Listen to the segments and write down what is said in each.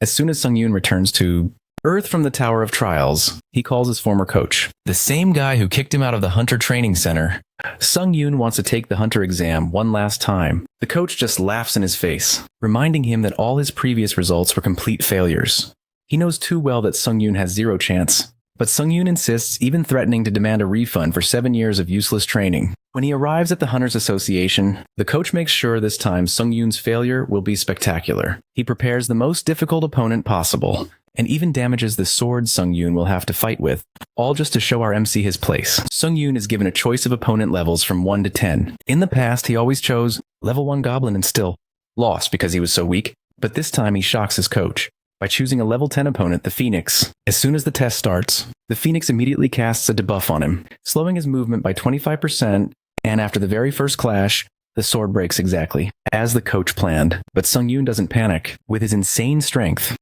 As soon as Sung-yoon returns to Earth from the Tower of Trials, he calls his former coach, the same guy who kicked him out of the Hunter Training Center. Sung-yoon wants to take the Hunter exam one last time. The coach just laughs in his face, reminding him that all his previous results were complete failures. He knows too well that Sung-yoon has zero chance, but Sung-yoon insists, even threatening to demand a refund for 7 years of useless training. When he arrives at the Hunters Association, the coach makes sure this time Sung-yoon's failure will be spectacular. He prepares the most difficult opponent possible, and even damages the sword Sung-yoon will have to fight with, all just to show our MC his place. Sung-yoon is given a choice of opponent levels from 1 to 10. In the past, he always chose level 1 goblin and still lost because he was so weak, but this time he shocks his coach by choosing a level 10 opponent, the Phoenix. As soon as the test starts, the Phoenix immediately casts a debuff on him, slowing his movement by 25%, and after the very first clash, the sword breaks exactly as the coach planned. But Sung-yoon doesn't panic. With his insane strength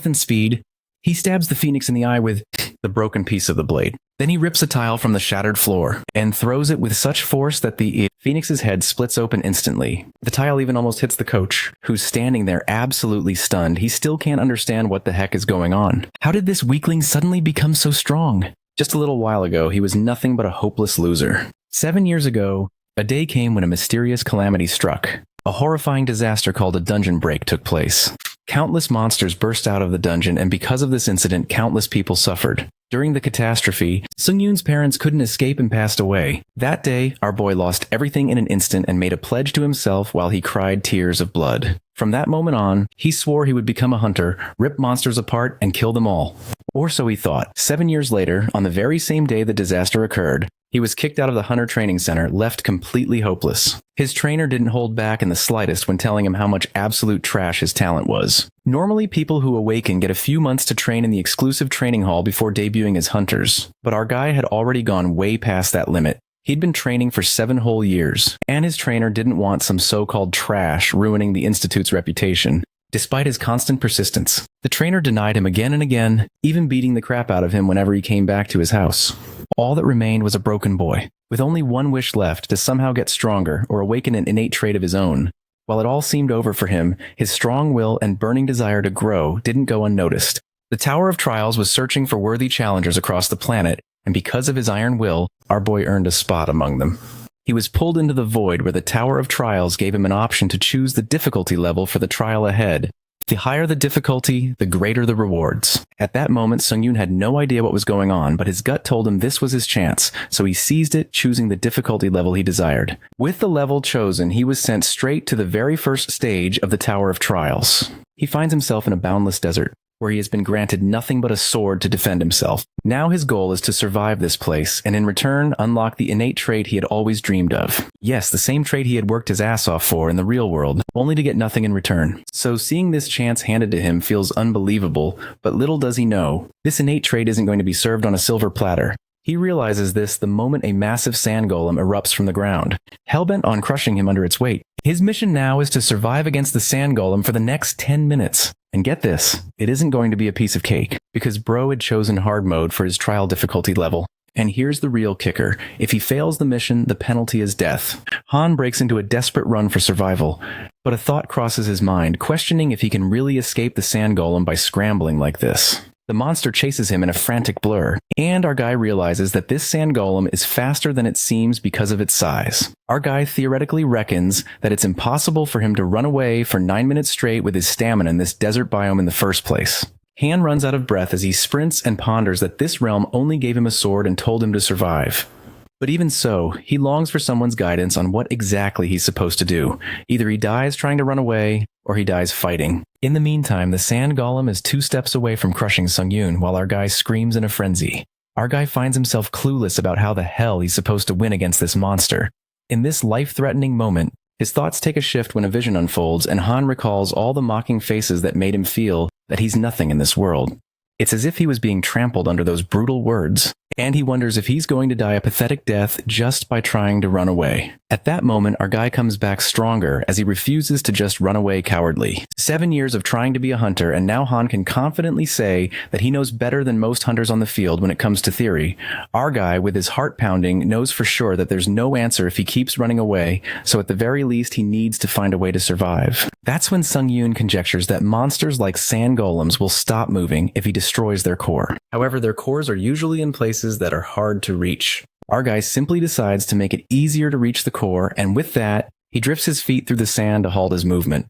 and speed, he stabs the Phoenix in the eye with the broken piece of the blade. Then he rips a tile from the shattered floor and throws it with such force that the Phoenix's head splits open instantly. The tile even almost hits the coach, who's standing there absolutely stunned. He still can't understand what the heck is going on. How did this weakling suddenly become so strong? Just a little while ago, he was nothing but a hopeless loser. 7 years ago, a day came when a mysterious calamity struck. A horrifying disaster called a dungeon break took place. Countless monsters burst out of the dungeon, and because of this incident, countless people suffered. During the catastrophe, Sung-yoon's parents couldn't escape and passed away. That day, our boy lost everything in an instant and made a pledge to himself while he cried tears of blood. From that moment on, he swore he would become a hunter, rip monsters apart, and kill them all. Or so he thought. 7 years later, on the very same day the disaster occurred, he was kicked out of the Hunter Training Center, left completely hopeless. His trainer didn't hold back in the slightest when telling him how much absolute trash his talent was. Normally, people who awaken get a few months to train in the exclusive training hall before debuting as hunters, but our guy had already gone way past that limit. He'd been training for 7 whole years, and his trainer didn't want some so-called trash ruining the Institute's reputation. Despite his constant persistence, the trainer denied him again and again, even beating the crap out of him whenever he came back to his house. All that remained was a broken boy, with only one wish left to somehow get stronger or awaken an innate trait of his own. While it all seemed over for him, his strong will and burning desire to grow didn't go unnoticed. The Tower of Trials was searching for worthy challengers across the planet, and because of his iron will, our boy earned a spot among them. He was pulled into the void where the Tower of Trials gave him an option to choose the difficulty level for the trial ahead. The higher the difficulty, the greater the rewards. At that moment, Sung-yoon had no idea what was going on, but his gut told him this was his chance, so he seized it, choosing the difficulty level he desired. With the level chosen, he was sent straight to the very first stage of the Tower of Trials. He finds himself in a boundless desert, where he has been granted nothing but a sword to defend himself. Now his goal is to survive this place, and in return, unlock the innate trait he had always dreamed of. Yes, the same trait he had worked his ass off for in the real world, only to get nothing in return. So seeing this chance handed to him feels unbelievable, but little does he know, this innate trait isn't going to be served on a silver platter. He realizes this the moment a massive sand golem erupts from the ground, hellbent on crushing him under its weight. His mission now is to survive against the sand golem for the next 10 minutes. And get this, it isn't going to be a piece of cake, because bro had chosen hard mode for his trial difficulty level. And here's the real kicker. If he fails the mission, the penalty is death. Han breaks into a desperate run for survival, but a thought crosses his mind, questioning if he can really escape the sand golem by scrambling like this. The monster chases him in a frantic blur, and our guy realizes that this sand golem is faster than it seems because of its size. Our guy theoretically reckons that it's impossible for him to run away for 9 minutes straight with his stamina in this desert biome in the first place. Han runs out of breath as he sprints and ponders that this realm only gave him a sword and told him to survive. But even so, he longs for someone's guidance on what exactly he's supposed to do. Either he dies trying to run away, or he dies fighting. In the meantime, the sand golem is 2 steps away from crushing Sung-yoon while our guy screams in a frenzy. Our guy finds himself clueless about how the hell he's supposed to win against this monster. In this life-threatening moment, his thoughts take a shift when a vision unfolds, and Han recalls all the mocking faces that made him feel that he's nothing in this world. It's as if he was being trampled under those brutal words. and he wonders if he's going to die a pathetic death just by trying to run away. At that moment, our guy comes back stronger as he refuses to just run away cowardly. 7 years of trying to be a hunter, and now Han can confidently say that he knows better than most hunters on the field when it comes to theory. Our guy, with his heart pounding, knows for sure that there's no answer if he keeps running away, so at the very least he needs to find a way to survive. That's when Sung Yoon conjectures that monsters like sand golems will stop moving if he destroys their core. However, their cores are usually in places that are hard to reach. Our guy simply decides to make it easier to reach the core, and with that, he drifts his feet through the sand to halt his movement.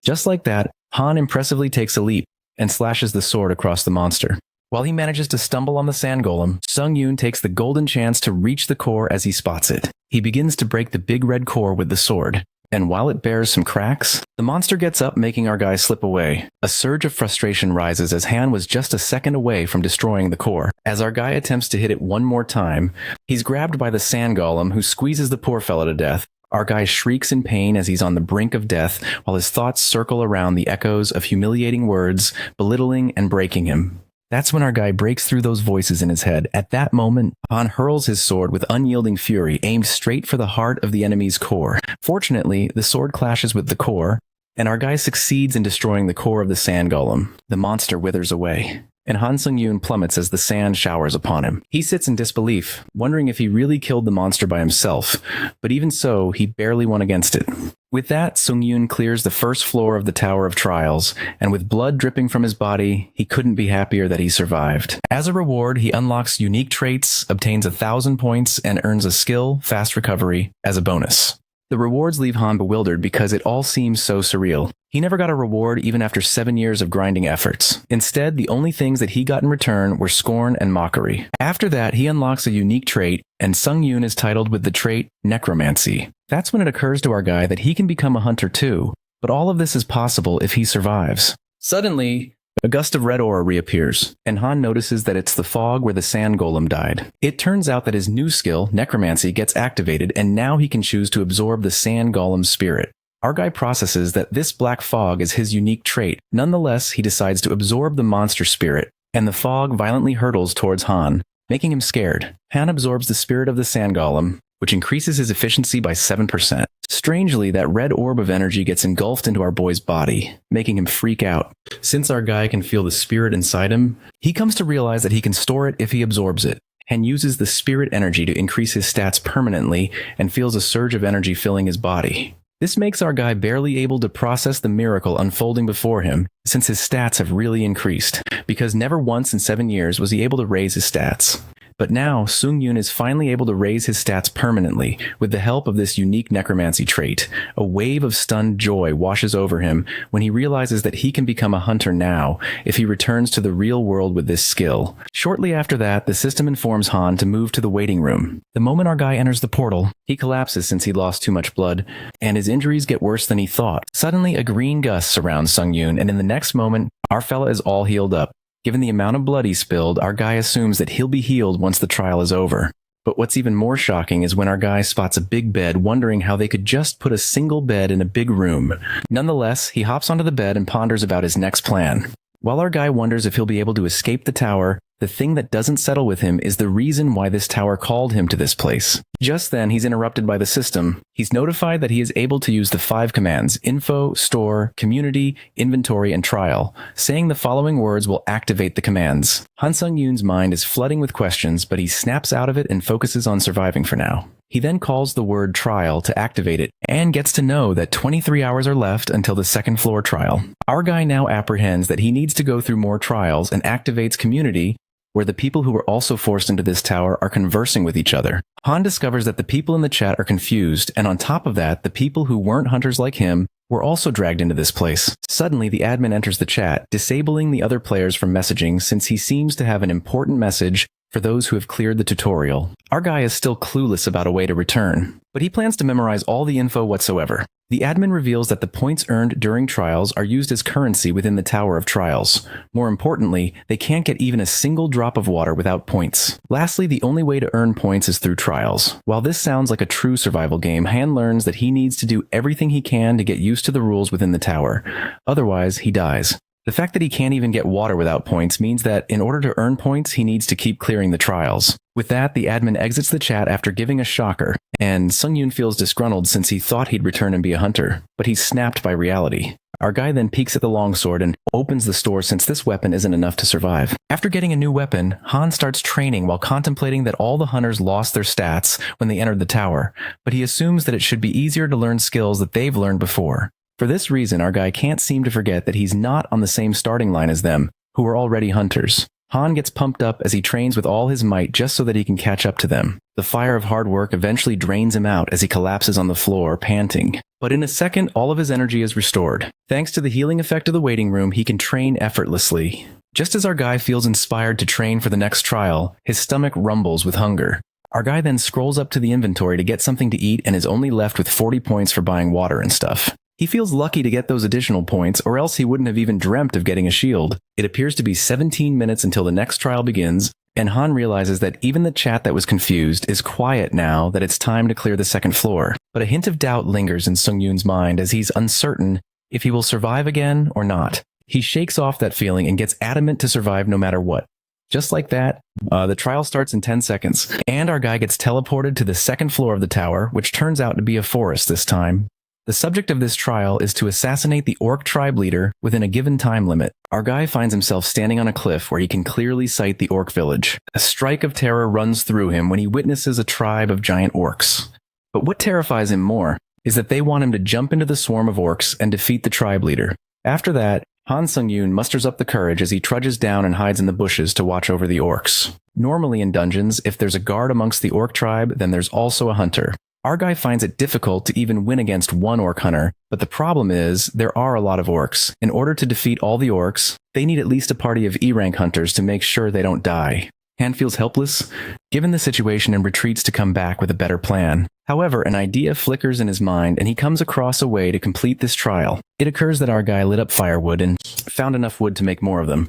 Just like that, Han impressively takes a leap and slashes the sword across the monster. While he manages to stumble on the sand golem, Sung Yoon takes the golden chance to reach the core as he spots it. He begins to break the big red core with the sword, and while it bears some cracks, the monster gets up, making our guy slip away. A surge of frustration rises as Han was just a second away from destroying the core. As our guy attempts to hit it one more time, he's grabbed by the sand golem, who squeezes the poor fella to death. Our guy shrieks in pain as he's on the brink of death, while his thoughts circle around the echoes of humiliating words, belittling and breaking him. That's when our guy breaks through those voices in his head. At that moment, Han hurls his sword with unyielding fury, aimed straight for the heart of the enemy's core. Fortunately, the sword clashes with the core, and our guy succeeds in destroying the core of the sand golem. The monster withers away, and Han Sung-yoon plummets as the sand showers upon him. He sits in disbelief, wondering if he really killed the monster by himself, but even so, he barely won against it. With that, Sung-yoon clears the first floor of the Tower of Trials, and with blood dripping from his body, he couldn't be happier that he survived. As a reward, he unlocks unique traits, obtains 1,000 points, and earns a skill, fast recovery, as a bonus. The rewards leave Han bewildered because it all seems so surreal. He never got a reward even after 7 years of grinding efforts. Instead, the only things that he got in return were scorn and mockery. After that, he unlocks a unique trait, and Sung-yoon is titled with the trait Necromancy. That's when it occurs to our guy that he can become a hunter too, but all of this is possible if he survives. Suddenly, a gust of red aura reappears, and Han notices that it's the fog where the sand golem died. It turns out that his new skill, Necromancy, gets activated, and now he can choose to absorb the sand golem's spirit. Our guy processes that this black fog is his unique trait. Nonetheless, he decides to absorb the monster spirit, and the fog violently hurtles towards Han, making him scared. Han absorbs the spirit of the sand golem, which increases his efficiency by 7%. Strangely, that red orb of energy gets engulfed into our boy's body, making him freak out. Since our guy can feel the spirit inside him, he comes to realize that he can store it if he absorbs it, and uses the spirit energy to increase his stats permanently and feels a surge of energy filling his body. This makes our guy barely able to process the miracle unfolding before him, since his stats have really increased, because never once in 7 years was he able to raise his stats. But now, Sung-yoon is finally able to raise his stats permanently with the help of this unique necromancy trait. A wave of stunned joy washes over him when he realizes that he can become a hunter now if he returns to the real world with this skill. Shortly after that, the system informs Han to move to the waiting room. The moment our guy enters the portal, he collapses since he lost too much blood, and his injuries get worse than he thought. Suddenly, a green gust surrounds Sung-yoon, and in the next moment, our fella is all healed up. Given the amount of blood he spilled, our guy assumes that he'll be healed once the trial is over. But what's even more shocking is when our guy spots a big bed, wondering how they could just put a single bed in a big room. Nonetheless, he hops onto the bed and ponders about his next plan. While our guy wonders if he'll be able to escape the tower, the thing that doesn't settle with him is the reason why this tower called him to this place. Just then, he's interrupted by the system. He's notified that he is able to use the 5 commands: info, store, community, inventory, and trial. Saying the following words will activate the commands. Han Sung-yoon's mind is flooding with questions, but he snaps out of it and focuses on surviving for now. He then calls the word trial to activate it, and gets to know that 23 hours are left until the second floor trial. Our guy now apprehends that he needs to go through more trials and activates community, where the people who were also forced into this tower are conversing with each other. Han discovers that the people in the chat are confused, and on top of that, the people who weren't hunters like him were also dragged into this place. Suddenly, the admin enters the chat, disabling the other players from messaging since he seems to have an important message for those who have cleared the tutorial. Our guy is still clueless about a way to return, but he plans to memorize all the info whatsoever. The admin reveals that the points earned during trials are used as currency within the Tower of Trials. More importantly, they can't get even a single drop of water without points. Lastly, the only way to earn points is through trials. While this sounds like a true survival game, Han learns that he needs to do everything he can to get used to the rules within the tower. Otherwise, he dies. The fact that he can't even get water without points means that in order to earn points, he needs to keep clearing the trials. With that, the admin exits the chat after giving a shocker, and Sung-yoon feels disgruntled since he thought he'd return and be a hunter, but he's snapped by reality. Our guy then peeks at the longsword and opens the store since this weapon isn't enough to survive. After getting a new weapon, Han starts training while contemplating that all the hunters lost their stats when they entered the tower, but he assumes that it should be easier to learn skills that they've learned before. For this reason, our guy can't seem to forget that he's not on the same starting line as them, who are already hunters. Han gets pumped up as he trains with all his might just so that he can catch up to them. The fire of hard work eventually drains him out as he collapses on the floor, panting. But in a second, all of his energy is restored. Thanks to the healing effect of the waiting room, he can train effortlessly. Just as our guy feels inspired to train for the next trial, his stomach rumbles with hunger. Our guy then scrolls up to the inventory to get something to eat and is only left with 40 points for buying water and stuff. He feels lucky to get those additional points, or else he wouldn't have even dreamt of getting a shield. It appears to be 17 minutes until the next trial begins, and Han realizes that even the chat that was confused is quiet now that it's time to clear the second floor. But a hint of doubt lingers in Sung-yoon's mind as he's uncertain if he will survive again or not. He shakes off that feeling and gets adamant to survive no matter what. Just like that, the trial starts in 10 seconds, and our guy gets teleported to the second floor of the tower, which turns out to be a forest this time. The subject of this trial is to assassinate the orc tribe leader within a given time limit. Our guy finds himself standing on a cliff where he can clearly sight the orc village. A strike of terror runs through him when he witnesses a tribe of giant orcs. But what terrifies him more is that they want him to jump into the swarm of orcs and defeat the tribe leader. After that, Han Sung-yoon musters up the courage as he trudges down and hides in the bushes to watch over the orcs. Normally in dungeons, if there's a guard amongst the orc tribe, then there's also a hunter. Our guy finds it difficult to even win against one orc hunter, but the problem is there are a lot of orcs. In order to defeat all the orcs, they need at least a party of E-rank hunters to make sure they don't die. Han feels helpless, given the situation, and retreats to come back with a better plan. However, an idea flickers in his mind and he comes across a way to complete this trial. It occurs that our guy lit up firewood and found enough wood to make more of them.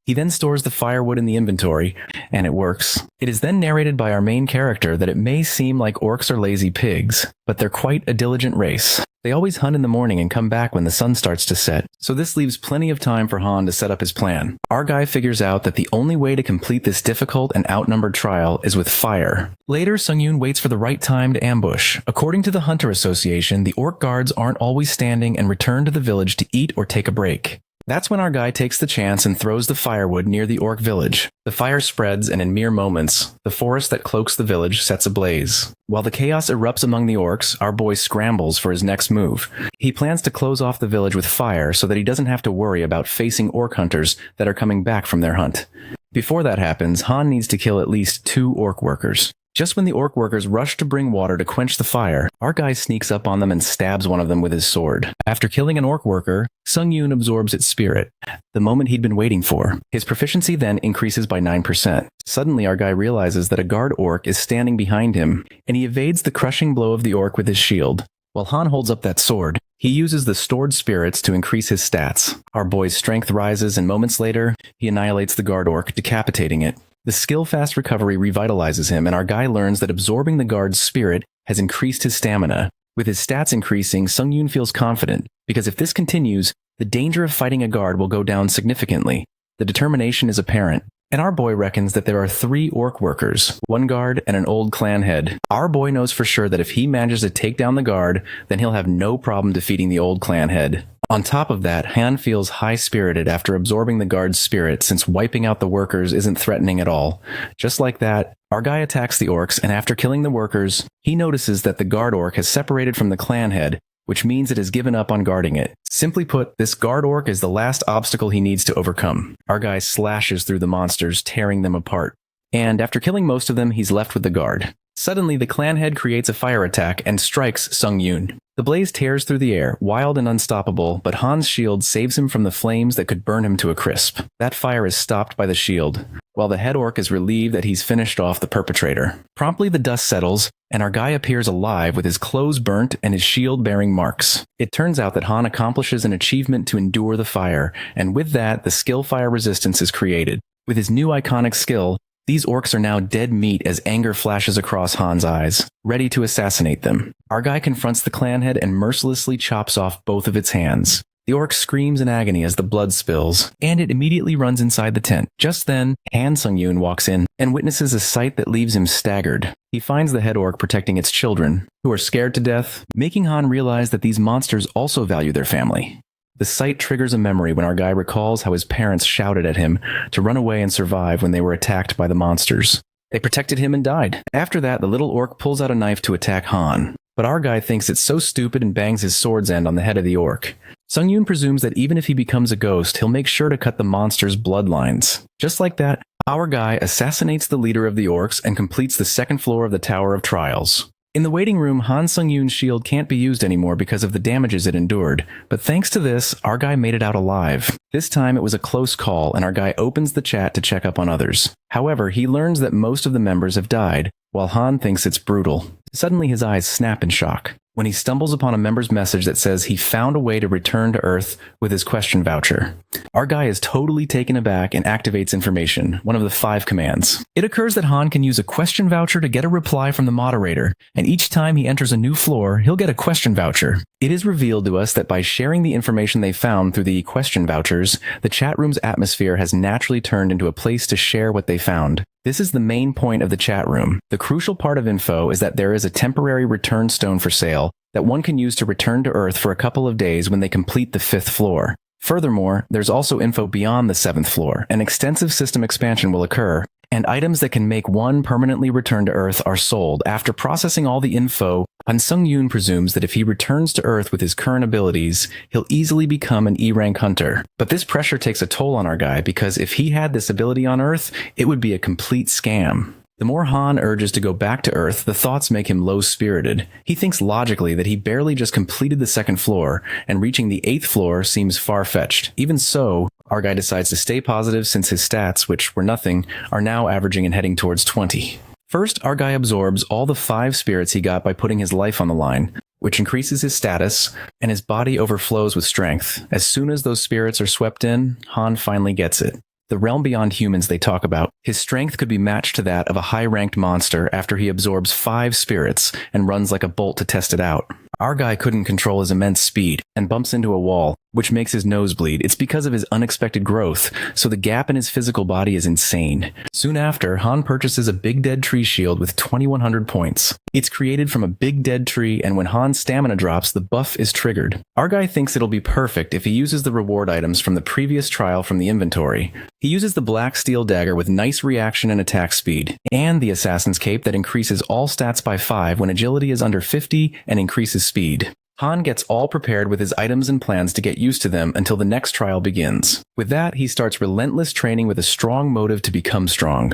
He then stores the firewood in the inventory, and it works. It is then narrated by our main character that it may seem like orcs are lazy pigs, but they're quite a diligent race. They always hunt in the morning and come back when the sun starts to set, so this leaves plenty of time for Han to set up his plan. Our guy figures out that the only way to complete this difficult and outnumbered trial is with fire. Later, Sung-yoon waits for the right time to ambush. According to the Hunter Association, the orc guards aren't always standing and return to the village to eat or take a break. That's when our guy takes the chance and throws the firewood near the orc village. The fire spreads, and in mere moments, the forest that cloaks the village sets ablaze. While the chaos erupts among the orcs, our boy scrambles for his next move. He plans to close off the village with fire so that he doesn't have to worry about facing orc hunters that are coming back from their hunt. Before that happens, Han needs to kill at least 2 orc workers. Just when the orc workers rush to bring water to quench the fire, our guy sneaks up on them and stabs one of them with his sword. After killing an orc worker, Sung-yoon absorbs its spirit, the moment he'd been waiting for. His proficiency then increases by 9%. Suddenly, our guy realizes that a guard orc is standing behind him, and he evades the crushing blow of the orc with his shield. While Han holds up that sword, he uses the stored spirits to increase his stats. Our boy's strength rises, and moments later, he annihilates the guard orc, decapitating it. The skill-fast recovery revitalizes him, and our guy learns that absorbing the guard's spirit has increased his stamina. With his stats increasing, Sung-yoon feels confident, because if this continues, the danger of fighting a guard will go down significantly. The determination is apparent, and our boy reckons that there are 3 orc workers, 1 guard, and an old clan head. Our boy knows for sure that if he manages to take down the guard, then he'll have no problem defeating the old clan head. On top of that, Han feels high-spirited after absorbing the guard's spirit, since wiping out the workers isn't threatening at all. Just like that, our guy attacks the orcs, and after killing the workers, he notices that the guard orc has separated from the clan head, which means it has given up on guarding it. Simply put, this guard orc is the last obstacle he needs to overcome. Our guy slashes through the monsters, tearing them apart. And after killing most of them, he's left with the guard. Suddenly, the clan head creates a fire attack and strikes Sung-yoon. The blaze tears through the air, wild and unstoppable, but Han's shield saves him from the flames that could burn him to a crisp. That fire is stopped by the shield, while the head orc is relieved that he's finished off the perpetrator. Promptly the dust settles, and our guy appears alive with his clothes burnt and his shield bearing marks. It turns out that Han accomplishes an achievement to endure the fire, and with that, the skill fire resistance is created. With his new iconic skill, these orcs are now dead meat as anger flashes across Han's eyes, ready to assassinate them. Our guy confronts the clan head and mercilessly chops off both of its hands. The orc screams in agony as the blood spills, and it immediately runs inside the tent. Just then, Han Sung-yoon walks in and witnesses a sight that leaves him staggered. He finds the head orc protecting its children, who are scared to death, making Han realize that these monsters also value their family. The sight triggers a memory when our guy recalls how his parents shouted at him to run away and survive when they were attacked by the monsters. They protected him and died. After that, the little orc pulls out a knife to attack Han, but our guy thinks it's so stupid and bangs his sword's end on the head of the orc. Sung-yoon presumes that even if he becomes a ghost, he'll make sure to cut the monster's bloodlines. Just like that, our guy assassinates the leader of the orcs and completes the second floor of the Tower of Trials. In the waiting room, Han Sung-yoon's shield can't be used anymore because of the damages it endured, but thanks to this, our guy made it out alive. This time it was a close call, and our guy opens the chat to check up on others. However, he learns that most of the members have died, while Han thinks it's brutal. Suddenly his eyes snap in shock when he stumbles upon a member's message that says he found a way to return to Earth with his question voucher. Our guy is totally taken aback and activates information, one of the 5 commands. It occurs that Han can use a question voucher to get a reply from the moderator, and each time he enters a new floor, he'll get a question voucher. It is revealed to us that by sharing the information they found through the question vouchers, the chat room's atmosphere has naturally turned into a place to share what they found. This is the main point of the chat room. The crucial part of info is that there is a temporary return stone for sale that one can use to return to Earth for a couple of days when they complete the 5th floor. Furthermore, there's also info beyond the 7th floor. An extensive system expansion will occur, and items that can make one permanently return to Earth are sold. After processing all the info, Han Sung-yoon presumes that if he returns to Earth with his current abilities, he'll easily become an E-rank hunter. But this pressure takes a toll on our guy because if he had this ability on Earth, it would be a complete scam. The more Han urges to go back to Earth, the thoughts make him low-spirited. He thinks logically that he barely just completed the 2nd floor, and reaching the 8th floor seems far-fetched. Even so, our guy decides to stay positive since his stats, which were nothing, are now averaging and heading towards 20. First, our guy absorbs all the 5 spirits he got by putting his life on the line, which increases his status, and his body overflows with strength. As soon as those spirits are swept in, Han finally gets it. The realm beyond humans they talk about. His strength could be matched to that of a high-ranked monster after he absorbs 5 spirits and runs like a bolt to test it out. Our guy couldn't control his immense speed and bumps into a wall, which makes his nose bleed. It's because of his unexpected growth, so the gap in his physical body is insane. Soon after, Han purchases a big dead tree shield with 2100 points. It's created from a big dead tree, and when Han's stamina drops, the buff is triggered. Our guy thinks it'll be perfect if he uses the reward items from the previous trial from the inventory. He uses the black steel dagger with nice reaction and attack speed, and the assassin's cape that increases all stats by 5 when agility is under 50 and increases speed. Han gets all prepared with his items and plans to get used to them until the next trial begins. With that, he starts relentless training with a strong motive to become strong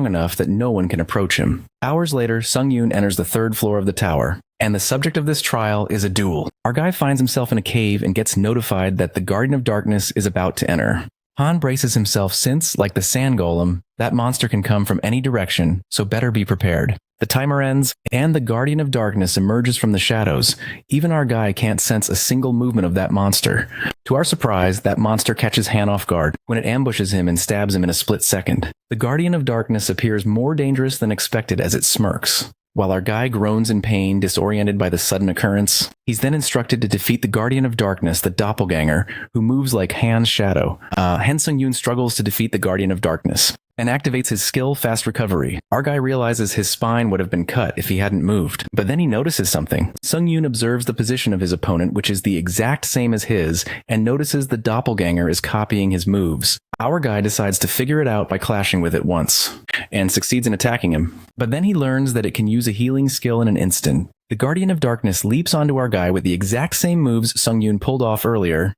enough that no one can approach him. Hours later, Sung-yoon enters the 3rd floor of the tower, and the subject of this trial is a duel. Our guy finds himself in a cave and gets notified that the Guardian of Darkness is about to enter. Han braces himself since, like the sand golem, that monster can come from any direction, so better be prepared. The timer ends, and the Guardian of Darkness emerges from the shadows. Even our guy can't sense a single movement of that monster. To our surprise, that monster catches Han off guard when it ambushes him and stabs him in a split second. The Guardian of Darkness appears more dangerous than expected as it smirks. While our guy groans in pain, disoriented by the sudden occurrence, he's then instructed to defeat the Guardian of Darkness, the doppelganger, who moves like Han's shadow. Han Sung-yoon struggles to defeat the Guardian of Darkness and activates his skill Fast Recovery. Our guy realizes his spine would have been cut if he hadn't moved, but then he notices something. Sung-yoon observes the position of his opponent, which is the exact same as his, and notices the doppelganger is copying his moves. Our guy decides to figure it out by clashing with it once, and succeeds in attacking him. But then he learns that it can use a healing skill in an instant. The Guardian of Darkness leaps onto our guy with the exact same moves Sung-yoon pulled off earlier.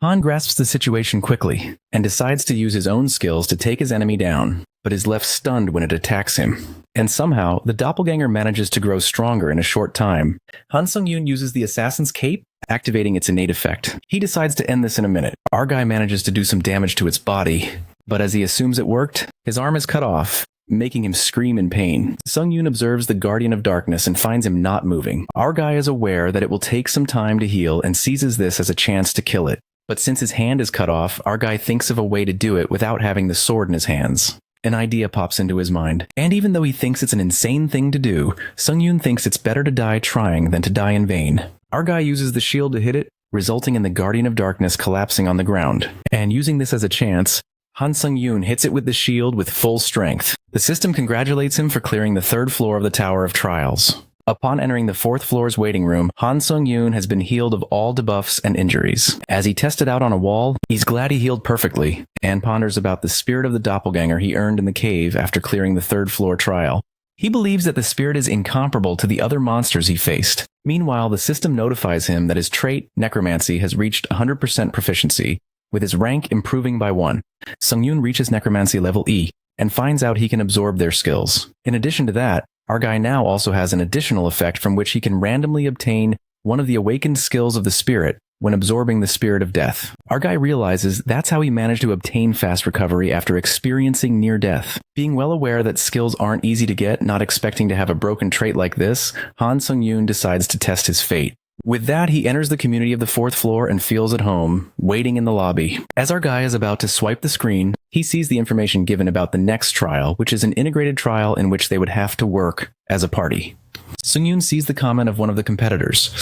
Han grasps the situation quickly, and decides to use his own skills to take his enemy down, but is left stunned when it attacks him. And somehow, the doppelganger manages to grow stronger in a short time. Han Sung-yoon uses the assassin's cape, activating its innate effect. He decides to end this in a minute. Our guy manages to do some damage to its body, but as he assumes it worked, his arm is cut off, making him scream in pain. Sung-yoon observes the Guardian of Darkness and finds him not moving. Our guy is aware that it will take some time to heal and seizes this as a chance to kill it. But since his hand is cut off, our guy thinks of a way to do it without having the sword in his hands. An idea pops into his mind. And even though he thinks it's an insane thing to do, Sung-yoon thinks it's better to die trying than to die in vain. Our guy uses the shield to hit it, resulting in the Guardian of Darkness collapsing on the ground. And using this as a chance, Han Sung-yoon hits it with the shield with full strength. The system congratulates him for clearing the 3rd floor of the Tower of Trials. Upon entering the 4th floor's waiting room, Han Sung-yoon has been healed of all debuffs and injuries. As he tested out on a wall, he's glad he healed perfectly, and ponders about the spirit of the doppelganger he earned in the cave after clearing the 3rd floor trial. He believes that the spirit is incomparable to the other monsters he faced. Meanwhile, the system notifies him that his trait, necromancy, has reached 100% proficiency, with his rank improving by 1. Sung-yoon reaches necromancy level E, and finds out he can absorb their skills. In addition to that, our guy now also has an additional effect from which he can randomly obtain one of the awakened skills of the spirit when absorbing the spirit of death. Our guy realizes that's how he managed to obtain fast recovery after experiencing near death. Being well aware that skills aren't easy to get, not expecting to have a broken trait like this, Han Sung-yoon decides to test his fate. With that, he enters the community of the 4th floor and feels at home, waiting in the lobby. As our guy is about to swipe the screen, he sees the information given about the next trial, which is an integrated trial in which they would have to work as a party. Sung-yoon sees the comment of one of the competitors,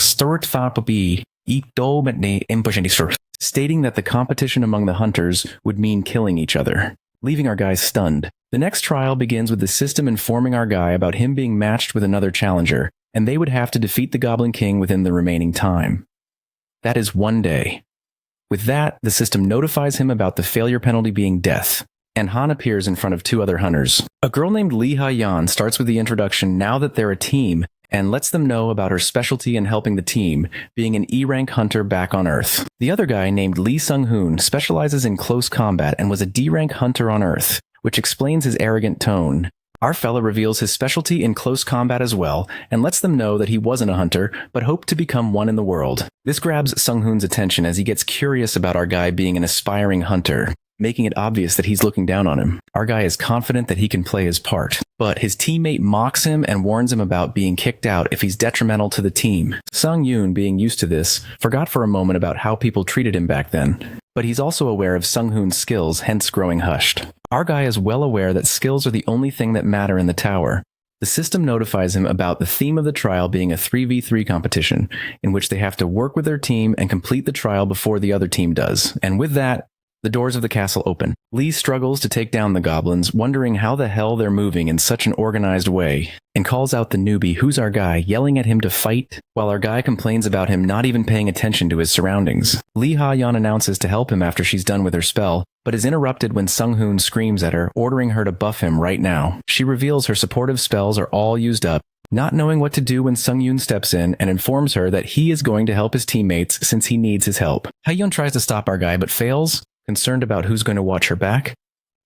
stating that the competition among the hunters would mean killing each other, leaving our guy stunned. The next trial begins with the system informing our guy about him being matched with another challenger, and they would have to defeat the Goblin King within the remaining time. That is 1 day. With that, the system notifies him about the failure penalty being death, and Han appears in front of 2 other hunters. A girl named Lee Ha-yeon starts with the introduction now that they're a team, and lets them know about her specialty in helping the team, being an E-rank hunter back on Earth. The other guy, named Lee Sung-hoon, specializes in close combat and was a D-rank hunter on Earth, which explains his arrogant tone. Our fella reveals his specialty in close combat as well, and lets them know that he wasn't a hunter, but hoped to become one in the world. This grabs Sung-hoon's attention as he gets curious about our guy being an aspiring hunter, making it obvious that he's looking down on him. Our guy is confident that he can play his part, but his teammate mocks him and warns him about being kicked out if he's detrimental to the team. Sung-yoon, being used to this, forgot for a moment about how people treated him back then. But he's also aware of Sung-hoon's skills, hence growing hushed. Our guy is well aware that skills are the only thing that matter in the tower. The system notifies him about the theme of the trial being a 3v3 competition, in which they have to work with their team and complete the trial before the other team does. And with that, the doors of the castle open. Lee struggles to take down the goblins, wondering how the hell they're moving in such an organized way, and calls out the newbie, who's our guy, yelling at him to fight, while our guy complains about him not even paying attention to his surroundings. Lee Ha-yeon announces to help him after she's done with her spell, but is interrupted when Sung-hoon screams at her, ordering her to buff him right now. She reveals her supportive spells are all used up, not knowing what to do when Sung-yoon steps in and informs her that he is going to help his teammates since he needs his help. Ha-yeon tries to stop our guy but fails, concerned about who's going to watch her back,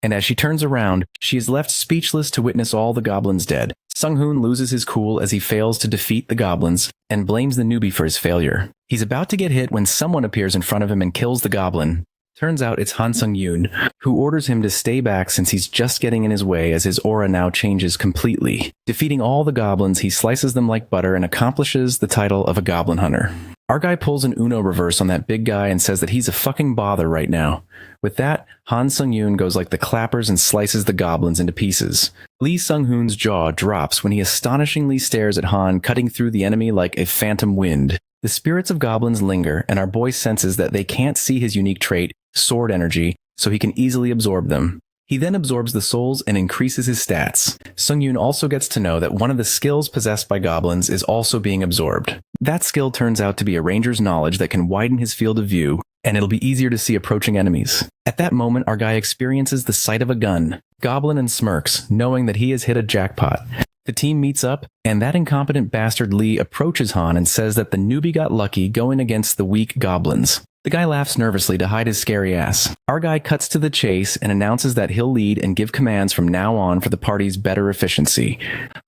and as she turns around, she is left speechless to witness all the goblins dead. Sung-hoon loses his cool as he fails to defeat the goblins, and blames the newbie for his failure. He's about to get hit when someone appears in front of him and kills the goblin. Turns out it's Han Sung-yoon, who orders him to stay back since he's just getting in his way as his aura now changes completely. Defeating all the goblins, he slices them like butter and accomplishes the title of a goblin hunter. Our guy pulls an Uno reverse on that big guy and says that he's a fucking bother right now. With that, Han Sung-yoon goes like the clappers and slices the goblins into pieces. Lee Sung-hoon's jaw drops when he astonishingly stares at Han, cutting through the enemy like a phantom wind. The spirits of goblins linger, and our boy senses that they can't see his unique trait, sword energy, so he can easily absorb them. He then absorbs the souls and increases his stats. Sung-yoon also gets to know that one of the skills possessed by goblins is also being absorbed. That skill turns out to be a ranger's knowledge that can widen his field of view, and it'll be easier to see approaching enemies. At that moment, our guy experiences the sight of a gun. Goblin and smirks, knowing that he has hit a jackpot. The team meets up, and that incompetent bastard Lee approaches Han and says that the newbie got lucky going against the weak goblins. The guy laughs nervously to hide his scary ass. Our guy cuts to the chase and announces that he'll lead and give commands from now on for the party's better efficiency.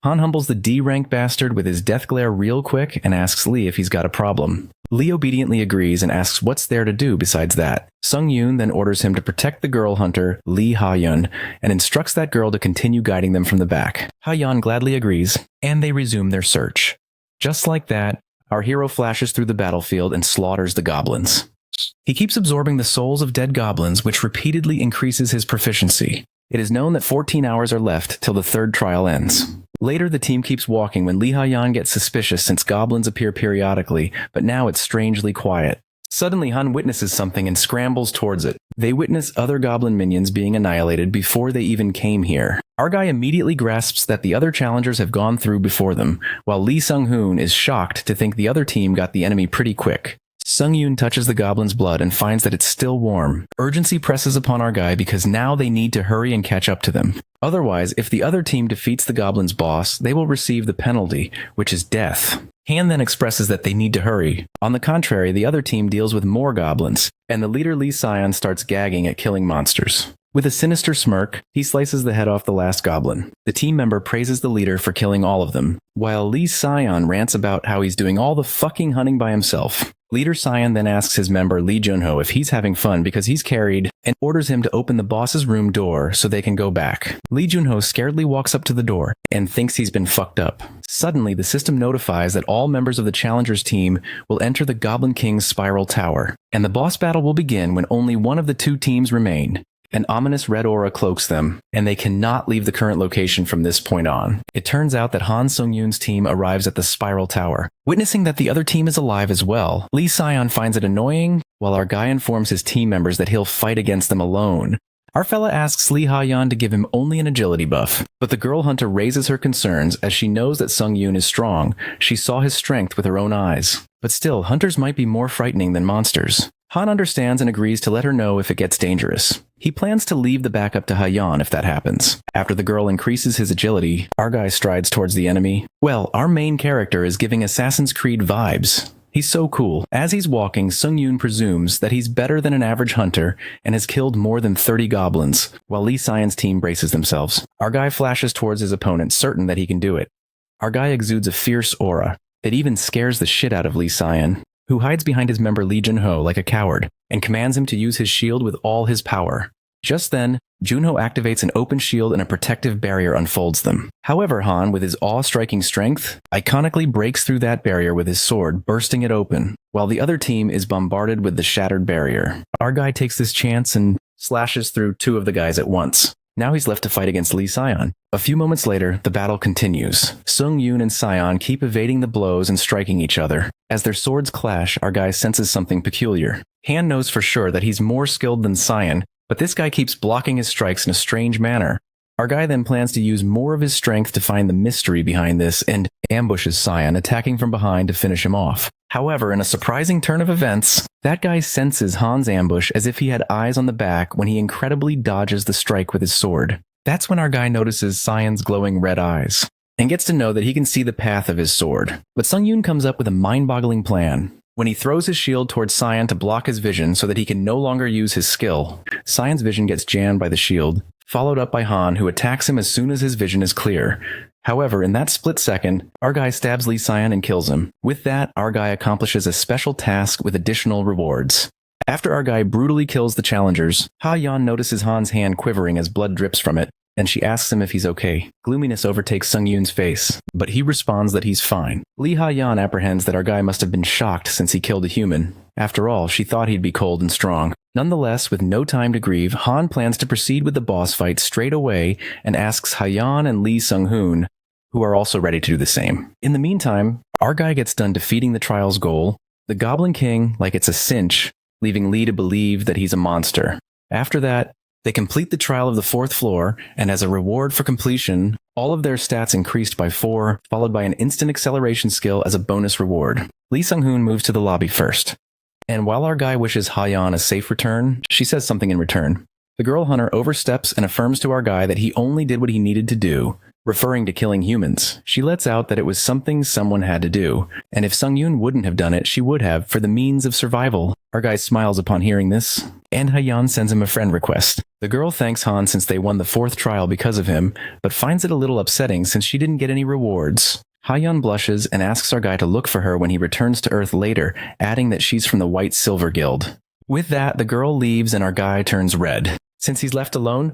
Han humbles the D-rank bastard with his death glare real quick and asks Lee if he's got a problem. Lee obediently agrees and asks what's there to do besides that. Sung-yoon then orders him to protect the girl hunter, Lee Ha-yeon, and instructs that girl to continue guiding them from the back. Ha-yeon gladly agrees, and they resume their search. Just like that, our hero flashes through the battlefield and slaughters the goblins. He keeps absorbing the souls of dead goblins, which repeatedly increases his proficiency. It is known that 14 hours are left till the third trial ends. Later, the team keeps walking when Lee Ha-yeon gets suspicious since goblins appear periodically, but now it's strangely quiet. Suddenly, Han witnesses something and scrambles towards it. They witness other goblin minions being annihilated before they even came here. Our guy immediately grasps that the other challengers have gone through before them, while Lee Sung-hoon is shocked to think the other team got the enemy pretty quick. Sung-yoon touches the goblin's blood and finds that it's still warm. Urgency presses upon our guy because now they need to hurry and catch up to them. Otherwise, if the other team defeats the goblin's boss, they will receive the penalty, which is death. Han then expresses that they need to hurry. On the contrary, the other team deals with more goblins, and the leader Lee Sion starts gagging at killing monsters. With a sinister smirk, he slices the head off the last goblin. The team member praises the leader for killing all of them, while Lee Sion rants about how he's doing all the fucking hunting by himself. Leader Sion then asks his member Lee Junho if he's having fun because he's carried and orders him to open the boss's room door so they can go back. Lee Junho scaredly walks up to the door and thinks he's been fucked up. Suddenly, the system notifies that all members of the Challengers team will enter the Goblin King's spiral tower, and the boss battle will begin when only one of the two teams remain. An ominous red aura cloaks them, and they cannot leave the current location from this point on. It turns out that Han Sung-yoon's team arrives at the spiral tower. Witnessing that the other team is alive as well, Lee Sion finds it annoying, while our guy informs his team members that he'll fight against them alone. Our fella asks Lee Ha-yeon to give him only an agility buff, but the girl hunter raises her concerns as she knows that Sung-yoon is strong. She saw his strength with her own eyes. But still, hunters might be more frightening than monsters. Han understands and agrees to let her know if it gets dangerous. He plans to leave the backup to Ha-yeon if that happens. After the girl increases his agility, our guy strides towards the enemy. Well, our main character is giving Assassin's Creed vibes. He's so cool. As he's walking, Sung-yoon presumes that he's better than an average hunter and has killed more than 30 goblins, while Lee Sion's team braces themselves. Our guy flashes towards his opponent, certain that he can do it. Our guy exudes a fierce aura. It even scares the shit out of Lee Sion, who hides behind his member Lee Junho like a coward, and commands him to use his shield with all his power. Just then, Junho activates an open shield and a protective barrier unfolds them. However, Han, with his awe-striking strength, iconically breaks through that barrier with his sword, bursting it open, while the other team is bombarded with the shattered barrier. Our guy takes this chance and slashes through two of the guys at once. Now he's left to fight against Lee Sion. A few moments later, the battle continues. Sung-yoon and Sion keep evading the blows and striking each other. As their swords clash, our guy senses something peculiar. Han knows for sure that he's more skilled than Sion, but this guy keeps blocking his strikes in a strange manner. Our guy then plans to use more of his strength to find the mystery behind this and ambushes Sion, attacking from behind to finish him off. However, in a surprising turn of events, that guy senses Han's ambush as if he had eyes on the back when he incredibly dodges the strike with his sword. That's when our guy notices Sion's glowing red eyes and gets to know that he can see the path of his sword. But Sung-yoon comes up with a mind-boggling plan. When he throws his shield towards Sion to block his vision so that he can no longer use his skill, Sion's vision gets jammed by the shield, followed up by Han, who attacks him as soon as his vision is clear. However, in that split second, our guy stabs Lee Sion and kills him. With that, our guy accomplishes a special task with additional rewards. After our guy brutally kills the challengers, Ha-yeon notices Han's hand quivering as blood drips from it, and she asks him if he's okay. Gloominess overtakes Sung-yoon's face, but he responds that he's fine. Lee Ha-yeon apprehends that our guy must have been shocked since he killed a human. After all, she thought he'd be cold and strong. Nonetheless, with no time to grieve, Han plans to proceed with the boss fight straight away and asks Ha-yeon and Lee Sung-hoon, who are also ready to do the same. In the meantime, our guy gets done defeating the trial's goal, the Goblin King, like it's a cinch, leaving Lee to believe that he's a monster. After that, they complete the trial of the 4th floor, and as a reward for completion, all of their stats increased by 4, followed by an instant acceleration skill as a bonus reward. Lee Sung-hoon moves to the lobby first. And while our guy wishes Ha-yeon a safe return, she says something in return. The girl hunter oversteps and affirms to our guy that he only did what he needed to do, referring to killing humans. She lets out that it was something someone had to do, and if Sung-yoon wouldn't have done it, she would have, for the means of survival. Our guy smiles upon hearing this, and Ha-yeon sends him a friend request. The girl thanks Han since they won the 4th trial because of him, but finds it a little upsetting since she didn't get any rewards. Ha-yeon blushes and asks our guy to look for her when he returns to Earth later, adding that she's from the White Silver Guild. With that, the girl leaves and our guy turns red. Since he's left alone,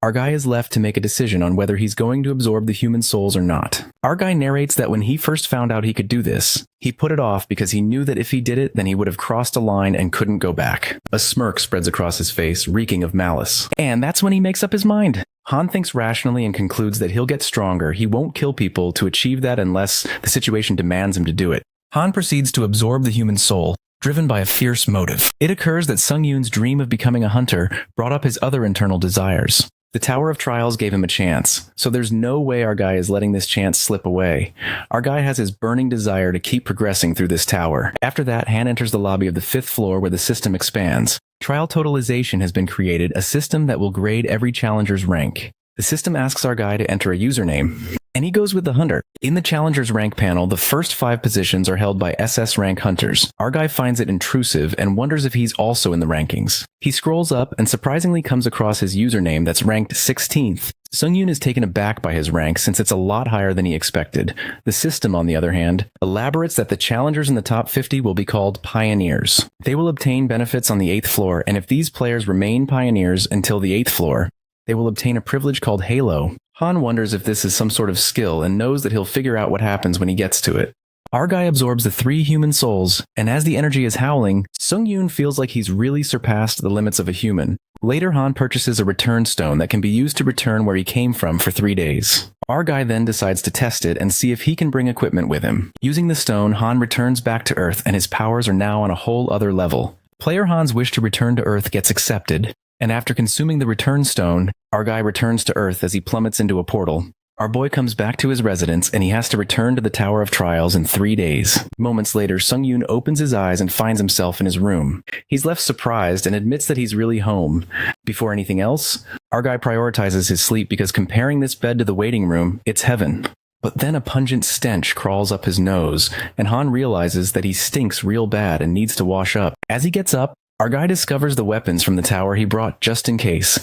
our guy is left to make a decision on whether he's going to absorb the human souls or not. Our guy narrates that when he first found out he could do this, he put it off because he knew that if he did it, then he would have crossed a line and couldn't go back. A smirk spreads across his face, reeking of malice. And that's when he makes up his mind. Han thinks rationally and concludes that he'll get stronger. He won't kill people to achieve that unless the situation demands him to do it. Han proceeds to absorb the human soul, driven by a fierce motive. It occurs that Sung Yoon's dream of becoming a hunter brought up his other internal desires. The Tower of Trials gave him a chance, so there's no way our guy is letting this chance slip away. Our guy has his burning desire to keep progressing through this tower. After that, Han enters the lobby of the 5th floor where the system expands. Trial Totalization has been created, a system that will grade every challenger's rank. The system asks our guy to enter a username, and he goes with the hunter. In the challenger's rank panel, the first 5 positions are held by SS rank hunters. Our guy finds it intrusive and wonders if he's also in the rankings. He scrolls up and surprisingly comes across his username that's ranked 16th. Sung Yoon is taken aback by his rank since it's a lot higher than he expected. The system, on the other hand, elaborates that the challengers in the top 50 will be called pioneers. They will obtain benefits on the 8th floor, and if these players remain pioneers until the 8th floor, they will obtain a privilege called Yahello. Han wonders if this is some sort of skill and knows that he'll figure out what happens when he gets to it. Our guy absorbs the 3 human souls, and as the energy is howling, Sung Yoon feels like he's really surpassed the limits of a human. Later, Han purchases a return stone that can be used to return where he came from for 3 days. Our guy then decides to test it and see if he can bring equipment with him. Using the stone, Han returns back to Earth, and his powers are now on a whole other level. Player Han's wish to return to Earth gets accepted, and after consuming the return stone, our guy returns to Earth as he plummets into a portal. Our boy comes back to his residence and he has to return to the Tower of Trials in 3 days. Moments later, Sung Yoon opens his eyes and finds himself in his room. He's left surprised and admits that he's really home. Before anything else, our guy prioritizes his sleep because comparing this bed to the waiting room, it's heaven. But then a pungent stench crawls up his nose, and Han realizes that he stinks real bad and needs to wash up. As he gets up, our guy discovers the weapons from the tower he brought just in case.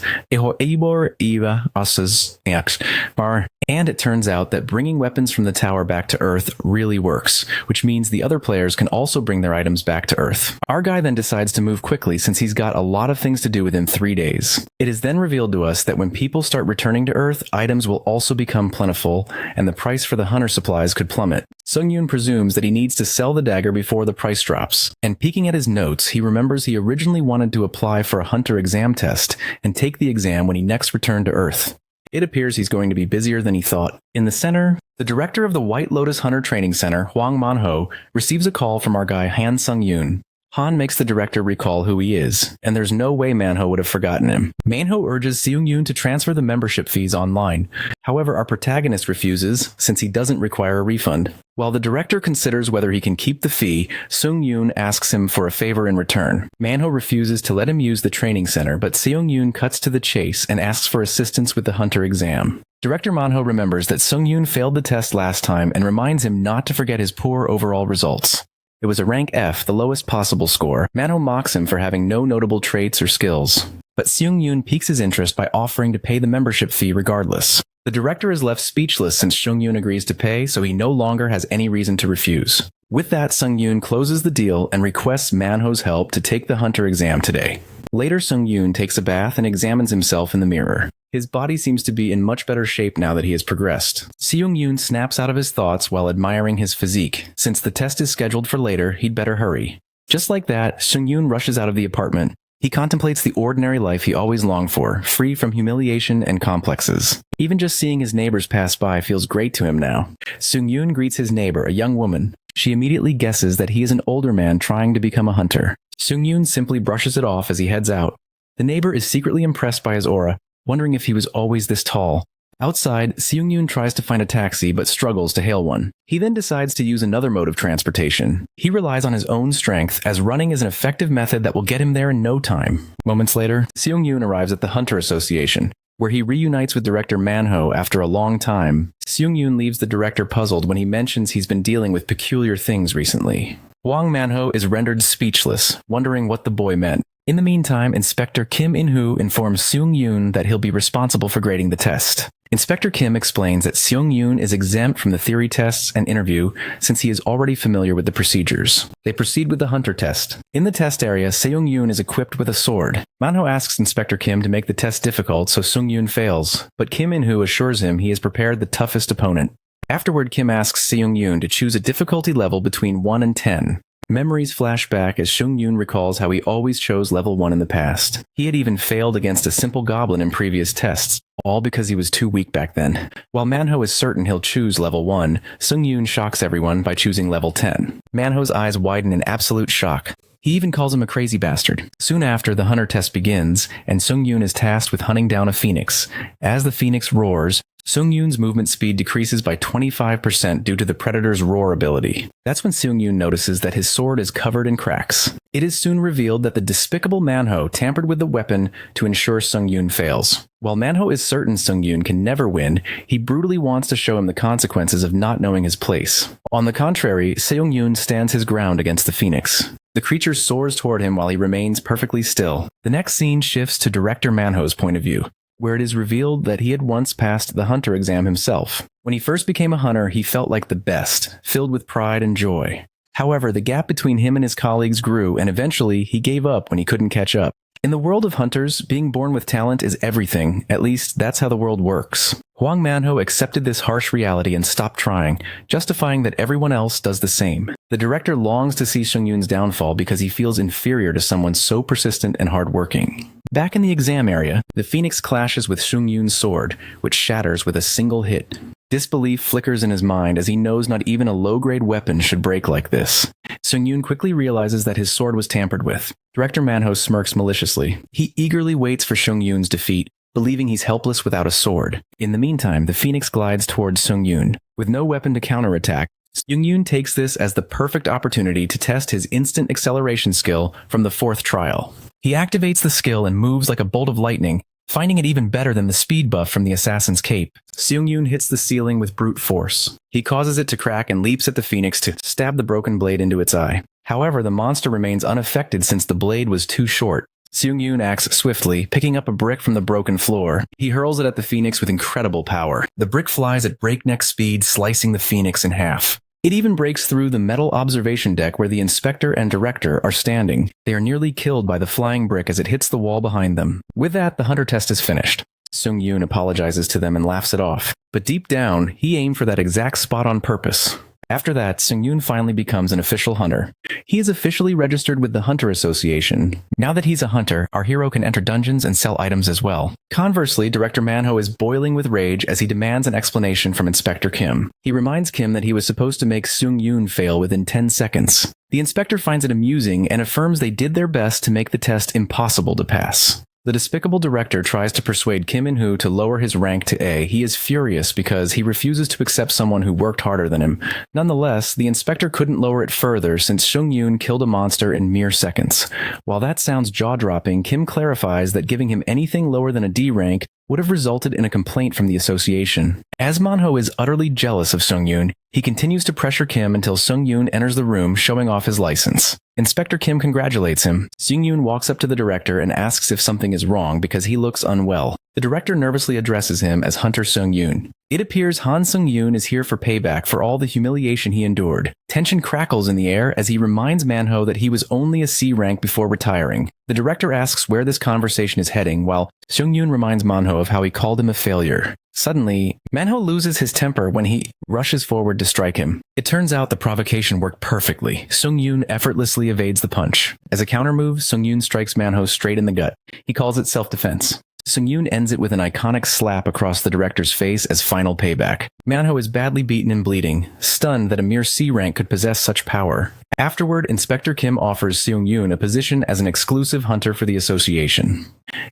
And it turns out that bringing weapons from the tower back to Earth really works, which means the other players can also bring their items back to Earth. Our guy then decides to move quickly since he's got a lot of things to do within 3 days. It is then revealed to us that when people start returning to Earth, items will also become plentiful, and the price for the hunter supplies could plummet. Sung Yoon presumes that he needs to sell the dagger before the price drops, and peeking at his notes, he remembers he originally wanted to apply for a hunter exam test and take the exam when he next returned to Earth. It appears he's going to be busier than he thought. In the center, the director of the White Lotus Hunter Training Center, Hwang Manho, receives a call from our guy Han Sung Yoon. Han makes the director recall who he is, and there's no way Manho would have forgotten him. Manho urges Seung Yoon to transfer the membership fees online. However, our protagonist refuses, since he doesn't require a refund. While the director considers whether he can keep the fee, Seung Yoon asks him for a favor in return. Manho refuses to let him use the training center, but Seung Yoon cuts to the chase and asks for assistance with the hunter exam. Director Manho remembers that Seung Yoon failed the test last time and reminds him not to forget his poor overall results. It was a rank F, the lowest possible score. Manho mocks him for having no notable traits or skills. But Seung Yoon piques his interest by offering to pay the membership fee regardless. The director is left speechless since Seung Yoon agrees to pay, so he no longer has any reason to refuse. With that, Seung Yoon closes the deal and requests Manho's help to take the hunter exam today. Later, Seung Yoon takes a bath and examines himself in the mirror. His body seems to be in much better shape now that he has progressed. Seung Yoon snaps out of his thoughts while admiring his physique. Since the test is scheduled for later, he'd better hurry. Just like that, Seung Yoon rushes out of the apartment. He contemplates the ordinary life he always longed for, free from humiliation and complexes. Even just seeing his neighbors pass by feels great to him now. Seung Yoon greets his neighbor, a young woman. She immediately guesses that he is an older man trying to become a hunter. Seung Yoon simply brushes it off as he heads out. The neighbor is secretly impressed by his aura, wondering if he was always this tall. Outside, Seung Yoon tries to find a taxi but struggles to hail one. He then decides to use another mode of transportation. He relies on his own strength, as running is an effective method that will get him there in no time. Moments later, Seung Yoon arrives at the Hunter Association, where he reunites with director Manho after a long time. Seung Yoon leaves the director puzzled when he mentions he's been dealing with peculiar things recently. Hwang Manho is rendered speechless, wondering what the boy meant. In the meantime, Inspector Kim In-hoo informs Seung Yoon that he'll be responsible for grading the test. Inspector Kim explains that Seung Yoon is exempt from the theory tests and interview since he is already familiar with the procedures. They proceed with the hunter test. In the test area, Seung Yoon is equipped with a sword. Manho asks Inspector Kim to make the test difficult so Seung Yoon fails, but Kim In-hoo assures him he has prepared the toughest opponent. Afterward, Kim asks Seung Yoon to choose a difficulty level between 1 and 10. Memories flash back as Seung Yoon recalls how he always chose level 1 in the past. He had even failed against a simple goblin in previous tests, all because he was too weak back then. While Manho is certain he'll choose level 1, Seung Yoon shocks everyone by choosing level 10. Manho's eyes widen in absolute shock. He even calls him a crazy bastard. Soon after, the hunter test begins, and Sung-yoon is tasked with hunting down a phoenix. As the phoenix roars, Sung-yoon's movement speed decreases by 25% due to the predator's roar ability. That's when Sung-yoon notices that his sword is covered in cracks. It is soon revealed that the despicable Manhwa tampered with the weapon to ensure Sung-yoon fails. While Manhwa is certain Sung-yoon can never win, he brutally wants to show him the consequences of not knowing his place. On the contrary, Sung-yoon stands his ground against the phoenix. The creature soars toward him while he remains perfectly still. The next scene shifts to director Manhwa's point of view, where it is revealed that he had once passed the hunter exam himself. When he first became a hunter, he felt like the best, filled with pride and joy. However, the gap between him and his colleagues grew, and eventually he gave up when he couldn't catch up. In the world of hunters, being born with talent is everything. At least, that's how the world works. Hwang Manhwa accepted this harsh reality and stopped trying, justifying that everyone else does the same. The director longs to see Sung-yoon's downfall because he feels inferior to someone so persistent and hardworking. Back in the exam area, the phoenix clashes with Sung-yoon's sword, which shatters with a single hit. Disbelief flickers in his mind as he knows not even a low-grade weapon should break like this. Sung-yoon quickly realizes that his sword was tampered with. Director Manhwa smirks maliciously. He eagerly waits for Sung-yoon's defeat, believing he's helpless without a sword. In the meantime, the phoenix glides towards Sung-yoon. With no weapon to counterattack, Sung-yoon takes this as the perfect opportunity to test his instant acceleration skill from the fourth trial. He activates the skill and moves like a bolt of lightning, finding it even better than the speed buff from the assassin's cape. Sung-yoon hits the ceiling with brute force. He causes it to crack and leaps at the phoenix to stab the broken blade into its eye. However, the monster remains unaffected since the blade was too short. Sung-yoon acts swiftly, picking up a brick from the broken floor. He hurls it at the phoenix with incredible power. The brick flies at breakneck speed, slicing the phoenix in half. It even breaks through the metal observation deck where the inspector and director are standing. They are nearly killed by the flying brick as it hits the wall behind them. With that, the hunter test is finished. Sung-yoon apologizes to them and laughs it off. But deep down, he aimed for that exact spot on purpose. After that, Sung-yoon finally becomes an official hunter. He is officially registered with the Hunter Association. Now that he's a hunter, our hero can enter dungeons and sell items as well. Conversely, Director Manhwa is boiling with rage as he demands an explanation from Inspector Kim. He reminds Kim that he was supposed to make Sung-yoon fail within 10 seconds. The inspector finds it amusing and affirms they did their best to make the test impossible to pass. The despicable director tries to persuade Kim In-hoo to lower his rank to A. He is furious because he refuses to accept someone who worked harder than him. Nonetheless, the inspector couldn't lower it further since Sung-yoon killed a monster in mere seconds. While that sounds jaw-dropping, Kim clarifies that giving him anything lower than a D rank would have resulted in a complaint from the association. As Manhwa is utterly jealous of Sung-yoon, he continues to pressure Kim until Sung-yoon enters the room showing off his license. Inspector Kim congratulates him. Sung-yoon walks up to the director and asks if something is wrong because he looks unwell. The director nervously addresses him as Hunter Sung-yoon. It appears Han Sung-yoon is here for payback for all the humiliation he endured. Tension crackles in the air as he reminds Manhwa that he was only a C rank before retiring. The director asks where this conversation is heading, while Sung-yoon reminds Manhwa of how he called him a failure. Suddenly, Manhwa loses his temper when he rushes forward to strike him. It turns out the provocation worked perfectly. Sung-yoon effortlessly evades the punch. As a countermove, Sung-yoon strikes Manhwa straight in the gut. He calls it self-defense. Sung-yoon ends it with an iconic slap across the director's face as final payback. Manhwa is badly beaten and bleeding, stunned that a mere C rank could possess such power. Afterward, Inspector Kim offers Sung-yoon a position as an exclusive hunter for the association.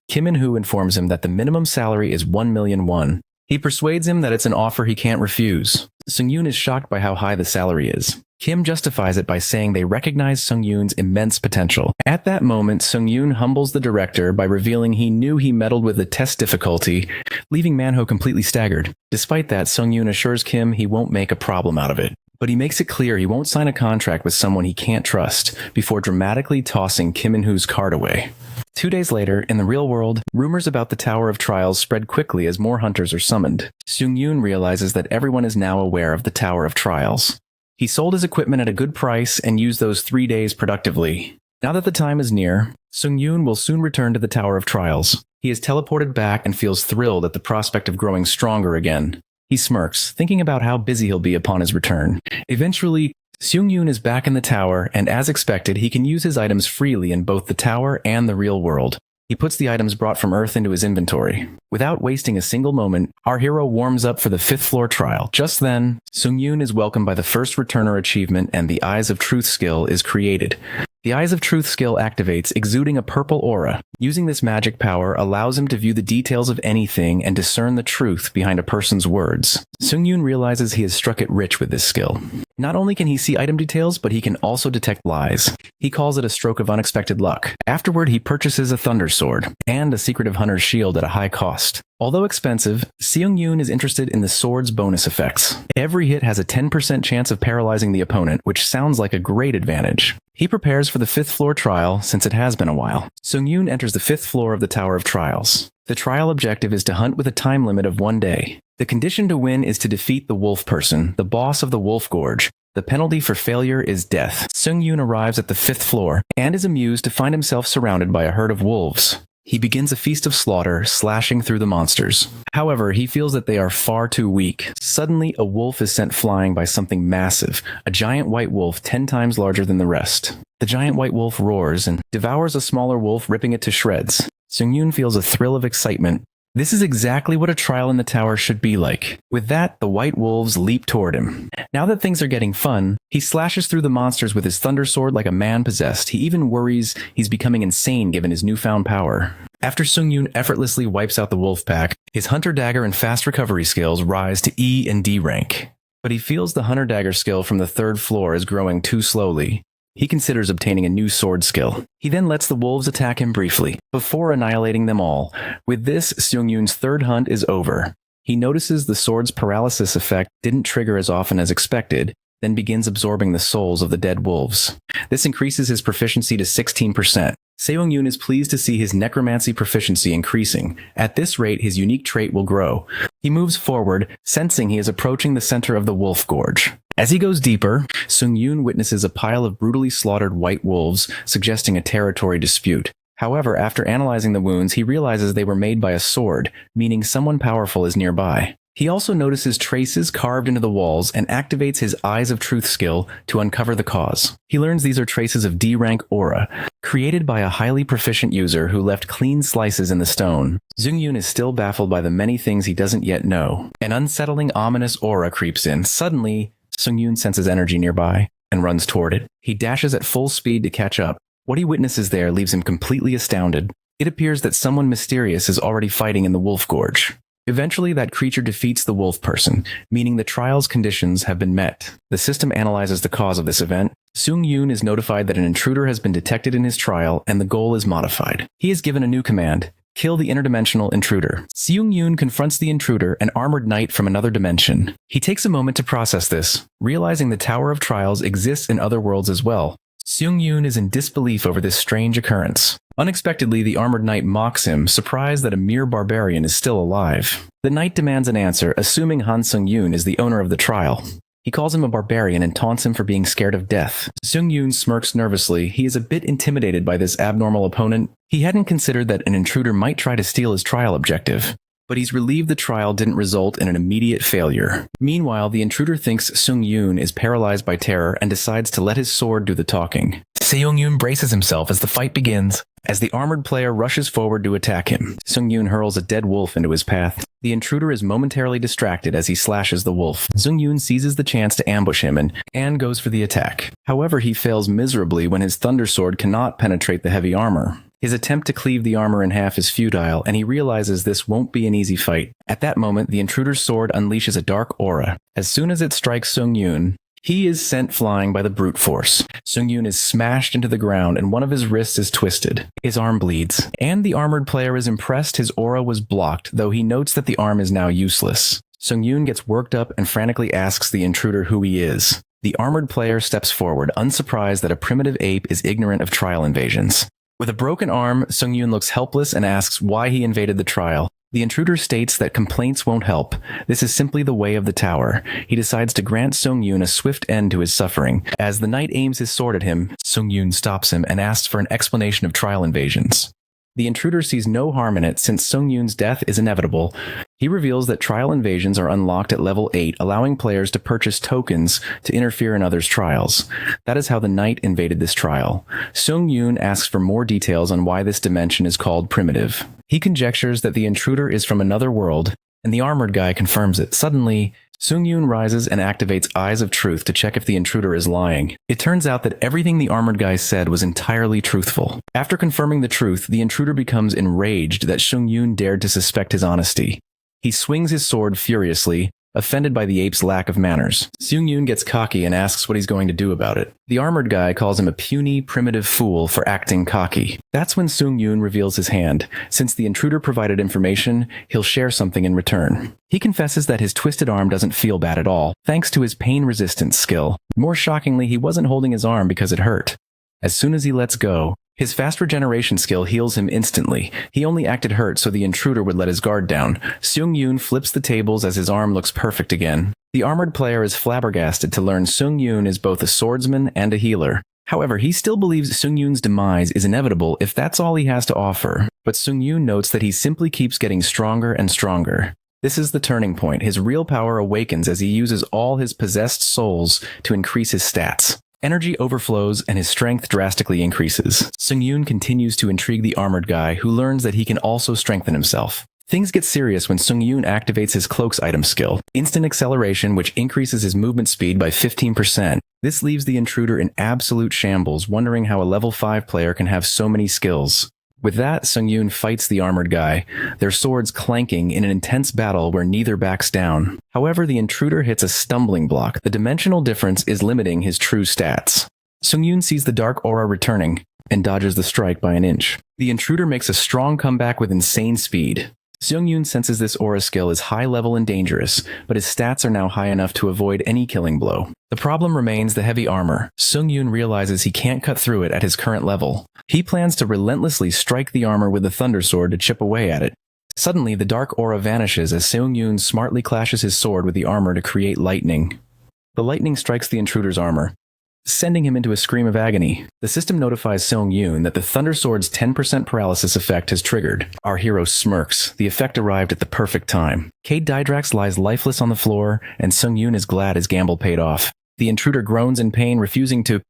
Kim In-hoo informs him that the minimum salary is 1 million won. He persuades him that it's an offer he can't refuse. Sung-yoon is shocked by how high the salary is. Kim justifies it by saying they recognize Sung-yoon's immense potential. At that moment, Sung-yoon humbles the director by revealing he knew he meddled with the test difficulty, leaving Manhwa completely staggered. Despite that, Sung-yoon assures Kim he won't make a problem out of it. But he makes it clear he won't sign a contract with someone he can't trust, before dramatically tossing Kim In-hoo's card away. 2 days later, in the real world, rumors about the Tower of Trials spread quickly as more hunters are summoned. Sung-yoon realizes that everyone is now aware of the Tower of Trials. He sold his equipment at a good price and used those 3 days productively. Now that the time is near, Sung-yoon will soon return to the Tower of Trials. He is teleported back and feels thrilled at the prospect of growing stronger again. He smirks, thinking about how busy he'll be upon his return. Eventually, Sung-yoon is back in the tower, and as expected, he can use his items freely in both the tower and the real world. He puts the items brought from Earth into his inventory. Without wasting a single moment, our hero warms up for the 5th floor trial. Just then, Sung-yoon is welcomed by the first returner achievement and the Eyes of Truth skill is created. The Eyes of Truth skill activates, exuding a purple aura. Using this magic power allows him to view the details of anything and discern the truth behind a person's words. Sung-yoon realizes he has struck it rich with this skill. Not only can he see item details, but he can also detect lies. He calls it a stroke of unexpected luck. Afterward, he purchases a thunder sword and a secretive hunter's shield at a high cost. Although expensive, Seung-yoon is interested in the sword's bonus effects. Every hit has a 10% chance of paralyzing the opponent, which sounds like a great advantage. He prepares for the 5th floor trial since it has been a while. Sung-yoon enters the 5th floor of the Tower of Trials. The trial objective is to hunt with a time limit of 1 day. The condition to win is to defeat the wolf person, the boss of the Wolf Gorge. The penalty for failure is death. Sung-yoon arrives at the 5th floor and is amused to find himself surrounded by a herd of wolves. He begins a feast of slaughter, slashing through the monsters. However, he feels that they are far too weak. Suddenly, a wolf is sent flying by something massive, a giant white wolf 10 times larger than the rest. The giant white wolf roars and devours a smaller wolf, ripping it to shreds. Sung-yoon feels a thrill of excitement. This is exactly what a trial in the tower should be like. With that, the white wolves leap toward him. Now that things are getting fun, he slashes through the monsters with his thunder sword like a man possessed. He even worries he's becoming insane given his newfound power. After Sung-yoon effortlessly wipes out the wolf pack, his hunter dagger and fast recovery skills rise to E and D rank. But he feels the hunter dagger skill from the 3rd floor is growing too slowly. He considers obtaining a new sword skill. He then lets the wolves attack him briefly, before annihilating them all. With this, Sung-yoon's 3rd hunt is over. He notices the sword's paralysis effect didn't trigger as often as expected, then begins absorbing the souls of the dead wolves. This increases his proficiency to 16%. Seung-yoon is pleased to see his necromancy proficiency increasing. At this rate, his unique trait will grow. He moves forward, sensing he is approaching the center of the Wolf Gorge. As he goes deeper, Sung-yoon witnesses a pile of brutally slaughtered white wolves, suggesting a territory dispute. However, after analyzing the wounds, he realizes they were made by a sword, meaning someone powerful is nearby. He also notices traces carved into the walls and activates his Eyes of Truth skill to uncover the cause. He learns these are traces of D-rank aura, created by a highly proficient user who left clean slices in the stone. Sung-yoon is still baffled by the many things he doesn't yet know. An unsettling, ominous aura creeps in. Suddenly, Sung-yoon senses energy nearby and runs toward it. He dashes at full speed to catch up. What he witnesses there leaves him completely astounded. It appears that someone mysterious is already fighting in the Wolf Gorge. Eventually, that creature defeats the wolf person, meaning the trial's conditions have been met. The system analyzes the cause of this event. Sung-yoon is notified that an intruder has been detected in his trial, and the goal is modified. He is given a new command: kill the interdimensional intruder. Sung-yoon confronts the intruder, an armored knight from another dimension. He takes a moment to process this, realizing the Tower of Trials exists in other worlds as well. Sung-yoon is in disbelief over this strange occurrence. Unexpectedly, the armored knight mocks him, surprised that a mere barbarian is still alive. The knight demands an answer, assuming Han Sung-yoon is the owner of the trial. He calls him a barbarian and taunts him for being scared of death. Sung-yoon smirks nervously. He is a bit intimidated by this abnormal opponent. He hadn't considered that an intruder might try to steal his trial objective, but he's relieved the trial didn't result in an immediate failure. Meanwhile, the intruder thinks Sung-yoon is paralyzed by terror and decides to let his sword do the talking. Seung-yoon braces himself as the fight begins. As the armored player rushes forward to attack him, Sung-yoon hurls a dead wolf into his path. The intruder is momentarily distracted as he slashes the wolf. Sung-yoon seizes the chance to ambush him and goes for the attack. However, he fails miserably when his thunder sword cannot penetrate the heavy armor. His attempt to cleave the armor in half is futile, and he realizes this won't be an easy fight. At that moment, the intruder's sword unleashes a dark aura. As soon as it strikes Sung-yoon, he is sent flying by the brute force. Sung-yoon is smashed into the ground and one of his wrists is twisted. His arm bleeds, and the armored player is impressed his aura was blocked, though he notes that the arm is now useless. Sung-yoon gets worked up and frantically asks the intruder who he is. The armored player steps forward, unsurprised that a primitive ape is ignorant of trial invasions. With a broken arm, Sung-yoon looks helpless and asks why he invaded the trial. The intruder states that complaints won't help. This is simply the way of the tower. He decides to grant Sung-yoon a swift end to his suffering. As the knight aims his sword at him, Sung-yoon stops him and asks for an explanation of trial invasions. The intruder sees no harm in it since Sung-yoon's death is inevitable. He reveals that trial invasions are unlocked at level 8, allowing players to purchase tokens to interfere in others' trials. That is how the knight invaded this trial. Sung-yoon asks for more details on why this dimension is called primitive. He conjectures that the intruder is from another world, and the armored guy confirms it. Suddenly, Sung-yoon rises and activates Eyes of Truth to check if the intruder is lying. It turns out that everything the armored guy said was entirely truthful. After confirming the truth, the intruder becomes enraged that Sung-yoon dared to suspect his honesty. He swings his sword furiously, offended by the ape's lack of manners. Sung-yoon gets cocky and asks what he's going to do about it. The armored guy calls him a puny, primitive fool for acting cocky. That's when Sung-yoon reveals his hand. Since the intruder provided information, he'll share something in return. He confesses that his twisted arm doesn't feel bad at all, thanks to his pain resistance skill. More shockingly, he wasn't holding his arm because it hurt. As soon as he lets go, his fast regeneration skill heals him instantly. He only acted hurt so the intruder would let his guard down. Sung-yoon flips the tables as his arm looks perfect again. The armored player is flabbergasted to learn Sung-yoon is both a swordsman and a healer. However, he still believes Sung-yoon's demise is inevitable if that's all he has to offer. But Sung-yoon notes that he simply keeps getting stronger and stronger. This is the turning point. His real power awakens as he uses all his possessed souls to increase his stats. Energy overflows and his strength drastically increases. Sung-yoon continues to intrigue the armored guy, who learns that he can also strengthen himself. Things get serious when Sung-yoon activates his cloak's item skill, instant acceleration, which increases his movement speed by 15%. This leaves the intruder in absolute shambles, wondering how a level 5 player can have so many skills. With that, Sung-yoon fights the armored guy, their swords clanking in an intense battle where neither backs down. However, the intruder hits a stumbling block. The dimensional difference is limiting his true stats. Sung-yoon sees the dark aura returning and dodges the strike by an inch. The intruder makes a strong comeback with insane speed. Sung-yoon senses this aura skill is high level and dangerous, but his stats are now high enough to avoid any killing blow. The problem remains the heavy armor. Sung-yoon realizes he can't cut through it at his current level. He plans to relentlessly strike the armor with the thunder sword to chip away at it. Suddenly, the dark aura vanishes as Sung-yoon smartly clashes his sword with the armor to create lightning. The lightning strikes the intruder's armor, sending him into a scream of agony. The system notifies Sung-yoon that the Thunder Sword's 10% paralysis effect has triggered. Our hero smirks. The effect arrived at the perfect time. Cade Didrax lies lifeless on the floor, and Sung-yoon is glad his gamble paid off. The intruder groans in pain, refusing to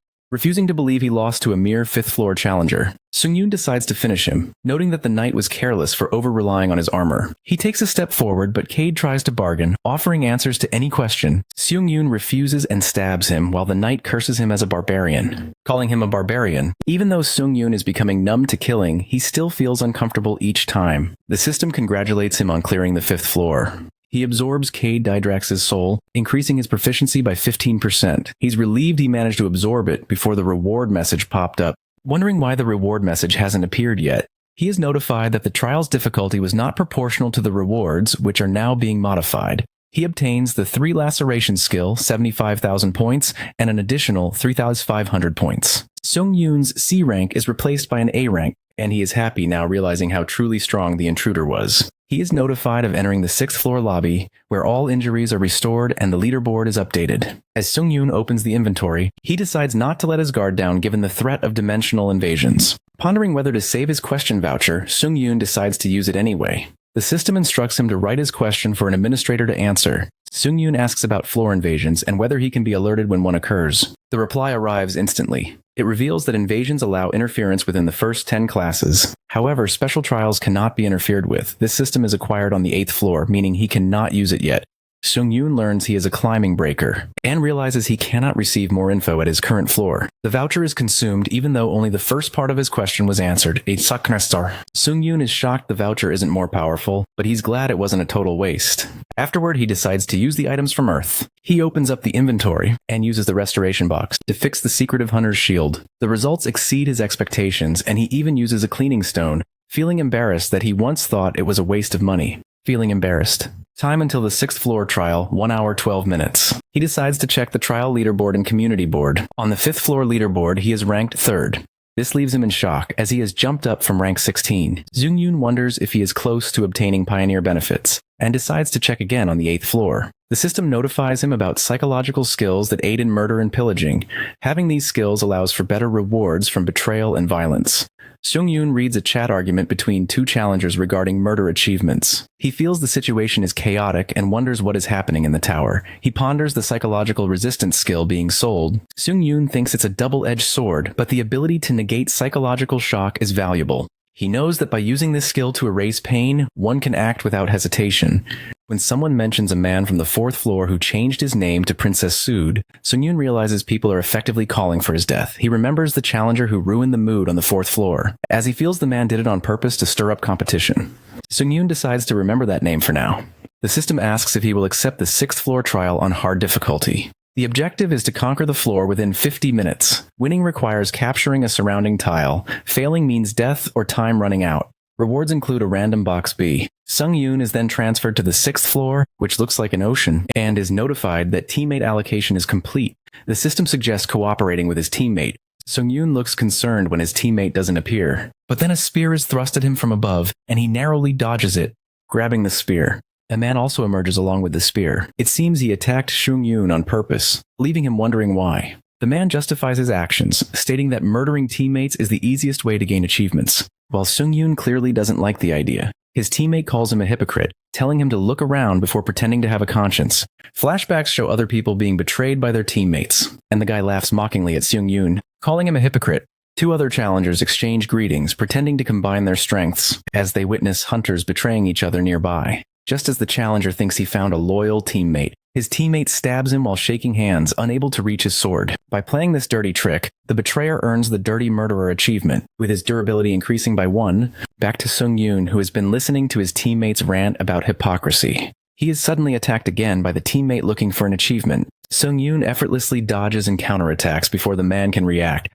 believe he lost to a mere 5th floor challenger. Sung-yoon decides to finish him, noting that the knight was careless for over-relying on his armor. He takes a step forward, but Cade tries to bargain, offering answers to any question. Sung-yoon refuses and stabs him, while the knight curses him as a barbarian. Calling him a barbarian, even though Sung-yoon is becoming numb to killing, he still feels uncomfortable each time. The system congratulates him on clearing the 5th floor. He absorbs Cade Didrax's soul, increasing his proficiency by 15%. He's relieved he managed to absorb it before the reward message popped up. Wondering why the reward message hasn't appeared yet, he is notified that the trial's difficulty was not proportional to the rewards, which are now being modified. He obtains the 3 laceration skill, 75,000 points, and an additional 3,500 points. Sung-yoon's C rank is replaced by an A rank, and he is happy now realizing how truly strong the intruder was. He is notified of entering the 6th floor lobby, where all injuries are restored and the leaderboard is updated. As Sung-yoon opens the inventory, he decides not to let his guard down given the threat of dimensional invasions. Pondering whether to save his question voucher, Sung-yoon decides to use it anyway. The system instructs him to write his question for an administrator to answer. Sung-yoon asks about floor invasions and whether he can be alerted when one occurs. The reply arrives instantly. It reveals that invasions allow interference within the first 10 classes. However, special trials cannot be interfered with. This system is acquired on the 8th floor, meaning he cannot use it yet. Sung-yoon learns he is a climbing breaker, and realizes he cannot receive more info at his current floor. The voucher is consumed even though only the first part of his question was answered, a Saknestar. Sung-yoon is shocked the voucher isn't more powerful, but he's glad it wasn't a total waste. Afterward, he decides to use the items from Earth. He opens up the inventory and uses the restoration box to fix the secretive hunter's shield. The results exceed his expectations, and he even uses a cleaning stone, feeling embarrassed that he once thought it was a waste of money. Feeling embarrassed. Time until the 6th floor trial, 1 hour 12 minutes. He decides to check the trial leaderboard and community board. On the 5th floor leaderboard, he is ranked 3rd. This leaves him in shock, as he has jumped up from rank 16. Sung-yoon wonders if he is close to obtaining pioneer benefits. and decides to check again on the 8th floor. The system notifies him about psychological skills that aid in murder and pillaging. Having these skills allows for better rewards from betrayal and violence. Seung-yoon reads a chat argument between two challengers regarding murder achievements. He feels the situation is chaotic and wonders what is happening in the tower. He ponders the psychological resistance skill being sold. Seung-yoon thinks it's a double-edged sword, but the ability to negate psychological shock is valuable. He knows that by using this skill to erase pain, one can act without hesitation. When someone mentions a man from the 4th floor who changed his name to Princess Sood, Seung-yoon realizes people are effectively calling for his death. He remembers the challenger who ruined the mood on the 4th floor, as he feels the man did it on purpose to stir up competition. Seung-yoon decides to remember that name for now. The system asks if he will accept the 6th floor trial on hard difficulty. The objective is to conquer the floor within 50 minutes. Winning requires capturing a surrounding tile. Failing means death or time running out. Rewards include a random box B. Seung-yoon is then transferred to the 6th floor, which looks like an ocean, and is notified that teammate allocation is complete. The system suggests cooperating with his teammate. Seung-yoon looks concerned when his teammate doesn't appear. But then a spear is thrust at him from above, and he narrowly dodges it, grabbing the spear. A man also emerges along with the spear. It seems he attacked Seung-yoon on purpose, leaving him wondering why. The man justifies his actions, stating that murdering teammates is the easiest way to gain achievements. While Seung-yoon clearly doesn't like the idea, his teammate calls him a hypocrite, telling him to look around before pretending to have a conscience. Flashbacks show other people being betrayed by their teammates, and the guy laughs mockingly at Seung-yoon, calling him a hypocrite. Two other challengers exchange greetings, pretending to combine their strengths, as they witness hunters betraying each other nearby. Just as the challenger thinks he found a loyal teammate, his teammate stabs him while shaking hands, unable to reach his sword. By playing this dirty trick, the betrayer earns the Dirty Murderer achievement, with his durability increasing by 1. Back to Seung-yoon, who has been listening to his teammate's rant about hypocrisy. He is suddenly attacked again by the teammate looking for an achievement. Seung-yoon effortlessly dodges and counterattacks before the man can react.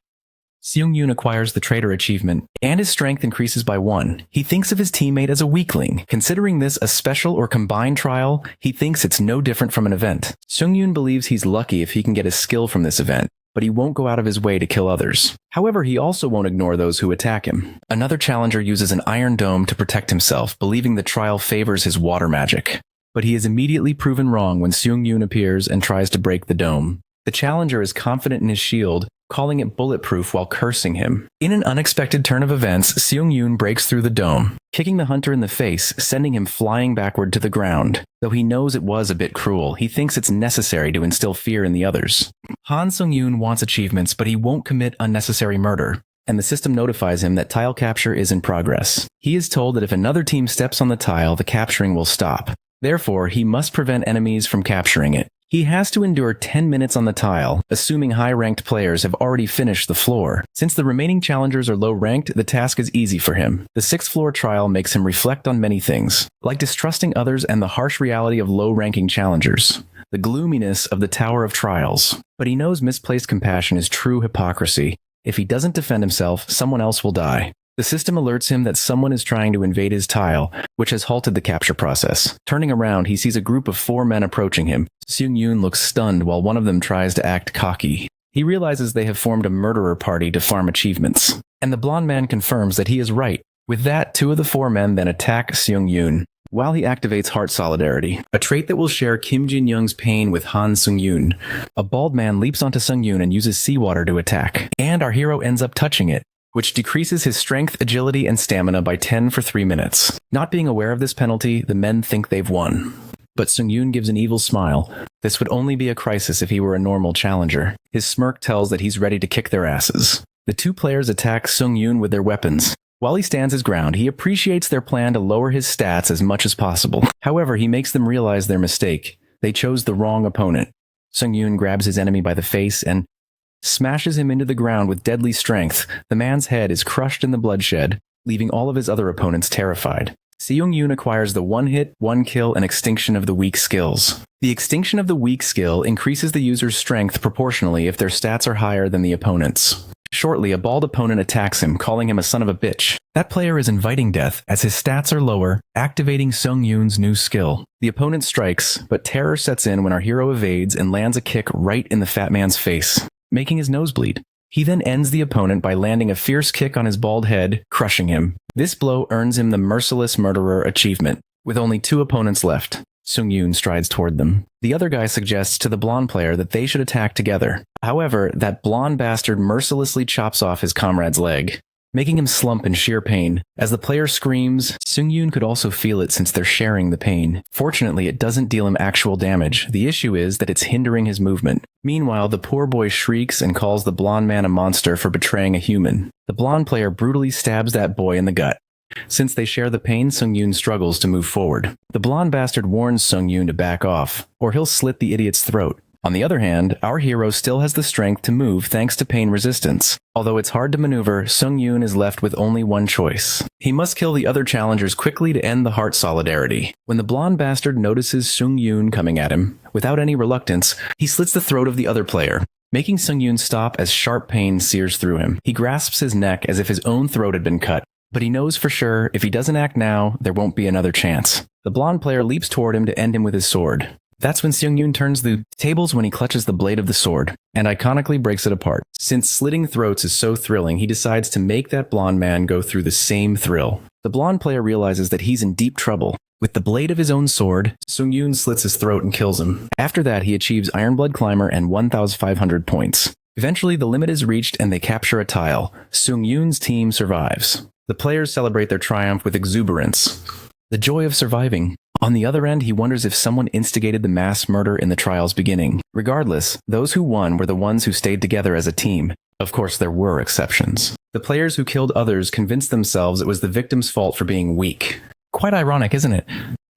Seung-yoon acquires the traitor achievement, and his strength increases by 1. He thinks of his teammate as a weakling. Considering this a special or combined trial, he thinks it's no different from an event. Seung-yoon believes he's lucky if he can get a skill from this event, but he won't go out of his way to kill others. However, he also won't ignore those who attack him. Another challenger uses an iron dome to protect himself, believing the trial favors his water magic. But he is immediately proven wrong when Seung-yoon appears and tries to break the dome. The challenger is confident in his shield, calling it bulletproof while cursing him. In an unexpected turn of events, Seung-yoon breaks through the dome, kicking the hunter in the face, sending him flying backward to the ground. Though he knows it was a bit cruel, he thinks it's necessary to instill fear in the others. Han Seung-yoon wants achievements, but he won't commit unnecessary murder, and the system notifies him that tile capture is in progress. He is told that if another team steps on the tile, the capturing will stop. Therefore, he must prevent enemies from capturing it. He has to endure 10 minutes on the tile, assuming high-ranked players have already finished the floor. Since the remaining challengers are low-ranked, the task is easy for him. The 6th floor trial makes him reflect on many things, like distrusting others and the harsh reality of low-ranking challengers, the gloominess of the Tower of Trials. But he knows misplaced compassion is true hypocrisy. If he doesn't defend himself, someone else will die. The system alerts him that someone is trying to invade his tile, which has halted the capture process. Turning around, he sees a group of 4 men approaching him. Seung-yoon looks stunned while one of them tries to act cocky. He realizes they have formed a murderer party to farm achievements, and the blonde man confirms that he is right. With that, 2 of the 4 men then attack Seung-yoon, while he activates Heart Solidarity, a trait that will share Kim Jin-young's pain with Han Seung-yoon. A bald man leaps onto Seung-yoon and uses seawater to attack, and our hero ends up touching it, which decreases his strength, agility, and stamina by 10 for 3 minutes. Not being aware of this penalty, the men think they've won. But Seung-yoon gives an evil smile. This would only be a crisis if he were a normal challenger. His smirk tells that he's ready to kick their asses. The 2 players attack Seung-yoon with their weapons. While he stands his ground, he appreciates their plan to lower his stats as much as possible. However, he makes them realize their mistake. They chose the wrong opponent. Seung-yoon grabs his enemy by the face and smashes him into the ground with deadly strength. The man's head is crushed in the bloodshed, leaving all of his other opponents terrified. Seung-yoon acquires the 1-hit, 1-kill, and extinction of the weak skills. The extinction of the weak skill increases the user's strength proportionally if their stats are higher than the opponent's. Shortly, a bald opponent attacks him, calling him a son of a bitch. That player is inviting death as his stats are lower, activating Seung-yoon's new skill. The opponent strikes, but terror sets in when our hero evades and lands a kick right in the fat man's face, making his nose bleed. He then ends the opponent by landing a fierce kick on his bald head, crushing him. This blow earns him the Merciless Murderer achievement. With only 2 opponents left, Sung-yoon strides toward them. The other guy suggests to the blonde player that they should attack together. However, that blonde bastard mercilessly chops off his comrade's leg, making him slump in sheer pain. As the player screams, Sung-yoon could also feel it since they're sharing the pain. Fortunately, it doesn't deal him actual damage. The issue is that it's hindering his movement. Meanwhile, the poor boy shrieks and calls the blonde man a monster for betraying a human. The blonde player brutally stabs that boy in the gut. Since they share the pain, Sung-yoon struggles to move forward. The blonde bastard warns Sung-yoon to back off, or he'll slit the idiot's throat. On the other hand, our hero still has the strength to move thanks to pain resistance. Although it's hard to maneuver, Sung-yoon is left with only one choice. He must kill the other challengers quickly to end the heart solidarity. When the blonde bastard notices Sung-yoon coming at him, without any reluctance, he slits the throat of the other player, making Sung-yoon stop as sharp pain sears through him. He grasps his neck as if his own throat had been cut. But he knows for sure, if he doesn't act now, there won't be another chance. The blonde player leaps toward him to end him with his sword. That's when Sung-yoon turns the tables when he clutches the blade of the sword, and iconically breaks it apart. Since slitting throats is so thrilling, he decides to make that blonde man go through the same thrill. The blonde player realizes that he's in deep trouble. With the blade of his own sword, Sung-yoon slits his throat and kills him. After that, he achieves Ironblood Climber and 1,500 points. Eventually, the limit is reached and they capture a tile. Sung-yoon's team survives. The players celebrate their triumph with exuberance. The joy of surviving. On the other end, he wonders if someone instigated the mass murder in the trial's beginning. Regardless, those who won were the ones who stayed together as a team. Of course, there were exceptions. The players who killed others convinced themselves it was the victim's fault for being weak. Quite ironic, isn't it?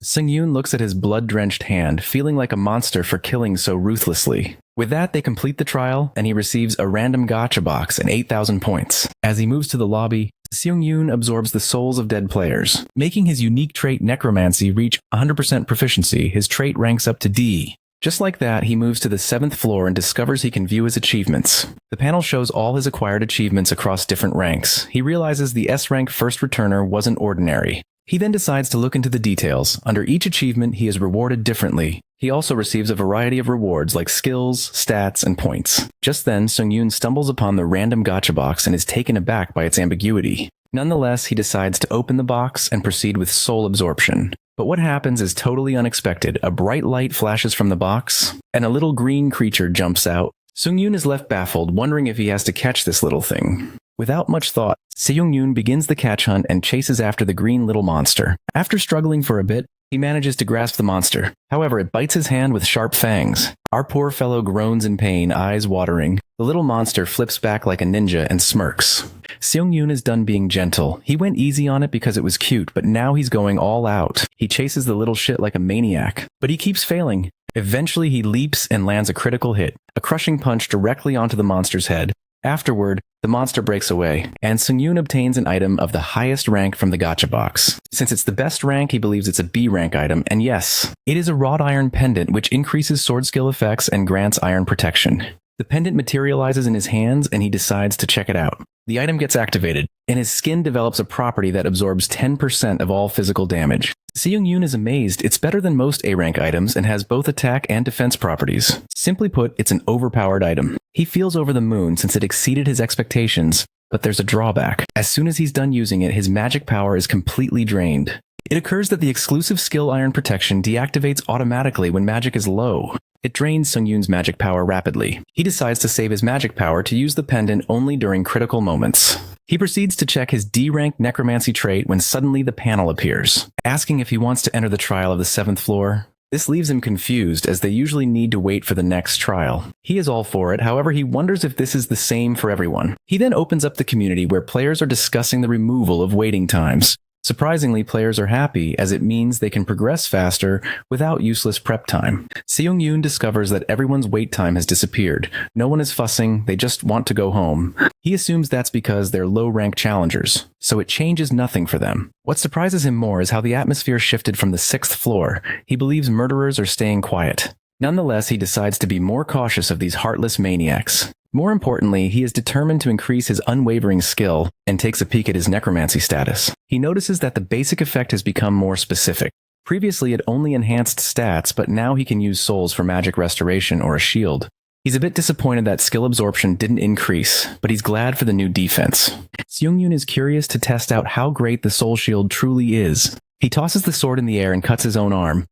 Sung-yoon looks at his blood-drenched hand, feeling like a monster for killing so ruthlessly. With that, they complete the trial, and he receives a random gacha box and 8,000 points. As he moves to the lobby, Sung-yoon absorbs the souls of dead players. Making his unique trait Necromancy reach 100% proficiency, his trait ranks up to D. Just like that, he moves to the 7th floor and discovers he can view his achievements. The panel shows all his acquired achievements across different ranks. He realizes the S-rank first returner wasn't ordinary. He then decides to look into the details. Under each achievement, he is rewarded differently. He also receives a variety of rewards like skills, stats, and points. Just then, Sung-yoon stumbles upon the random gacha box and is taken aback by its ambiguity. Nonetheless, he decides to open the box and proceed with soul absorption. But what happens is totally unexpected. A bright light flashes from the box, and a little green creature jumps out. Sung-yoon is left baffled, wondering if he has to catch this little thing. Without much thought, Sung-yoon begins the catch hunt and chases after the green little monster. After struggling for a bit, he manages to grasp the monster. However, it bites his hand with sharp fangs. Our poor fellow groans in pain, eyes watering. The little monster flips back like a ninja and smirks. Sung-yoon is done being gentle. He went easy on it because it was cute, but now he's going all out. He chases the little shit like a maniac, but he keeps failing. Eventually, he leaps and lands a critical hit, a crushing punch directly onto the monster's head. Afterward, the monster breaks away, and Sung-yoon obtains an item of the highest rank from the gacha box. Since it's the best rank, he believes it's a B rank item, and yes, it is a wrought iron pendant which increases sword skill effects and grants iron protection. The pendant materializes in his hands, and he decides to check it out. The item gets activated, and his skin develops a property that absorbs 10% of all physical damage. Sung-yoon is amazed. It's better than most A-rank items and has both attack and defense properties. Simply put, it's an overpowered item. He feels over the moon since it exceeded his expectations, but there's a drawback. As soon as he's done using it, his magic power is completely drained. It occurs that the exclusive skill Iron Protection deactivates automatically when magic is low. It drains Sung-yoon's magic power rapidly. He decides to save his magic power to use the pendant only during critical moments. He proceeds to check his D-rank necromancy trait when suddenly the panel appears, asking if he wants to enter the trial of the 7th floor. This leaves him confused, as they usually need to wait for the next trial. He is all for it, however he wonders if this is the same for everyone. He then opens up the community where players are discussing the removal of waiting times. Surprisingly, players are happy, as it means they can progress faster without useless prep time. Sung-yoon discovers that everyone's wait time has disappeared. No one is fussing, they just want to go home. He assumes that's because they're low-rank challengers, so it changes nothing for them. What surprises him more is how the atmosphere shifted from the 6th floor. He believes murderers are staying quiet. Nonetheless, he decides to be more cautious of these heartless maniacs. More importantly, he is determined to increase his unwavering skill and takes a peek at his necromancy status. He notices that the basic effect has become more specific. Previously, it only enhanced stats, but now he can use souls for magic restoration or a shield. He's a bit disappointed that skill absorption didn't increase, but he's glad for the new defense. Sung-yoon is curious to test out how great the soul shield truly is. He tosses the sword in the air and cuts his own arm,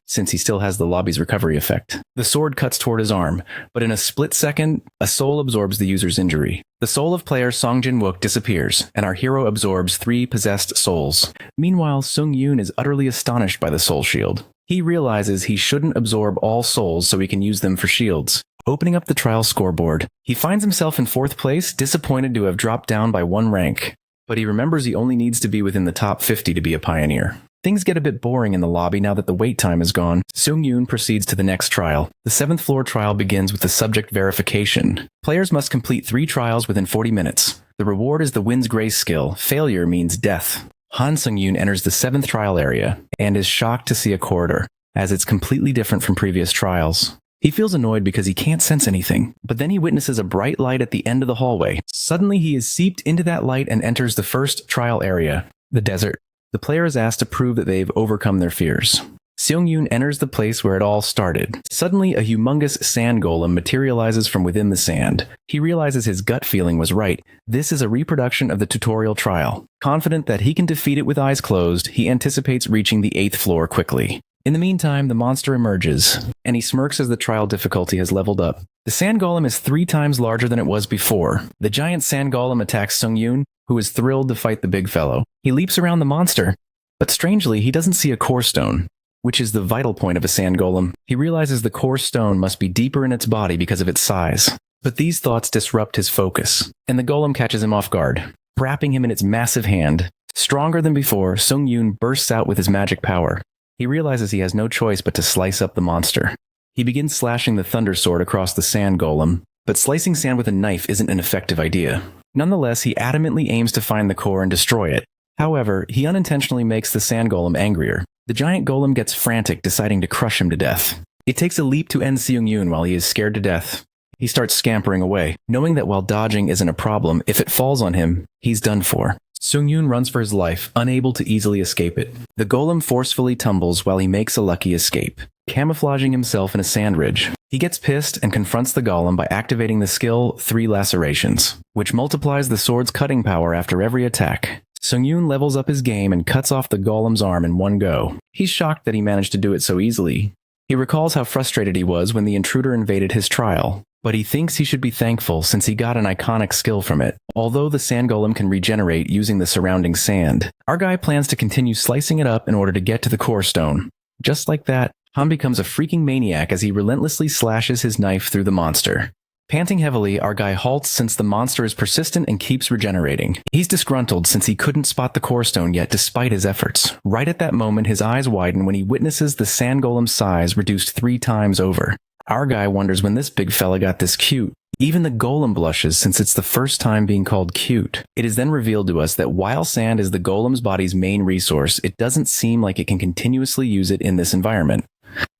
since he still has the lobby's recovery effect. The sword cuts toward his arm, but in a split second, a soul absorbs the user's injury. The soul of player Song Jin-wook disappears, and our hero absorbs 3 possessed souls. Meanwhile, Sung-yoon is utterly astonished by the soul shield. He realizes he shouldn't absorb all souls so he can use them for shields. Opening up the trial scoreboard, he finds himself in 4th place, disappointed to have dropped down by 1 rank. But he remembers he only needs to be within the top 50 to be a pioneer. Things get a bit boring in the lobby now that the wait time is gone. Sung-yoon proceeds to the next trial. The 7th floor trial begins with the subject verification. Players must complete 3 trials within 40 minutes. The reward is the Wind's Grace skill. Failure means death. Han Sung-yoon enters the 7th trial area and is shocked to see a corridor, as it's completely different from previous trials. He feels annoyed because he can't sense anything, but then he witnesses a bright light at the end of the hallway. Suddenly he is seeped into that light and enters the first trial area, the desert. The player is asked to prove that they've overcome their fears. Seung-yoon enters the place where it all started. Suddenly, a humongous sand golem materializes from within the sand. He realizes his gut feeling was right. This is a reproduction of the tutorial trial. Confident that he can defeat it with eyes closed, he anticipates reaching the 8th floor quickly. In the meantime, the monster emerges, and he smirks as the trial difficulty has leveled up. The sand golem is 3 times larger than it was before. The giant sand golem attacks Sung-yoon, who is thrilled to fight the big fellow. He leaps around the monster, but strangely, he doesn't see a core stone, which is the vital point of a sand golem. He realizes the core stone must be deeper in its body because of its size. But these thoughts disrupt his focus, and the golem catches him off guard, wrapping him in its massive hand. Stronger than before, Sung-yoon bursts out with his magic power. He realizes he has no choice but to slice up the monster. He begins slashing the thunder sword across the sand golem, but slicing sand with a knife isn't an effective idea. Nonetheless, he adamantly aims to find the core and destroy it. However, he unintentionally makes the sand golem angrier. The giant golem gets frantic, deciding to crush him to death. It takes a leap to end Seung-yoon while he is scared to death. He starts scampering away, knowing that while dodging isn't a problem, if it falls on him, he's done for. Sung-yoon runs for his life, unable to easily escape it. The golem forcefully tumbles while he makes a lucky escape, camouflaging himself in a sand ridge. He gets pissed and confronts the golem by activating the skill 3 Lacerations, which multiplies the sword's cutting power after every attack. Sung-yoon levels up his game and cuts off the golem's arm in one go. He's shocked that he managed to do it so easily. He recalls how frustrated he was when the intruder invaded his trial, but he thinks he should be thankful since he got an iconic skill from it, although the sand golem can regenerate using the surrounding sand. Our guy plans to continue slicing it up in order to get to the core stone. Just like that, Han becomes a freaking maniac as he relentlessly slashes his knife through the monster. Panting heavily, our guy halts since the monster is persistent and keeps regenerating. He's disgruntled since he couldn't spot the core stone yet despite his efforts. Right at that moment, his eyes widen when he witnesses the sand golem's size reduced 3 times over. Our guy wonders when this big fella got this cute. Even the golem blushes since it's the first time being called cute. It is then revealed to us that while sand is the golem's body's main resource, it doesn't seem like it can continuously use it in this environment.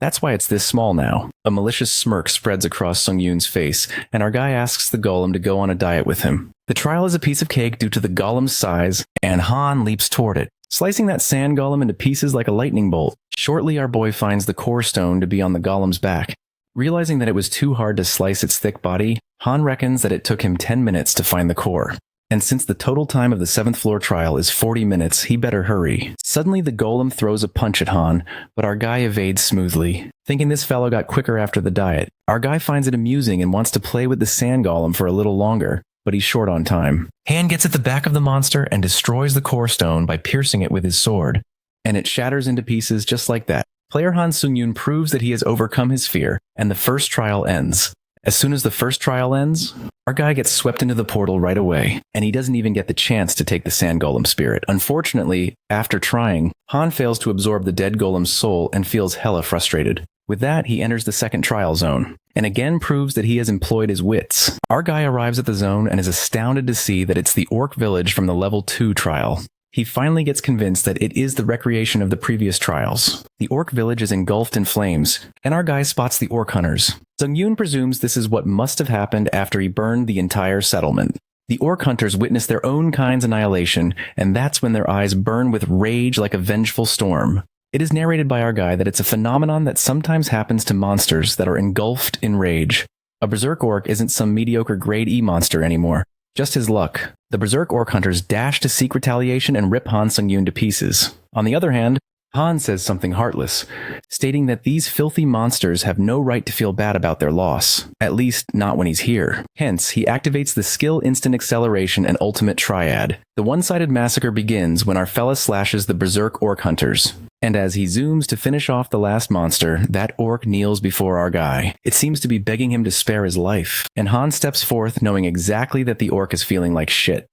That's why it's this small now. A malicious smirk spreads across Sung-yoon's face, and our guy asks the golem to go on a diet with him. The trial is a piece of cake due to the golem's size, and Han leaps toward it, slicing that sand golem into pieces like a lightning bolt. Shortly, our boy finds the core stone to be on the golem's back. Realizing that it was too hard to slice its thick body, Han reckons that it took him 10 minutes to find the core. And since the total time of the 7th floor trial is 40 minutes, he better hurry. Suddenly the golem throws a punch at Han, but our guy evades smoothly. Thinking this fellow got quicker after the diet, our guy finds it amusing and wants to play with the sand golem for a little longer, but he's short on time. Han gets at the back of the monster and destroys the core stone by piercing it with his sword, and it shatters into pieces just like that. Player Han Sung-yoon proves that he has overcome his fear, and the first trial ends. As soon as the first trial ends, our guy gets swept into the portal right away, and he doesn't even get the chance to take the sand golem spirit. Unfortunately, after trying, Han fails to absorb the dead golem's soul and feels hella frustrated. With that, he enters the second trial zone, and again proves that he has employed his wits. Our guy arrives at the zone and is astounded to see that it's the orc village from the level 2 trial. He finally gets convinced that it is the recreation of the previous trials. The orc village is engulfed in flames, and our guy spots the orc hunters. Sung-yoon presumes this is what must have happened after he burned the entire settlement. The orc hunters witness their own kind's annihilation, and that's when their eyes burn with rage like a vengeful storm. It is narrated by our guy that it's a phenomenon that sometimes happens to monsters that are engulfed in rage. A berserk orc isn't some mediocre grade E monster anymore. Just his luck. The Berserk Orc Hunters dash to seek retaliation and rip Han Sung-yoon to pieces. On the other hand, Han says something heartless, stating that these filthy monsters have no right to feel bad about their loss, at least not when he's here. Hence, he activates the skill instant acceleration and ultimate triad. The one-sided massacre begins when our fella slashes the Berserk Orc Hunters. And as he zooms to finish off the last monster, that orc kneels before our guy. It seems to be begging him to spare his life, and Han steps forth knowing exactly that the orc is feeling like shit.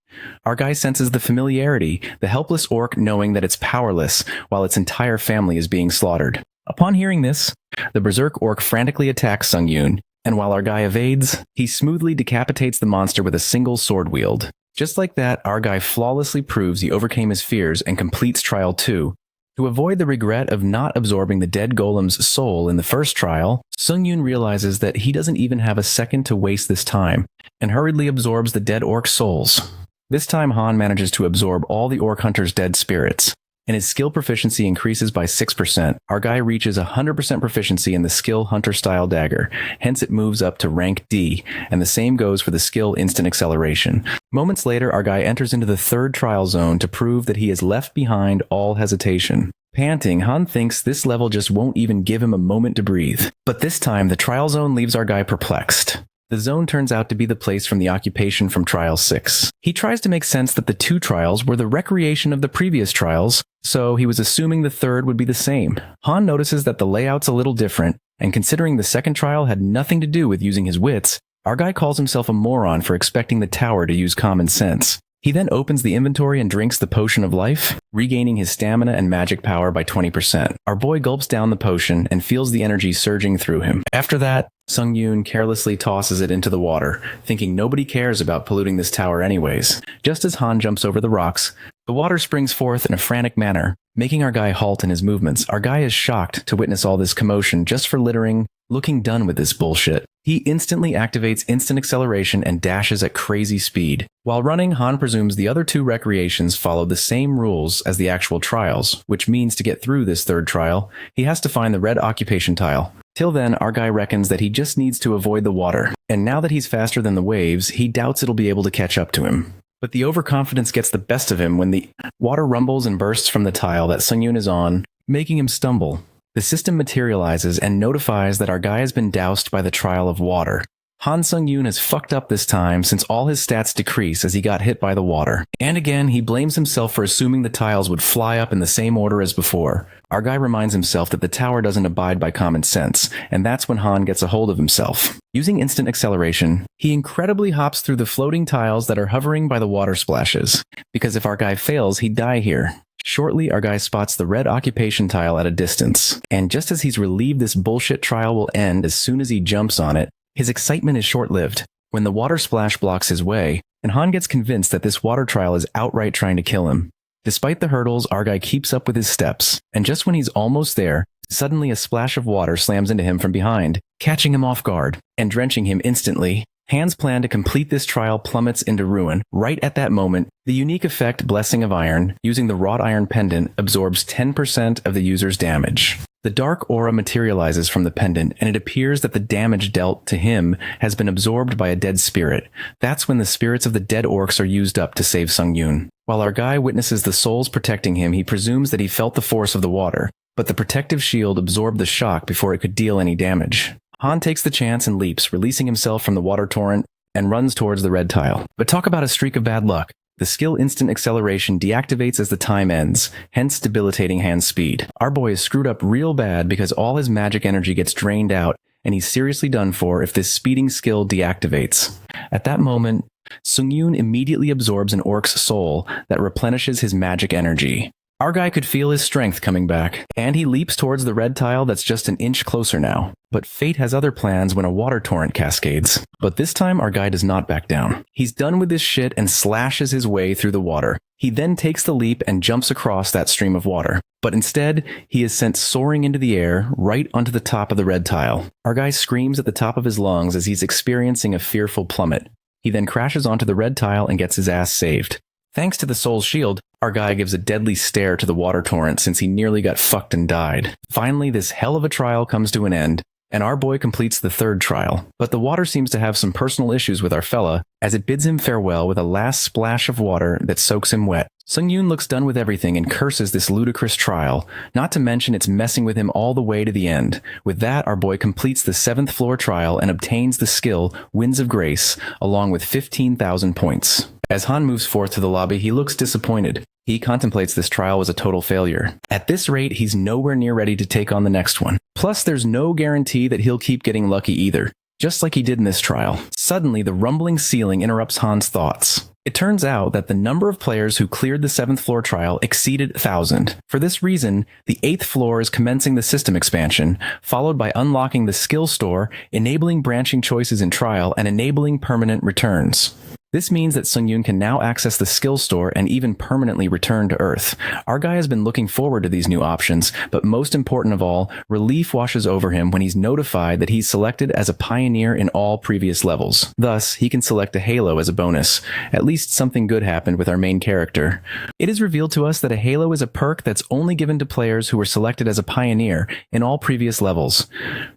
Our guy senses the familiarity, the helpless orc knowing that it's powerless while its entire family is being slaughtered. Upon hearing this, the Berserk orc frantically attacks Sung-yoon, and while our guy evades, he smoothly decapitates the monster with a single sword wield. Just like that, our guy flawlessly proves he overcame his fears and completes Trial 2. To avoid the regret of not absorbing the dead golem's soul in the first trial, Sung-yoon realizes that he doesn't even have a second to waste this time, and hurriedly absorbs the dead orc souls. This time Han manages to absorb all the orc hunter's dead spirits, and his skill proficiency increases by 6%. Our guy reaches 100% proficiency in the skill hunter-style dagger, hence it moves up to rank D, and the same goes for the skill instant acceleration. Moments later, our guy enters into the third trial zone to prove that he has left behind all hesitation. Panting, Han thinks this level just won't even give him a moment to breathe. But this time, the trial zone leaves our guy perplexed. The zone turns out to be the place from the occupation from Trial 6. He tries to make sense that the two trials were the recreation of the previous trials, so he was assuming the third would be the same. Han notices that the layout's a little different, and considering the second trial had nothing to do with using his wits, our guy calls himself a moron for expecting the tower to use common sense. He then opens the inventory and drinks the potion of life, regaining his stamina and magic power by 20%. Our boy gulps down the potion and feels the energy surging through him. After that, Sung-yoon carelessly tosses it into the water, thinking nobody cares about polluting this tower anyways. Just as Han jumps over the rocks, the water springs forth in a frantic manner, making our guy halt in his movements. Our guy is shocked to witness all this commotion just for littering, looking done with this bullshit. He instantly activates instant acceleration and dashes at crazy speed. While running, Han presumes the other two recreations follow the same rules as the actual trials, which means to get through this third trial, he has to find the red occupation tile. Till then, our guy reckons that he just needs to avoid the water, and now that he's faster than the waves, he doubts it'll be able to catch up to him. But the overconfidence gets the best of him when the water rumbles and bursts from the tile that Sung-yoon is on, making him stumble. The system materializes and notifies that our guy has been doused by the trial of water. Han Sung-yoon has fucked up this time since all his stats decrease as he got hit by the water. And again, he blames himself for assuming the tiles would fly up in the same order as before. Our guy reminds himself that the tower doesn't abide by common sense, and that's when Han gets a hold of himself. Using instant acceleration, he incredibly hops through the floating tiles that are hovering by the water splashes, because if our guy fails, he'd die here. Shortly, our guy spots the red occupation tile at a distance, and just as he's relieved this bullshit trial will end as soon as he jumps on it, his excitement is short-lived when the water splash blocks his way, and Han gets convinced that this water trial is outright trying to kill him. Despite the hurdles, our guy keeps up with his steps, and just when he's almost there, suddenly a splash of water slams into him from behind, catching him off guard and drenching him instantly. Han's plan to complete this trial plummets into ruin. Right at that moment, the unique effect Blessing of Iron, using the wrought iron pendant, absorbs 10% of the user's damage. The dark aura materializes from the pendant, and it appears that the damage dealt to him has been absorbed by a dead spirit. That's when the spirits of the dead orcs are used up to save Sung-yoon. While our guy witnesses the souls protecting him, he presumes that he felt the force of the water, but the protective shield absorbed the shock before it could deal any damage. Han takes the chance and leaps, releasing himself from the water torrent, and runs towards the red tile. But talk about a streak of bad luck. The skill instant acceleration deactivates as the time ends, hence debilitating Han's speed. Our boy is screwed up real bad because all his magic energy gets drained out, and he's seriously done for if this speeding skill deactivates. At that moment, Sung-yoon immediately absorbs an orc's soul that replenishes his magic energy. Our guy could feel his strength coming back, and he leaps towards the red tile that's just an inch closer now. But fate has other plans when a water torrent cascades. But this time, our guy does not back down. He's done with this shit and slashes his way through the water. He then takes the leap and jumps across that stream of water. But instead, he is sent soaring into the air, right onto the top of the red tile. Our guy screams at the top of his lungs as he's experiencing a fearful plummet. He then crashes onto the red tile and gets his ass saved. Thanks to the soul's shield, our guy gives a deadly stare to the water torrent since he nearly got fucked and died. Finally, this hell of a trial comes to an end, and our boy completes the third trial. But the water seems to have some personal issues with our fella, as it bids him farewell with a last splash of water that soaks him wet. Sung-yoon looks done with everything and curses this ludicrous trial, not to mention it's messing with him all the way to the end. With that, our boy completes the 7th floor trial and obtains the skill Winds of Grace, along with 15,000 points. As Han moves forth to the lobby, he looks disappointed. He contemplates this trial was a total failure. At this rate, he's nowhere near ready to take on the next one. Plus, there's no guarantee that he'll keep getting lucky either, just like he did in this trial. Suddenly, the rumbling ceiling interrupts Han's thoughts. It turns out that the number of players who cleared the 7th floor trial exceeded 1,000. For this reason, the 8th floor is commencing the system expansion, followed by unlocking the skill store, enabling branching choices in trial, and enabling permanent returns. This means that Sung-yoon can now access the skill store and even permanently return to Earth. Our guy has been looking forward to these new options, but most important of all, relief washes over him when he's notified that he's selected as a pioneer in all previous levels. Thus, he can select a halo as a bonus. At least something good happened with our main character. It is revealed to us that a halo is a perk that's only given to players who were selected as a pioneer in all previous levels.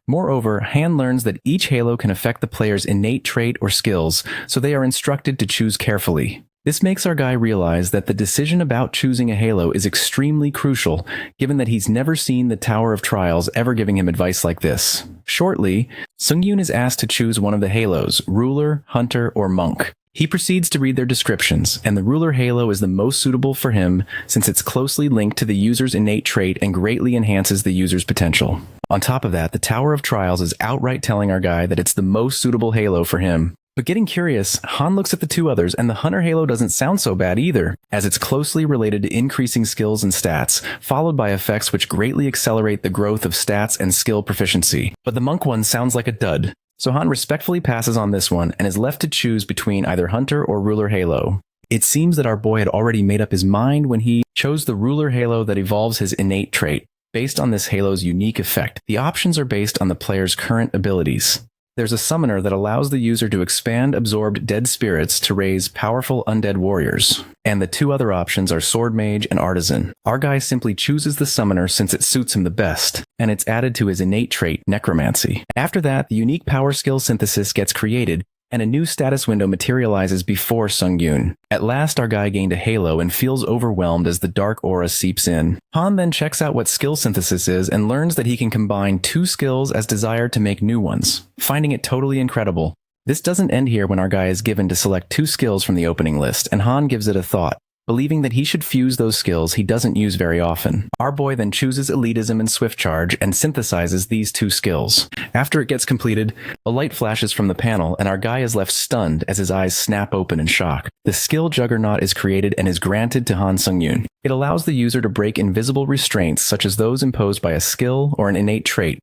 Moreover, Han learns that each halo can affect the player's innate trait or skills, so they are instructed to choose carefully. This makes our guy realize that the decision about choosing a halo is extremely crucial, given that he's never seen the Tower of Trials ever giving him advice like this. Shortly, Sung-yoon is asked to choose one of the halos, Ruler, Hunter, or Monk. He proceeds to read their descriptions, and the Ruler Halo is the most suitable for him since it's closely linked to the user's innate trait and greatly enhances the user's potential. On top of that, the Tower of Trials is outright telling our guy that it's the most suitable halo for him. But getting curious, Han looks at the two others, and the Hunter Halo doesn't sound so bad either, as it's closely related to increasing skills and stats, followed by effects which greatly accelerate the growth of stats and skill proficiency. But the Monk one sounds like a dud. So Han respectfully passes on this one and is left to choose between either Hunter or Ruler Halo. It seems that our boy had already made up his mind when he chose the Ruler Halo that evolves his innate trait. Based on this Halo's unique effect, the options are based on the player's current abilities. There's a summoner that allows the user to expand absorbed dead spirits to raise powerful undead warriors. And the two other options are Sword Mage and Artisan. Our guy simply chooses the summoner since it suits him the best, and it's added to his innate trait, Necromancy. After that, the unique power skill synthesis gets created, and a new status window materializes before Sung-yoon. At last, our guy gained a halo and feels overwhelmed as the dark aura seeps in. Han then checks out what skill synthesis is and learns that he can combine 2 skills as desired to make new ones, finding it totally incredible. This doesn't end here when our guy is given to select 2 skills from the opening list, and Han gives it a thought, believing that he should fuse those skills he doesn't use very often. Our boy then chooses Elitism and Swift Charge and synthesizes these 2 skills. After it gets completed, a light flashes from the panel and our guy is left stunned as his eyes snap open in shock. The skill Juggernaut is created and is granted to Han Sung-yoon. It allows the user to break invisible restraints such as those imposed by a skill or an innate trait,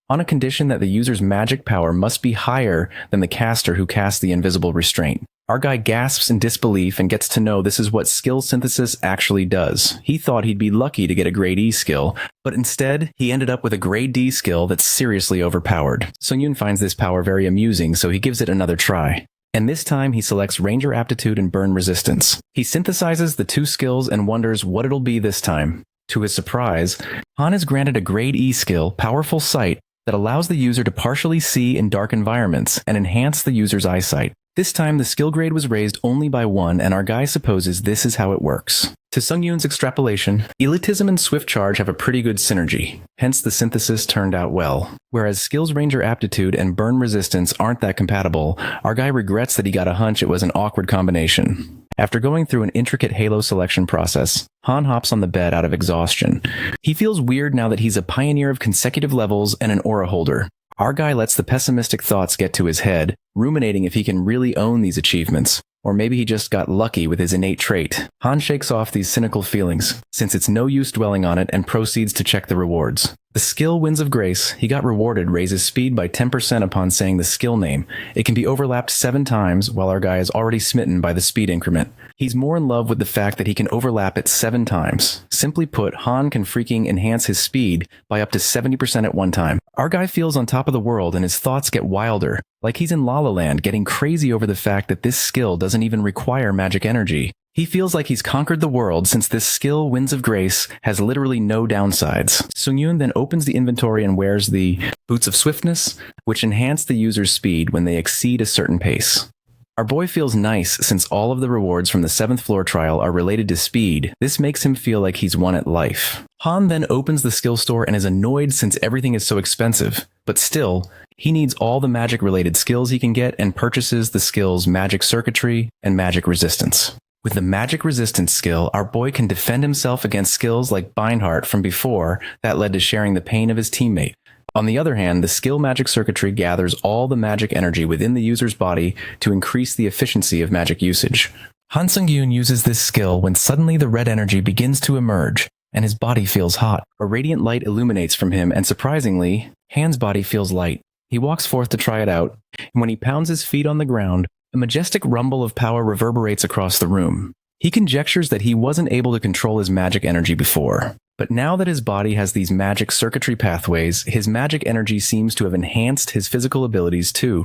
on a condition that the user's magic power must be higher than the caster who casts the invisible restraint. Our guy gasps in disbelief and gets to know this is what skill synthesis actually does. He thought he'd be lucky to get a grade E skill, but instead, he ended up with a grade D skill that's seriously overpowered. Sung-yoon finds this power very amusing, so he gives it another try. And this time, he selects Ranger Aptitude and Burn Resistance. He synthesizes the 2 skills and wonders what it'll be this time. To his surprise, Han is granted a grade E skill, Powerful Sight, that allows the user to partially see in dark environments and enhance the user's eyesight. This time, the skill grade was raised only by 1, and our guy supposes this is how it works. To Sung-yoon's extrapolation, Elitism and Swift Charge have a pretty good synergy, hence the synthesis turned out well. Whereas Skills Ranger Aptitude and Burn Resistance aren't that compatible, our guy regrets that he got a hunch it was an awkward combination. After going through an intricate Halo selection process, Han hops on the bed out of exhaustion. He feels weird now that he's a pioneer of consecutive levels and an aura holder. Our guy lets the pessimistic thoughts get to his head, ruminating if he can really own these achievements. Or maybe he just got lucky with his innate trait. Han shakes off these cynical feelings, since it's no use dwelling on it, and proceeds to check the rewards. The skill Winds of Grace he got rewarded raises speed by 10% upon saying the skill name. It can be overlapped 7 times, while our guy is already smitten by the speed increment. He's more in love with the fact that he can overlap it 7 times. Simply put, Han can freaking enhance his speed by up to 70% at one time. Our guy feels on top of the world and his thoughts get wilder, like he's in La La Land getting crazy over the fact that this skill doesn't even require magic energy. He feels like he's conquered the world since this skill, Winds of Grace, has literally no downsides. Sungyun then opens the inventory and wears the Boots of Swiftness, which enhance the user's speed when they exceed a certain pace. Our boy feels nice since all of the rewards from the 7th floor trial are related to speed. This makes him feel like he's won at life. Han then opens the skill store and is annoyed since everything is so expensive, but still, he needs all the magic-related skills he can get and purchases the skills Magic Circuitry and Magic Resistance. With the Magic Resistance skill, our boy can defend himself against skills like Bindheart from before that led to sharing the pain of his teammate. On the other hand, the skill Magic Circuitry gathers all the magic energy within the user's body to increase the efficiency of magic usage. Han Sung-yoon uses this skill when suddenly the red energy begins to emerge, and his body feels hot. A radiant light illuminates from him, and surprisingly, Han's body feels light. He walks forth to try it out, and when he pounds his feet on the ground, a majestic rumble of power reverberates across the room. He conjectures that he wasn't able to control his magic energy before. But now that his body has these magic circuitry pathways, his magic energy seems to have enhanced his physical abilities too.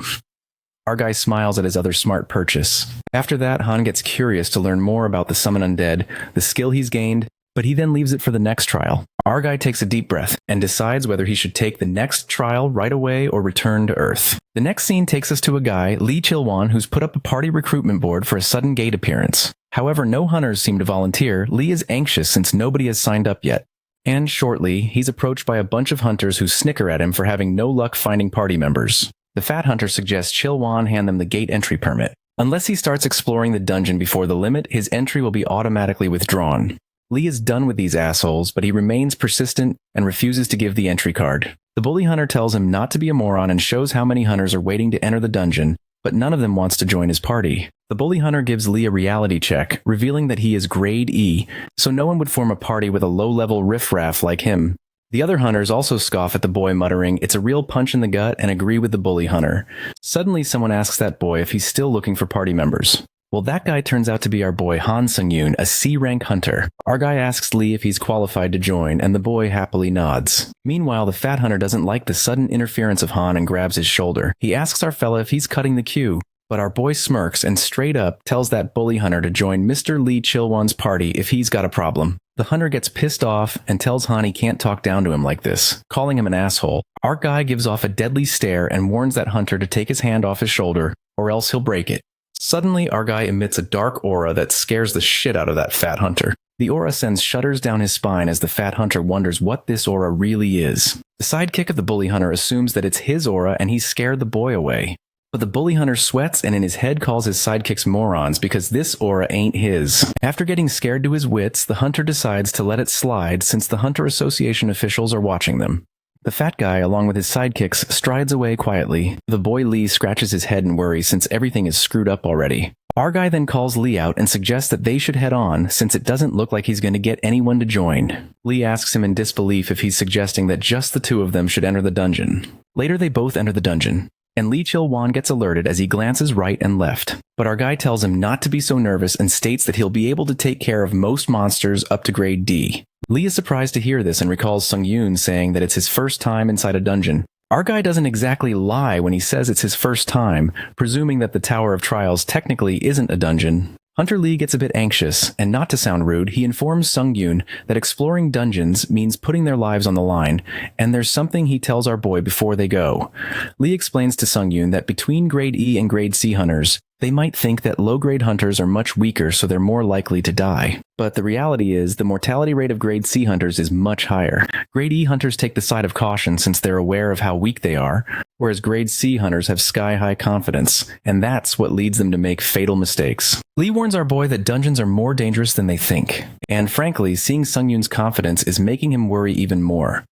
Our guy smiles at his other smart purchase. After that, Han gets curious to learn more about the Summon Undead, the skill he's gained, but he then leaves it for the next trial. Our guy takes a deep breath and decides whether he should take the next trial right away or return to Earth. The next scene takes us to a guy, Lee Chilwon, who's put up a party recruitment board for a sudden gate appearance. However, no hunters seem to volunteer. Lee is anxious since nobody has signed up yet. And shortly, he's approached by a bunch of hunters who snicker at him for having no luck finding party members. The fat hunter suggests Chilwon hand them the gate entry permit. Unless he starts exploring the dungeon before the limit, his entry will be automatically withdrawn. Lee is done with these assholes, but he remains persistent and refuses to give the entry card. The bully hunter tells him not to be a moron and shows how many hunters are waiting to enter the dungeon, but none of them wants to join his party. The bully hunter gives Lee a reality check, revealing that he is grade E, so no one would form a party with a low-level riffraff like him. The other hunters also scoff at the boy, muttering, "It's a real punch in the gut," and agree with the bully hunter. Suddenly, someone asks that boy if he's still looking for party members. Well, that guy turns out to be our boy Han Sung-yoon, a C-rank hunter. Our guy asks Lee if he's qualified to join, and the boy happily nods. Meanwhile, the fat hunter doesn't like the sudden interference of Han and grabs his shoulder. He asks our fella if he's cutting the queue, but our boy smirks and straight up tells that bully hunter to join Mr. Lee Chilwon's party if he's got a problem. The hunter gets pissed off and tells Han he can't talk down to him like this, calling him an asshole. Our guy gives off a deadly stare and warns that hunter to take his hand off his shoulder, or else he'll break it. Suddenly, our guy emits a dark aura that scares the shit out of that fat hunter. The aura sends shudders down his spine as the fat hunter wonders what this aura really is. The sidekick of the bully hunter assumes that it's his aura and he's scared the boy away. But the bully hunter sweats and in his head calls his sidekicks morons because this aura ain't his. After getting scared to his wits, the hunter decides to let it slide since the Hunter Association officials are watching them. The fat guy, along with his sidekicks, strides away quietly. The boy Lee scratches his head in worry since everything is screwed up already. Our guy then calls Lee out and suggests that they should head on since it doesn't look like he's going to get anyone to join. Lee asks him in disbelief if he's suggesting that just the two of them should enter the dungeon. Later they both enter the dungeon, and Lee Chil-won gets alerted as he glances right and left. But our guy tells him not to be so nervous and states that he'll be able to take care of most monsters up to grade D. Lee is surprised to hear this and recalls Sung-yoon saying that it's his first time inside a dungeon. Our guy doesn't exactly lie when he says it's his first time, presuming that the Tower of Trials technically isn't a dungeon. Hunter Lee gets a bit anxious, and not to sound rude, he informs Sung-yoon that exploring dungeons means putting their lives on the line, and there's something he tells our boy before they go. Lee explains to Sung-yoon that between grade E and grade C hunters, they might think that low-grade hunters are much weaker so they're more likely to die. But the reality is, the mortality rate of grade C hunters is much higher. Grade E hunters take the side of caution since they're aware of how weak they are, whereas grade C hunters have sky-high confidence, and that's what leads them to make fatal mistakes. Lee warns our boy that dungeons are more dangerous than they think, and frankly, seeing Sung-yoon's confidence is making him worry even more.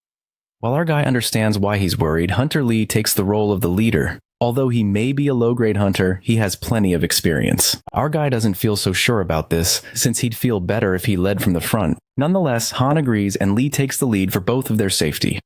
While our guy understands why he's worried, Hunter Lee takes the role of the leader. Although he may be a low-grade hunter, he has plenty of experience. Our guy doesn't feel so sure about this, since he'd feel better if he led from the front. Nonetheless, Han agrees and Lee takes the lead for both of their safety.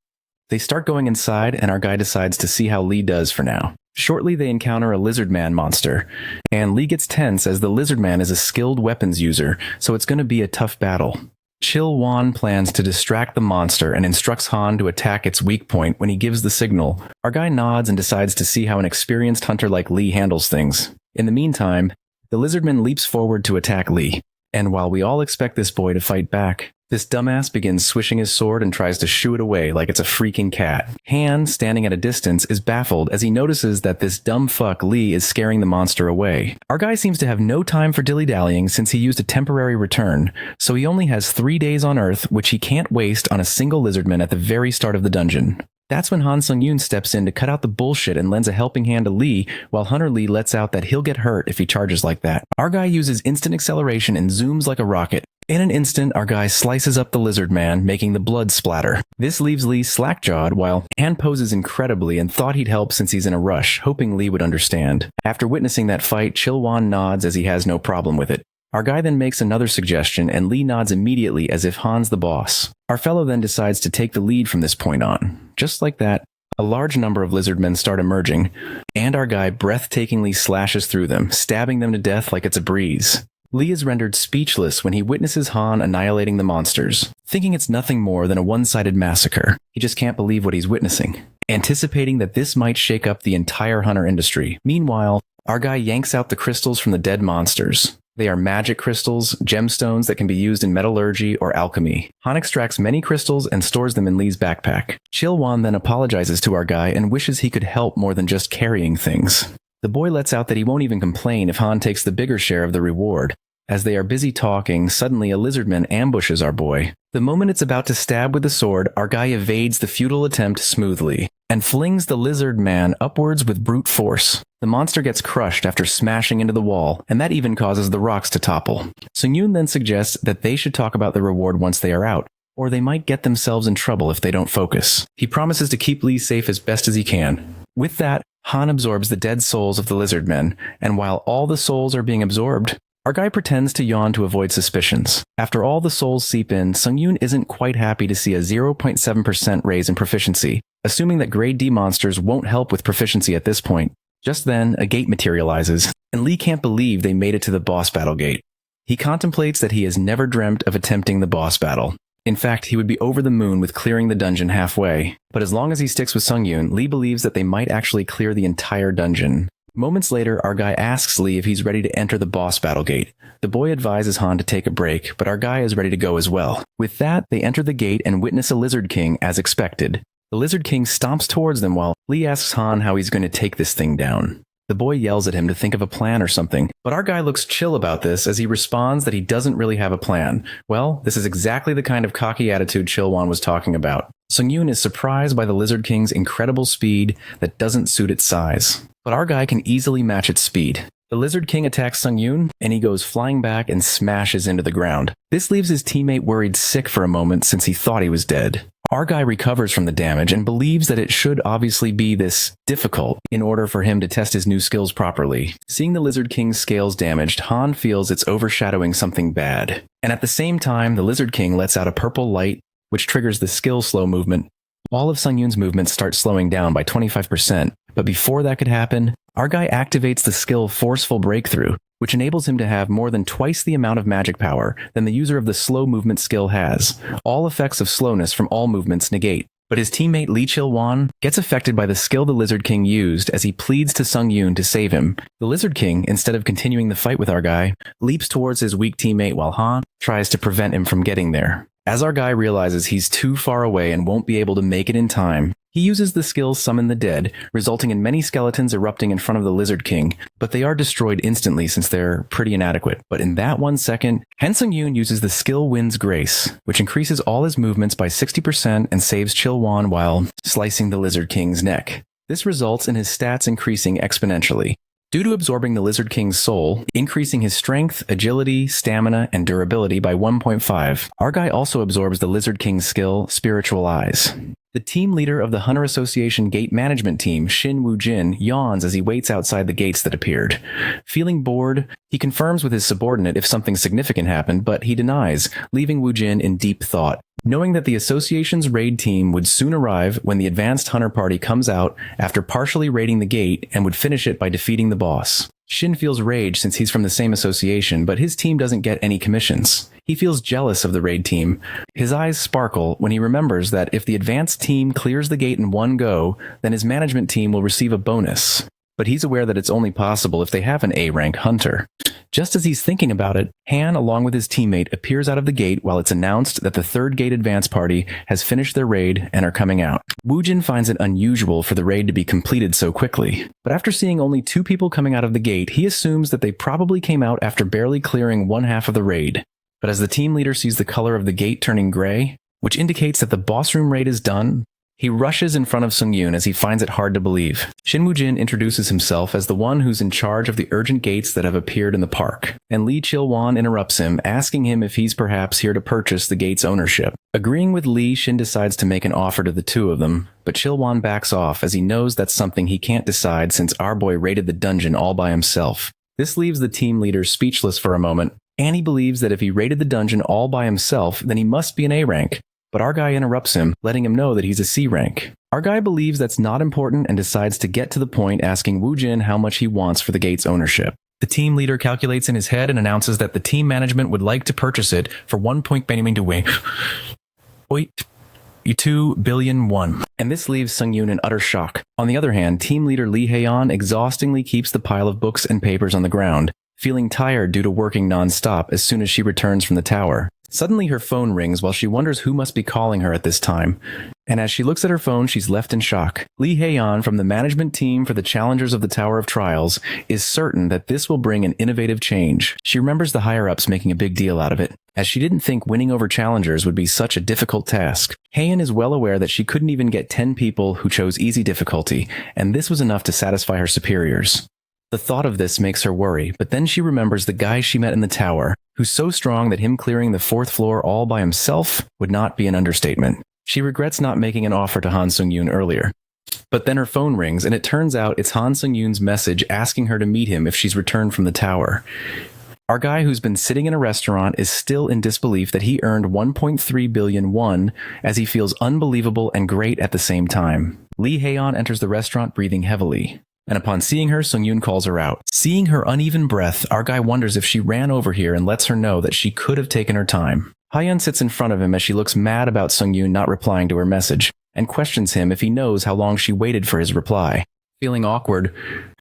They start going inside, and our guy decides to see how Lee does for now. Shortly, they encounter a lizard man monster, and Lee gets tense as the lizard man is a skilled weapons user, so it's going to be a tough battle. Chil-won plans to distract the monster and instructs Han to attack its weak point when he gives the signal. Our guy nods and decides to see how an experienced hunter like Lee handles things. In the meantime, the lizardman leaps forward to attack Lee. And while we all expect this boy to fight back, this dumbass begins swishing his sword and tries to shoo it away like it's a freaking cat. Han, standing at a distance, is baffled as he notices that this dumb fuck Lee is scaring the monster away. Our guy seems to have no time for dilly-dallying since he used a temporary return, so he only has 3 days on Earth, which he can't waste on a single lizardman at the very start of the dungeon. That's when Han Sung-yoon steps in to cut out the bullshit and lends a helping hand to Lee, while Hunter Lee lets out that he'll get hurt if he charges like that. Our guy uses instant acceleration and zooms like a rocket. In an instant, our guy slices up the lizard man, making the blood splatter. This leaves Lee slack-jawed, while Han poses incredibly and thought he'd help since he's in a rush, hoping Lee would understand. After witnessing that fight, Chilwan nods as he has no problem with it. Our guy then makes another suggestion, and Lee nods immediately as if Han's the boss. Our fellow then decides to take the lead from this point on. Just like that, a large number of lizardmen start emerging, and our guy breathtakingly slashes through them, stabbing them to death like it's a breeze. Lee is rendered speechless when he witnesses Han annihilating the monsters, thinking it's nothing more than a one-sided massacre. He just can't believe what he's witnessing, anticipating that this might shake up the entire hunter industry. Meanwhile, our guy yanks out the crystals from the dead monsters. They are magic crystals, gemstones that can be used in metallurgy or alchemy. Han extracts many crystals and stores them in Lee's backpack. Chilwan then apologizes to our guy and wishes he could help more than just carrying things. The boy lets out that he won't even complain if Han takes the bigger share of the reward. As they are busy talking, suddenly a lizardman ambushes our boy. The moment it's about to stab with the sword, our guy evades the futile attempt smoothly and flings the lizard man upwards with brute force. The monster gets crushed after smashing into the wall, and that even causes the rocks to topple. Sung-yoon then suggests that they should talk about the reward once they are out, or they might get themselves in trouble if they don't focus. He promises to keep Lee safe as best as he can. With that, Han absorbs the dead souls of the lizard men, and while all the souls are being absorbed, our guy pretends to yawn to avoid suspicions. After all the souls seep in, Sung-yoon isn't quite happy to see a 0.7% raise in proficiency, assuming that grade D monsters won't help with proficiency at this point. Just then, a gate materializes, and Lee can't believe they made it to the boss battle gate. He contemplates that he has never dreamt of attempting the boss battle. In fact, he would be over the moon with clearing the dungeon halfway. But as long as he sticks with Sung-yoon, Lee believes that they might actually clear the entire dungeon. Moments later, our guy asks Lee if he's ready to enter the boss battle gate. The boy advises Han to take a break, but our guy is ready to go as well. With that, they enter the gate and witness a Lizard King as expected. The Lizard King stomps towards them while Lee asks Han how he's going to take this thing down. The boy yells at him to think of a plan or something, but our guy looks chill about this as he responds that he doesn't really have a plan. Well, this is exactly the kind of cocky attitude Chilwan was talking about. Sung-yoon is surprised by the Lizard King's incredible speed that doesn't suit its size, but our guy can easily match its speed. The Lizard King attacks Sung-yoon, and he goes flying back and smashes into the ground. This leaves his teammate worried sick for a moment since he thought he was dead. Our guy recovers from the damage and believes that it should obviously be this difficult in order for him to test his new skills properly. Seeing the Lizard King's scales damaged, Han feels it's overshadowing something bad. And at the same time, the Lizard King lets out a purple light, which triggers the skill slow movement. All of Sung-yoon's movements start slowing down by 25%, but before that could happen, our guy activates the skill Forceful Breakthrough, which enables him to have more than twice the amount of magic power than the user of the slow movement skill has. All effects of slowness from all movements negate, but his teammate Lee Chil-wan gets affected by the skill the Lizard King used as he pleads to Sung-yoon to save him. The Lizard King, instead of continuing the fight with our guy, leaps towards his weak teammate while Han tries to prevent him from getting there. As our guy realizes he's too far away and won't be able to make it in time, he uses the skill Summon the Dead, resulting in many skeletons erupting in front of the Lizard King, but they are destroyed instantly since they're pretty inadequate. But in that 1 second, Han Sung-yoon uses the skill Wind's Grace, which increases all his movements by 60% and saves Chil-wan while slicing the Lizard King's neck. This results in his stats increasing exponentially. Due to absorbing the Lizard King's soul, increasing his strength, agility, stamina, and durability by 1.5, our guy also absorbs the Lizard King's skill, Spiritual Eyes. The team leader of the Hunter Association Gate Management Team, Shin Woo-jin, yawns as he waits outside the gates that appeared. Feeling bored, he confirms with his subordinate if something significant happened, but he denies, leaving Woo-jin in deep thought. Knowing that the association's raid team would soon arrive when the advanced hunter party comes out after partially raiding the gate and would finish it by defeating the boss. Shin feels rage since he's from the same association, but his team doesn't get any commissions. He feels jealous of the raid team. His eyes sparkle when he remembers that if the advanced team clears the gate in one go, then his management team will receive a bonus. but he's aware that it's only possible if they have an A-rank hunter. Just as he's thinking about it, Han, along with his teammate, appears out of the gate while it's announced that the third gate advance party has finished their raid and are coming out. Woojin finds it unusual for the raid to be completed so quickly, but after seeing only 2 people coming out of the gate, he assumes that they probably came out after barely clearing one half of the raid. But as the team leader sees the color of the gate turning gray, which indicates that the boss room raid is done, he rushes in front of Sung-yoon as he finds it hard to believe. Shin Woo-jin introduces himself as the one who's in charge of the urgent gates that have appeared in the park, and Lee Chil-won interrupts him, asking him if he's perhaps here to purchase the gate's ownership. Agreeing with Lee, Shin decides to make an offer to the two of them, but Chil-won backs off as he knows that's something he can't decide since our boy raided the dungeon all by himself. This leaves the team leader speechless for a moment, and he believes that if he raided the dungeon all by himself, then he must be an A-rank. But our guy interrupts him, letting him know that he's a C rank. Our guy believes that's not important and decides to get to the point, asking Woo-jin how much he wants for the gate's ownership. The team leader calculates in his head and announces that the team management would like to purchase it for 1.2 billion won. And this leaves Sung-yoon in utter shock. On the other hand, team leader Lee Hae-yeon exhaustingly keeps the pile of books and papers on the ground, feeling tired due to working non-stop as soon as she returns from the tower. Suddenly her phone rings while she wonders who must be calling her at this time. And as she looks at her phone, she's left in shock. Lee Hae-yeon from the management team for the Challengers of the Tower of Trials is certain that this will bring an innovative change. She remembers the higher-ups making a big deal out of it, as she didn't think winning over challengers would be such a difficult task. Hae-yeon is well aware that she couldn't even get 10 people who chose easy difficulty, and this was enough to satisfy her superiors. The thought of this makes her worry, but then she remembers the guy she met in the tower, who's so strong that him clearing the 4th floor all by himself would not be an understatement. She regrets not making an offer to Han Sung-yoon earlier. But then her phone rings, and it turns out it's Han Sung-yoon's message asking her to meet him if she's returned from the tower. Our guy who's been sitting in a restaurant is still in disbelief that he earned 1.3 billion won, as he feels unbelievable and great at the same time. Lee Hae-yeon enters the restaurant breathing heavily. And upon seeing her, Sung-yoon calls her out. Seeing her uneven breath, our guy wonders if she ran over here and lets her know that she could have taken her time. Hae-yeon sits in front of him as she looks mad about Sung-yoon not replying to her message, and questions him if he knows how long she waited for his reply. Feeling awkward,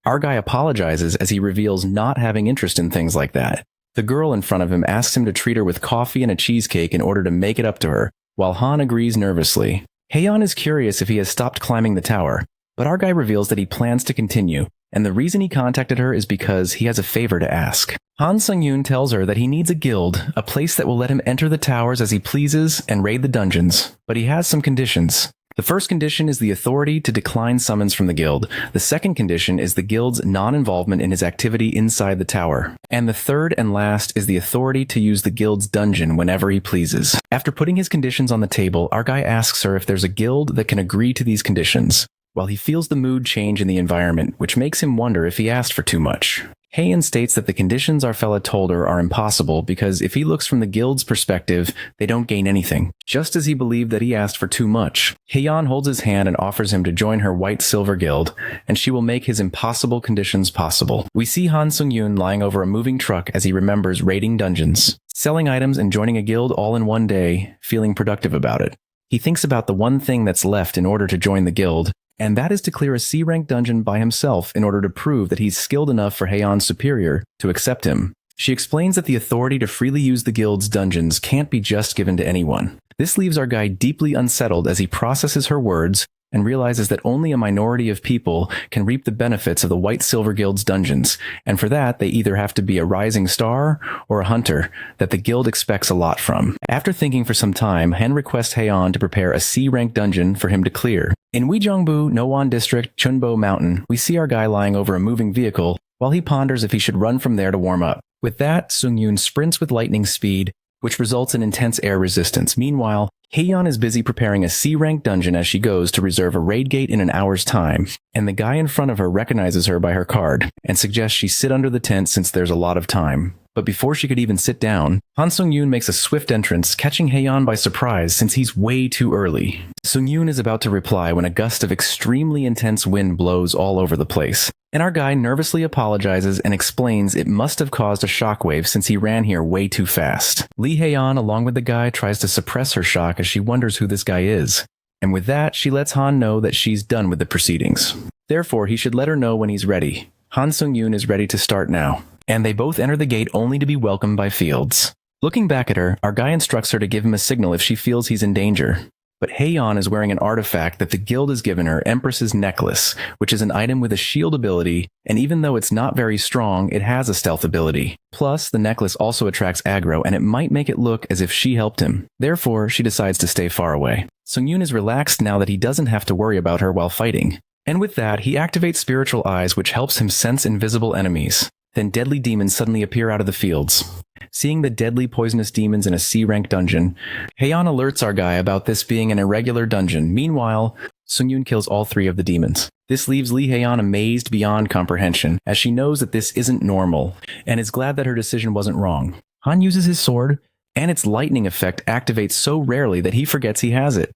our guy apologizes as he reveals not having interest in things like that. The girl in front of him asks him to treat her with coffee and a cheesecake in order to make it up to her, while Han agrees nervously. Hae-yeon is curious if he has stopped climbing the tower, but our guy reveals that he plans to continue, and the reason he contacted her is because he has a favor to ask. Han Sung-yoon tells her that he needs a guild, a place that will let him enter the towers as he pleases and raid the dungeons, but he has some conditions. The first condition is the authority to decline summons from the guild. The second condition is the guild's non-involvement in his activity inside the tower. And the third and last is the authority to use the guild's dungeon whenever he pleases. After putting his conditions on the table, our guy asks her if there's a guild that can agree to these conditions, while he feels the mood change in the environment, which makes him wonder if he asked for too much. Hae-yeon states that the conditions our fella told her are impossible because if he looks from the guild's perspective, they don't gain anything, just as he believed that he asked for too much. Hae-yeon holds his hand and offers him to join her white-silver guild, and she will make his impossible conditions possible. We see Han Sung-yoon lying over a moving truck as he remembers raiding dungeons, selling items and joining a guild all in one day, feeling productive about it. He thinks about the one thing that's left in order to join the guild, and that is to clear a C-rank dungeon by himself in order to prove that he's skilled enough for Hae-yeon's superior to accept him. She explains that the authority to freely use the guild's dungeons can't be just given to anyone. This leaves our guy deeply unsettled as he processes her words and realizes that only a minority of people can reap the benefits of the White-Silver Guild's dungeons, and for that they either have to be a rising star or a hunter that the guild expects a lot from. After thinking for some time, Han requests Hae-yeon to prepare a C-rank dungeon for him to clear. In Uijeongbu, Nowon District, Chunbo Mountain, we see our guy lying over a moving vehicle while he ponders if he should run from there to warm up. With that, Sung-yoon sprints with lightning speed, which results in intense air resistance. Meanwhile, Hae-yeon is busy preparing a C-rank dungeon as she goes to reserve a raid gate in an hour's time, and the guy in front of her recognizes her by her card and suggests she sit under the tent since there's a lot of time. But before she could even sit down, Han Sung-yoon makes a swift entrance, catching Hae-yeon by surprise since he's way too early. Sung-yoon is about to reply when a gust of extremely intense wind blows all over the place, and our guy nervously apologizes and explains it must have caused a shockwave since he ran here way too fast. Lee Hae-yeon, along with the guy, tries to suppress her shock as she wonders who this guy is. And with that, she lets Han know that she's done with the proceedings. Therefore, he should let her know when he's ready. Han Sung-yoon is ready to start now, and they both enter the gate only to be welcomed by Fields. Looking back at her, our guy instructs her to give him a signal if she feels he's in danger. But Haeyeon is wearing an artifact that the guild has given her, Empress's Necklace, which is an item with a shield ability, and even though it's not very strong, it has a stealth ability. Plus, the necklace also attracts aggro, and it might make it look as if she helped him. Therefore, she decides to stay far away. Sung-yoon is relaxed now that he doesn't have to worry about her while fighting. And with that, he activates Spiritual Eyes, which helps him sense invisible enemies. Then deadly demons suddenly appear out of the fields. Seeing the deadly poisonous demons in a C-rank dungeon, Haeyeon alerts our guy about this being an irregular dungeon. Meanwhile, Sung-yoon kills all 3 of the demons. This leaves Lee Haeyeon amazed beyond comprehension, as she knows that this isn't normal, and is glad that her decision wasn't wrong. Han uses his sword, and its lightning effect activates so rarely that he forgets he has it.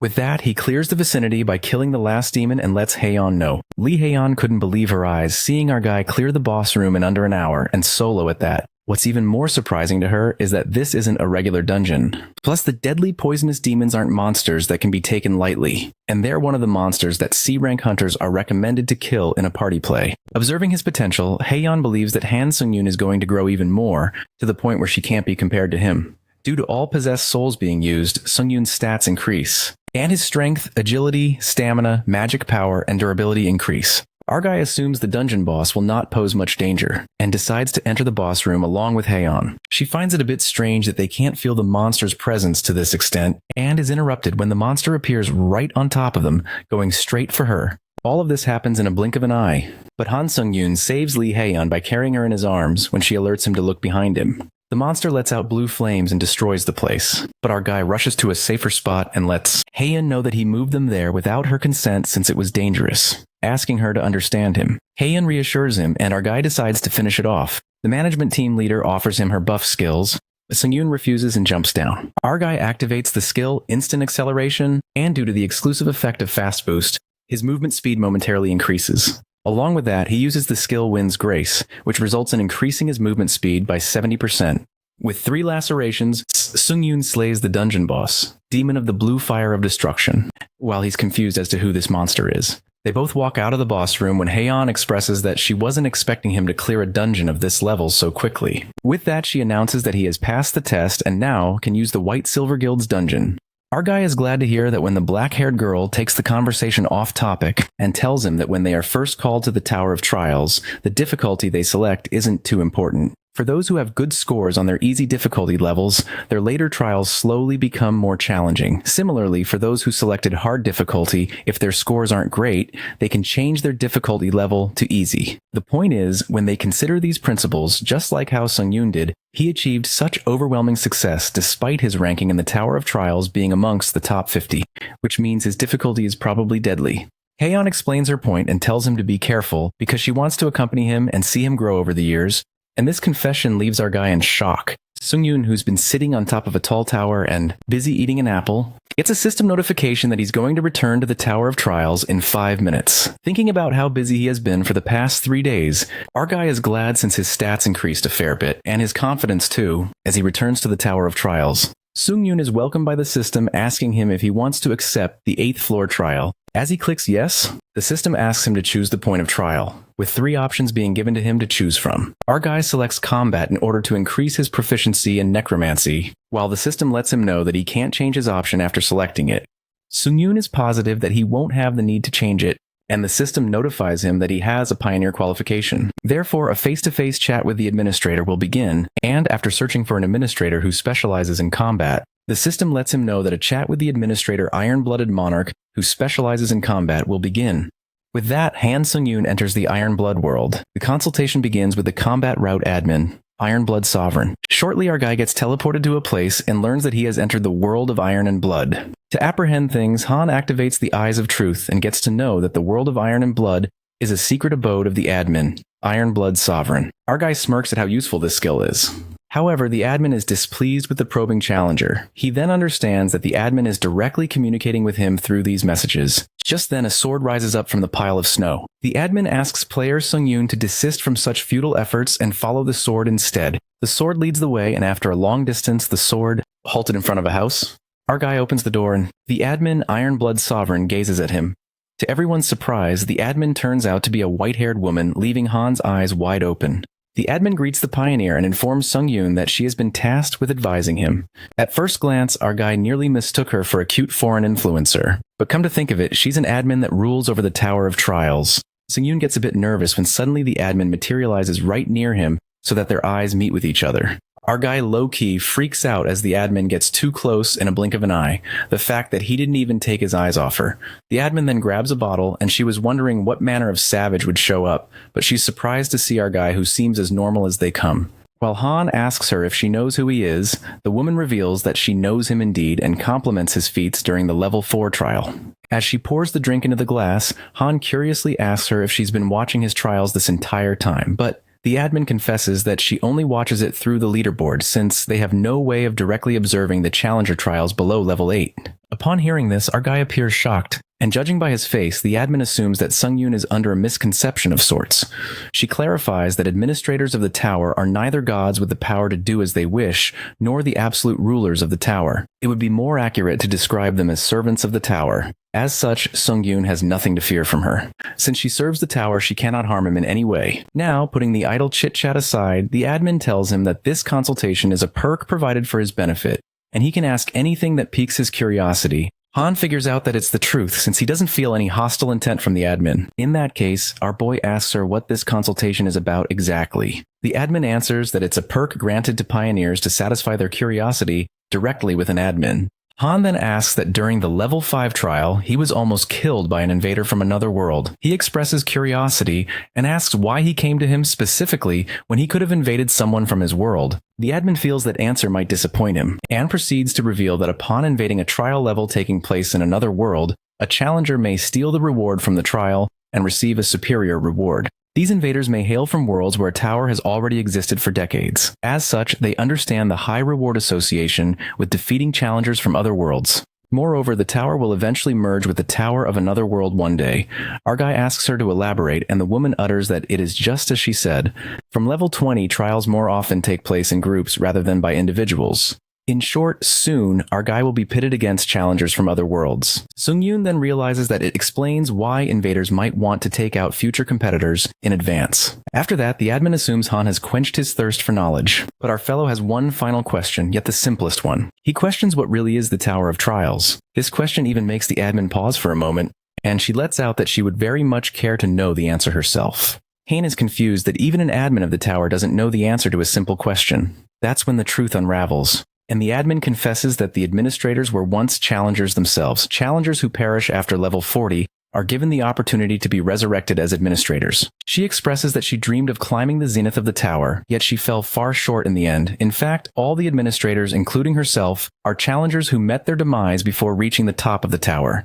With that, he clears the vicinity by killing the last demon and lets Haeyeon know. Lee Haeyeon couldn't believe her eyes, seeing our guy clear the boss room in under an hour, and solo at that. What's even more surprising to her is that this isn't a regular dungeon. Plus, the deadly poisonous demons aren't monsters that can be taken lightly, and they're one of the monsters that C-rank hunters are recommended to kill in a party play. Observing his potential, Haeyeon believes that Han Sung-yoon is going to grow even more, to the point where she can't be compared to him. Due to all possessed souls being used, Sung-yoon's stats increase, and his strength, agility, stamina, magic power, and durability increase. Our guy assumes the dungeon boss will not pose much danger, and decides to enter the boss room along with Haeyeon. She finds it a bit strange that they can't feel the monster's presence to this extent, and is interrupted when the monster appears right on top of them, going straight for her. All of this happens in a blink of an eye, but Han Sung-yoon saves Lee Haeyeon by carrying her in his arms when she alerts him to look behind him. The monster lets out blue flames and destroys the place, but our guy rushes to a safer spot and lets Haeyeon know that he moved them there without her consent since it was dangerous, asking her to understand him. Haeyeon reassures him, and our guy decides to finish it off. The management team leader offers him her buff skills, but Sung-yoon refuses and jumps down. Our guy activates the skill Instant Acceleration, and due to the exclusive effect of Fast Boost, his movement speed momentarily increases. Along with that, he uses the skill Wind's Grace, which results in increasing his movement speed by 70%. With 3 lacerations, Sung-yoon slays the dungeon boss, Demon of the Blue Fire of Destruction, while he's confused as to who this monster is. They both walk out of the boss room when Haeyeon expresses that she wasn't expecting him to clear a dungeon of this level so quickly. With that, she announces that he has passed the test and now can use the White Silver Guild's dungeon. Our guy is glad to hear that when the black-haired girl takes the conversation off topic and tells him that when they are first called to the Tower of Trials, the difficulty they select isn't too important. For those who have good scores on their easy difficulty levels, their later trials slowly become more challenging. Similarly, for those who selected hard difficulty, if their scores aren't great, they can change their difficulty level to easy. The point is, when they consider these principles, just like how Sung-yoon did, he achieved such overwhelming success despite his ranking in the Tower of Trials being amongst the top 50, which means his difficulty is probably deadly. Haeyeon explains her point and tells him to be careful because she wants to accompany him and see him grow over the years, and this confession leaves our guy in shock. Sung-yoon, who's been sitting on top of a tall tower and busy eating an apple, gets a system notification that he's going to return to the Tower of Trials in 5 minutes. Thinking about how busy he has been for the past 3 days, our guy is glad since his stats increased a fair bit, and his confidence too, as he returns to the Tower of Trials. Sung-yoon is welcomed by the system, asking him if he wants to accept the 8th floor trial. As he clicks yes, the system asks him to choose the point of trial, with 3 options being given to him to choose from. Our guy selects combat in order to increase his proficiency in necromancy, while the system lets him know that he can't change his option after selecting it. Sung-yoon is positive that he won't have the need to change it, and the system notifies him that he has a pioneer qualification. Therefore, a face-to-face chat with the administrator will begin, and after searching for an administrator who specializes in combat, the system lets him know that a chat with the administrator Iron-Blooded Monarch, who specializes in combat, will begin. With that, Han Sung-yoon enters the Iron Blood world. The consultation begins with the combat route admin, Iron Blood Sovereign. Shortly, our guy gets teleported to a place and learns that he has entered the world of Iron and Blood. To apprehend things, Han activates the Eyes of Truth and gets to know that the world of Iron and Blood is a secret abode of the admin, Iron Blood Sovereign. Our guy smirks at how useful this skill is. However, the admin is displeased with the probing challenger. He then understands that the admin is directly communicating with him through these messages. Just then, a sword rises up from the pile of snow. The admin asks player Sung-yoon to desist from such futile efforts and follow the sword instead. The sword leads the way, and after a long distance, the sword halted in front of a house. Our guy opens the door, and the admin, Iron Blood Sovereign, gazes at him. To everyone's surprise, the admin turns out to be a white-haired woman, leaving Han's eyes wide open. The admin greets the pioneer and informs Sung-yoon that she has been tasked with advising him. At first glance, our guy nearly mistook her for a cute foreign influencer. But come to think of it, she's an admin that rules over the Tower of Trials. Sung-yoon gets a bit nervous when suddenly the admin materializes right near him so that their eyes meet with each other. Our guy low-key freaks out as the admin gets too close in a blink of an eye, the fact that he didn't even take his eyes off her. The admin then grabs a bottle, and she was wondering what manner of savage would show up, but she's surprised to see our guy who seems as normal as they come. While Han asks her if she knows who he is, the woman reveals that she knows him indeed and compliments his feats during the level 4 trial. As she pours the drink into the glass, Han curiously asks her if she's been watching his trials this entire time, but the admin confesses that she only watches it through the leaderboard since they have no way of directly observing the challenger trials below level 8. Upon hearing this, our guy appears shocked, and judging by his face, the admin assumes that Sung-yoon is under a misconception of sorts. She clarifies that administrators of the tower are neither gods with the power to do as they wish, nor the absolute rulers of the tower. It would be more accurate to describe them as servants of the tower. As such, Sung-yoon has nothing to fear from her. Since she serves the tower, she cannot harm him in any way. Now, putting the idle chit-chat aside, the admin tells him that this consultation is a perk provided for his benefit, and he can ask anything that piques his curiosity. Han figures out that it's the truth since he doesn't feel any hostile intent from the admin. In that case, our boy asks her what this consultation is about exactly. The admin answers that it's a perk granted to pioneers to satisfy their curiosity directly with an admin. Han then asks that during the level 5 trial, he was almost killed by an invader from another world. He expresses curiosity and asks why he came to him specifically when he could have invaded someone from his world. The admin feels that answer might disappoint him, and proceeds to reveal that upon invading a trial level taking place in another world, a challenger may steal the reward from the trial and receive a superior reward. These invaders may hail from worlds where a tower has already existed for decades. As such, they understand the high reward association with defeating challengers from other worlds. Moreover, the tower will eventually merge with the tower of another world one day. Our guy asks her to elaborate, and the woman utters that it is just as she said. From level 20, trials more often take place in groups rather than by individuals. In short, soon, our guy will be pitted against challengers from other worlds. Sung-yoon then realizes that it explains why invaders might want to take out future competitors in advance. After that, the admin assumes Han has quenched his thirst for knowledge. But our fellow has one final question, yet the simplest one. He questions what really is the Tower of Trials. This question even makes the admin pause for a moment, and she lets out that she would very much care to know the answer herself. Han is confused that even an admin of the tower doesn't know the answer to a simple question. That's when the truth unravels. And the admin confesses that the administrators were once challengers themselves. Challengers who perish after level 40 are given the opportunity to be resurrected as administrators. She expresses that she dreamed of climbing the zenith of the tower, yet she fell far short in the end. In fact, all the administrators, including herself, are challengers who met their demise before reaching the top of the tower.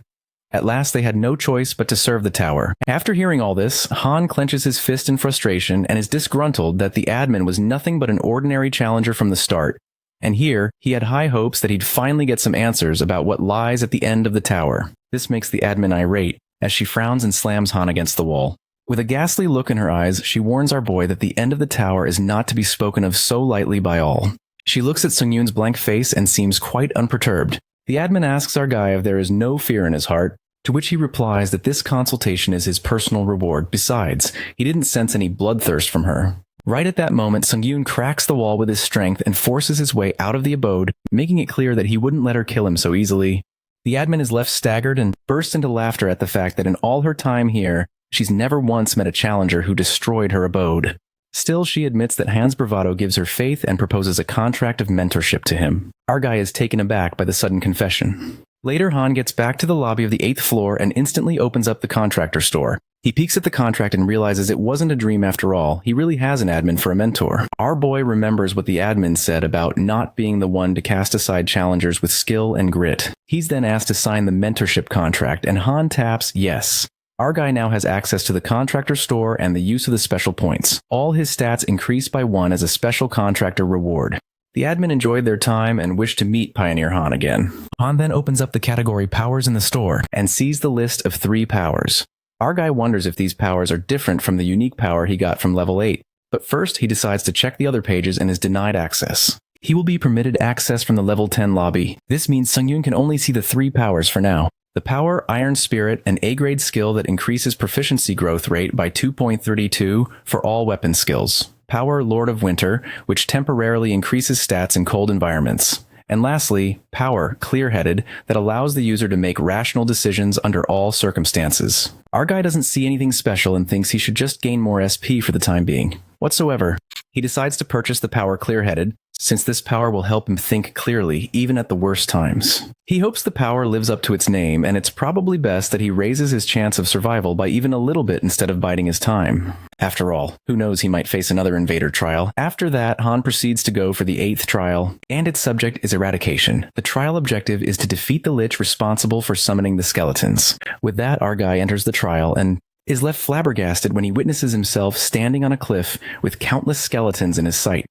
At last, they had no choice but to serve the tower. After hearing all this, Han clenches his fist in frustration and is disgruntled that the admin was nothing but an ordinary challenger from the start. And here, he had high hopes that he'd finally get some answers about what lies at the end of the tower. This makes the admin irate, as she frowns and slams Han against the wall. With a ghastly look in her eyes, she warns our boy that the end of the tower is not to be spoken of so lightly by all. She looks at Sung-yoon's blank face and seems quite unperturbed. The admin asks our guy if there is no fear in his heart, to which he replies that this consultation is his personal reward. Besides, he didn't sense any bloodthirst from her. Right at that moment, Sung-yoon cracks the wall with his strength and forces his way out of the abode, making it clear that he wouldn't let her kill him so easily. The admin is left staggered and bursts into laughter at the fact that in all her time here, she's never once met a challenger who destroyed her abode. Still, she admits that Han's bravado gives her faith and proposes a contract of mentorship to him. Our guy is taken aback by the sudden confession. Later, Han gets back to the lobby of the 8th floor and instantly opens up the contractor store. He peeks at the contract and realizes it wasn't a dream after all. He really has an admin for a mentor. Our boy remembers what the admin said about not being the one to cast aside challengers with skill and grit. He's then asked to sign the mentorship contract, and Han taps yes. Our guy now has access to the contractor store and the use of the special points. All his stats increase by 1 as a special contractor reward. The admin enjoyed their time and wished to meet Pioneer Han again. Han then opens up the category Powers in the store and sees the list of 3 powers. Our guy wonders if these powers are different from the unique power he got from level 8, but first he decides to check the other pages and is denied access. He will be permitted access from the level 10 lobby. This means Sung-yoon can only see the 3 powers for now. The power, Iron Spirit, an A-grade skill that increases proficiency growth rate by 2.32 for all weapon skills. Power, Lord of Winter, which temporarily increases stats in cold environments. And lastly, power, Clear-Headed, that allows the user to make rational decisions under all circumstances. Our guy doesn't see anything special and thinks he should just gain more SP for the time being. Whatsoever. He decides to purchase the power Clear-Headed, since this power will help him think clearly, even at the worst times. He hopes the power lives up to its name, and it's probably best that he raises his chance of survival by even a little bit instead of biding his time. After all, who knows, he might face another invader trial. After that, Han proceeds to go for the 8th trial, and its subject is eradication. The trial objective is to defeat the lich responsible for summoning the skeletons. With that, our guy enters the trial and is left flabbergasted when he witnesses himself standing on a cliff with countless skeletons in his sight.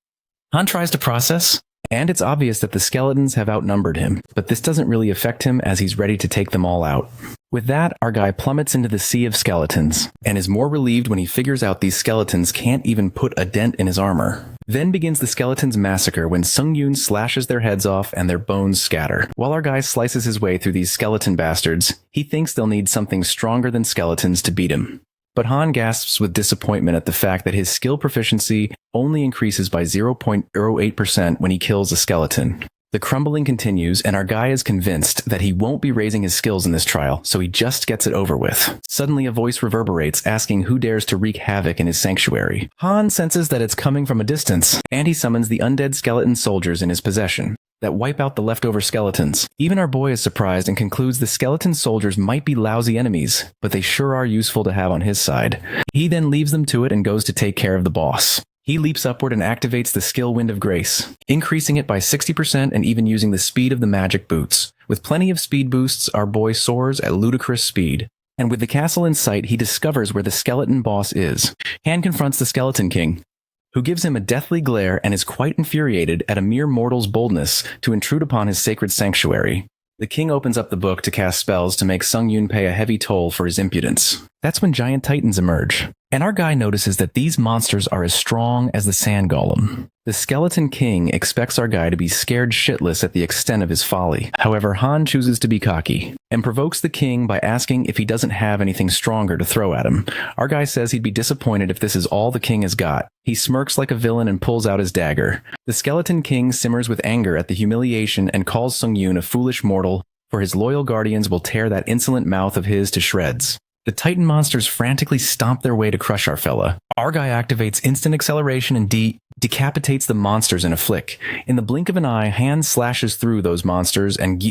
Han tries to process, and it's obvious that the skeletons have outnumbered him, but this doesn't really affect him as he's ready to take them all out. With that, our guy plummets into the sea of skeletons, and is more relieved when he figures out these skeletons can't even put a dent in his armor. Then begins the skeletons' massacre when Sung-Yoon slashes their heads off and their bones scatter. While our guy slices his way through these skeleton bastards, he thinks they'll need something stronger than skeletons to beat him. But Han gasps with disappointment at the fact that his skill proficiency only increases by 0.08% when he kills a skeleton. The crumbling continues, and our guy is convinced that he won't be raising his skills in this trial, so he just gets it over with. Suddenly a voice reverberates, asking who dares to wreak havoc in his sanctuary. Han senses that it's coming from a distance, and he summons the undead skeleton soldiers in his possession that wipe out the leftover skeletons. Even our boy is surprised and concludes the skeleton soldiers might be lousy enemies, but they sure are useful to have on his side. He then leaves them to it and goes to take care of the boss. He leaps upward and activates the skill Wind of Grace, increasing it by 60% and even using the speed of the magic boots. With plenty of speed boosts, our boy soars at ludicrous speed. And with the castle in sight, he discovers where the skeleton boss is. Han confronts the Skeleton King, who gives him a deathly glare and is quite infuriated at a mere mortal's boldness to intrude upon his sacred sanctuary. The king opens up the book to cast spells to make Sung-Yoon pay a heavy toll for his impudence. That's when giant titans emerge, and our guy notices that these monsters are as strong as the sand golem. The Skeleton King expects our guy to be scared shitless at the extent of his folly. However, Han chooses to be cocky, and provokes the king by asking if he doesn't have anything stronger to throw at him. Our guy says he'd be disappointed if this is all the king has got. He smirks like a villain and pulls out his dagger. The Skeleton King simmers with anger at the humiliation and calls Sung-Yoon a foolish mortal, for his loyal guardians will tear that insolent mouth of his to shreds. The Titan monsters frantically stomp their way to crush our fella. Our guy activates instant acceleration and decapitates the monsters in a flick. In the blink of an eye, Han slashes through those monsters and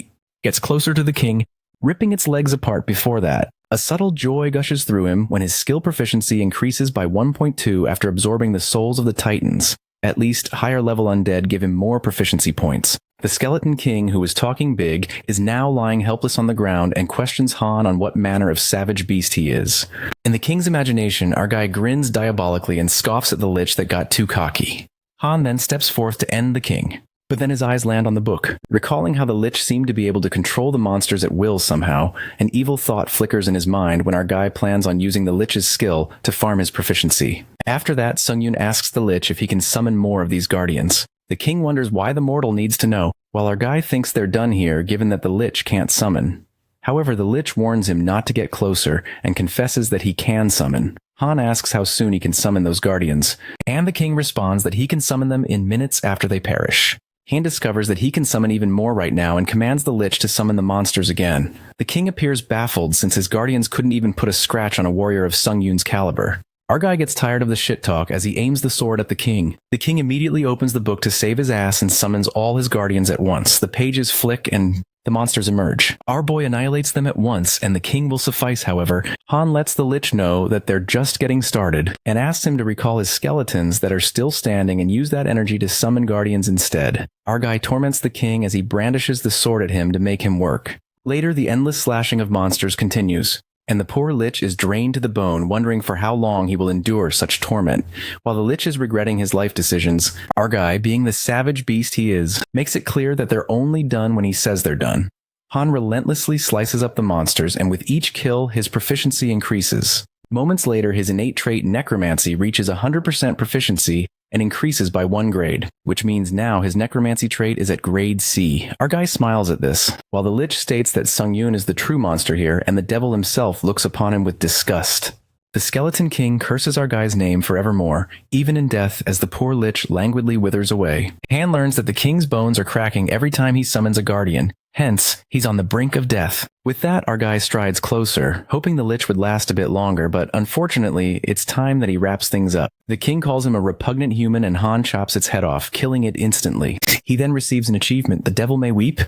gets closer to the king, ripping its legs apart before that. A subtle joy gushes through him when his skill proficiency increases by 1.2 after absorbing the souls of the Titans. At least, higher level undead give him more proficiency points. The Skeleton King, who was talking big, is now lying helpless on the ground and questions Han on what manner of savage beast he is. In the king's imagination, our guy grins diabolically and scoffs at the lich that got too cocky. Han then steps forth to end the king. But then his eyes land on the book. Recalling how the lich seemed to be able to control the monsters at will somehow, an evil thought flickers in his mind when our guy plans on using the lich's skill to farm his proficiency. After that, Sung-Yoon asks the lich if he can summon more of these guardians. The king wonders why the mortal needs to know, while our guy thinks they're done here given that the lich can't summon. However, the lich warns him not to get closer and confesses that he can summon. Han asks how soon he can summon those guardians, and the king responds that he can summon them in minutes after they perish. Han discovers that he can summon even more right now and commands the lich to summon the monsters again. The king appears baffled since his guardians couldn't even put a scratch on a warrior of Sung-Yoon's caliber. Our guy gets tired of the shit talk as he aims the sword at the king. The king immediately opens the book to save his ass and summons all his guardians at once. The pages flick and the monsters emerge. Our boy annihilates them at once, and the king will suffice, however. Han lets the lich know that they're just getting started, and asks him to recall his skeletons that are still standing and use that energy to summon guardians instead. Our guy torments the king as he brandishes the sword at him to make him work. Later, the endless slashing of monsters continues, and the poor lich is drained to the bone, wondering for how long he will endure such torment. While the lich is regretting his life decisions, our guy, being the savage beast he is, makes it clear that they're only done when he says they're done. Han relentlessly slices up the monsters, and with each kill, his proficiency increases. Moments later, his innate trait necromancy reaches 100% proficiency and increases by 1 grade, which means now his necromancy trait is at grade C. Our guy smiles at this, while the Lich states that Sung-yoon is the true monster here and the devil himself looks upon him with disgust. The Skeleton King curses our guy's name forevermore, even in death, as the poor Lich languidly withers away. Han learns that the king's bones are cracking every time he summons a guardian. Hence, he's on the brink of death. With that, our guy strides closer, hoping the Lich would last a bit longer, but unfortunately, it's time that he wraps things up. The king calls him a repugnant human and Han chops its head off, killing it instantly. He then receives an achievement, The Devil May Weep,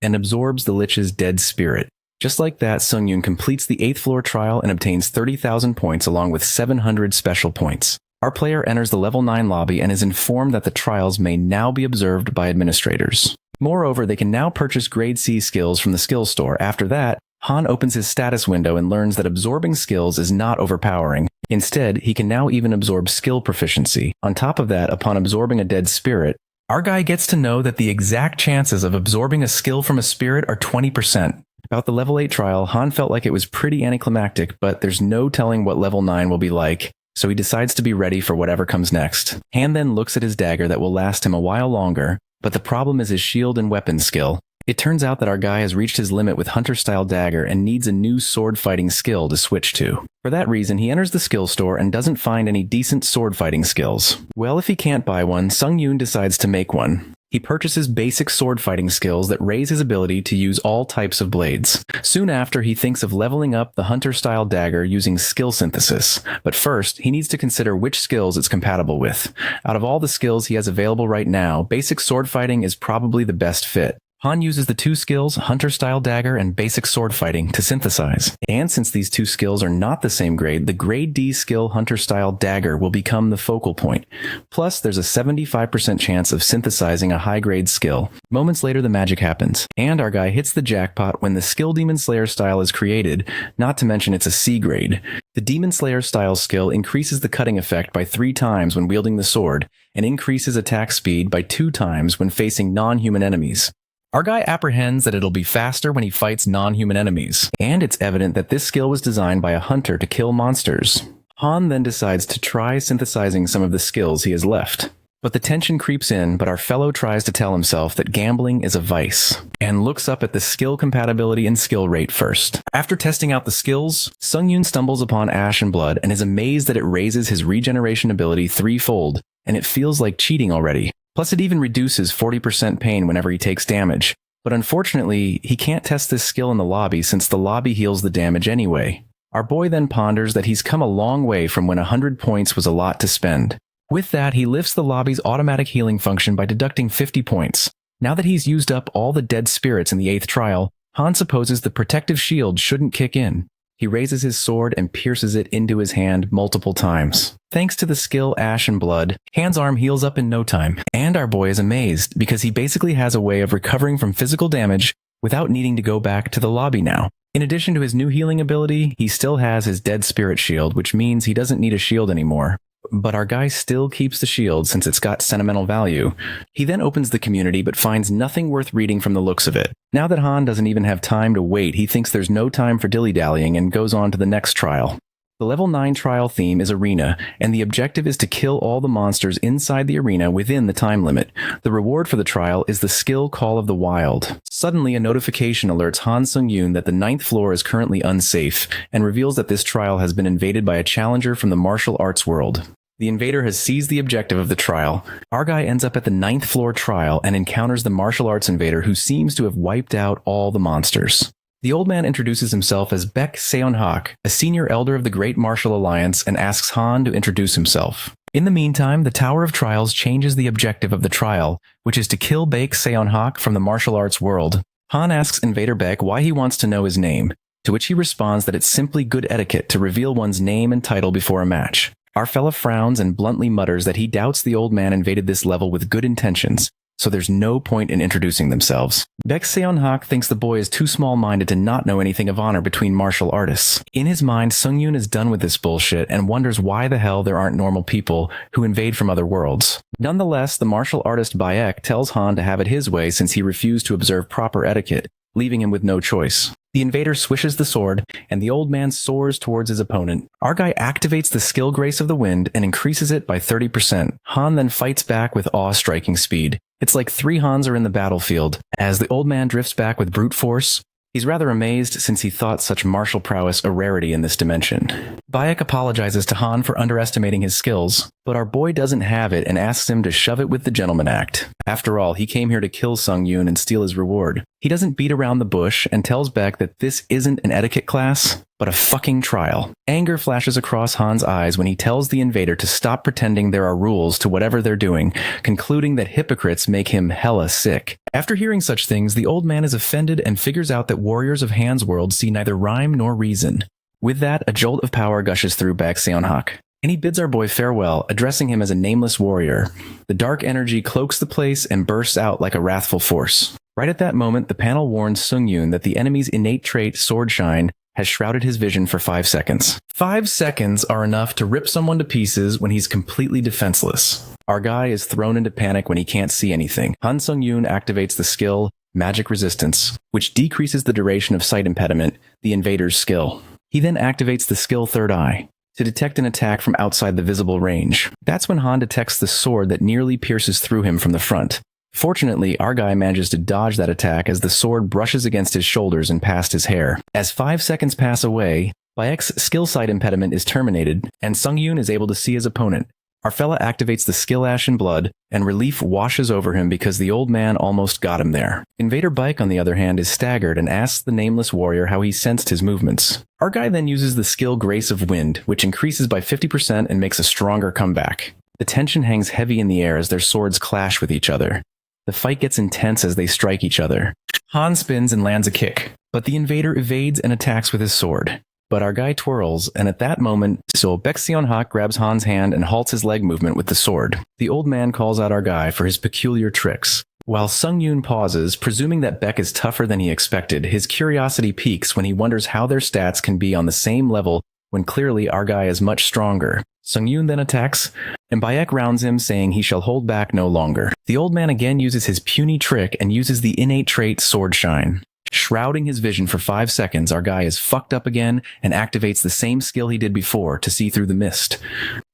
and absorbs the Lich's dead spirit. Just like that, Sung-yoon completes the 8th floor trial and obtains 30,000 points along with 700 special points. Our player enters the level 9 lobby and is informed that the trials may now be observed by administrators. Moreover, they can now purchase grade C skills from the skill store. After that, Han opens his status window and learns that absorbing skills is not overpowering. Instead, he can now even absorb skill proficiency. On top of that, upon absorbing a dead spirit, our guy gets to know that the exact chances of absorbing a skill from a spirit are 20%. About the level 8 trial, Han felt like it was pretty anticlimactic, but there's no telling what level 9 will be like, so he decides to be ready for whatever comes next. Han then looks at his dagger that will last him a while longer, but the problem is his shield and weapon skill. It turns out that our guy has reached his limit with Hunter-style dagger and needs a new sword-fighting skill to switch to. For that reason, he enters the skill store and doesn't find any decent sword-fighting skills. Well, if he can't buy one, Sung-yoon decides to make one. He purchases basic sword-fighting skills that raise his ability to use all types of blades. Soon after, he thinks of leveling up the Hunter-style dagger using skill synthesis. But first, he needs to consider which skills it's compatible with. Out of all the skills he has available right now, basic sword-fighting is probably the best fit. Han uses the 2 skills, Hunter-style dagger and basic sword fighting, to synthesize. And since these 2 skills are not the same grade, the grade D skill Hunter-style dagger will become the focal point. Plus, there's a 75% chance of synthesizing a high-grade skill. Moments later, the magic happens, and our guy hits the jackpot when the skill Demon Slayer style is created, not to mention it's a C grade. The Demon Slayer style skill increases the cutting effect by 3 times when wielding the sword, and increases attack speed by 2 times when facing non-human enemies. Our guy apprehends that it'll be faster when he fights non-human enemies, and it's evident that this skill was designed by a hunter to kill monsters. Han then decides to try synthesizing some of the skills he has left. But the tension creeps in, but our fellow tries to tell himself that gambling is a vice, and looks up at the skill compatibility and skill rate first. After testing out the skills, Sung-yoon stumbles upon Ash and Blood and is amazed that it raises his regeneration ability 3-fold, and it feels like cheating already. Plus, it even reduces 40% pain whenever he takes damage. But unfortunately, he can't test this skill in the lobby since the lobby heals the damage anyway. Our boy then ponders that he's come a long way from when 100 points was a lot to spend. With that, he lifts the lobby's automatic healing function by deducting 50 points. Now that he's used up all the dead spirits in the 8th trial, Han supposes the protective shield shouldn't kick in. He raises his sword and pierces it into his hand multiple times. Thanks to the skill Ash and Blood, Han's arm heals up in no time, and our boy is amazed because he basically has a way of recovering from physical damage without needing to go back to the lobby now. In addition to his new healing ability, he still has his dead spirit shield, which means he doesn't need a shield anymore. But our guy still keeps the shield since it's got sentimental value. He then opens the community but finds nothing worth reading from the looks of it. Now that Han doesn't even have time to wait, he thinks there's no time for dilly-dallying and goes on to the next trial. The level 9 trial theme is Arena, and the objective is to kill all the monsters inside the arena within the time limit. The reward for the trial is the skill Call of the Wild. Suddenly, a notification alerts Han Sung-yoon that the 9th floor is currently unsafe, and reveals that this trial has been invaded by a challenger from the martial arts world. The invader has seized the objective of the trial. Our guy ends up at the 9th floor trial and encounters the martial arts invader who seems to have wiped out all the monsters. The old man introduces himself as Baek Seon-hak, a senior elder of the Great Martial Alliance, and asks Han to introduce himself. In the meantime, the Tower of Trials changes the objective of the trial, which is to kill Baek Seon-hak from the martial arts world. Han asks Invader Baek why he wants to know his name, to which he responds that it's simply good etiquette to reveal one's name and title before a match. Our fella frowns and bluntly mutters that he doubts the old man invaded this level with good intentions, so there's no point in introducing themselves. Baek Seon-hak thinks the boy is too small-minded to not know anything of honor between martial artists. In his mind, Sung-yoon is done with this bullshit and wonders why the hell there aren't normal people who invade from other worlds. Nonetheless, the martial artist Baek tells Han to have it his way since he refused to observe proper etiquette, leaving him with no choice. The invader swishes the sword, and the old man soars towards his opponent. Our guy activates the skill Grace of the Wind and increases it by 30%. Han then fights back with awe-striking speed. It's like 3 Hans are in the battlefield. As the old man drifts back with brute force, he's rather amazed since he thought such martial prowess a rarity in this dimension. Bayek apologizes to Han for underestimating his skills, but our boy doesn't have it and asks him to shove it with the gentleman act. After all, he came here to kill Sung Yoon and steal his reward. He doesn't beat around the bush and tells Beck that this isn't an etiquette class, but a fucking trial. Anger flashes across Han's eyes when he tells the invader to stop pretending there are rules to whatever they're doing, concluding that hypocrites make him hella sick. After hearing such things, the old man is offended and figures out that warriors of Han's world see neither rhyme nor reason. With that, a jolt of power gushes through Baek Seon-hak, and he bids our boy farewell, addressing him as a nameless warrior. The dark energy cloaks the place and bursts out like a wrathful force. Right at that moment, the panel warns Sung Yoon that the enemy's innate trait, Sword Shine, has shrouded his vision for 5 seconds. 5 seconds are enough to rip someone to pieces when he's completely defenseless. Our guy is thrown into panic when he can't see anything. Han Sung Yoon activates the skill, Magic Resistance, which decreases the duration of sight impediment, the invader's skill. He then activates the skill Third Eye to detect an attack from outside the visible range. That's when Han detects the sword that nearly pierces through him from the front. Fortunately, our guy manages to dodge that attack as the sword brushes against his shoulders and past his hair. As 5 seconds pass away, Bayek's skill sight impediment is terminated, and Sung Yoon is able to see his opponent. Our fella activates the skill Ashen Blood, and relief washes over him because the old man almost got him there. Invader Baek, on the other hand, is staggered and asks the nameless warrior how he sensed his movements. Our guy then uses the skill Grace of Wind, which increases by 50% and makes a stronger comeback. The tension hangs heavy in the air as their swords clash with each other. The fight gets intense as they strike each other. Han spins and lands a kick, but the invader evades and attacks with his sword. But our guy twirls, and at that moment, Baek Seon-hak grabs Han's hand and halts his leg movement with the sword. The old man calls out our guy for his peculiar tricks. While Sung Yoon pauses, presuming that Beck is tougher than he expected, his curiosity peaks when he wonders how their stats can be on the same level when clearly our guy is much stronger. Sung Yoon then attacks, and Bayek rounds him, saying he shall hold back no longer. The old man again uses his puny trick and uses the innate trait Sword Shine. Shrouding his vision for 5 seconds, our guy is fucked up again and activates the same skill he did before to see through the mist.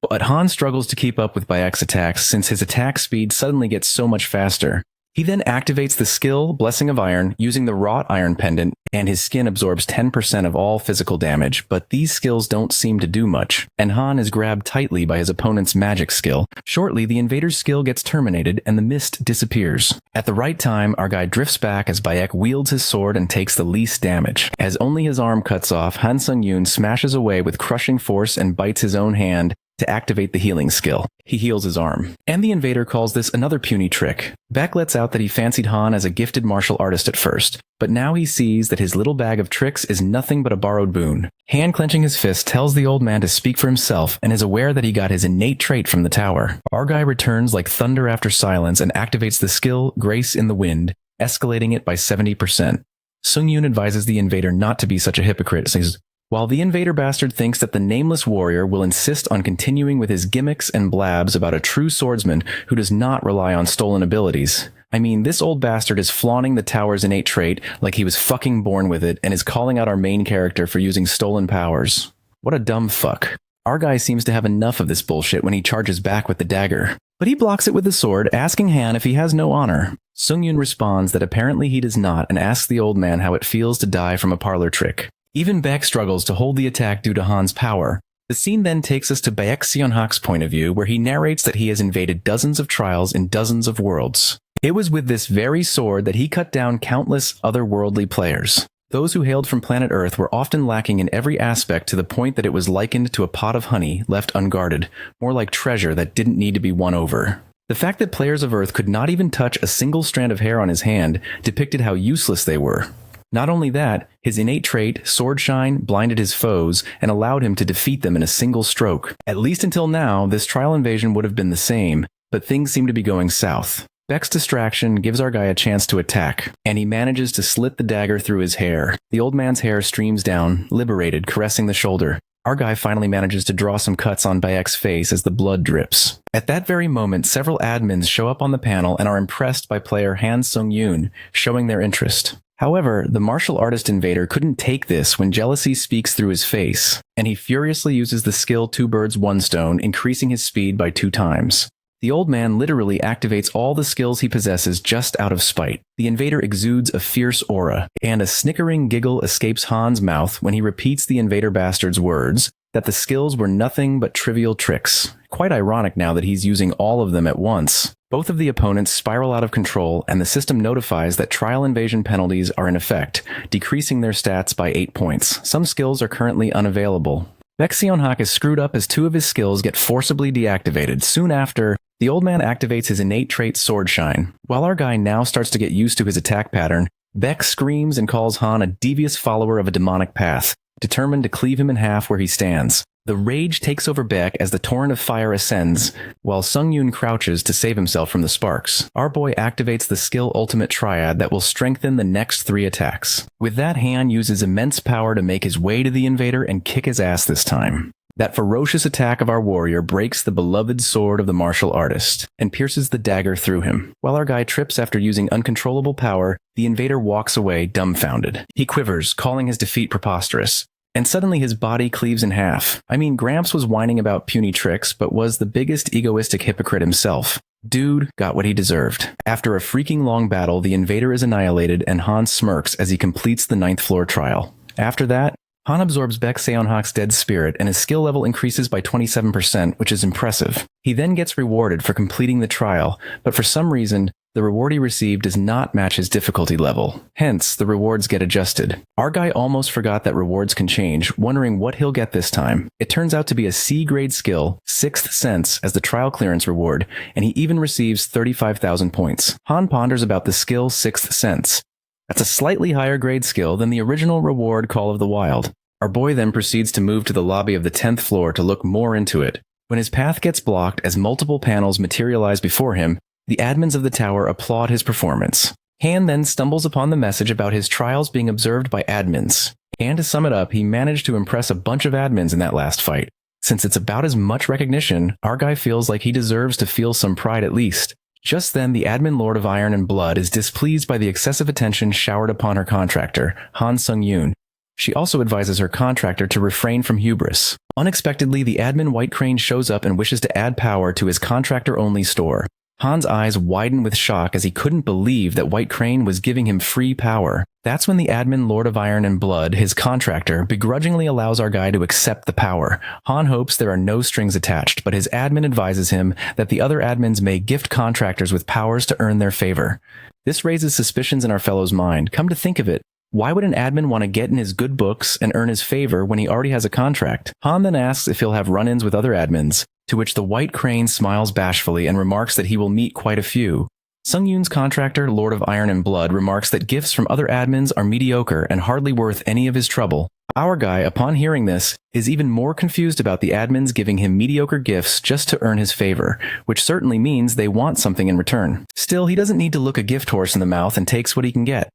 But Han struggles to keep up with Bayek's attacks since his attack speed suddenly gets so much faster. He then activates the skill Blessing of Iron using the wrought iron pendant, and his skin absorbs 10% of all physical damage, but these skills don't seem to do much, and Han is grabbed tightly by his opponent's magic skill. Shortly, the invader's skill gets terminated and the mist disappears. At the right time, our guy drifts back as Bayek wields his sword and takes the least damage. As only his arm cuts off, Han Sung Yoon smashes away with crushing force and bites his own hand to activate the healing skill. He heals his arm. And the invader calls this another puny trick. Beck lets out that he fancied Han as a gifted martial artist at first, but now he sees that his little bag of tricks is nothing but a borrowed boon. Han, clenching his fist, tells the old man to speak for himself and is aware that he got his innate trait from the tower. Our guy returns like thunder after silence and activates the skill Grace in the Wind, escalating it by 70%. Sung Yoon advises the invader not to be such a hypocrite, says, while the invader bastard thinks that the nameless warrior will insist on continuing with his gimmicks and blabs about a true swordsman who does not rely on stolen abilities. I mean, this old bastard is flaunting the tower's innate trait like he was fucking born with it and is calling out our main character for using stolen powers. What a dumb fuck. Our guy seems to have enough of this bullshit when he charges back with the dagger. But he blocks it with the sword, asking Han if he has no honor. Sung Yoon responds that apparently he does not and asks the old man how it feels to die from a parlor trick. Even Beck struggles to hold the attack due to Han's power. The scene then takes us to Baek Seon-hak's point of view, where he narrates that he has invaded dozens of trials in dozens of worlds. It was with this very sword that he cut down countless otherworldly players. Those who hailed from planet Earth were often lacking in every aspect to the point that it was likened to a pot of honey left unguarded, more like treasure that didn't need to be won over. The fact that players of Earth could not even touch a single strand of hair on his hand depicted how useless they were. Not only that, his innate trait, Sword Shine, blinded his foes and allowed him to defeat them in a single stroke. At least until now, this trial invasion would have been the same, but things seem to be going south. Beck's distraction gives our guy a chance to attack, and he manages to slit the dagger through his hair. The old man's hair streams down, liberated, caressing the shoulder. Our guy finally manages to draw some cuts on Bayek's face as the blood drips. At that very moment, several admins show up on the panel and are impressed by player Han Sung Yoon, showing their interest. However, the martial artist invader couldn't take this when jealousy speaks through his face, and he furiously uses the skill 2 birds 1 stone, increasing his speed by 2 times. The old man literally activates all the skills he possesses just out of spite. The invader exudes a fierce aura, and a snickering giggle escapes Han's mouth when he repeats the invader bastard's words that the skills were nothing but trivial tricks. Quite ironic now that he's using all of them at once. Both of the opponents spiral out of control, and the system notifies that trial invasion penalties are in effect, decreasing their stats by 8 points. Some skills are currently unavailable. Baek Seon-hak is screwed up as 2 of his skills get forcibly deactivated. Soon after, the old man activates his innate trait Sword Shine. While our guy now starts to get used to his attack pattern, Baek screams and calls Han a devious follower of a demonic path, determined to cleave him in half where he stands. The rage takes over Baek as the torrent of fire ascends, while Sung-yoon crouches to save himself from the sparks. Our boy activates the skill Ultimate Triad that will strengthen the next 3 attacks. With that, Han uses immense power to make his way to the invader and kick his ass this time. That ferocious attack of our warrior breaks the beloved sword of the martial artist, and pierces the dagger through him. While our guy trips after using uncontrollable power, the invader walks away dumbfounded. He quivers, calling his defeat preposterous. And suddenly his body cleaves in half. I mean, Gramps was whining about puny tricks, but was the biggest egoistic hypocrite himself. Dude got what he deserved. After a freaking long battle, the invader is annihilated, and Han smirks as he completes the 9th floor trial. After that, Han absorbs Baek Seon-hak's dead spirit, and his skill level increases by 27%, which is impressive. He then gets rewarded for completing the trial, but for some reason, the reward he received does not match his difficulty level. Hence, the rewards get adjusted. Our guy almost forgot that rewards can change, wondering what he'll get this time. It turns out to be a C-grade skill, 6th Sense, as the trial clearance reward, and he even receives 35,000 points. Han ponders about the skill 6th Sense. That's a slightly higher grade skill than the original reward Call of the Wild. Our boy then proceeds to move to the lobby of the 10th floor to look more into it. When his path gets blocked as multiple panels materialize before him, the admins of the tower applaud his performance. Han then stumbles upon the message about his trials being observed by admins. And to sum it up, he managed to impress a bunch of admins in that last fight. Since it's about as much recognition, our guy feels like he deserves to feel some pride at least. Just then, the admin Lord of Iron and Blood is displeased by the excessive attention showered upon her contractor, Han Sung-yoon. She also advises her contractor to refrain from hubris. Unexpectedly, the admin White Crane shows up and wishes to add power to his contractor-only store. Han's eyes widen with shock as he couldn't believe that White Crane was giving him free power. That's when the admin Lord of Iron and Blood, his contractor, begrudgingly allows our guy to accept the power. Han hopes there are no strings attached, but his admin advises him that the other admins may gift contractors with powers to earn their favor. This raises suspicions in our fellow's mind. Come to think of it, why would an admin want to get in his good books and earn his favor when he already has a contract? Han then asks if he'll have run-ins with other admins, to which the White Crane smiles bashfully and remarks that he will meet quite a few. Sung-yoon's contractor, Lord of Iron and Blood, remarks that gifts from other admins are mediocre and hardly worth any of his trouble. Our guy, upon hearing this, is even more confused about the admins giving him mediocre gifts just to earn his favor, which certainly means they want something in return. Still, he doesn't need to look a gift horse in the mouth and takes what he can get.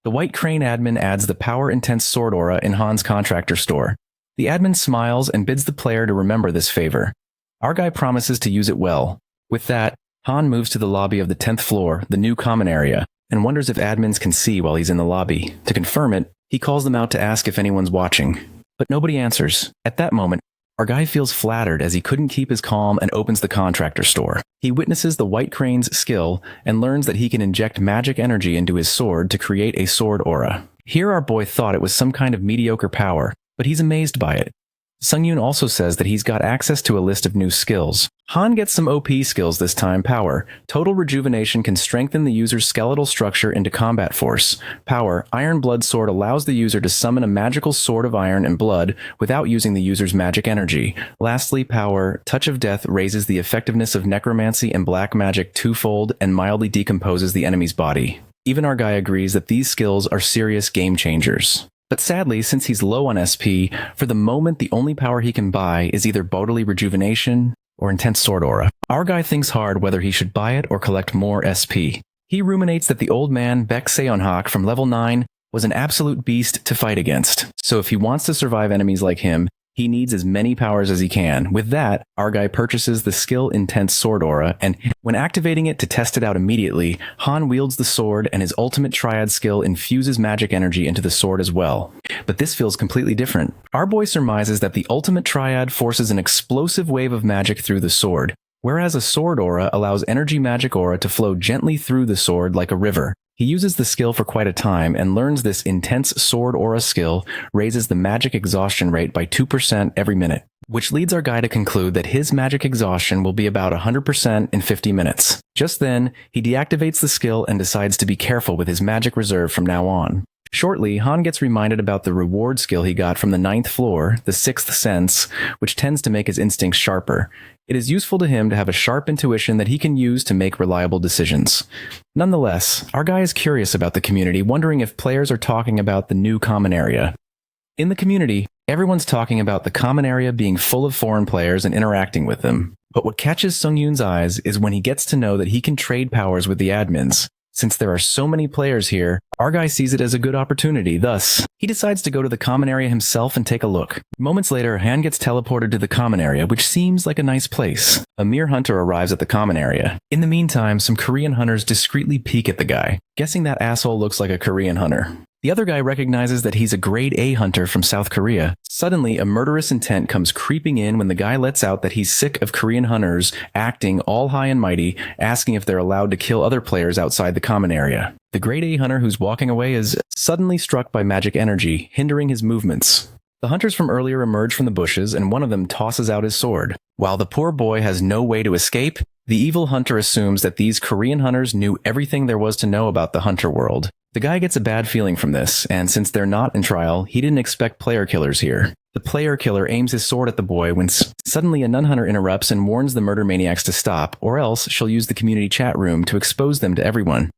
The White Crane admin adds the power-intense sword aura in Han's contractor store. The admin smiles and bids the player to remember this favor. Our guy promises to use it well. With that, Han moves to the lobby of the 10th floor, the new common area, and wonders if admins can see while he's in the lobby. To confirm it, he calls them out to ask if anyone's watching. But nobody answers. At that moment, our guy feels flattered as he couldn't keep his calm and opens the contractor store. He witnesses the White Crane's skill and learns that he can inject magic energy into his sword to create a sword aura. Here our boy thought it was some kind of mediocre power, but he's amazed by it. Sung-yoon also says that he's got access to a list of new skills. Han gets some OP skills this time. Power. Total rejuvenation can strengthen the user's skeletal structure into combat force. Power. Iron Blood Sword allows the user to summon a magical sword of iron and blood without using the user's magic energy. Lastly, power. Touch of Death raises the effectiveness of necromancy and black magic twofold and mildly decomposes the enemy's body. Even our guy agrees that these skills are serious game changers. But sadly, since he's low on SP, for the moment the only power he can buy is either bodily rejuvenation or intense sword aura. Our guy thinks hard whether he should buy it or collect more SP. He ruminates that the old man, Baek Seon-hak, from level 9, was an absolute beast to fight against. So if he wants to survive enemies like him, He needs as many powers as he can. With that, our guy purchases the skill Intense Sword Aura, and when activating it to test it out immediately, Han wields the sword and his ultimate triad skill infuses magic energy into the sword as well. But this feels completely different. Our boy surmises that the ultimate triad forces an explosive wave of magic through the sword, whereas a sword aura allows energy magic aura to flow gently through the sword like a river. He uses the skill for quite a time and learns this Intense Sword Aura skill raises the magic exhaustion rate by 2% every minute, which leads our guy to conclude that his magic exhaustion will be about 100% in 50 minutes. Just then, he deactivates the skill and decides to be careful with his magic reserve from now on. Shortly, Han gets reminded about the reward skill he got from the 9th floor, the 6th sense, which tends to make his instincts sharper. It is useful to him to have a sharp intuition that he can use to make reliable decisions. Nonetheless, our guy is curious about the community, wondering if players are talking about the new common area. In the community, everyone's talking about the common area being full of foreign players and interacting with them. But what catches Sung-Yoon's eyes is when he gets to know that he can trade powers with the admins. Since there are so many players here, our guy sees it as a good opportunity. Thus, he decides to go to the common area himself and take a look. Moments later, Han gets teleported to the common area, which seems like a nice place. A mere hunter arrives at the common area. In the meantime, some Korean hunters discreetly peek at the guy, guessing that asshole looks like a Korean hunter. The other guy recognizes that he's a grade A hunter from South Korea. Suddenly, a murderous intent comes creeping in when the guy lets out that he's sick of Korean hunters acting all high and mighty, asking if they're allowed to kill other players outside the common area. The grade A hunter who's walking away is suddenly struck by magic energy, hindering his movements. The hunters from earlier emerge from the bushes and one of them tosses out his sword. While the poor boy has no way to escape, the evil hunter assumes that these Korean hunters knew everything there was to know about the hunter world. The guy gets a bad feeling from this, and since they're not in trial, he didn't expect player killers here. The player killer aims his sword at the boy when suddenly a nun hunter interrupts and warns the murder maniacs to stop, or else she'll use the community chat room to expose them to everyone.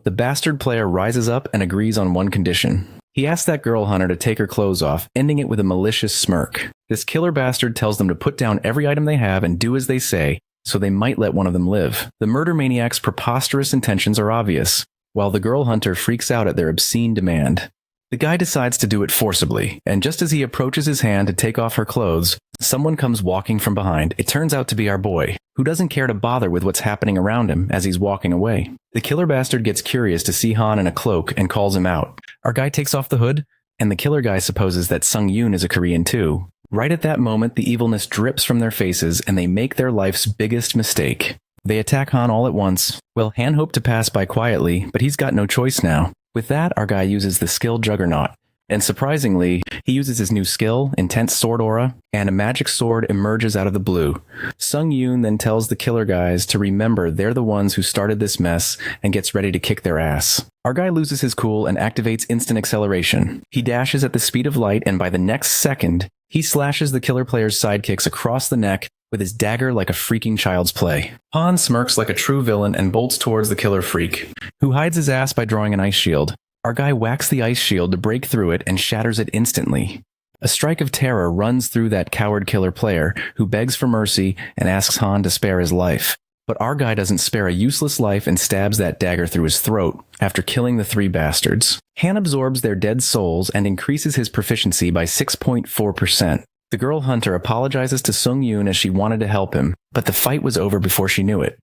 The bastard player rises up and agrees on one condition. He asks that girl hunter to take her clothes off, ending it with a malicious smirk. This killer bastard tells them to put down every item they have and do as they say, so they might let one of them live. The murder maniac's preposterous intentions are obvious, while the girl hunter freaks out at their obscene demand. The guy decides to do it forcibly, and just as he approaches his hand to take off her clothes, someone comes walking from behind. It turns out to be our boy, who doesn't care to bother with what's happening around him as he's walking away. The killer bastard gets curious to see Han in a cloak and calls him out. Our guy takes off the hood, and the killer guy supposes that Sung-Yoon is a Korean too. Right at that moment, the evilness drips from their faces, and they make their life's biggest mistake. They attack Han all at once. Well, Han hoped to pass by quietly, but he's got no choice now. With that, our guy uses the skill Juggernaut. And surprisingly, he uses his new skill, Intense Sword Aura, and a magic sword emerges out of the blue. Sung-Yoon then tells the killer guys to remember they're the ones who started this mess and gets ready to kick their ass. Our guy loses his cool and activates instant acceleration. He dashes at the speed of light, and by the next second, he slashes the killer player's sidekicks across the neck with his dagger like a freaking child's play. Han smirks like a true villain and bolts towards the killer freak, who hides his ass by drawing an ice shield. Our guy whacks the ice shield to break through it and shatters it instantly. A strike of terror runs through that coward killer player, who begs for mercy and asks Han to spare his life. But our guy doesn't spare a useless life and stabs that dagger through his throat after killing the three bastards. Han absorbs their dead souls and increases his proficiency by 6.4%. The girl hunter apologizes to Sung-Yoon as she wanted to help him, but the fight was over before she knew it.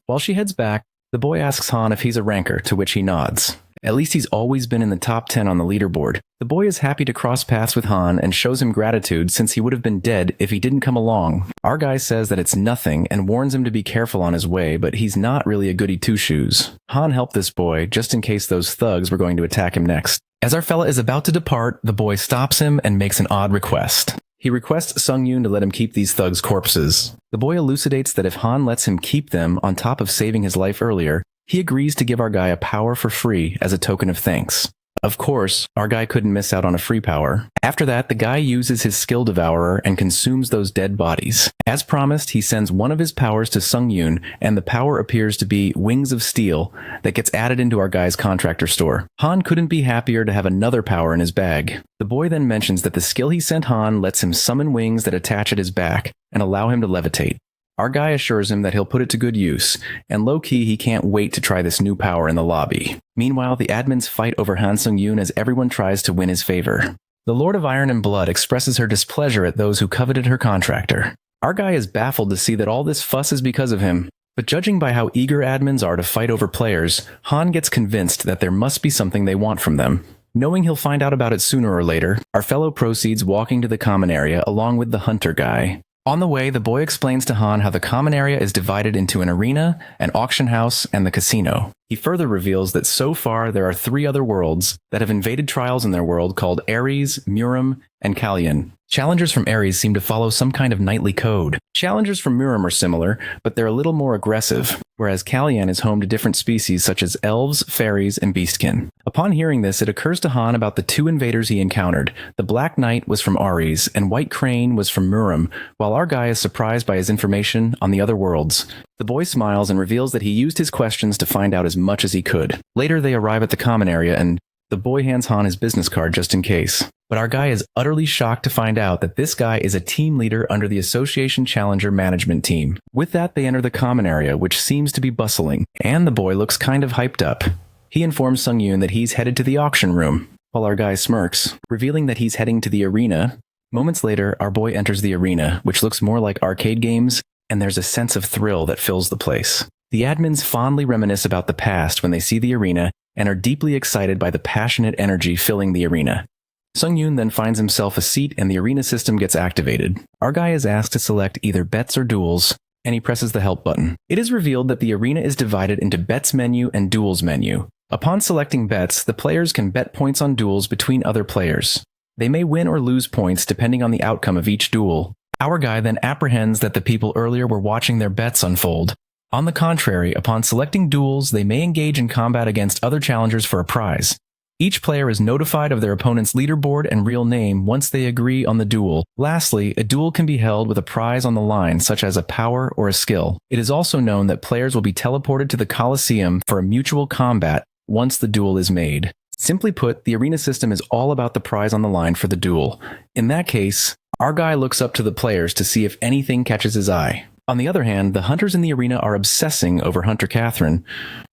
While she heads back, the boy asks Han if he's a ranker, to which he nods. At least he's always been in the top 10 on the leaderboard. The boy is happy to cross paths with Han and shows him gratitude since he would have been dead if he didn't come along. Our guy says that it's nothing and warns him to be careful on his way, but he's not really a goody two-shoes. Han helped this boy just in case those thugs were going to attack him next. As our fella is about to depart, the boy stops him and makes an odd request. He requests Sung-Yoon to let him keep these thugs' corpses. The boy elucidates that if Han lets him keep them on top of saving his life earlier, he agrees to give our guy a power for free as a token of thanks. Of course, our guy couldn't miss out on a free power. After that, the guy uses his skill Devourer and consumes those dead bodies. As promised, he sends one of his powers to Sung-Yoon, and the power appears to be Wings of Steel that gets added into our guy's contractor store. Han couldn't be happier to have another power in his bag. The boy then mentions that the skill he sent Han lets him summon wings that attach at his back and allow him to levitate. Our guy assures him that he'll put it to good use, and low-key he can't wait to try this new power in the lobby. Meanwhile, the admins fight over Han Sung-Yoon as everyone tries to win his favor. The Lord of Iron and Blood expresses her displeasure at those who coveted her contractor. Our guy is baffled to see that all this fuss is because of him, but judging by how eager admins are to fight over players, Han gets convinced that there must be something they want from them. Knowing he'll find out about it sooner or later, our fellow proceeds walking to the common area along with the hunter guy. On the way, the boy explains to Han how the common area is divided into an arena, an auction house, and the casino. He further reveals that so far there are 3 other worlds that have invaded trials in their world called Ares, Murim, and Kalyan. Challengers from Ares seem to follow some kind of knightly code. Challengers from Murim are similar, but they're a little more aggressive, whereas Kalyan is home to different species such as elves, fairies, and beastkin. Upon hearing this, it occurs to Han about the 2 invaders he encountered. The Black Knight was from Ares, and White Crane was from Murim, while our guy is surprised by his information on the other worlds. The boy smiles and reveals that he used his questions to find out as much as he could. Later, they arrive at the common area, and the boy hands Han his business card just in case. But our guy is utterly shocked to find out that this guy is a team leader under the Association Challenger management team. With that, they enter the common area, which seems to be bustling, and the boy looks kind of hyped up. He informs Sung-yoon that he's headed to the auction room, while our guy smirks, revealing that he's heading to the arena. Moments later, our boy enters the arena, which looks more like arcade games, and there's a sense of thrill that fills the place. The admins fondly reminisce about the past when they see the arena and are deeply excited by the passionate energy filling the arena. Sung-yoon then finds himself a seat and the arena system gets activated. Our guy is asked to select either bets or duels, and he presses the help button. It is revealed that the arena is divided into bets menu and duels menu. Upon selecting bets, the players can bet points on duels between other players. They may win or lose points depending on the outcome of each duel. Our guy then apprehends that the people earlier were watching their bets unfold. On the contrary, upon selecting duels, they may engage in combat against other challengers for a prize. Each player is notified of their opponent's leaderboard and real name once they agree on the duel. Lastly, a duel can be held with a prize on the line, such as a power or a skill. It is also known that players will be teleported to the Colosseum for a mutual combat once the duel is made. Simply put, the arena system is all about the prize on the line for the duel. In that case, our guy looks up to the players to see if anything catches his eye. On the other hand, the hunters in the arena are obsessing over Hunter Catherine,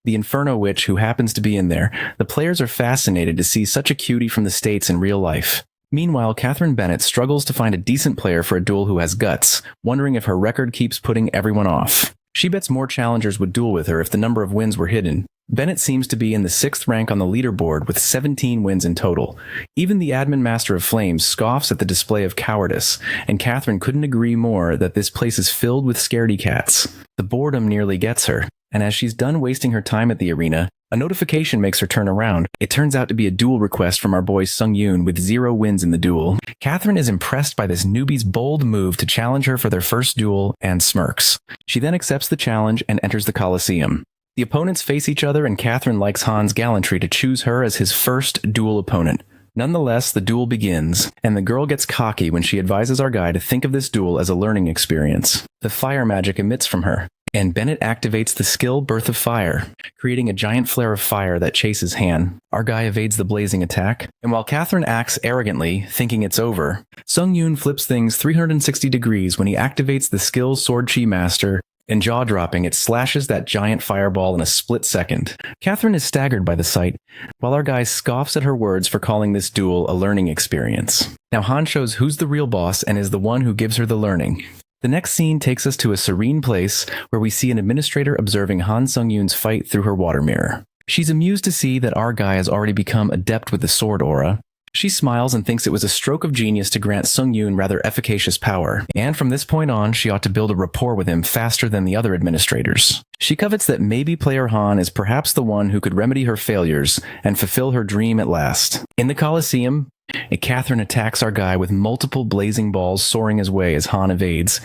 the Inferno Witch who happens to be in there. The players are fascinated to see such a cutie from the States in real life. Meanwhile, Catherine Bennett struggles to find a decent player for a duel who has guts, wondering if her record keeps putting everyone off. She bets more challengers would duel with her if the number of wins were hidden. Bennett seems to be in the 6th rank on the leaderboard with 17 wins in total. Even the admin Master of Flames scoffs at the display of cowardice, and Catherine couldn't agree more that this place is filled with scaredy cats. The boredom nearly gets her, and as she's done wasting her time at the arena, a notification makes her turn around. It turns out to be a duel request from our boy Sung-yoon with 0 wins in the duel. Catherine is impressed by this newbie's bold move to challenge her for their first duel and smirks. She then accepts the challenge and enters the Colosseum. The opponents face each other and Catherine likes Han's gallantry to choose her as his first duel opponent. Nonetheless, the duel begins, and the girl gets cocky when she advises our guy to think of this duel as a learning experience. The fire magic emits from her, and Bennett activates the skill Birth of Fire, creating a giant flare of fire that chases Han. Our guy evades the blazing attack, and while Catherine acts arrogantly, thinking it's over, Sung-yoon flips things 360 degrees when he activates the skill Sword Chi Master, and jaw-dropping, it slashes that giant fireball in a split second. Catherine is staggered by the sight, while our guy scoffs at her words for calling this duel a learning experience. Now Han shows who's the real boss and is the one who gives her the learning. The next scene takes us to a serene place where we see an administrator observing Han Sung-yoon's fight through her water mirror. She's amused to see that our guy has already become adept with the sword aura. She smiles and thinks it was a stroke of genius to grant Sung-yoon rather efficacious power, and from this point on, she ought to build a rapport with him faster than the other administrators. She covets that maybe player Han is perhaps the one who could remedy her failures and fulfill her dream at last. In the Colosseum, Catherine attacks our guy with multiple blazing balls soaring his way as Han evades.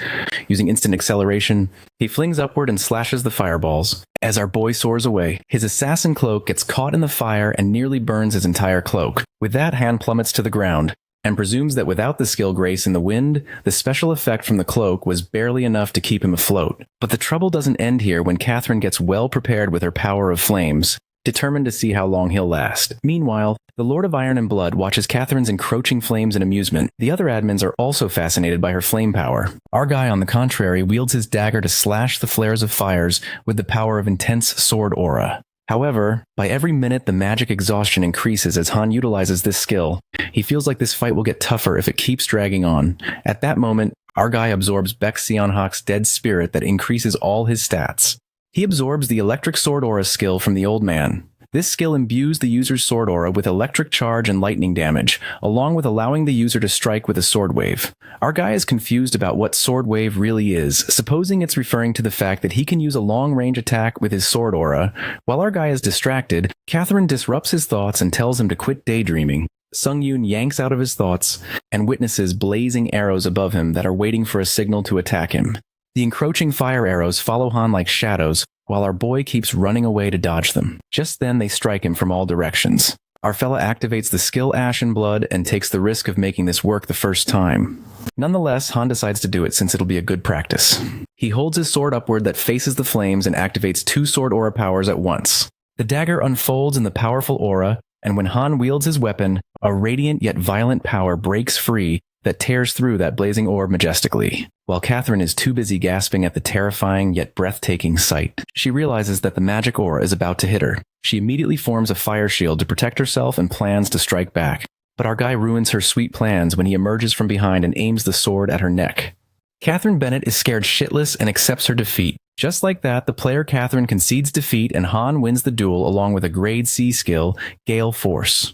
Using instant acceleration, he flings upward and slashes the fireballs. As our boy soars away, his assassin cloak gets caught in the fire and nearly burns his entire cloak. With that, Han plummets to the ground, and presumes that without the skill Grace in the wind, the special effect from the cloak was barely enough to keep him afloat. But the trouble doesn't end here when Catherine gets well prepared with her power of flames, determined to see how long he'll last. Meanwhile, the Lord of Iron and Blood watches Catherine's encroaching flames in amusement. The other admins are also fascinated by her flame power. Our guy, on the contrary, wields his dagger to slash the flares of fires with the power of intense sword aura. However, by every minute the magic exhaustion increases as Han utilizes this skill. He feels like this fight will get tougher if it keeps dragging on. At that moment, our guy absorbs Baek Seonhak's dead spirit that increases all his stats. He absorbs the electric sword aura skill from the old man. This skill imbues the user's sword aura with electric charge and lightning damage, along with allowing the user to strike with a sword wave. Our guy is confused about what sword wave really is, supposing it's referring to the fact that he can use a long-range attack with his sword aura. While our guy is distracted, Catherine disrupts his thoughts and tells him to quit daydreaming. Sung-yoon yanks out of his thoughts and witnesses blazing arrows above him that are waiting for a signal to attack him. The encroaching fire arrows follow Han like shadows, while our boy keeps running away to dodge them. Just then they strike him from all directions. Our fella activates the skill Ashen Blood and takes the risk of making this work the first time. Nonetheless, Han decides to do it since it'll be a good practice. He holds his sword upward that faces the flames and activates 2 sword aura powers at once. The dagger unfolds in the powerful aura, and when Han wields his weapon, a radiant yet violent power breaks free that tears through that blazing orb majestically. While Catherine is too busy gasping at the terrifying yet breathtaking sight, she realizes that the magic aura is about to hit her. She immediately forms a fire shield to protect herself and plans to strike back. But our guy ruins her sweet plans when he emerges from behind and aims the sword at her neck. Catherine Bennett is scared shitless and accepts her defeat. Just like that, the player Catherine concedes defeat and Han wins the duel along with a grade C skill, Gale Force.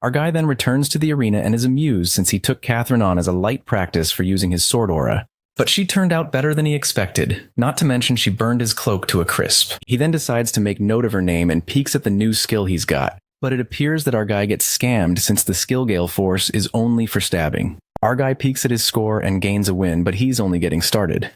Our guy then returns to the arena and is amused since he took Catherine on as a light practice for using his sword aura. But she turned out better than he expected, not to mention she burned his cloak to a crisp. He then decides to make note of her name and peeks at the new skill he's got. But it appears that our guy gets scammed since the skill Gale Force is only for stabbing. Our guy peeks at his score and gains a win, but he's only getting started.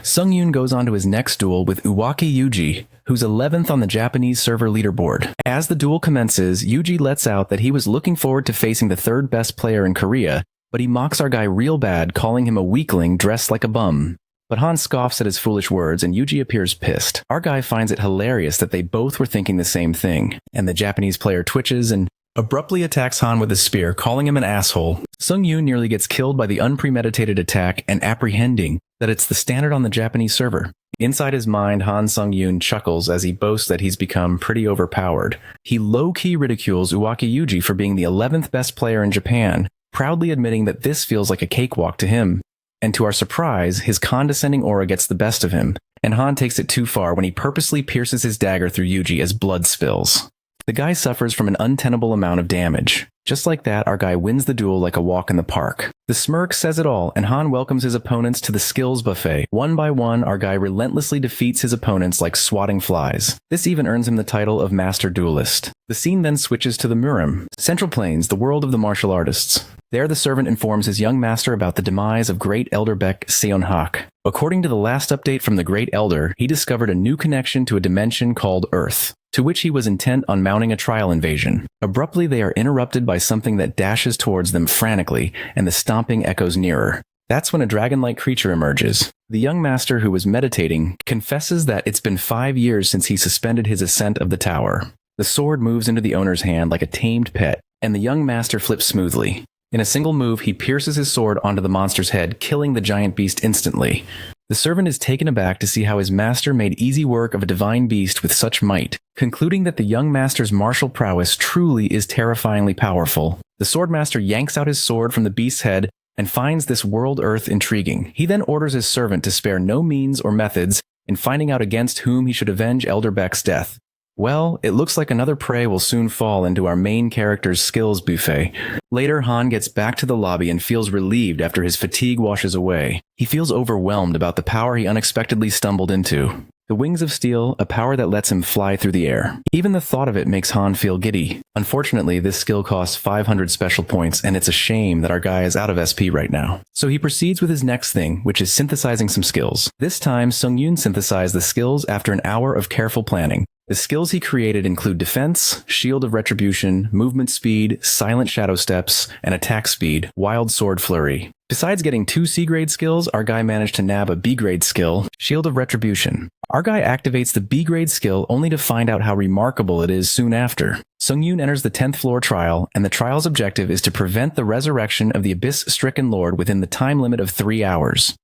Sung-yoon goes on to his next duel with Uwaki Yuji, who's 11th on the Japanese server leaderboard. As the duel commences, Yuji lets out that he was looking forward to facing the 3rd best player in Korea, but he mocks our guy real bad, calling him a weakling dressed like a bum. But Han scoffs at his foolish words and Yuji appears pissed. Our guy finds it hilarious that they both were thinking the same thing, and the Japanese player twitches and abruptly attacks Han with a spear, calling him an asshole. Sung-yoon nearly gets killed by the unpremeditated attack and apprehending that it's the standard on the Japanese server. Inside his mind, Han Sung-yoon chuckles as he boasts that he's become pretty overpowered. He low-key ridicules Uwaki Yuji for being the 11th best player in Japan, proudly admitting that this feels like a cakewalk to him. And to our surprise, his condescending aura gets the best of him, and Han takes it too far when he purposely pierces his dagger through Yuji as blood spills. The guy suffers from an untenable amount of damage. Just like that, our guy wins the duel like a walk in the park. The smirk says it all, and Han welcomes his opponents to the skills buffet. One by one, our guy relentlessly defeats his opponents like swatting flies. This even earns him the title of Master Duelist. The scene then switches to the Murim, Central Plains, the world of the martial artists. There, the servant informs his young master about the demise of Great Elder Baek Seonhak. According to the last update from the Great Elder, he discovered a new connection to a dimension called Earth, to which he was intent on mounting a trial invasion. Abruptly, they are interrupted by something that dashes towards them frantically, and the stomping echoes nearer. That's when a dragon-like creature emerges. The young master, who was meditating, confesses that it's been 5 years since he suspended his ascent of the tower. The sword moves into the owner's hand like a tamed pet, and the young master flips smoothly. In a single move, he pierces his sword onto the monster's head, killing the giant beast instantly. The servant is taken aback to see how his master made easy work of a divine beast with such might, concluding that the young master's martial prowess truly is terrifyingly powerful. The swordmaster yanks out his sword from the beast's head and finds this world Earth intriguing. He then orders his servant to spare no means or methods in finding out against whom he should avenge Elder Baek's death. Well, it looks like another prey will soon fall into our main character's skills buffet. Later, Han gets back to the lobby and feels relieved after his fatigue washes away. He feels overwhelmed about the power he unexpectedly stumbled into. The Wings of Steel, a power that lets him fly through the air. Even the thought of it makes Han feel giddy. Unfortunately, this skill costs 500 special points, and it's a shame that our guy is out of SP right now. So he proceeds with his next thing, which is synthesizing some skills. This time, Sung-yoon synthesized the skills after an hour of careful planning. The skills he created include Defense, Shield of Retribution, Movement Speed, Silent Shadow Steps, and Attack Speed, Wild Sword Flurry. Besides getting 2 C-grade skills, our guy managed to nab a B-grade skill, Shield of Retribution. Our guy activates the B-grade skill only to find out how remarkable it is soon after. Sung-yoon enters the 10th floor trial, and the trial's objective is to prevent the resurrection of the Abyss-stricken Lord within the time limit of 3 hours.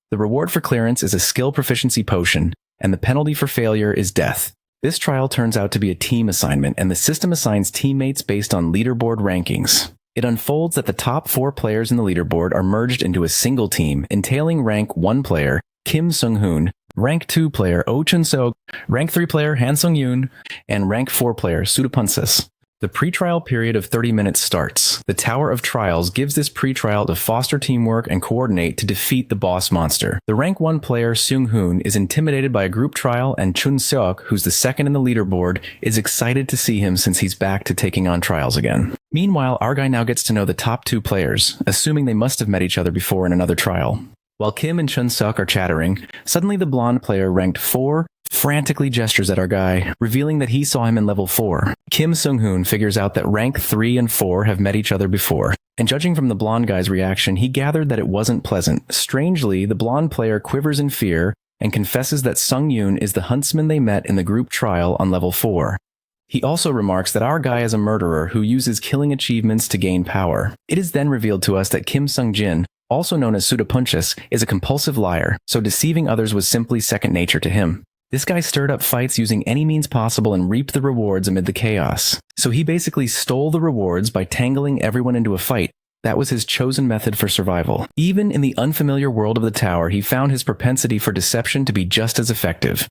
The reward for clearance is a skill proficiency potion, and the penalty for failure is death. This trial turns out to be a team assignment, and the system assigns teammates based on leaderboard rankings. It unfolds that the top 4 players in the leaderboard are merged into a single team, entailing rank 1 player, Kim Sung-hoon, rank 2 player, Oh Chun-seok, rank 3 player, Han Sung-yoon, and rank 4 player, Sudapunsis. The pretrial period of 30 minutes starts. The Tower of Trials gives this pretrial to foster teamwork and coordinate to defeat the boss monster. The rank 1 player, Seung-hoon, is intimidated by a group trial, and Chun-seok, who's the second in the leaderboard, is excited to see him since he's back to taking on trials again. Meanwhile, our guy now gets to know the top 2 players, assuming they must have met each other before in another trial. While Kim and Chun-seok are chattering, suddenly the blonde player ranked 4 frantically gestures at our guy, revealing that he saw him in level 4. Kim Sung-hoon figures out that rank 3 and 4 have met each other before, and judging from the blonde guy's reaction, he gathered that it wasn't pleasant. Strangely, the blonde player quivers in fear and confesses that Sung-yoon is the huntsman they met in the group trial on level 4. He also remarks that our guy is a murderer who uses killing achievements to gain power. It is then revealed to us that Kim Sung-jin, also known as Sudapunchis, is a compulsive liar, so deceiving others was simply second nature to him. This guy stirred up fights using any means possible and reaped the rewards amid the chaos. So he basically stole the rewards by tangling everyone into a fight. That was his chosen method for survival. Even in the unfamiliar world of the tower, he found his propensity for deception to be just as effective.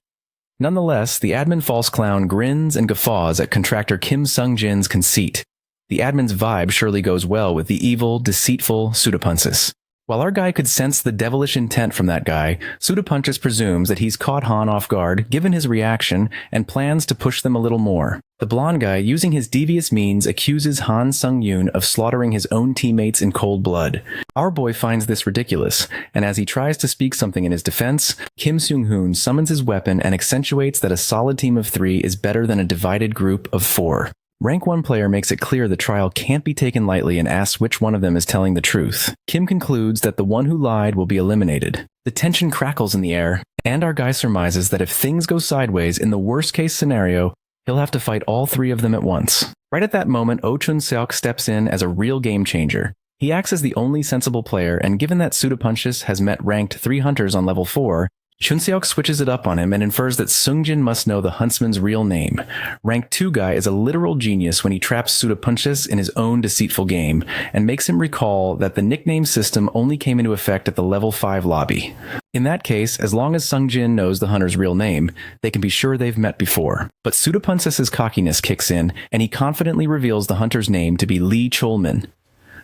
Nonetheless, the admin false clown grins and guffaws at contractor Kim Sung-jin's conceit. The admin's vibe surely goes well with the evil, deceitful Sudapunsis. While our guy could sense the devilish intent from that guy, Sudapunchis presumes that he's caught Han off guard, given his reaction, and plans to push them a little more. The blonde guy, using his devious means, accuses Han Sung-yoon of slaughtering his own teammates in cold blood. Our boy finds this ridiculous, and as he tries to speak something in his defense, Kim Seung-hoon summons his weapon and accentuates that a solid team of 3 is better than a divided group of 4. Rank 1 player makes it clear the trial can't be taken lightly and asks which one of them is telling the truth. Kim concludes that the one who lied will be eliminated. The tension crackles in the air, and our guy surmises that if things go sideways in the worst case scenario, he'll have to fight all 3 of them at once. Right at that moment, Oh Chun-seok steps in as a real game changer. He acts as the only sensible player, and given that Sudapunchis has met ranked 3 hunters on level 4, Chun-seok switches it up on him and infers that Sung-jin must know the huntsman's real name. Rank 2 guy is a literal genius when he traps Sudapunchis in his own deceitful game, and makes him recall that the nickname system only came into effect at the level 5 lobby. In that case, as long as Sung-jin knows the hunter's real name, they can be sure they've met before. But Sudapunsis' cockiness kicks in, and he confidently reveals the hunter's name to be Lee Chulman.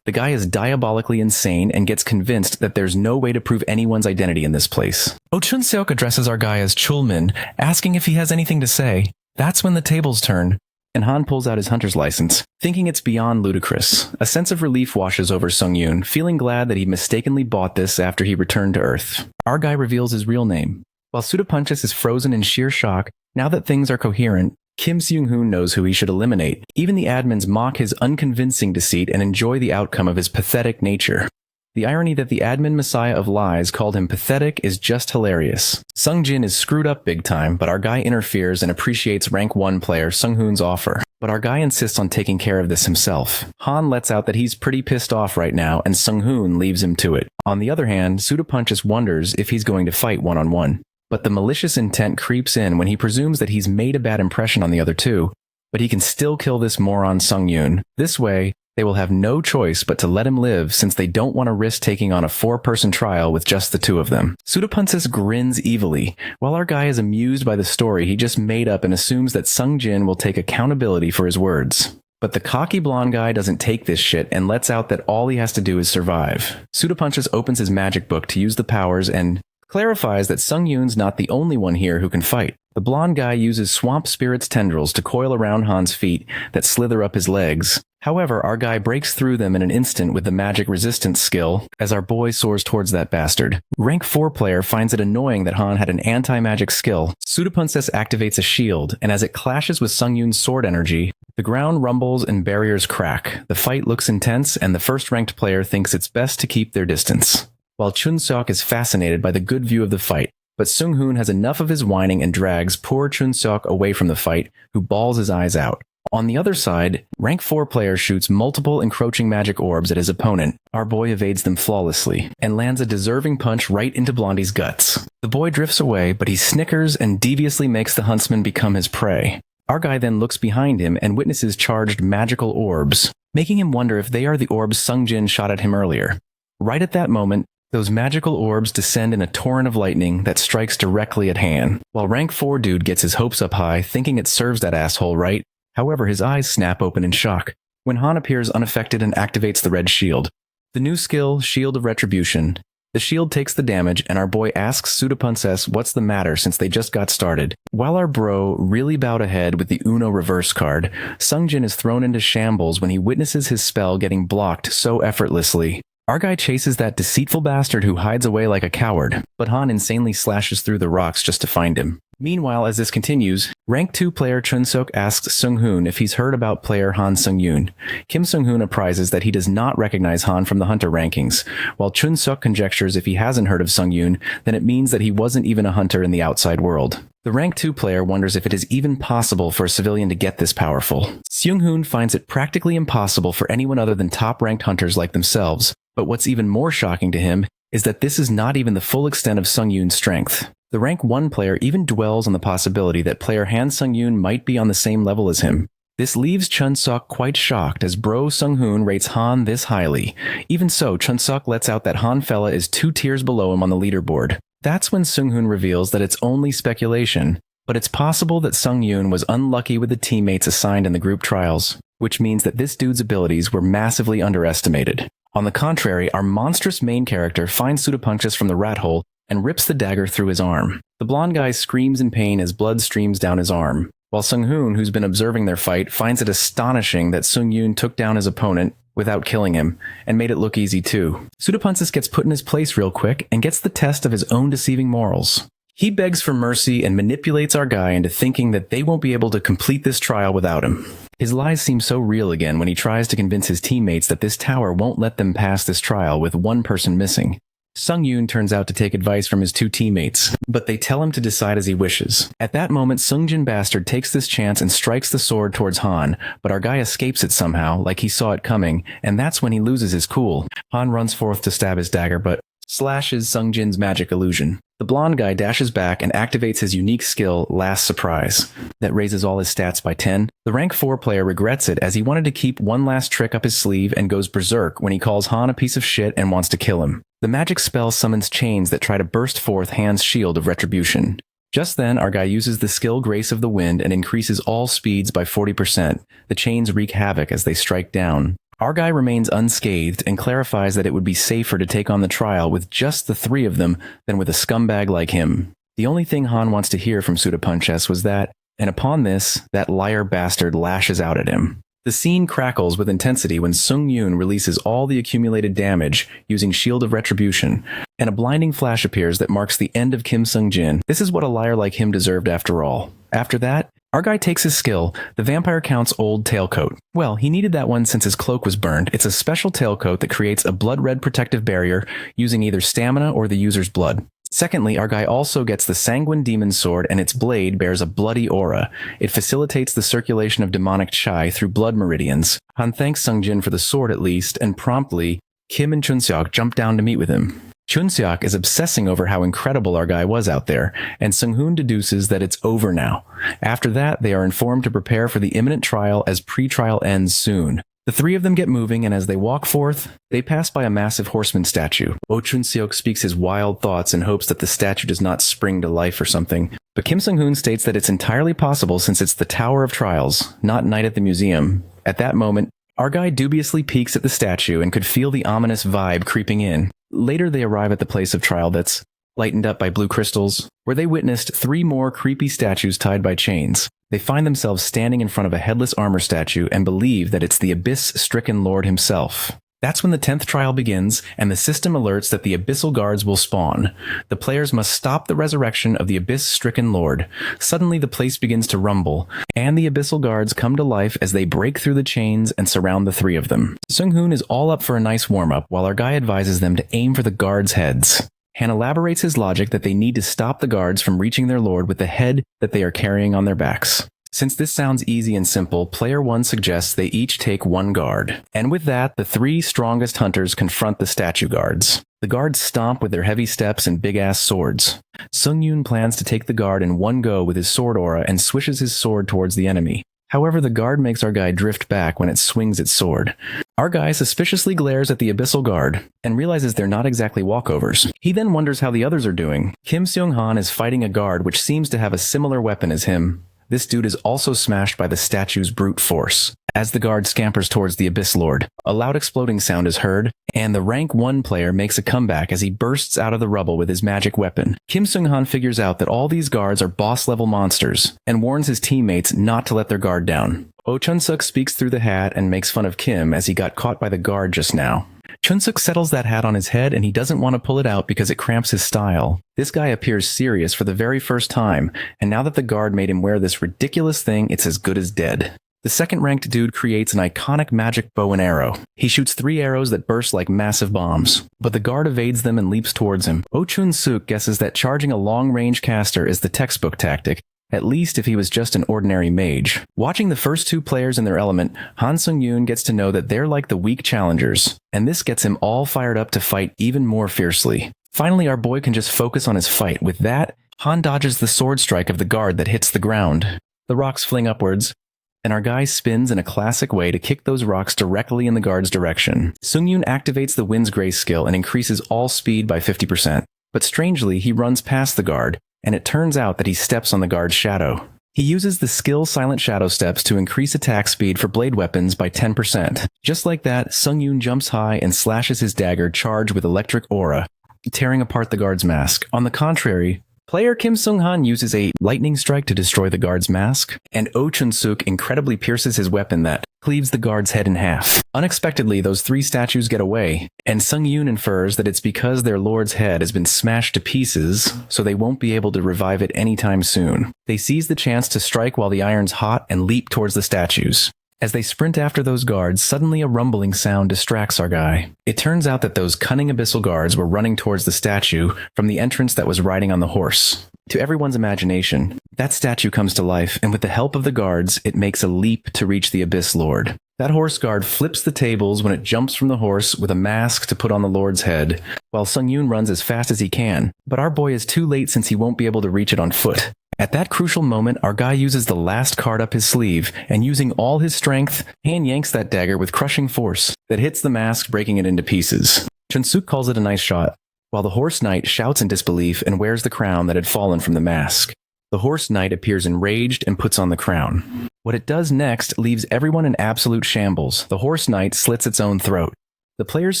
The guy is diabolically insane and gets convinced that there's no way to prove anyone's identity in this place. Oh Chun-seok addresses our guy as Chulman, asking if he has anything to say. That's when the tables turn, and Han pulls out his hunter's license, thinking it's beyond ludicrous. A sense of relief washes over Sung-yoon, feeling glad that he mistakenly bought this after he returned to Earth. Our guy reveals his real name. While Sudapunchis is frozen in sheer shock, now that things are coherent, Kim Seung-hoon knows who he should eliminate. Even the admins mock his unconvincing deceit and enjoy the outcome of his pathetic nature. The irony that the admin messiah of lies called him pathetic is just hilarious. Sung-jin is screwed up big time, but our guy interferes and appreciates rank 1 player Sung-hoon's offer. But our guy insists on taking care of this himself. Han lets out that he's pretty pissed off right now, and Sung-hoon leaves him to it. On the other hand, Sudapunchis wonders if he's going to fight one-on-one. But the malicious intent creeps in when he presumes that he's made a bad impression on the other 2, but he can still kill this moron Sung-yoon. This way, they will have no choice but to let him live since they don't want to risk taking on a 4-person trial with just the 2 of them. Sudapunsis grins evilly, while our guy is amused by the story he just made up and assumes that Sung-jin will take accountability for his words. But the cocky blonde guy doesn't take this shit and lets out that all he has to do is survive. Sudapunsis opens his magic book to use the powers and clarifies that Sung-yoon's not the only one here who can fight. The blonde guy uses swamp spirit's tendrils to coil around Han's feet that slither up his legs. However, our guy breaks through them in an instant with the magic resistance skill as our boy soars towards that bastard. Rank 4 player finds it annoying that Han had an anti-magic skill. Sudapunsis activates a shield, and as it clashes with Sung-yoon's sword energy, the ground rumbles and barriers crack. The fight looks intense, and the first ranked player thinks it's best to keep their distance. While Chun-seok is fascinated by the good view of the fight, but Sung-hoon has enough of his whining and drags poor Chun-seok away from the fight, who bawls his eyes out. On the other side, rank 4 player shoots multiple encroaching magic orbs at his opponent. Our boy evades them flawlessly and lands a deserving punch right into Blondie's guts. The boy drifts away, but he snickers and deviously makes the huntsman become his prey. Our guy then looks behind him and witnesses charged magical orbs, making him wonder if they are the orbs Sungjin shot at him earlier. Right at that moment, those magical orbs descend in a torrent of lightning that strikes directly at Han, while rank 4 dude gets his hopes up high, thinking it serves that asshole right. However, his eyes snap open in shock when Han appears unaffected and activates the red shield. The new skill, Shield of Retribution. The shield takes the damage, and our boy asks Sudapunses what's the matter since they just got started. While our bro really bowed ahead with the Uno reverse card, Sungjin is thrown into shambles when he witnesses his spell getting blocked so effortlessly. Our guy chases that deceitful bastard who hides away like a coward, but Han insanely slashes through the rocks just to find him. Meanwhile, as this continues, rank 2 player Chunseok asks Sunghoon if he's heard about player Han Sungyoon. Kim Sunghoon apprises that he does not recognize Han from the hunter rankings, while Chunseok conjectures if he hasn't heard of Sungyoon, then it means that he wasn't even a hunter in the outside world. The rank 2 player wonders if it is even possible for a civilian to get this powerful. Seunghoon finds it practically impossible for anyone other than top-ranked hunters like themselves, but what's even more shocking to him is that this is not even the full extent of Sungyoon's strength. The rank 1 player even dwells on the possibility that player Han Sungyoon might be on the same level as him. This leaves Chunseok quite shocked as bro Sunghoon rates Han this highly. Even so, Chunseok lets out that Han fella is 2 tiers below him on the leaderboard. That's when Sunghoon reveals that it's only speculation, but it's possible that Sungyoon was unlucky with the teammates assigned in the group trials, which means that this dude's abilities were massively underestimated. On the contrary, our monstrous main character finds Sudapunches from the rat hole and rips the dagger through his arm. The blonde guy screams in pain as blood streams down his arm, while Sunghoon, who's been observing their fight, finds it astonishing that Sungyoon took down his opponent without killing him, and made it look easy too. Sudapunses gets put in his place real quick and gets the test of his own deceiving morals. He begs for mercy and manipulates our guy into thinking that they won't be able to complete this trial without him. His lies seem so real again when he tries to convince his teammates that this tower won't let them pass this trial with one person missing. Sungyoon turns out to take advice from his 2 teammates, but they tell him to decide as he wishes. At that moment, Sungjin Bastard takes this chance and strikes the sword towards Han, but our guy escapes it somehow, like he saw it coming, and that's when he loses his cool. Han runs forth to stab his dagger, but slashes Sungjin's magic illusion. The blonde guy dashes back and activates his unique skill, Last Surprise, that raises all his stats by 10. The rank 4 player regrets it as he wanted to keep one last trick up his sleeve and goes berserk when he calls Han a piece of shit and wants to kill him. The magic spell summons chains that try to burst forth Han's Shield of Retribution. Just then, our guy uses the skill Grace of the Wind and increases all speeds by 40%. The chains wreak havoc as they strike down. Our guy remains unscathed and clarifies that it would be safer to take on the trial with just the 3 of them than with a scumbag like him. The only thing Han wants to hear from Sudapunches was that, and upon this, that liar bastard lashes out at him. The scene crackles with intensity when Sungyoon releases all the accumulated damage using Shield of Retribution, and a blinding flash appears that marks the end of Kim Sungjin. This is what a liar like him deserved after all. After that, our guy takes his skill, the Vampire Count's old tailcoat. Well, he needed that one since his cloak was burned. It's a special tailcoat that creates a blood-red protective barrier using either stamina or the user's blood. Secondly, our guy also gets the Sanguine Demon Sword, and its blade bears a bloody aura. It facilitates the circulation of demonic chi through blood meridians. Han thanks Sungjin for the sword at least, and promptly, Kim and Chunseok jump down to meet with him. Chunseok is obsessing over how incredible our guy was out there, and Sunghoon deduces that it's over now. After that, they are informed to prepare for the imminent trial as pre-trial ends soon. The 3 of them get moving, and as they walk forth, they pass by a massive horseman statue. Chunseok speaks his wild thoughts in hopes that the statue does not spring to life or something, but Kim Sunghoon states that it's entirely possible since it's the Tower of Trials, not Night at the Museum. At that moment, our guy dubiously peeks at the statue and could feel the ominous vibe creeping in. Later, they arrive at the place of trial that's lightened up by blue crystals, where they witnessed 3 more creepy statues tied by chains. They find themselves standing in front of a headless armor statue and believe that it's the Abyss-stricken Lord himself. That's when the 10th trial begins, and the system alerts that the Abyssal Guards will spawn. The players must stop the resurrection of the Abyss-stricken Lord. Suddenly, the place begins to rumble, and the Abyssal Guards come to life as they break through the chains and surround the 3 of them. Sunghoon is all up for a nice warm-up, while our guy advises them to aim for the guards' heads. Han elaborates his logic that they need to stop the guards from reaching their lord with the head that they are carrying on their backs. Since this sounds easy and simple, player 1 suggests they each take 1 guard. And with that, the 3 strongest hunters confront the statue guards. The guards stomp with their heavy steps and big-ass swords. Sung-yoon plans to take the guard in one go with his sword aura and swishes his sword towards the enemy. However, the guard makes our guy drift back when it swings its sword. Our guy suspiciously glares at the abyssal guard and realizes they're not exactly walkovers. He then wonders how the others are doing. Kim Seung-han is fighting a guard which seems to have a similar weapon as him. This dude is also smashed by the statue's brute force. As the guard scampers towards the Abyss Lord, a loud exploding sound is heard, and the rank 1 player makes a comeback as he bursts out of the rubble with his magic weapon. Kim Seung-han figures out that all these guards are boss-level monsters, and warns his teammates not to let their guard down. Oh Chun-suk speaks through the hat and makes fun of Kim as he got caught by the guard just now. Chun-suk settles that hat on his head and he doesn't want to pull it out because it cramps his style. This guy appears serious for the very first time, and now that the guard made him wear this ridiculous thing, it's as good as dead. The second-ranked dude creates an iconic magic bow and arrow. He shoots 3 arrows that burst like massive bombs, but the guard evades them and leaps towards him. Oh Chun-suk guesses that charging a long-range caster is the textbook tactic, at least if he was just an ordinary mage. Watching the first 2 players in their element, Han Sung-yoon gets to know that they're like the weak challengers, and this gets him all fired up to fight even more fiercely. Finally, our boy can just focus on his fight. With that, Han dodges the sword strike of the guard that hits the ground. The rocks fling upwards, and our guy spins in a classic way to kick those rocks directly in the guard's direction. Sung-yoon activates the Wind's Grace skill and increases all speed by 50%. But strangely, he runs past the guard, and it turns out that he steps on the guard's shadow. He uses the skill Silent Shadow Steps to increase attack speed for blade weapons by 10%. Just like that, Sung-yoon jumps high and slashes his dagger charged with electric aura, tearing apart the guard's mask. On the contrary, player Kim Seung-han uses a lightning strike to destroy the guard's mask, and Oh Chun-suk incredibly pierces his weapon that cleaves the guard's head in half. Unexpectedly, those 3 statues get away, and Sung-yoon infers that it's because their lord's head has been smashed to pieces, so they won't be able to revive it anytime soon. They seize the chance to strike while the iron's hot and leap towards the statues. As they sprint after those guards, suddenly a rumbling sound distracts our guy. It turns out that those cunning abyssal guards were running towards the statue from the entrance that was riding on the horse. To everyone's imagination, that statue comes to life, and with the help of the guards, it makes a leap to reach the Abyss Lord. That horse guard flips the tables when it jumps from the horse with a mask to put on the Lord's head, while Sung-yoon runs as fast as he can, but our boy is too late since he won't be able to reach it on foot. At that crucial moment, our guy uses the last card up his sleeve, and using all his strength, hand yanks that dagger with crushing force that hits the mask, breaking it into pieces. Chun-suk calls it a nice shot, while the horse knight shouts in disbelief and wears the crown that had fallen from the mask. The horse knight appears enraged and puts on the crown. What it does next leaves everyone in absolute shambles. The horse knight slits its own throat. The players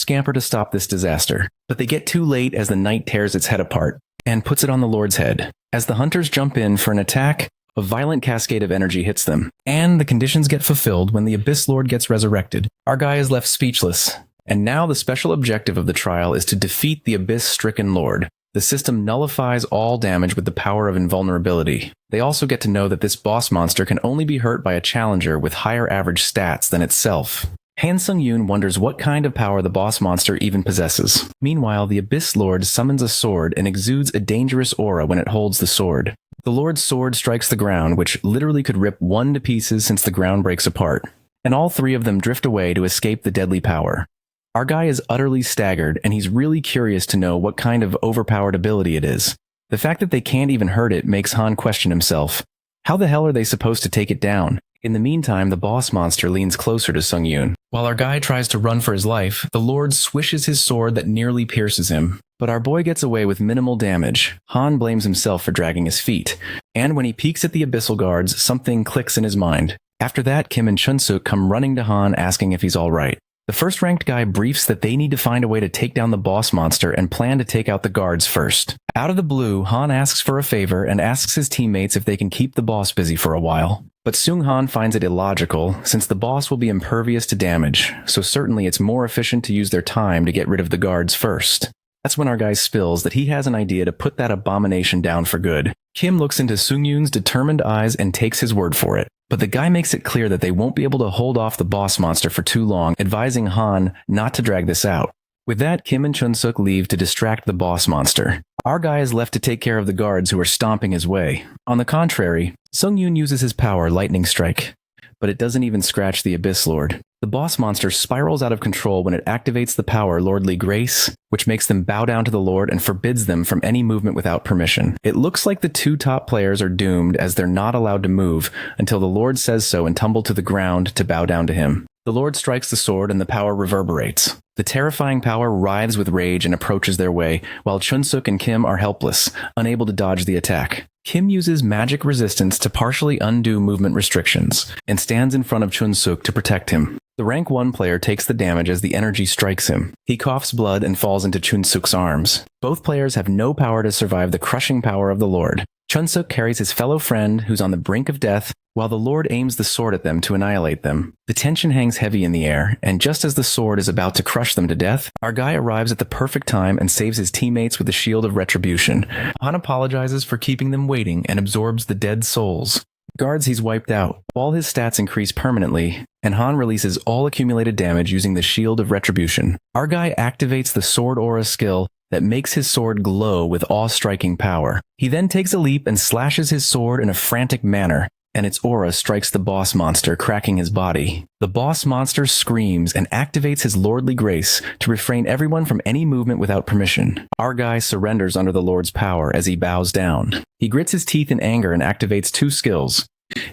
scamper to stop this disaster, but they get too late as the knight tears its head apart and puts it on the Lord's head. As the hunters jump in for an attack, a violent cascade of energy hits them, and the conditions get fulfilled when the Abyss Lord gets resurrected. Our guy is left speechless, and now the special objective of the trial is to defeat the Abyss-stricken Lord. The system nullifies all damage with the power of invulnerability. They also get to know that this boss monster can only be hurt by a challenger with higher average stats than itself. Han Sung-yoon wonders what kind of power the boss monster even possesses. Meanwhile, the Abyss Lord summons a sword and exudes a dangerous aura when it holds the sword. The Lord's sword strikes the ground, which literally could rip one to pieces since the ground breaks apart, and all 3 of them drift away to escape the deadly power. Our guy is utterly staggered, and he's really curious to know what kind of overpowered ability it is. The fact that they can't even hurt it makes Han question himself. How the hell are they supposed to take it down? In the meantime, the boss monster leans closer to Sung-yoon. While our guy tries to run for his life, the Lord swishes his sword that nearly pierces him. But our boy gets away with minimal damage. Han blames himself for dragging his feet. And when he peeks at the Abyssal Guards, something clicks in his mind. After that, Kim and Chun-suk come running to Han asking if he's alright. The first-ranked guy briefs that they need to find a way to take down the boss monster and plan to take out the guards first. Out of the blue, Han asks for a favor and asks his teammates if they can keep the boss busy for a while. But Seung-han finds it illogical, since the boss will be impervious to damage, so certainly it's more efficient to use their time to get rid of the guards first. That's when our guy spills that he has an idea to put that abomination down for good. Kim looks into Sung-yoon's determined eyes and takes his word for it. But the guy makes it clear that they won't be able to hold off the boss monster for too long, advising Han not to drag this out. With that, Kim and Chun-suk leave to distract the boss monster. Our guy is left to take care of the guards who are stomping his way. On the contrary, Sung-yoon uses his power, Lightning Strike, but it doesn't even scratch the Abyss Lord. The boss monster spirals out of control when it activates the power Lordly Grace, which makes them bow down to the Lord and forbids them from any movement without permission. It looks like the two top players are doomed as they're not allowed to move until the Lord says so and tumble to the ground to bow down to him. The Lord strikes the sword and the power reverberates. The terrifying power writhes with rage and approaches their way, while Chun-suk and Kim are helpless, unable to dodge the attack. Kim uses magic resistance to partially undo movement restrictions, and stands in front of Chun-suk to protect him. The rank 1 player takes the damage as the energy strikes him. He coughs blood and falls into Chun-suk's arms. Both players have no power to survive the crushing power of the Lord. Chun-suk carries his fellow friend, who's on the brink of death, while the Lord aims the sword at them to annihilate them. The tension hangs heavy in the air, and just as the sword is about to crush them to death, our guy arrives at the perfect time and saves his teammates with the Shield of Retribution. Han apologizes for keeping them waiting and absorbs the dead souls. Guards he's wiped out. All his stats increase permanently, and Han releases all accumulated damage using the Shield of Retribution. Our guy activates the Sword Aura skill that makes his sword glow with awe-striking power. He then takes a leap and slashes his sword in a frantic manner, and its aura strikes the boss monster, cracking his body. The boss monster screams and activates his lordly grace to refrain everyone from any movement without permission. Our guy surrenders under the Lord's power as he bows down. He grits his teeth in anger and activates 2 skills: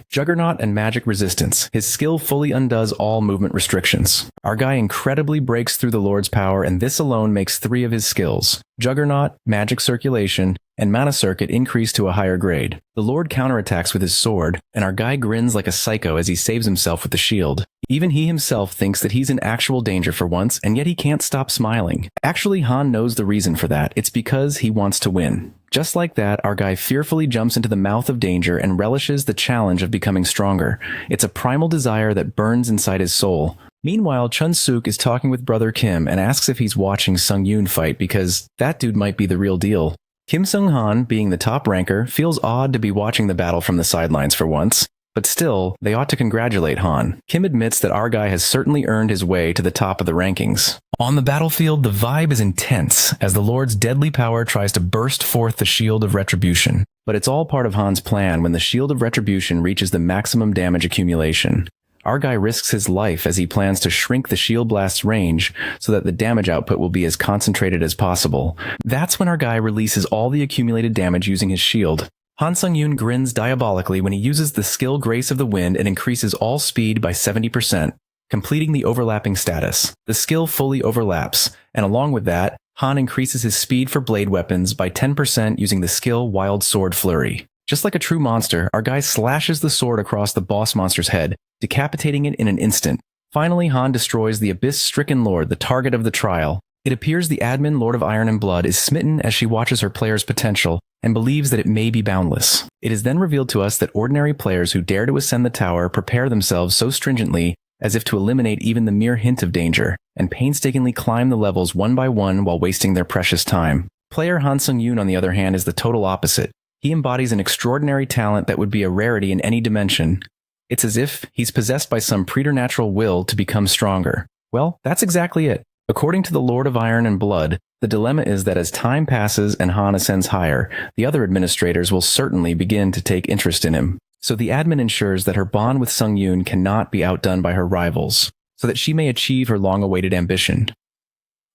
Juggernaut and Magic Resistance. His skill fully undoes all movement restrictions. Our guy incredibly breaks through the Lord's power, and this alone makes 3 of his skills: Juggernaut, Magic Circulation, and Mana Circuit increase to a higher grade. The Lord counterattacks with his sword, and our guy grins like a psycho as he saves himself with the shield. Even he himself thinks that he's in actual danger for once, and yet he can't stop smiling. Actually, Han knows the reason for that. It's because he wants to win. Just like that, our guy fearfully jumps into the mouth of danger and relishes the challenge of becoming stronger. It's a primal desire that burns inside his soul. Meanwhile, Chun-suk is talking with brother Kim and asks if he's watching Sung-yoon fight because that dude might be the real deal. Kim Sung-han, being the top ranker, feels odd to be watching the battle from the sidelines for once. But still, they ought to congratulate Han. Kim admits that our guy has certainly earned his way to the top of the rankings. On the battlefield, the vibe is intense as the Lord's deadly power tries to burst forth the Shield of Retribution. But it's all part of Han's plan when the Shield of Retribution reaches the maximum damage accumulation. Our guy risks his life as he plans to shrink the shield blast's range so that the damage output will be as concentrated as possible. That's when our guy releases all the accumulated damage using his shield. Han Sung-yoon grins diabolically when he uses the skill Grace of the Wind and increases all speed by 70%, completing the overlapping status. The skill fully overlaps, and along with that, Han increases his speed for blade weapons by 10% using the skill Wild Sword Flurry. Just like a true monster, our guy slashes the sword across the boss monster's head, decapitating it in an instant. Finally, Han destroys the Abyss-stricken Lord, the target of the trial. It appears the admin Lord of Iron and Blood is smitten as she watches her player's potential and believes that it may be boundless. It is then revealed to us that ordinary players who dare to ascend the tower prepare themselves so stringently as if to eliminate even the mere hint of danger, and painstakingly climb the levels one by one while wasting their precious time. Player Han Sung-yoon, on the other hand, is the total opposite. He embodies an extraordinary talent that would be a rarity in any dimension. It's as if he's possessed by some preternatural will to become stronger. Well, that's exactly it. According to the Lord of Iron and Blood, the dilemma is that as time passes and Han ascends higher, the other administrators will certainly begin to take interest in him. So the admin ensures that her bond with Sung-yoon cannot be outdone by her rivals, so that she may achieve her long-awaited ambition.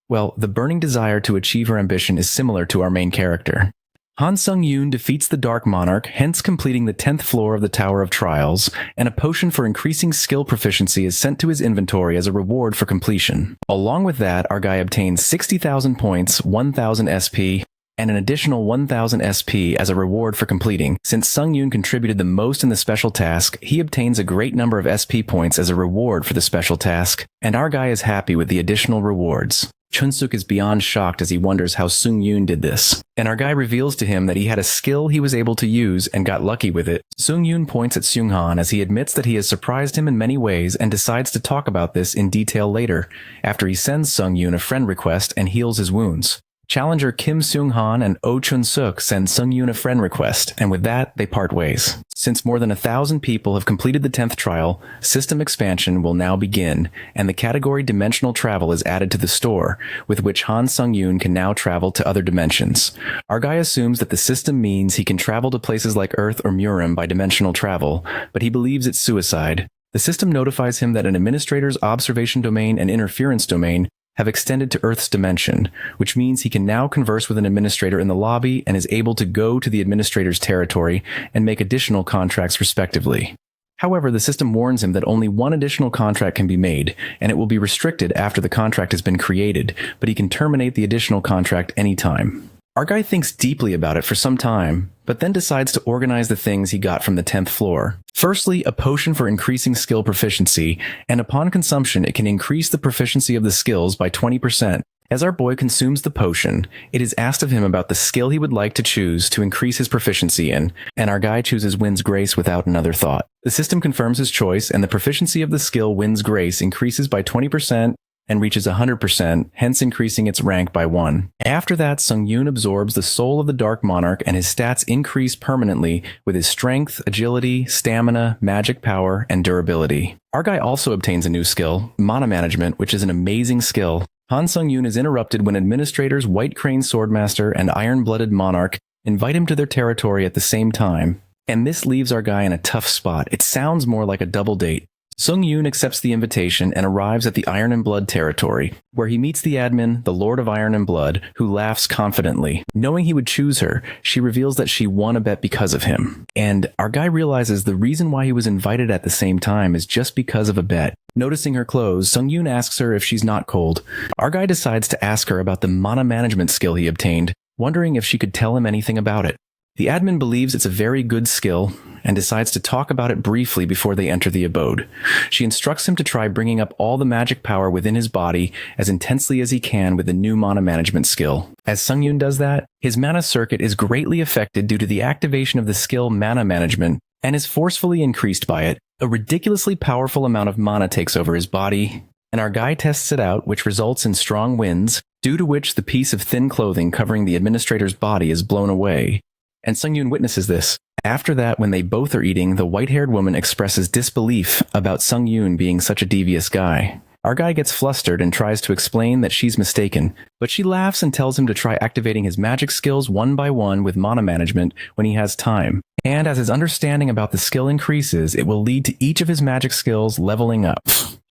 Well, the burning desire to achieve her ambition is similar to our main character. Han Sung-yoon defeats the Dark Monarch, hence completing the 10th floor of the Tower of Trials, and a potion for increasing skill proficiency is sent to his inventory as a reward for completion. Along with that, our guy obtains 60,000 points, 1,000 SP, and an additional 1,000 SP as a reward for completing. Since Sung-yoon contributed the most in the special task, he obtains a great number of SP points as a reward for the special task, and our guy is happy with the additional rewards. Chun-suk is beyond shocked as he wonders how Sung-yoon did this, and our guy reveals to him that he had a skill he was able to use and got lucky with it. Sung-yoon points at Seung-han as he admits that he has surprised him in many ways and decides to talk about this in detail later, after he sends Sung-yoon a friend request and heals his wounds. Challenger Kim Seung-han and Oh Chun-suk send Sung-yoon a friend request, and with that, they part ways. Since more than 1,000 people have completed the 10th trial, system expansion will now begin, and the category Dimensional Travel is added to the store, with which Han Sung-yoon can now travel to other dimensions. Our guy assumes that the system means he can travel to places like Earth or Murim by dimensional travel, but he believes it's suicide. The system notifies him that an administrator's observation domain and interference domain have extended to Earth's dimension, which means he can now converse with an administrator in the lobby and is able to go to the administrator's territory and make additional contracts respectively. However, the system warns him that only one additional contract can be made, and it will be restricted after the contract has been created, but he can terminate the additional contract anytime. Our guy thinks deeply about it for some time, but then decides to organize the things he got from the 10th floor. Firstly, a potion for increasing skill proficiency, and upon consumption it can increase the proficiency of the skills by 20%. As our boy consumes the potion, it is asked of him about the skill he would like to choose to increase his proficiency in, and our guy chooses Wind's Grace without another thought. The system confirms his choice, and the proficiency of the skill Wind's Grace increases by 20%, and reaches 100%, hence increasing its rank by 1. After that, Sung-yoon absorbs the soul of the Dark Monarch and his stats increase permanently with his strength, agility, stamina, magic power, and durability. Our guy also obtains a new skill, Mana Management, which is an amazing skill. Han Sung-yoon is interrupted when administrators White Crane Swordmaster and Iron-Blooded Monarch invite him to their territory at the same time, and this leaves our guy in a tough spot. It sounds more like a double date. Sung-yoon accepts the invitation and arrives at the Iron and Blood territory, where he meets the admin, the Lord of Iron and Blood, who laughs confidently. Knowing he would choose her, she reveals that she won a bet because of him. And our guy realizes the reason why he was invited at the same time is just because of a bet. Noticing her clothes, Sung-yoon asks her if she's not cold. Our guy decides to ask her about the mana management skill he obtained, wondering if she could tell him anything about it. The admin believes it's a very good skill and decides to talk about it briefly before they enter the abode. She instructs him to try bringing up all the magic power within his body as intensely as he can with the new mana management skill. As Sung-yoon does that, his mana circuit is greatly affected due to the activation of the skill mana management and is forcefully increased by it. A ridiculously powerful amount of mana takes over his body, and our guy tests it out, which results in strong winds, due to which the piece of thin clothing covering the administrator's body is blown away. And Sung-yoon witnesses this. After that, when they both are eating, the white-haired woman expresses disbelief about Sung-yoon being such a devious guy. Our guy gets flustered and tries to explain that she's mistaken, but she laughs and tells him to try activating his magic skills one by one with mana management when he has time. And as his understanding about the skill increases, it will lead to each of his magic skills leveling up.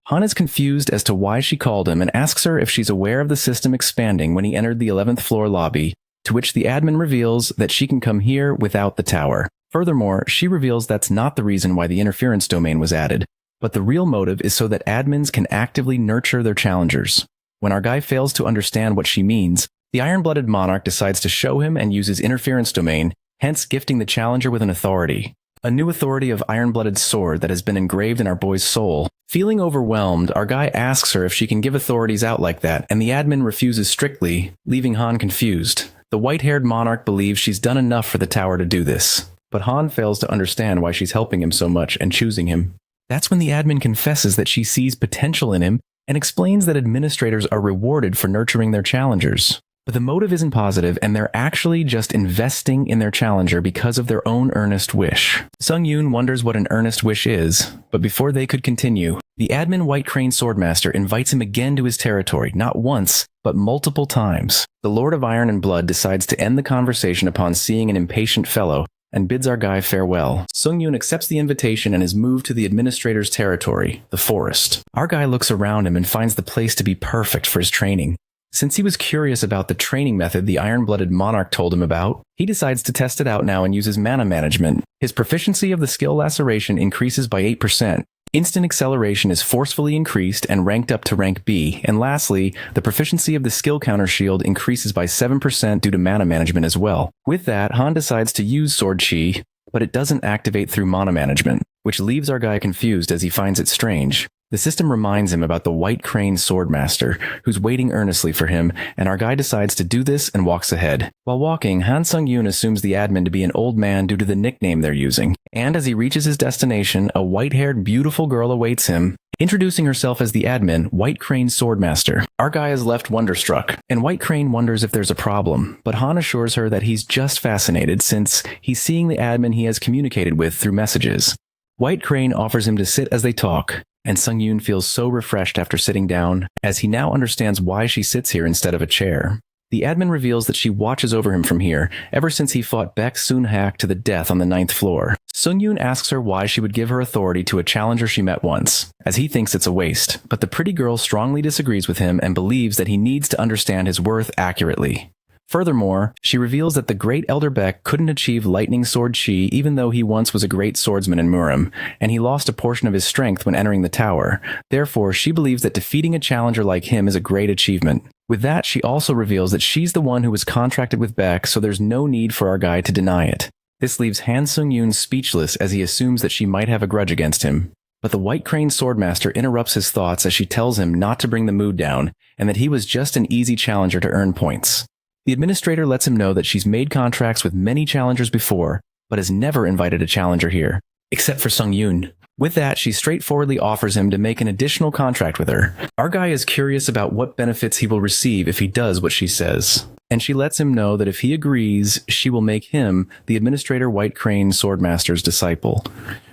Han is confused as to why she called him and asks her if she's aware of the system expanding when he entered the 11th floor lobby, to which the admin reveals that she can come here without the tower. Furthermore, she reveals that's not the reason why the interference domain was added, but the real motive is so that admins can actively nurture their challengers. When our guy fails to understand what she means, the Iron-Blooded Monarch decides to show him and use his interference domain, hence gifting the challenger with an authority. A new authority of Iron-Blooded Sword that has been engraved in our boy's soul. Feeling overwhelmed, our guy asks her if she can give authorities out like that, and the admin refuses strictly, leaving Han confused. The white-haired monarch believes she's done enough for the tower to do this, but Han fails to understand why she's helping him so much and choosing him. That's when the admin confesses that she sees potential in him and explains that administrators are rewarded for nurturing their challengers. But the motive isn't positive, and they're actually just investing in their challenger because of their own earnest wish. Sung-yoon wonders what an earnest wish is, but before they could continue, the admin White Crane Swordmaster invites him again to his territory, not once, but multiple times. The Lord of Iron and Blood decides to end the conversation upon seeing an impatient fellow, and bids our guy farewell. Sung-yoon accepts the invitation and is moved to the administrator's territory, the forest. Our guy looks around him and finds the place to be perfect for his training. Since he was curious about the training method the Iron-Blooded Monarch told him about, he decides to test it out now and uses mana management. His proficiency of the skill Laceration increases by 8%. Instant acceleration is forcefully increased and ranked up to rank B. And lastly, the proficiency of the skill counter shield increases by 7% due to mana management as well. With that, Han decides to use Sword Chi, but it doesn't activate through mana management, which leaves our guy confused as he finds it strange. The system reminds him about the White Crane Swordmaster, who's waiting earnestly for him, and our guy decides to do this and walks ahead. While walking, Han Sung-yoon assumes the admin to be an old man due to the nickname they're using. And as he reaches his destination, a white-haired beautiful girl awaits him, Introducing herself as the admin, White Crane Swordmaster. Our guy is left wonderstruck, and White Crane wonders if there's a problem, but Han assures her that he's just fascinated since he's seeing the admin he has communicated with through messages. White Crane offers him to sit as they talk, and Sung-yoon feels so refreshed after sitting down, as he now understands why she sits here instead of a chair. The admin reveals that she watches over him from here, ever since he fought Baek Soon-hak to the death on the 9th floor. Sung-yoon asks her why she would give her authority to a challenger she met once, as he thinks it's a waste, but the pretty girl strongly disagrees with him and believes that he needs to understand his worth accurately. Furthermore, she reveals that the great Elder Baek couldn't achieve lightning sword chi even though he once was a great swordsman in Murim, and he lost a portion of his strength when entering the tower. Therefore, she believes that defeating a challenger like him is a great achievement. With that, she also reveals that she's the one who was contracted with Baek, so there's no need for our guy to deny it. This leaves Han Sung-yoon speechless as he assumes that she might have a grudge against him. But the White Crane Swordmaster interrupts his thoughts as she tells him not to bring the mood down, and that he was just an easy challenger to earn points. The administrator lets him know that she's made contracts with many challengers before, but has never invited a challenger here, except for Sung-yoon. With that, she straightforwardly offers him to make an additional contract with her. Our guy is curious about what benefits he will receive if he does what she says, and she lets him know that if he agrees, she will make him the Administrator White Crane Swordmaster's disciple.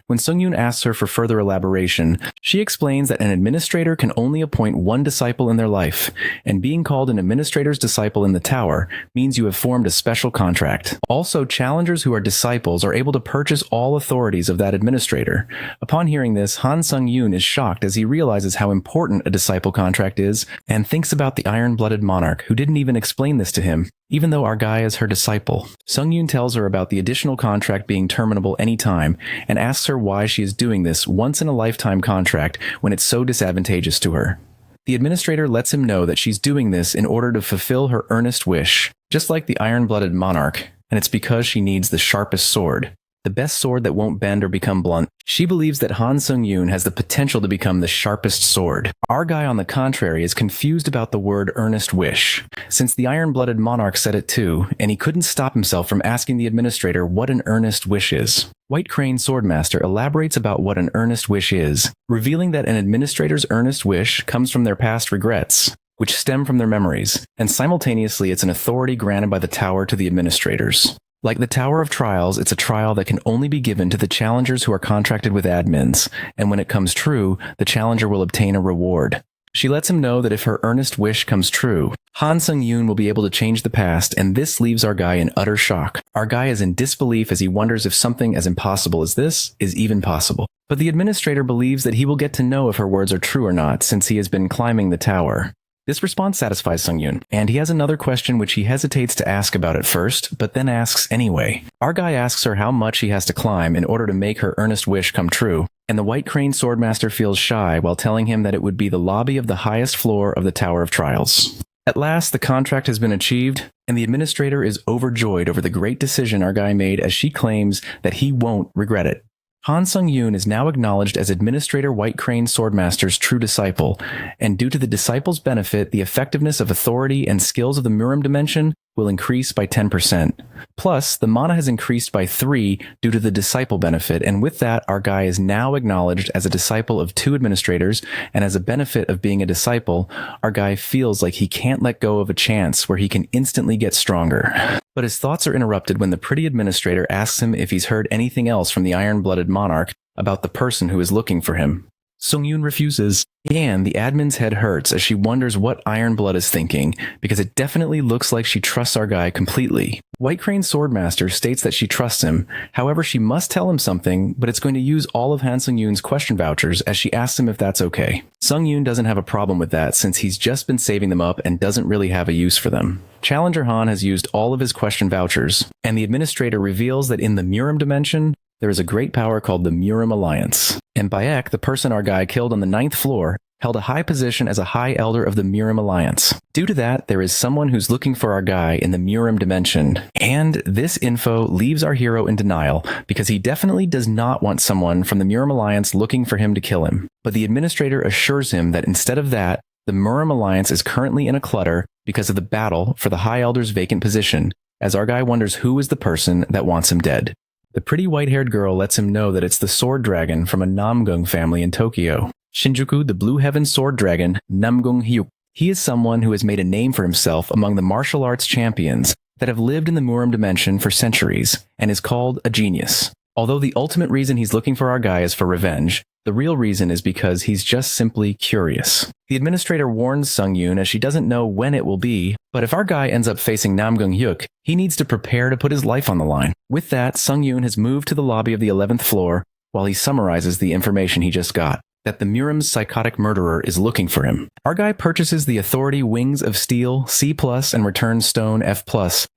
When Sung-yoon asks her for further elaboration, she explains that an administrator can only appoint one disciple in their life, and being called an administrator's disciple in the tower means you have formed a special contract. Also, challengers who are disciples are able to purchase all authorities of that administrator. Upon hearing this, Han Sung-yoon is shocked as he realizes how important a disciple contract is, and thinks about the iron-blooded monarch who didn't even explain this to him, even though our guy is her disciple. Sung-yoon tells her about the additional contract being terminable anytime, and asks her why she is doing this once-in-a-lifetime contract when it's so disadvantageous to her. The administrator lets him know that she's doing this in order to fulfill her earnest wish, just like the iron-blooded monarch, and it's because she needs the sharpest sword. The best sword that won't bend or become blunt. She believes that Han Sung-yoon has the potential to become the sharpest sword. Our guy, on the contrary, is confused about the word earnest wish, since the iron-blooded monarch said it too, and he couldn't stop himself from asking the administrator what an earnest wish is. White Crane Swordmaster elaborates about what an earnest wish is, revealing that an administrator's earnest wish comes from their past regrets, which stem from their memories, and simultaneously it's an authority granted by the tower to the administrators. Like the Tower of Trials, it's a trial that can only be given to the challengers who are contracted with admins, and when it comes true, the challenger will obtain a reward. She lets him know that if her earnest wish comes true, Han Sung-yoon will be able to change the past, and this leaves our guy in utter shock. Our guy is in disbelief as he wonders if something as impossible as this is even possible. But the administrator believes that he will get to know if her words are true or not, since he has been climbing the tower. This response satisfies Sung-yoon, and he has another question which he hesitates to ask about at first, but then asks anyway. Our guy asks her how much he has to climb in order to make her earnest wish come true, and the White Crane Swordmaster feels shy while telling him that it would be the lobby of the highest floor of the Tower of Trials. At last, the contract has been achieved, and the administrator is overjoyed over the great decision our guy made as she claims that he won't regret it. Han Sung-yoon is now acknowledged as Administrator White Crane Swordmaster's true disciple, and due to the disciple's benefit, the effectiveness of authority and skills of the Murim dimension will increase by 10%. Plus, the mana has increased by 3 due to the disciple benefit, and with that, our guy is now acknowledged as a disciple of 2 administrators, and as a benefit of being a disciple, our guy feels like he can't let go of a chance where he can instantly get stronger. But his thoughts are interrupted when the pretty administrator asks him if he's heard anything else from the iron-blooded monarch about the person who is looking for him. Sung-yoon refuses, and the admin's head hurts as she wonders what Ironblood is thinking, because it definitely looks like she trusts our guy completely. White Crane Swordmaster states that she trusts him, however she must tell him something, but it's going to use all of Han Sung-yoon's question vouchers as she asks him if that's okay. Sung-yoon doesn't have a problem with that since he's just been saving them up and doesn't really have a use for them. Challenger Han has used all of his question vouchers, and the administrator reveals that in the Murim dimension, there is a great power called the Murim Alliance. And Baek, the person our guy killed on the 9th floor, held a high position as a High Elder of the Murim Alliance. Due to that, there is someone who's looking for our guy in the Murim dimension. And this info leaves our hero in denial, because he definitely does not want someone from the Murim Alliance looking for him to kill him. But the administrator assures him that instead of that, the Murim Alliance is currently in a clutter because of the battle for the High Elder's vacant position, as our guy wonders who is the person that wants him dead. The pretty white-haired girl lets him know that it's the sword dragon from a Namgung family in Tokyo. Shinjuku, the Blue Heaven Sword Dragon, Namgung Hyuk. He is someone who has made a name for himself among the martial arts champions that have lived in the Muram dimension for centuries and is called a genius. Although the ultimate reason he's looking for our guy is for revenge, the real reason is because he's just simply curious. The administrator warns Sung-yoon as she doesn't know when it will be, but if our guy ends up facing Namgung Hyuk, he needs to prepare to put his life on the line. With that, Sung-yoon has moved to the lobby of the 11th floor while he summarizes the information he just got, that the Muram's psychotic murderer is looking for him. Our guy purchases the Authority Wings of Steel C+, and Return Stone F+,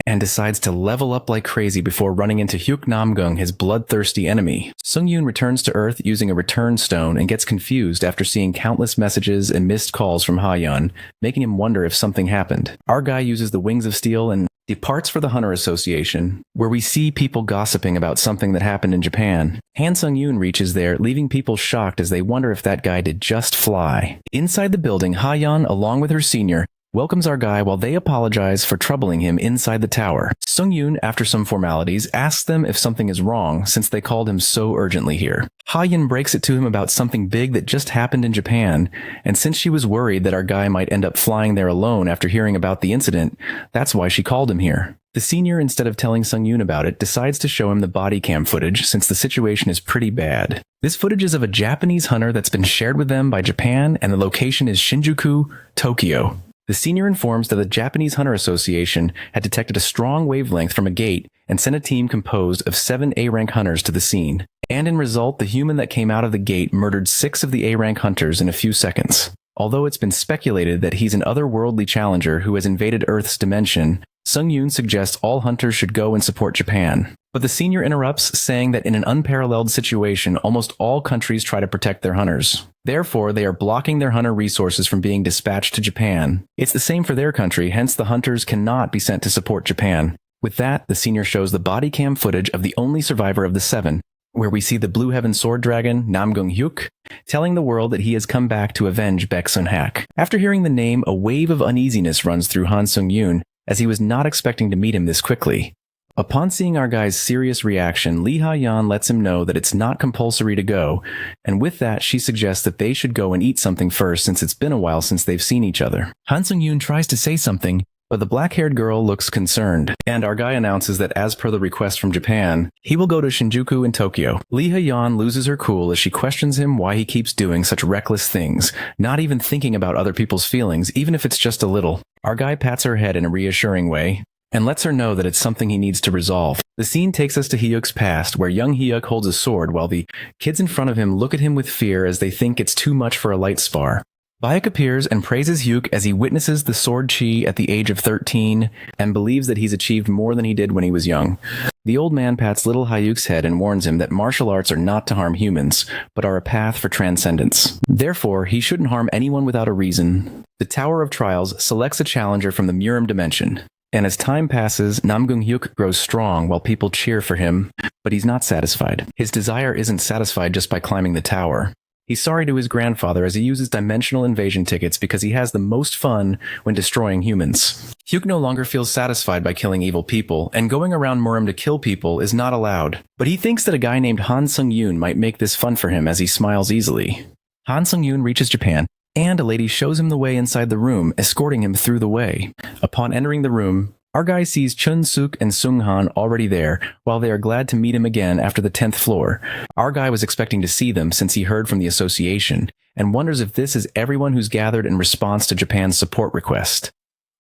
and decides to level up like crazy before running into Hyuk Namgung, his bloodthirsty enemy. Sung-yoon returns to Earth using a Return Stone and gets confused after seeing countless messages and missed calls from Ha-yeon, making him wonder if something happened. Our guy uses the Wings of Steel and departs for the Hunter Association, where we see people gossiping about something that happened in Japan. Han Sung-yoon reaches there, leaving people shocked as they wonder if that guy did just fly. Inside the building, Ha-yeon, along with her senior, welcomes our guy while they apologize for troubling him inside the tower. Sung-yoon, after some formalities, asks them if something is wrong since they called him so urgently here. Ha-yeon breaks it to him about something big that just happened in Japan, and since she was worried that our guy might end up flying there alone after hearing about the incident, that's why she called him here. The senior, instead of telling Sung-yoon about it, decides to show him the body cam footage since the situation is pretty bad. This footage is of a Japanese hunter that's been shared with them by Japan, and the location is Shinjuku, Tokyo. The senior informs that the Japanese Hunter Association had detected a strong wavelength from a gate and sent a team composed of 7 A-rank hunters to the scene. And in result, the human that came out of the gate murdered 6 of the A-rank hunters in a few seconds. Although it's been speculated that he's an otherworldly challenger who has invaded Earth's dimension, Sung-yoon suggests all hunters should go and support Japan. But the senior interrupts, saying that in an unparalleled situation, almost all countries try to protect their hunters. Therefore, they are blocking their hunter resources from being dispatched to Japan. It's the same for their country, hence the hunters cannot be sent to support Japan. With that, the senior shows the body cam footage of the only survivor of the 7, where we see the Blue Heaven Sword Dragon, Namgung Hyuk, telling the world that he has come back to avenge Baek Sun-hak. After hearing the name, a wave of uneasiness runs through Han Sung-yoon, as he was not expecting to meet him this quickly. Upon seeing our guy's serious reaction, Lee Ha-yeon lets him know that it's not compulsory to go, and with that she suggests that they should go and eat something first since it's been a while since they've seen each other. Han Sung-yoon tries to say something, but the black-haired girl looks concerned, and our guy announces that as per the request from Japan, he will go to Shinjuku in Tokyo. Lee Ha-yeon loses her cool as she questions him why he keeps doing such reckless things, not even thinking about other people's feelings, even if it's just a little. Our guy pats her head in a reassuring way, and lets her know that it's something he needs to resolve. The scene takes us to Hyuk's past, where young Hyuk holds a sword while the kids in front of him look at him with fear as they think it's too much for a light spar. Baek appears and praises Hyuk as he witnesses the sword chi at the age of 13 and believes that he's achieved more than he did when he was young. The old man pats little Hyuk's head and warns him that martial arts are not to harm humans, but are a path for transcendence. Therefore, he shouldn't harm anyone without a reason. The Tower of Trials selects a challenger from the Muram dimension. And as time passes, Namgung Hyuk grows strong while people cheer for him, but he's not satisfied. His desire isn't satisfied just by climbing the tower. He's sorry to his grandfather as he uses dimensional invasion tickets because he has the most fun when destroying humans. Hyuk no longer feels satisfied by killing evil people, and going around Muram to kill people is not allowed. But he thinks that a guy named Han Sung-yoon might make this fun for him as he smiles easily. Han Sung-yoon reaches Japan, and a lady shows him the way inside the room, escorting him through the way. Upon entering the room, our guy sees Chun-suk and Sung-han already there, while they are glad to meet him again after the 10th floor. Our guy was expecting to see them since he heard from the association, and wonders if this is everyone who's gathered in response to Japan's support request.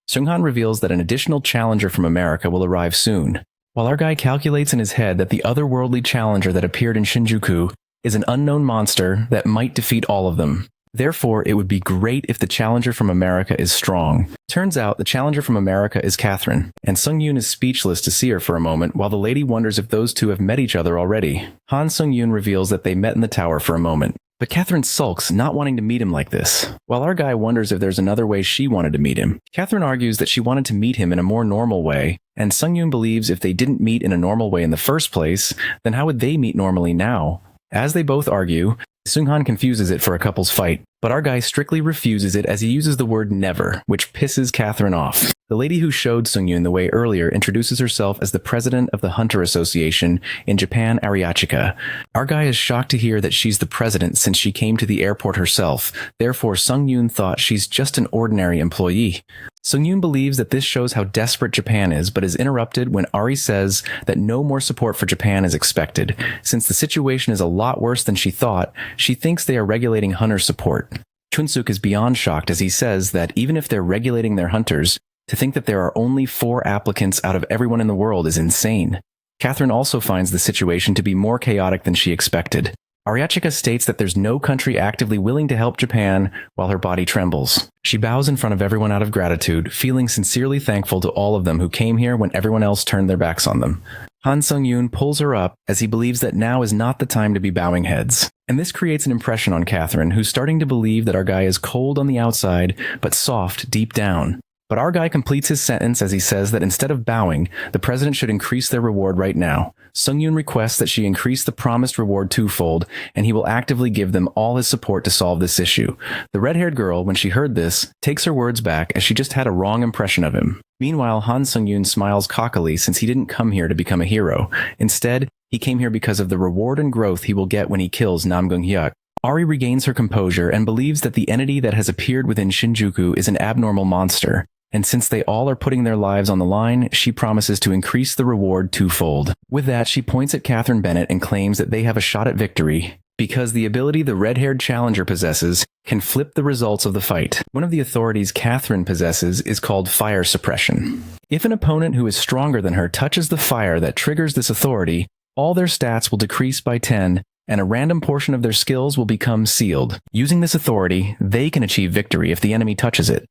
Sung-han reveals that an additional challenger from America will arrive soon, while our guy calculates in his head that the otherworldly challenger that appeared in Shinjuku is an unknown monster that might defeat all of them. Therefore, it would be great if the challenger from America is strong. Turns out, the challenger from America is Catherine, and Sung-yoon is speechless to see her for a moment while the lady wonders if those two have met each other already. Han Sung-yoon reveals that they met in the tower for a moment, but Catherine sulks, not wanting to meet him like this. While our guy wonders if there's another way she wanted to meet him, Catherine argues that she wanted to meet him in a more normal way, and Sung-yoon believes if they didn't meet in a normal way in the first place, then how would they meet normally now? As they both argue, Sung-han confuses it for a couple's fight, but our guy strictly refuses it as he uses the word never, which pisses Catherine off. The lady who showed Sungyun the way earlier introduces herself as the president of the Hunter Association in Japan, Ariachika. Our guy is shocked to hear that she's the president since she came to the airport herself. Therefore, Sungyun thought she's just an ordinary employee. Sungyun believes that this shows how desperate Japan is, but is interrupted when Ari says that no more support for Japan is expected. Since the situation is a lot worse than she thought, she thinks they are regulating hunter support. Chunsuk is beyond shocked as he says that even if they're regulating their hunters, to think that there are only 4 applicants out of everyone in the world is insane. Catherine also finds the situation to be more chaotic than she expected. Ariachika states that there's no country actively willing to help Japan while her body trembles. She bows in front of everyone out of gratitude, feeling sincerely thankful to all of them who came here when everyone else turned their backs on them. Han Sung-yoon pulls her up as he believes that now is not the time to be bowing heads. And this creates an impression on Catherine, who's starting to believe that our guy is cold on the outside, but soft deep down. But our guy completes his sentence as he says that instead of bowing, the president should increase their reward right now. Sung-yoon requests that she increase the promised reward twofold, and he will actively give them all his support to solve this issue. The red-haired girl, when she heard this, takes her words back as she just had a wrong impression of him. Meanwhile, Han Sung-yoon smiles cockily since he didn't come here to become a hero. Instead, he came here because of the reward and growth he will get when he kills Nam Gung-hyuk. Ari regains her composure and believes that the entity that has appeared within Shinjuku is an abnormal monster. And since they all are putting their lives on the line, she promises to increase the reward twofold. With that, she points at Catherine Bennett and claims that they have a shot at victory, because the ability the red-haired challenger possesses can flip the results of the fight. One of the authorities Catherine possesses is called fire suppression. If an opponent who is stronger than her touches the fire that triggers this authority, all their stats will decrease by 10, and a random portion of their skills will become sealed. Using this authority, they can achieve victory if the enemy touches it.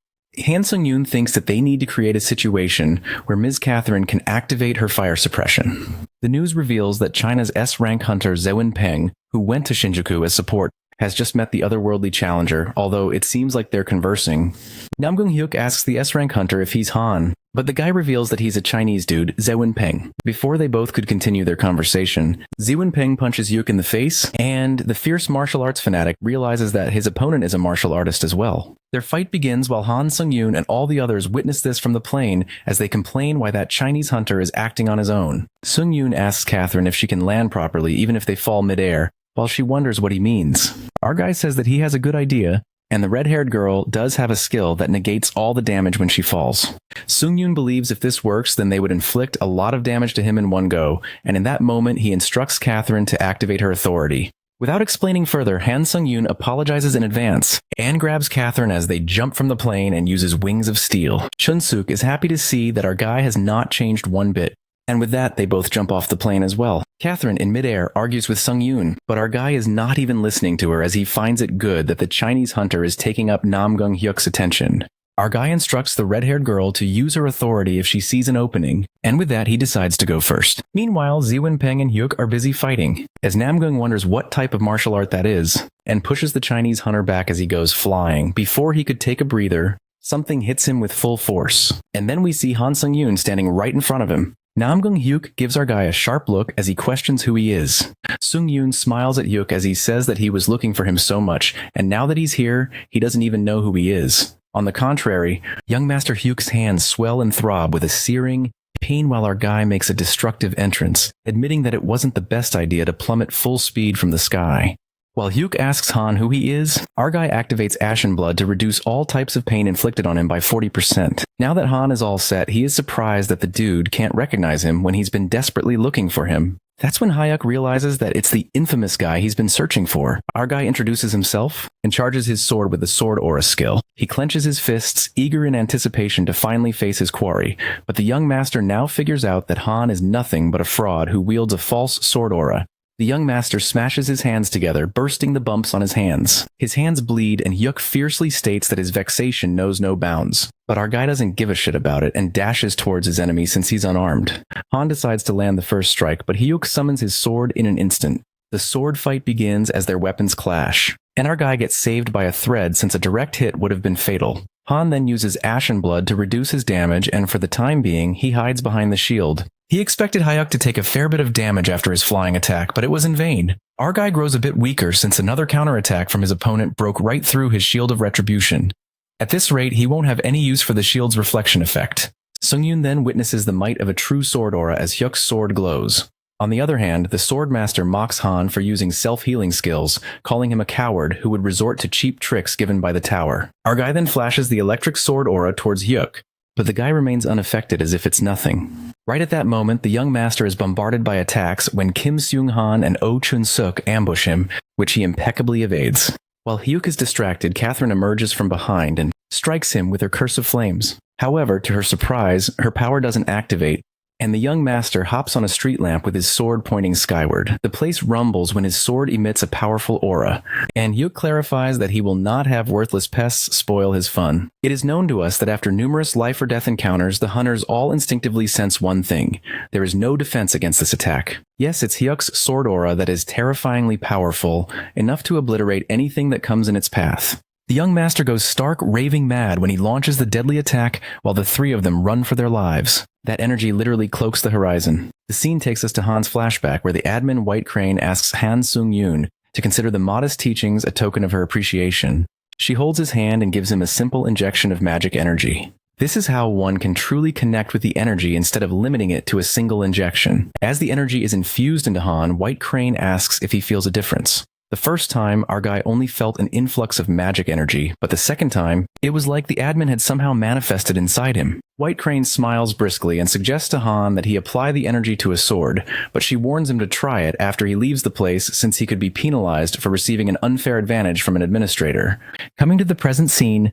Han Sung-yoon thinks that they need to create a situation where Ms. Catherine can activate her fire suppression. The news reveals that China's S-rank hunter Zewin Peng, who went to Shinjuku as support, has just met the otherworldly challenger, although it seems like they're conversing. Nam Gung-hyuk asks the S-rank hunter if he's Han, but the guy reveals that he's a Chinese dude, Zewin Peng. Before they both could continue their conversation, Zewin Peng punches Hyuk in the face, and the fierce martial arts fanatic realizes that his opponent is a martial artist as well. Their fight begins while Han Sung-yoon and all the others witness this from the plane as they complain why that Chinese hunter is acting on his own. Sung-yoon asks Catherine if she can land properly even if they fall midair, while she wonders what he means. Our guy says that he has a good idea, and the red-haired girl does have a skill that negates all the damage when she falls. Sung-yoon believes if this works, then they would inflict a lot of damage to him in one go, and in that moment he instructs Catherine to activate her authority. Without explaining further, Han Sung-yoon apologizes in advance and grabs Catherine as they jump from the plane and uses wings of steel. Chun-suk is happy to see that our guy has not changed one bit, and with that they both jump off the plane as well. Catherine, in midair, argues with Sung-yoon, but our guy is not even listening to her as he finds it good that the Chinese hunter is taking up Nam Gung-hyuk's attention. Our guy instructs the red-haired girl to use her authority if she sees an opening, and with that he decides to go first. Meanwhile, Zewin Peng and Hyuk are busy fighting, as Nam Gung wonders what type of martial art that is, and pushes the Chinese hunter back as he goes flying. Before he could take a breather, something hits him with full force, and then we see Han Sung-yoon standing right in front of him. Nam Gung-hyuk gives our guy a sharp look as he questions who he is. Sung-yoon smiles at Hyuk as he says that he was looking for him so much, and now that he's here, he doesn't even know who he is. On the contrary, young Master Hyuk's hands swell and throb with a searing pain while our guy makes a destructive entrance, admitting that it wasn't the best idea to plummet full speed from the sky. While Hyuk asks Han who he is, our guy activates Ashen Blood to reduce all types of pain inflicted on him by 40%. Now that Han is all set, he is surprised that the dude can't recognize him when he's been desperately looking for him. That's when Hyuk realizes that it's the infamous guy he's been searching for. Our guy introduces himself and charges his sword with the Sword Aura skill. He clenches his fists, eager in anticipation to finally face his quarry, but the young master now figures out that Han is nothing but a fraud who wields a false sword aura. The young master smashes his hands together, bursting the bumps on his hands. His hands bleed, and Hyuk fiercely states that his vexation knows no bounds. But our guy doesn't give a shit about it and dashes towards his enemy since he's unarmed. Han decides to land the first strike, but Hyuk summons his sword in an instant. The sword fight begins as their weapons clash, and our guy gets saved by a thread since a direct hit would have been fatal. Han then uses Ashen Blood to reduce his damage, and for the time being, he hides behind the shield. He expected Hyuk to take a fair bit of damage after his flying attack, but it was in vain. Our guy grows a bit weaker since another counterattack from his opponent broke right through his shield of retribution. At this rate, he won't have any use for the shield's reflection effect. Sungyun then witnesses the might of a true sword aura as Hyuk's sword glows. On the other hand, the Swordmaster mocks Han for using self-healing skills, calling him a coward who would resort to cheap tricks given by the tower. Our guy then flashes the electric sword aura towards Hyuk, but the guy remains unaffected as if it's nothing. Right at that moment, the young master is bombarded by attacks when Kim Seung-han and Oh Chun-suk ambush him, which he impeccably evades. While Hyuk is distracted, Catherine emerges from behind and strikes him with her curse of flames. However, to her surprise, her power doesn't activate, and the young master hops on a street lamp with his sword pointing skyward. The place rumbles when his sword emits a powerful aura, and Hyuk clarifies that he will not have worthless pests spoil his fun. It is known to us that after numerous life-or-death encounters, the hunters all instinctively sense one thing: there is no defense against this attack. Yes, it's Hyuk's sword aura that is terrifyingly powerful, enough to obliterate anything that comes in its path. The young master goes stark raving mad when he launches the deadly attack while the three of them run for their lives. That energy literally cloaks the horizon. The scene takes us to Han's flashback where the admin White Crane asks Han Sung-yoon to consider the modest teachings a token of her appreciation. She holds his hand and gives him a simple injection of magic energy. This is how one can truly connect with the energy instead of limiting it to a single injection. As the energy is infused into Han, White Crane asks if he feels a difference. The first time, our guy only felt an influx of magic energy, but the second time, it was like the admin had somehow manifested inside him. White Crane smiles briskly and suggests to Han that he apply the energy to a sword, but she warns him to try it after he leaves the place since he could be penalized for receiving an unfair advantage from an administrator. Coming to the present scene,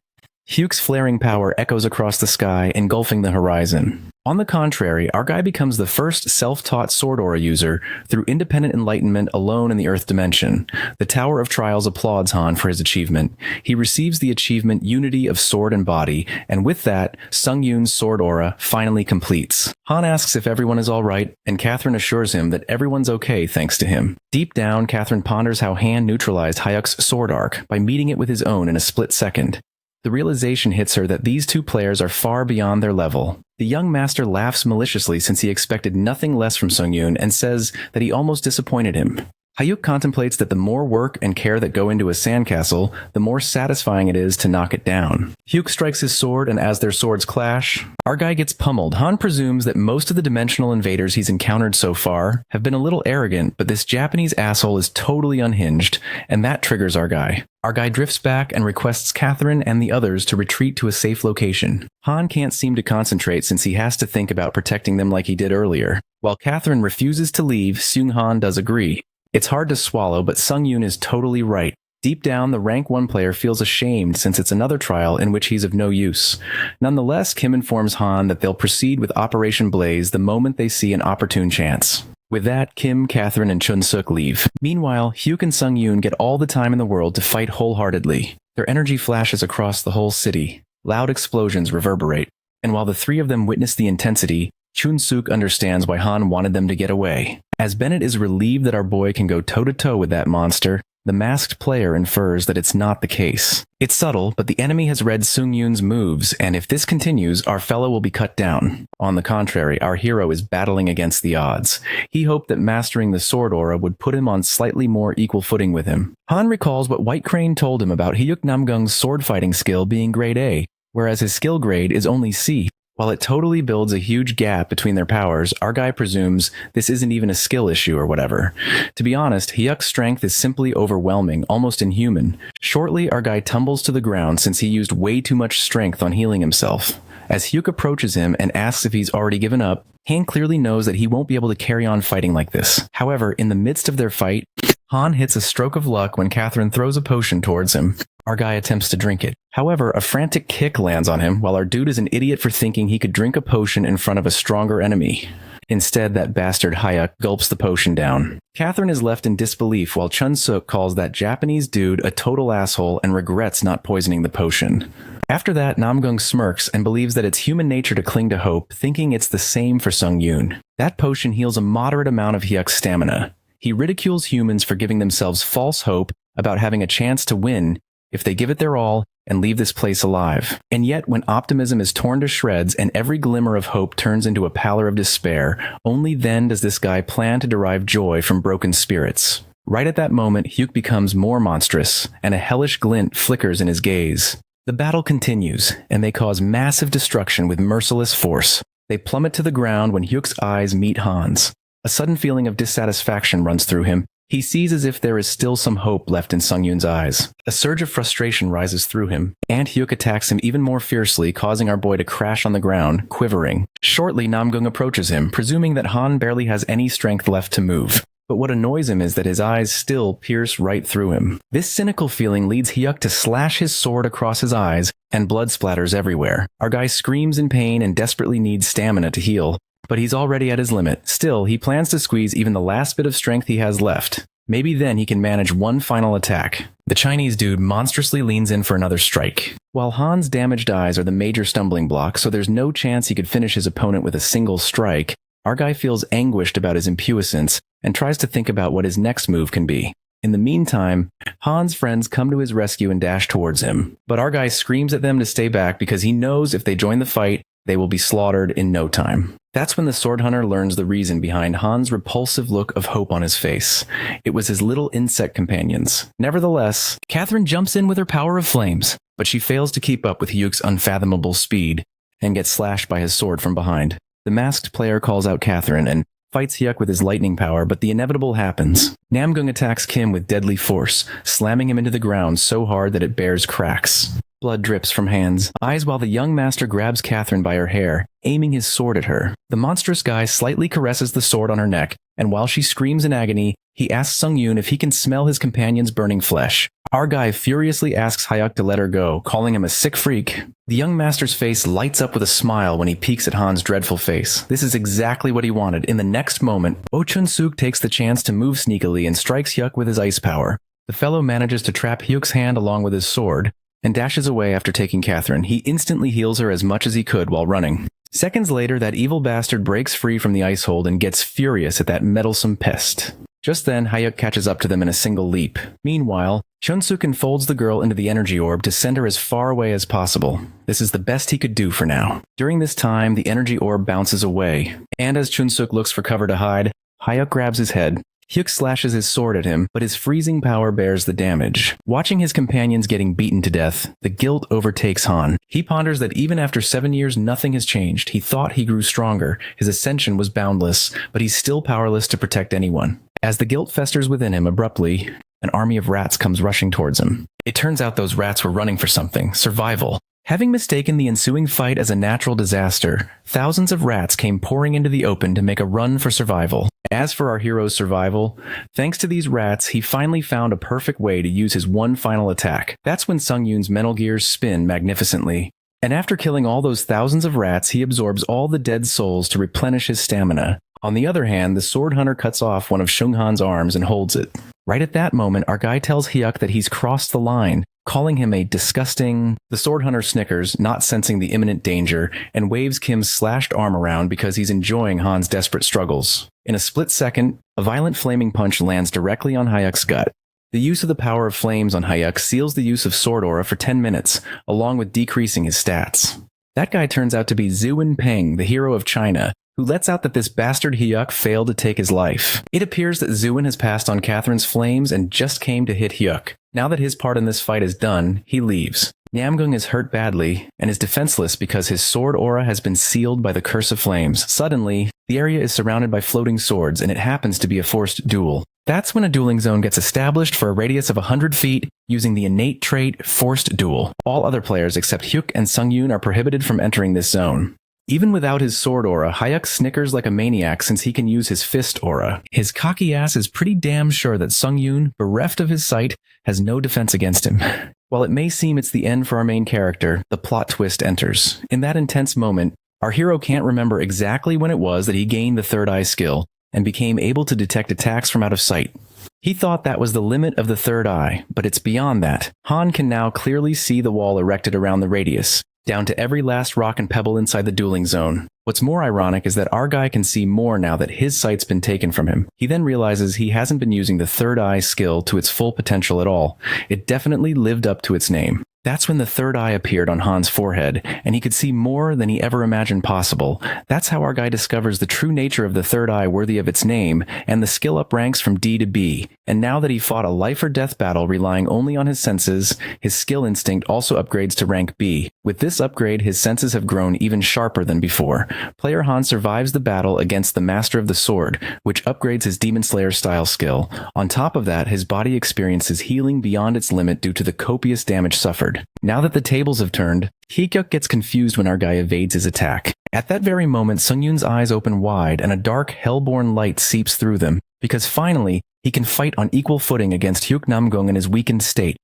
Hyuk's flaring power echoes across the sky, engulfing the horizon. On the contrary, our guy becomes the first self-taught sword aura user through independent enlightenment alone in the Earth dimension. The Tower of Trials applauds Han for his achievement. He receives the achievement Unity of Sword and Body, and with that, Sung-yoon's sword aura finally completes. Han asks if everyone is alright, and Catherine assures him that everyone's okay thanks to him. Deep down, Catherine ponders how Han neutralized Hyuk's sword arc by meeting it with his own in a split second. The realization hits her that these two players are far beyond their level. The young master laughs maliciously since he expected nothing less from Sung-yoon and says that he almost disappointed him. Hyuk contemplates that the more work and care that go into a sandcastle, the more satisfying it is to knock it down. Hyuk strikes his sword, and as their swords clash, our guy gets pummeled. Han presumes that most of the dimensional invaders he's encountered so far have been a little arrogant, but this Japanese asshole is totally unhinged, and that triggers our guy. Our guy drifts back and requests Catherine and the others to retreat to a safe location. Han can't seem to concentrate since he has to think about protecting them like he did earlier. While Catherine refuses to leave, Seung-han does agree. It's hard to swallow, but Sung-yoon is totally right. Deep down, the rank 1 player feels ashamed since it's another trial in which he's of no use. Nonetheless, Kim informs Han that they'll proceed with Operation Blaze the moment they see an opportune chance. With that, Kim, Catherine, and Chun-suk leave. Meanwhile, Hyuk and Sung-yoon get all the time in the world to fight wholeheartedly. Their energy flashes across the whole city. Loud explosions reverberate. And while the three of them witness the intensity, Chun-suk understands why Han wanted them to get away. As Bennett is relieved that our boy can go toe-to-toe with that monster, the masked player infers that it's not the case. It's subtle, but the enemy has read Sung-yoon's moves, and if this continues, our fellow will be cut down. On the contrary, our hero is battling against the odds. He hoped that mastering the sword aura would put him on slightly more equal footing with him. Han recalls what White Crane told him about Hyuk Namgung's sword fighting skill being grade A, whereas his skill grade is only C. While it totally builds a huge gap between their powers, our guy presumes this isn't even a skill issue or whatever. To be honest, Hyuk's strength is simply overwhelming, almost inhuman. Shortly, our guy tumbles to the ground since he used way too much strength on healing himself. As Hyuk approaches him and asks if he's already given up, Han clearly knows that he won't be able to carry on fighting like this. However, in the midst of their fight, Han hits a stroke of luck when Catherine throws a potion towards him. Our guy attempts to drink it. However, a frantic kick lands on him, while our dude is an idiot for thinking he could drink a potion in front of a stronger enemy. Instead, that bastard Hyuk gulps the potion down. Catherine is left in disbelief while Chun-suk calls that Japanese dude a total asshole and regrets not poisoning the potion. After that, Namgung smirks and believes that it's human nature to cling to hope, thinking it's the same for Sung-yoon. That potion heals a moderate amount of Hyuk's stamina. He ridicules humans for giving themselves false hope about having a chance to win if they give it their all and leave this place alive. And yet, when optimism is torn to shreds and every glimmer of hope turns into a pallor of despair, only then does this guy plan to derive joy from broken spirits. Right at that moment, Hyuk becomes more monstrous, and a hellish glint flickers in his gaze. The battle continues, and they cause massive destruction with merciless force. They plummet to the ground when Hyuk's eyes meet Han's. A sudden feeling of dissatisfaction runs through him. He sees as if there is still some hope left in Sungyun's eyes. A surge of frustration rises through him, and Hyuk attacks him even more fiercely, causing our boy to crash on the ground, quivering. Shortly, Namgung approaches him, presuming that Han barely has any strength left to move. But what annoys him is that his eyes still pierce right through him. This cynical feeling leads Hyuk to slash his sword across his eyes, and blood splatters everywhere. Our guy screams in pain and desperately needs stamina to heal. But he's already at his limit. Still, he plans to squeeze even the last bit of strength he has left. Maybe then he can manage one final attack. The Chinese dude monstrously leans in for another strike. While Han's damaged eyes are the major stumbling block, so there's no chance he could finish his opponent with a single strike, our guy feels anguished about his impuissance and tries to think about what his next move can be. In the meantime, Han's friends come to his rescue and dash towards him. But our guy screams at them to stay back because he knows if they join the fight, they will be slaughtered in no time. That's when the sword hunter learns the reason behind Han's repulsive look of hope on his face. It was his little insect companions. Nevertheless, Catherine jumps in with her power of flames, but she fails to keep up with Hyuk's unfathomable speed and gets slashed by his sword from behind. The masked player calls out Catherine and fights Hyuk with his lightning power, but the inevitable happens. Namgung attacks Kim with deadly force, slamming him into the ground so hard that it bears cracks. Blood drips from Han's eyes while the young master grabs Catherine by her hair, aiming his sword at her. The monstrous guy slightly caresses the sword on her neck, and while she screams in agony, he asks Sungyun if he can smell his companion's burning flesh. Our guy furiously asks Hyuk to let her go, calling him a sick freak. The young master's face lights up with a smile when he peeks at Han's dreadful face. This is exactly what he wanted. In the next moment, Oh Chun-suk takes the chance to move sneakily and strikes Hyuk with his ice power. The fellow manages to trap Hyuk's hand along with his sword, and dashes away after taking Catherine. He instantly heals her as much as he could while running. Seconds later, that evil bastard breaks free from the ice hold and gets furious at that meddlesome pest. Just then, Hyuk catches up to them in a single leap. Meanwhile, Chun-suk enfolds the girl into the energy orb to send her as far away as possible. This is the best he could do for now. During this time, the energy orb bounces away, and as Chun-suk looks for cover to hide, Hyuk grabs his head. Hyuk slashes his sword at him, but his freezing power bears the damage. Watching his companions getting beaten to death, the guilt overtakes Han. He ponders that even after 7 years, nothing has changed. He thought he grew stronger. His ascension was boundless, but he's still powerless to protect anyone. As the guilt festers within him, abruptly, an army of rats comes rushing towards him. It turns out those rats were running for something, survival. Having mistaken the ensuing fight as a natural disaster, thousands of rats came pouring into the open to make a run for survival. As for our hero's survival, thanks to these rats, he finally found a perfect way to use his one final attack. That's when Sungyun's mental gears spin magnificently. And after killing all those thousands of rats, he absorbs all the dead souls to replenish his stamina. On the other hand, the sword hunter cuts off one of Shunghan's arms and holds it. Right at that moment, our guy tells Hyuk that he's crossed the line, calling him a disgusting... The sword hunter snickers, not sensing the imminent danger, and waves Kim's slashed arm around because he's enjoying Han's desperate struggles. In a split second, a violent flaming punch lands directly on Hyuk's gut. The use of the power of flames on Hyuk seals the use of sword aura for 10 minutes, along with decreasing his stats. That guy turns out to be Zhuan Peng, the hero of China, who lets out that this bastard Hyuk failed to take his life. It appears that Zhuan has passed on Catherine's flames and just came to hit Hyuk. Now that his part in this fight is done, he leaves. Namgung is hurt badly and is defenseless because his sword aura has been sealed by the curse of flames. Suddenly, the area is surrounded by floating swords and it happens to be a forced duel. That's when a dueling zone gets established for a radius of 100 feet using the innate trait Forced Duel. All other players except Hyuk and Sungyun are prohibited from entering this zone. Even without his sword aura, Hyuk snickers like a maniac since he can use his fist aura. His cocky ass is pretty damn sure that Sungyun, bereft of his sight, has no defense against him. While it may seem it's the end for our main character, the plot twist enters. In that intense moment, our hero can't remember exactly when it was that he gained the third eye skill and became able to detect attacks from out of sight. He thought that was the limit of the third eye, but it's beyond that. Han can now clearly see the wall erected around the radius, down to every last rock and pebble inside the dueling zone. What's more ironic is that our guy can see more now that his sight's been taken from him. He then realizes he hasn't been using the third eye skill to its full potential at all. It definitely lived up to its name. That's when the third eye appeared on Han's forehead, and he could see more than he ever imagined possible. That's how our guy discovers the true nature of the third eye worthy of its name, and the skill up ranks from D to B. And now that he fought a life or death battle relying only on his senses, his skill instinct also upgrades to rank B. With this upgrade, his senses have grown even sharper than before. Player Han survives the battle against the Master of the Sword, which upgrades his Demon Slayer style skill. On top of that, his body experiences healing beyond its limit due to the copious damage suffered. Now that the tables have turned, Hyuk gets confused when our guy evades his attack. At that very moment, Sungyun's eyes open wide and a dark, hellborn light seeps through them, because finally, he can fight on equal footing against Hyuk Namgung in his weakened state.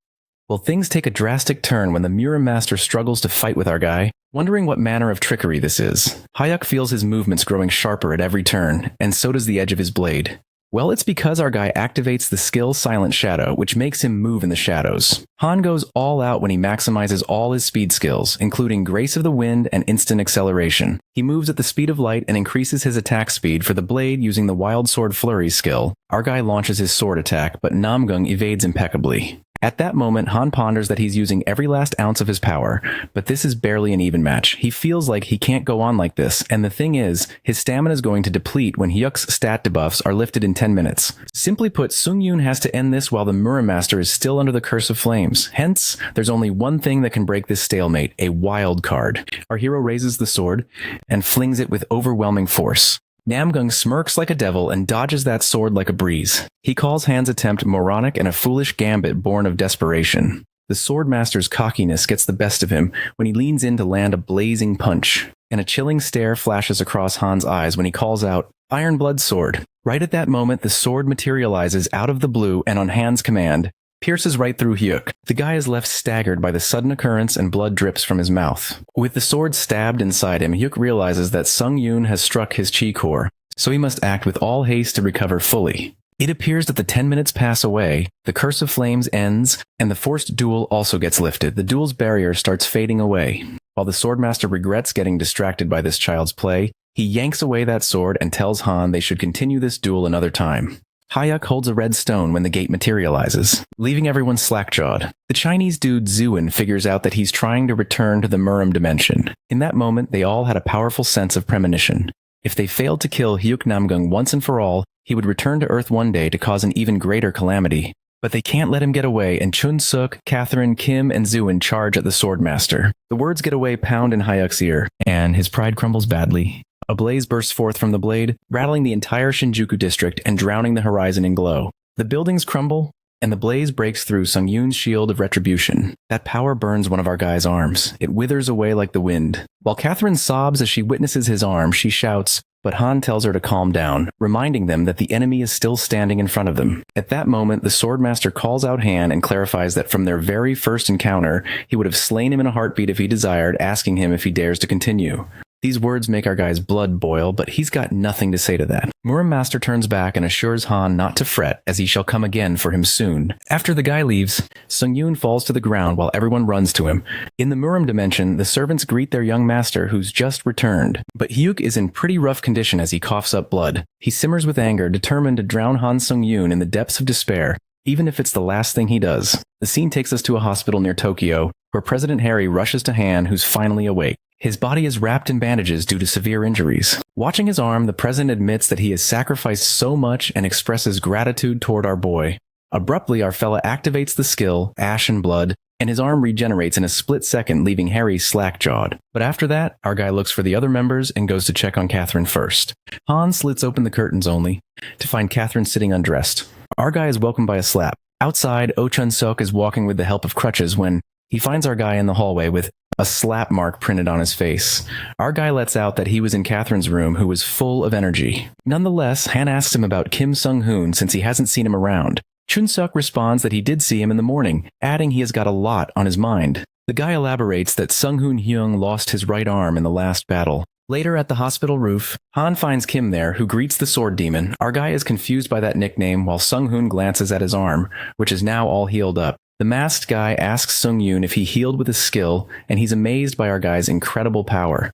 Well, things take a drastic turn when the Mirror Master struggles to fight with our guy, wondering what manner of trickery this is. Hyuk feels his movements growing sharper at every turn, and so does the edge of his blade. Well, it's because our guy activates the skill Silent Shadow, which makes him move in the shadows. Han goes all out when he maximizes all his speed skills, including Grace of the Wind and Instant Acceleration. He moves at the speed of light and increases his attack speed for the blade using the Wild Sword Flurry skill. Our guy launches his sword attack, but Namgung evades impeccably. At that moment, Han ponders that he's using every last ounce of his power, but this is barely an even match. He feels like he can't go on like this, and the thing is, his stamina is going to deplete when Hyuk's stat debuffs are lifted in 10 minutes. Simply put, Sungyun has to end this while the Mirror Master is still under the Curse of Flames. Hence, there's only one thing that can break this stalemate, a wild card. Our hero raises the sword and flings it with overwhelming force. Namgung smirks like a devil and dodges that sword like a breeze. He calls Han's attempt moronic and a foolish gambit born of desperation. The Swordmaster's cockiness gets the best of him when he leans in to land a blazing punch, and a chilling stare flashes across Han's eyes when he calls out, "Iron Blood Sword." Right at that moment, the sword materializes out of the blue and on Han's command, pierces right through Hyuk. The guy is left staggered by the sudden occurrence and blood drips from his mouth. With the sword stabbed inside him, Hyuk realizes that Sungyun has struck his chi core, so he must act with all haste to recover fully. It appears that the 10 minutes pass away, the Curse of Flames ends, and the forced duel also gets lifted. The duel's barrier starts fading away. While the Swordmaster regrets getting distracted by this child's play, he yanks away that sword and tells Han they should continue this duel another time. Hyuk holds a red stone when the gate materializes, leaving everyone slack-jawed. The Chinese dude Zuin figures out that he's trying to return to the Murim dimension. In that moment, they all had a powerful sense of premonition. If they failed to kill Hyuk Namgung once and for all, he would return to Earth one day to cause an even greater calamity. But they can't let him get away, and Chun Suk, Catherine, Kim, and Zuin charge at the Swordmaster. The words get away pound in Hyuk's ear, and his pride crumbles badly. A blaze bursts forth from the blade, rattling the entire Shinjuku district and drowning the horizon in glow. The buildings crumble, and the blaze breaks through Sungyun's shield of retribution. That power burns one of our guy's arms. It withers away like the wind. While Catherine sobs as she witnesses his arm, she shouts, but Han tells her to calm down, reminding them that the enemy is still standing in front of them. At that moment, the Swordmaster calls out Han and clarifies that from their very first encounter, he would have slain him in a heartbeat if he desired, asking him if he dares to continue. These words make our guy's blood boil, but he's got nothing to say to that. Murim Master turns back and assures Han not to fret, as he shall come again for him soon. After the guy leaves, Sungyun falls to the ground while everyone runs to him. In the Murim dimension, the servants greet their young master who's just returned, but Hyuk is in pretty rough condition as he coughs up blood. He simmers with anger, determined to drown Han Sungyun in the depths of despair, even if it's the last thing he does. The scene takes us to a hospital near Tokyo, where President Harry rushes to Han, who's finally awake. His body is wrapped in bandages due to severe injuries. Watching his arm, the president admits that he has sacrificed so much and expresses gratitude toward our boy. Abruptly, our fella activates the skill, Ash and Blood, and his arm regenerates in a split second, leaving Harry slack-jawed. But after that, our guy looks for the other members and goes to check on Catherine first. Han slits open the curtains only to find Catherine sitting undressed. Our guy is welcomed by a slap. Outside, Oh Chun-suk is walking with the help of crutches when he finds our guy in the hallway with a slap mark printed on his face. Our guy lets out that he was in Catherine's room, who was full of energy. Nonetheless, Han asks him about Kim Sung-hoon since he hasn't seen him around. Chun-suk responds that he did see him in the morning, adding he has got a lot on his mind. The guy elaborates that Sung-hoon Hyung lost his right arm in the last battle. Later at the hospital roof, Han finds Kim there, who greets the sword demon. Our guy is confused by that nickname while Sung-hoon glances at his arm, which is now all healed up. The masked guy asks Sungyun if he healed with his skill, and he's amazed by our guy's incredible power.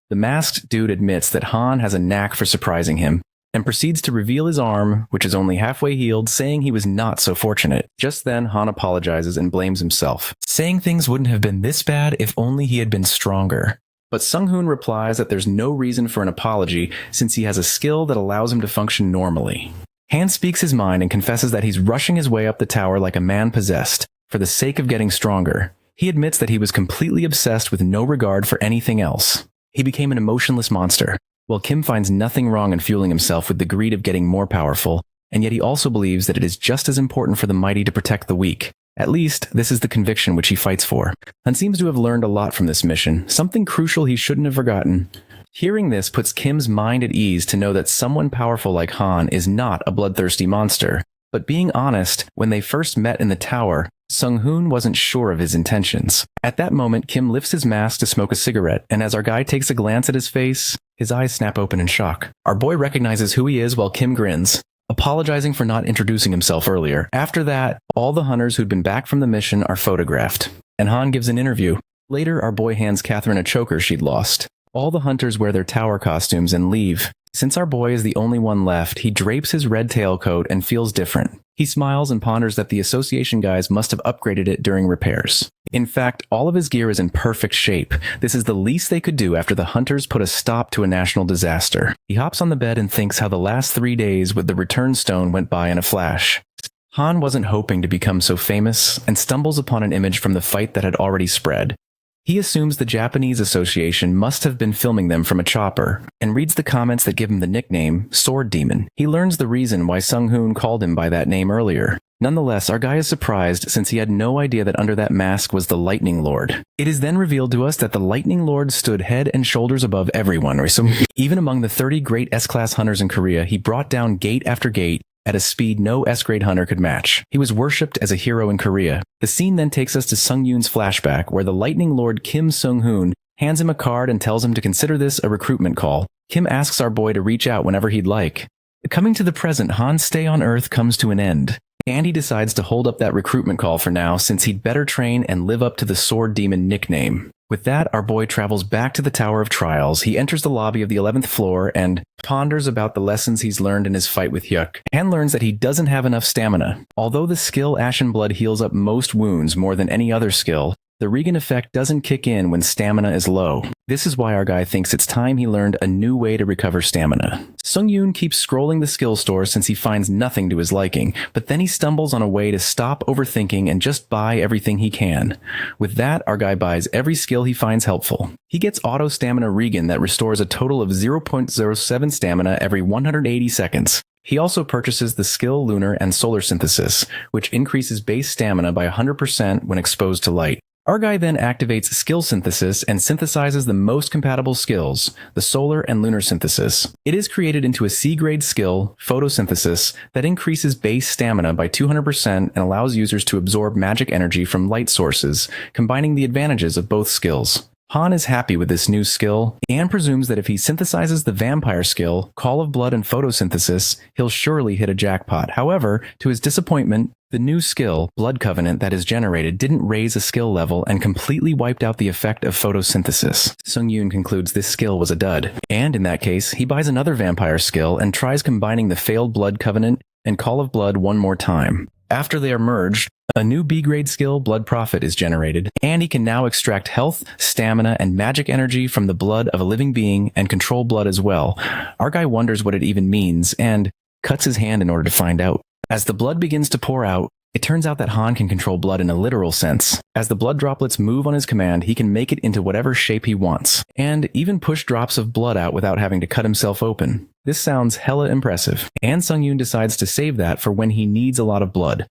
The masked dude admits that Han has a knack for surprising him, and proceeds to reveal his arm, which is only halfway healed, saying he was not so fortunate. Just then, Han apologizes and blames himself, saying things wouldn't have been this bad if only he had been stronger. But Sung-hoon replies that there's no reason for an apology since he has a skill that allows him to function normally. Han speaks his mind and confesses that he's rushing his way up the tower like a man possessed, for the sake of getting stronger. He admits that he was completely obsessed with no regard for anything else. He became an emotionless monster, while Kim finds nothing wrong in fueling himself with the greed of getting more powerful, and yet he also believes that it is just as important for the mighty to protect the weak. At least, this is the conviction which he fights for. Han seems to have learned a lot from this mission, something crucial he shouldn't have forgotten. Hearing this puts Kim's mind at ease to know that someone powerful like Han is not a bloodthirsty monster. But being honest, when they first met in the tower, Sung-hoon wasn't sure of his intentions. At that moment, Kim lifts his mask to smoke a cigarette, and as our guy takes a glance at his face, his eyes snap open in shock. Our boy recognizes who he is while Kim grins, apologizing for not introducing himself earlier. After that, all the hunters who'd been back from the mission are photographed, and Han gives an interview. Later, our boy hands Catherine a choker she'd lost. All the hunters wear their tower costumes and leave. Since our boy is the only one left, he drapes his red tailcoat and feels different. He smiles and ponders that the association guys must have upgraded it during repairs. In fact, all of his gear is in perfect shape. This is the least they could do after the hunters put a stop to a national disaster. He hops on the bed and thinks how the last 3 days with the return stone went by in a flash. Han wasn't hoping to become so famous and stumbles upon an image from the fight that had already spread. He assumes the Japanese Association must have been filming them from a chopper, and reads the comments that give him the nickname Sword Demon. He learns the reason why Sung-hoon called him by that name earlier. Nonetheless, our guy is surprised since he had no idea that under that mask was the Lightning Lord. It is then revealed to us that the Lightning Lord stood head and shoulders above everyone. So even among the 30 great S-class hunters in Korea, he brought down gate after gate at a speed no S-grade hunter could match. He was worshipped as a hero in Korea. The scene then takes us to Sung-yoon's flashback, where the Lightning Lord Kim Sung-hoon hands him a card and tells him to consider this a recruitment call. Kim asks our boy to reach out whenever he'd like. Coming to the present, Han's stay on Earth comes to an end, and he decides to hold up that recruitment call for now since he'd better train and live up to the Sword Demon nickname. With that, our boy travels back to the Tower of Trials. He enters the lobby of the 11th floor and ponders about the lessons he's learned in his fight with Hyuk, and learns that he doesn't have enough stamina. Although the skill Ashen Blood heals up most wounds more than any other skill, the Regan effect doesn't kick in when stamina is low. This is why our guy thinks it's time he learned a new way to recover stamina. Sung-yoon keeps scrolling the skill store since he finds nothing to his liking, but then he stumbles on a way to stop overthinking and just buy everything he can. With that, our guy buys every skill he finds helpful. He gets auto stamina Regan that restores a total of 0.07 stamina every 180 seconds. He also purchases the skill Lunar and Solar Synthesis, which increases base stamina by 100% when exposed to light. Our guy then activates Skill Synthesis and synthesizes the most compatible skills, the Solar and Lunar Synthesis. It is created into a C-grade skill, Photosynthesis, that increases base stamina by 200% and allows users to absorb magic energy from light sources, combining the advantages of both skills. Han is happy with this new skill, and presumes that if he synthesizes the vampire skill, Call of Blood and Photosynthesis, he'll surely hit a jackpot. However, to his disappointment, the new skill, Blood Covenant, that is generated didn't raise a skill level and completely wiped out the effect of photosynthesis. Sung-yoon concludes this skill was a dud, and in that case, he buys another vampire skill and tries combining the failed Blood Covenant and Call of Blood one more time. After they are merged, a new B-grade skill, Blood Prophet, is generated, and he can now extract health, stamina, and magic energy from the blood of a living being and control blood as well. Our guy wonders what it even means and cuts his hand in order to find out. As the blood begins to pour out, it turns out that Han can control blood in a literal sense. As the blood droplets move on his command, he can make it into whatever shape he wants, and even push drops of blood out without having to cut himself open. This sounds hella impressive, and Sung-yoon decides to save that for when he needs a lot of blood.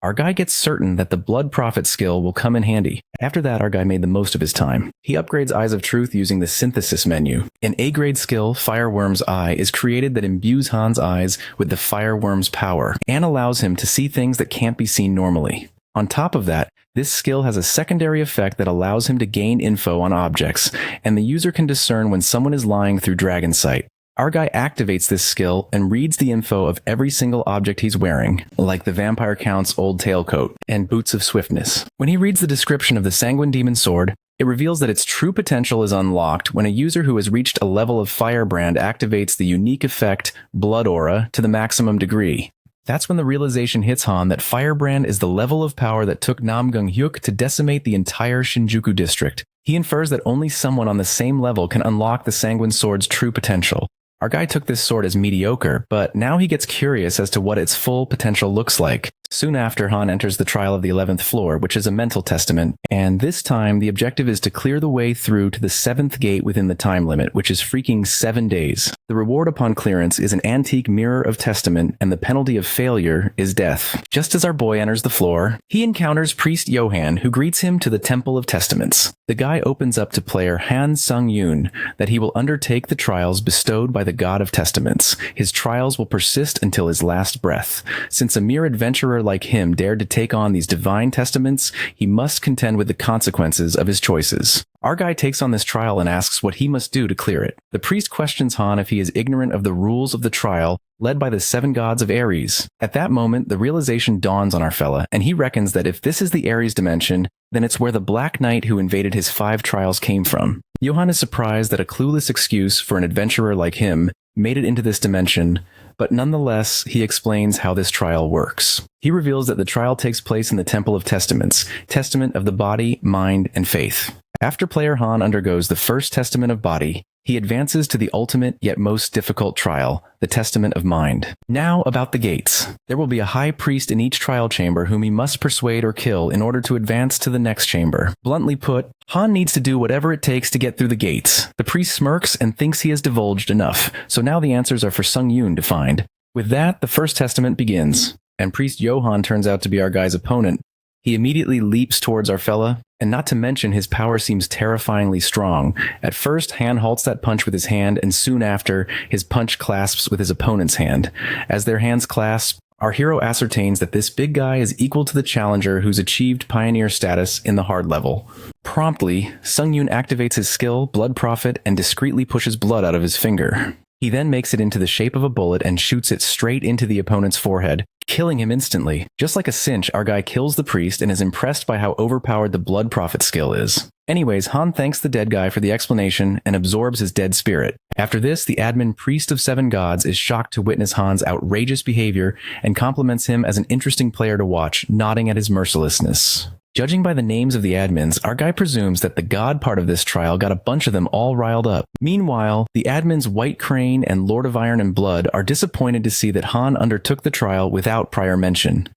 Our guy gets certain that the Blood Prophet skill will come in handy. After that, our guy made the most of his time. He upgrades Eyes of Truth using the Synthesis menu. An A-grade skill, Fireworm's Eye, is created that imbues Han's eyes with the Fireworm's power, and allows him to see things that can't be seen normally. On top of that, this skill has a secondary effect that allows him to gain info on objects, and the user can discern when someone is lying through Dragon Sight. Our guy activates this skill and reads the info of every single object he's wearing, like the Vampire Count's old tailcoat and Boots of Swiftness. When he reads the description of the Sanguine Demon Sword, It reveals that its true potential is unlocked when a user who has reached a level of Firebrand activates the unique effect Blood Aura to the maximum degree. That's when the realization hits Han that Firebrand is the level of power that took Namgung-hyuk to decimate the entire Shinjuku district. He infers that only someone on the same level can unlock the Sanguine Sword's true potential. Our guy took this sword as mediocre, but now he gets curious as to what its full potential looks like. Soon after, Han enters the trial of the 11th floor, which is a mental testament, and this time the objective is to clear the way through to the 7th gate within the time limit, which is freaking 7 days. The reward upon clearance is an antique mirror of testament, and the penalty of failure is death. Just as our boy enters the floor, he encounters Priest Johan, who greets him to the Temple of Testaments. The guy opens up to player Han Sung-yoon that he will undertake the trials bestowed by the God of Testaments. His trials will persist until his last breath. Since a mere adventurer like him dared to take on these divine testaments, he must contend with the consequences of his choices. Our guy takes on this trial and asks what he must do to clear it. The priest questions Han if he is ignorant of the rules of the trial, led by the 7 gods of Ares. At that moment, the realization dawns on our fella, and he reckons that if this is the Ares dimension, then it's where the Black Knight who invaded his 5 trials came from. Johan is surprised that a clueless excuse for an adventurer like him made it into this dimension, but nonetheless, he explains how this trial works. He reveals that the trial takes place in the Temple of Testaments, testament of the body, mind, and faith. After player Han undergoes the first testament of body, he advances to the ultimate yet most difficult trial, the testament of mind. Now about the gates. There will be a high priest in each trial chamber whom he must persuade or kill in order to advance to the next chamber. Bluntly put, Han needs to do whatever it takes to get through the gates. The priest smirks and thinks he has divulged enough, so now the answers are for Sung-yoon to find. With that, the first testament begins, and Priest Johan turns out to be our guy's opponent. He immediately leaps towards our fella, and not to mention his power seems terrifyingly strong. At first, Han halts that punch with his hand, and soon after, his punch clasps with his opponent's hand. As their hands clasp, our hero ascertains that this big guy is equal to the challenger who's achieved pioneer status in the hard level. Promptly, Sung-yoon activates his skill, Blood Prophet, and discreetly pushes blood out of his finger. He then makes it into the shape of a bullet and shoots it straight into the opponent's forehead, killing him instantly. Just like a cinch, our guy kills the priest and is impressed by how overpowered the Blood Prophet skill is. Anyways, Han thanks the dead guy for the explanation and absorbs his dead spirit. After this, the admin Priest of 7 Gods is shocked to witness Han's outrageous behavior and compliments him as an interesting player to watch, nodding at his mercilessness. Judging by the names of the admins, our guy presumes that the god part of this trial got a bunch of them all riled up. Meanwhile, the admins White Crane and Lord of Iron and Blood are disappointed to see that Han undertook the trial without prior mention.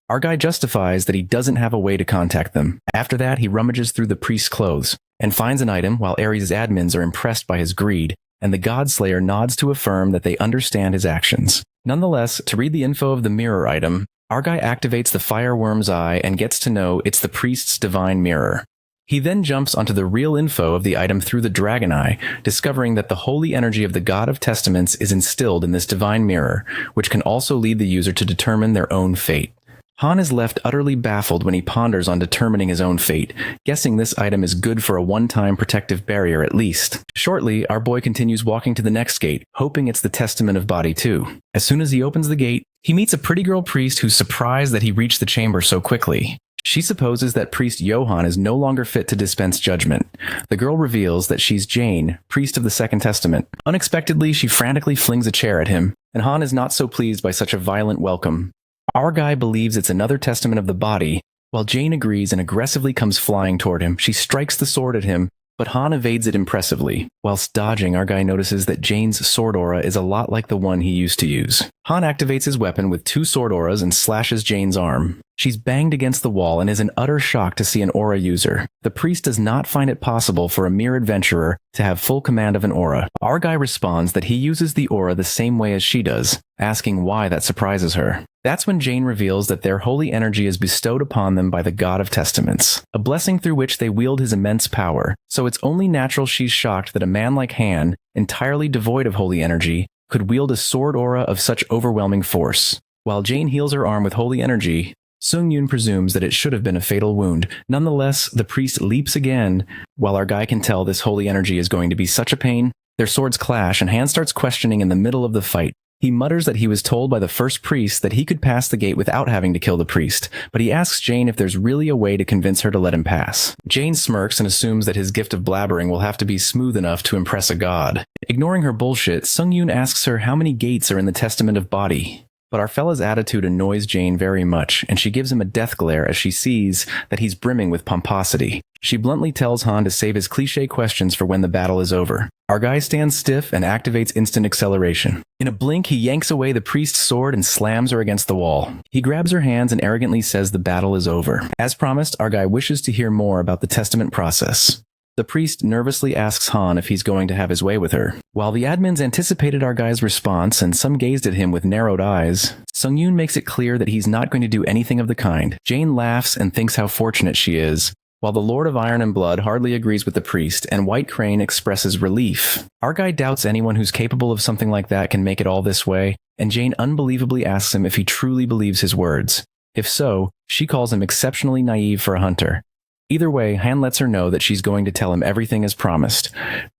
Our guy justifies that he doesn't have a way to contact them. After that, he rummages through the priest's clothes and finds an item while Ares' admins are impressed by his greed, and the Godslayer nods to affirm that they understand his actions. Nonetheless, to read the info of the mirror item, our guy activates the Fireworm's Eye and gets to know it's the priest's divine mirror. He then jumps onto the real info of the item through the Dragon Eye, discovering that the holy energy of the God of Testaments is instilled in this divine mirror, which can also lead the user to determine their own fate. Han is left utterly baffled when he ponders on determining his own fate, guessing this item is good for a one-time protective barrier at least. Shortly, our boy continues walking to the next gate, hoping it's the Testament of Body too. As soon as he opens the gate, he meets a pretty girl priest who's surprised that he reached the chamber so quickly. She supposes that Priest Johan is no longer fit to dispense judgment. The girl reveals that she's Jane, priest of the Second Testament. Unexpectedly, she frantically flings a chair at him, and Han is not so pleased by such a violent welcome. Our guy believes it's another testament of the body. While Jane agrees and aggressively comes flying toward him, she strikes the sword at him, but Han evades it impressively. Whilst dodging, our guy notices that Jane's sword aura is a lot like the one he used to use. Han activates his weapon with 2 sword auras and slashes Jane's arm. She's banged against the wall and is in utter shock to see an aura user. The priest does not find it possible for a mere adventurer to have full command of an aura. Our guy responds that he uses the aura the same way as she does, asking why that surprises her. That's when Jane reveals that their holy energy is bestowed upon them by the God of Testaments, a blessing through which they wield his immense power. So it's only natural she's shocked that a man like Han, entirely devoid of holy energy, could wield a sword aura of such overwhelming force. While Jane heals her arm with holy energy, Sung-yoon presumes that it should have been a fatal wound. Nonetheless, the priest leaps again. While our guy can tell this holy energy is going to be such a pain, their swords clash and Han starts questioning in the middle of the fight. He mutters that he was told by the first priest that he could pass the gate without having to kill the priest, but he asks Jane if there's really a way to convince her to let him pass. Jane smirks and assumes that his gift of blabbering will have to be smooth enough to impress a god. Ignoring her bullshit, Sung-yoon asks her how many gates are in the Testament of Body. But our fella's attitude annoys Jane very much, and she gives him a death glare as she sees that he's brimming with pomposity. She bluntly tells Han to save his cliché questions for when the battle is over. Our guy stands stiff and activates instant acceleration. In a blink, he yanks away the priest's sword and slams her against the wall. He grabs her hands and arrogantly says the battle is over. As promised, our guy wishes to hear more about the testament process. The priest nervously asks Han if he's going to have his way with her. While the admins anticipated our guy's response and some gazed at him with narrowed eyes, Sung-yoon makes it clear that he's not going to do anything of the kind. Jane laughs and thinks how fortunate she is, while the Lord of Iron and Blood hardly agrees with the priest, and White Crane expresses relief. Our guy doubts anyone who's capable of something like that can make it all this way, and Jane unbelievably asks him if he truly believes his words. If so, she calls him exceptionally naive for a hunter. Either way, Han lets her know that she's going to tell him everything as promised.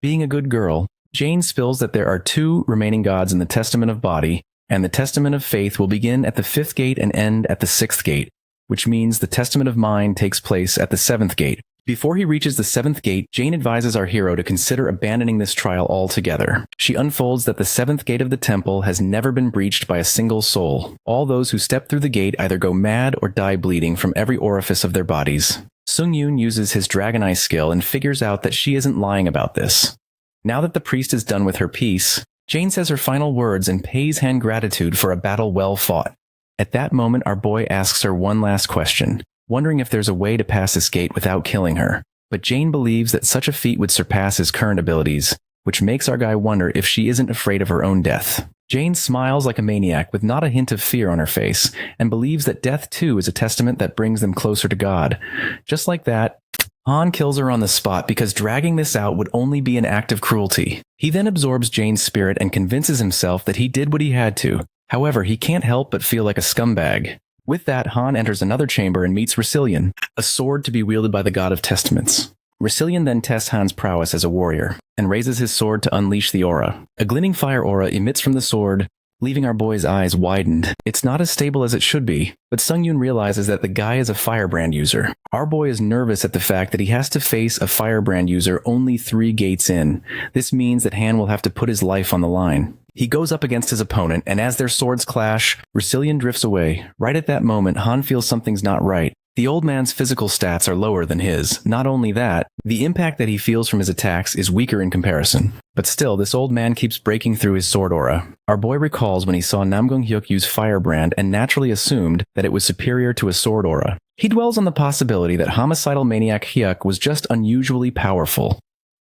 Being a good girl, Jane spills that there are 2 remaining gods in the Testament of Body, and the Testament of Faith will begin at the 5th gate and end at the 6th gate, which means the Testament of Mind takes place at the 7th gate. Before he reaches the 7th gate, Jane advises our hero to consider abandoning this trial altogether. She unfolds that the 7th gate of the temple has never been breached by a single soul. All those who step through the gate either go mad or die bleeding from every orifice of their bodies. Sung-yoon uses his Dragon Eye skill and figures out that she isn't lying about this. Now that the priest is done with her piece, Jane says her final words and pays Han gratitude for a battle well fought. At that moment, our boy asks her one last question, wondering if there's a way to pass this gate without killing her. But Jane believes that such a feat would surpass his current abilities, which makes our guy wonder if she isn't afraid of her own death. Jane smiles like a maniac with not a hint of fear on her face, and believes that death too is a testament that brings them closer to God. Just like that, Han kills her on the spot because dragging this out would only be an act of cruelty. He then absorbs Jane's spirit and convinces himself that he did what he had to. However, he can't help but feel like a scumbag. With that, Han enters another chamber and meets Resilian, a sword to be wielded by the God of Testaments. Resilian then tests Han's prowess as a warrior, and raises his sword to unleash the aura. A glinting fire aura emits from the sword, leaving our boy's eyes widened. It's not as stable as it should be, but Sung-yoon realizes that the guy is a firebrand user. Our boy is nervous at the fact that he has to face a firebrand user only 3 gates in. This means that Han will have to put his life on the line. He goes up against his opponent, and as their swords clash, Resilian drifts away. Right at that moment, Han feels something's not right. The old man's physical stats are lower than his. Not only that, the impact that he feels from his attacks is weaker in comparison. But still, this old man keeps breaking through his sword aura. Our boy recalls when he saw Nam Gong-hyuk use Firebrand and naturally assumed that it was superior to a sword aura. He dwells on the possibility that homicidal maniac Hyuk was just unusually powerful.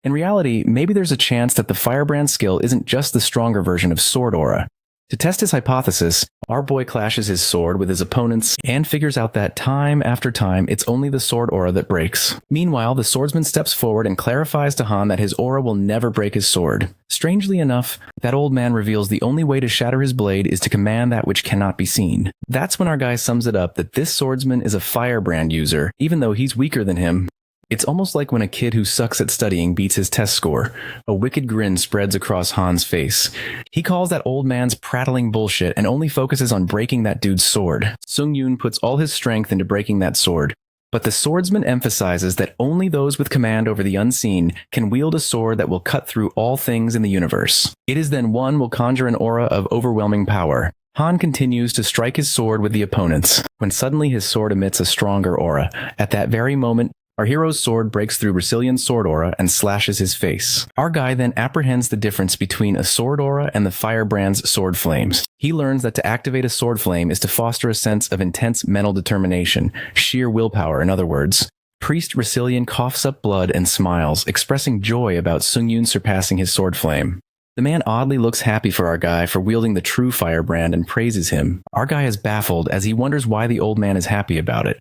In reality, maybe there's a chance that the Firebrand skill isn't just the stronger version of sword aura. To test his hypothesis, our boy clashes his sword with his opponent's and figures out that time after time, it's only the sword aura that breaks. Meanwhile, the swordsman steps forward and clarifies to Han that his aura will never break his sword. Strangely enough, that old man reveals the only way to shatter his blade is to command that which cannot be seen. That's when our guy sums it up that this swordsman is a Firebrand user, even though he's weaker than him. It's almost like when a kid who sucks at studying beats his test score. A wicked grin spreads across Han's face. He calls that old man's prattling bullshit and only focuses on breaking that dude's sword. Sung-yoon puts all his strength into breaking that sword. But the swordsman emphasizes that only those with command over the unseen can wield a sword that will cut through all things in the universe. It is then one will conjure an aura of overwhelming power. Han continues to strike his sword with the opponents, when suddenly his sword emits a stronger aura. At that very moment, our hero's sword breaks through Resilian's sword aura and slashes his face. Our guy then apprehends the difference between a sword aura and the Firebrand's sword flames. He learns that to activate a sword flame is to foster a sense of intense mental determination, sheer willpower in other words. Priest Resilian coughs up blood and smiles, expressing joy about Sung-yoon surpassing his sword flame. The man oddly looks happy for our guy for wielding the true Firebrand and praises him. Our guy is baffled as he wonders why the old man is happy about it.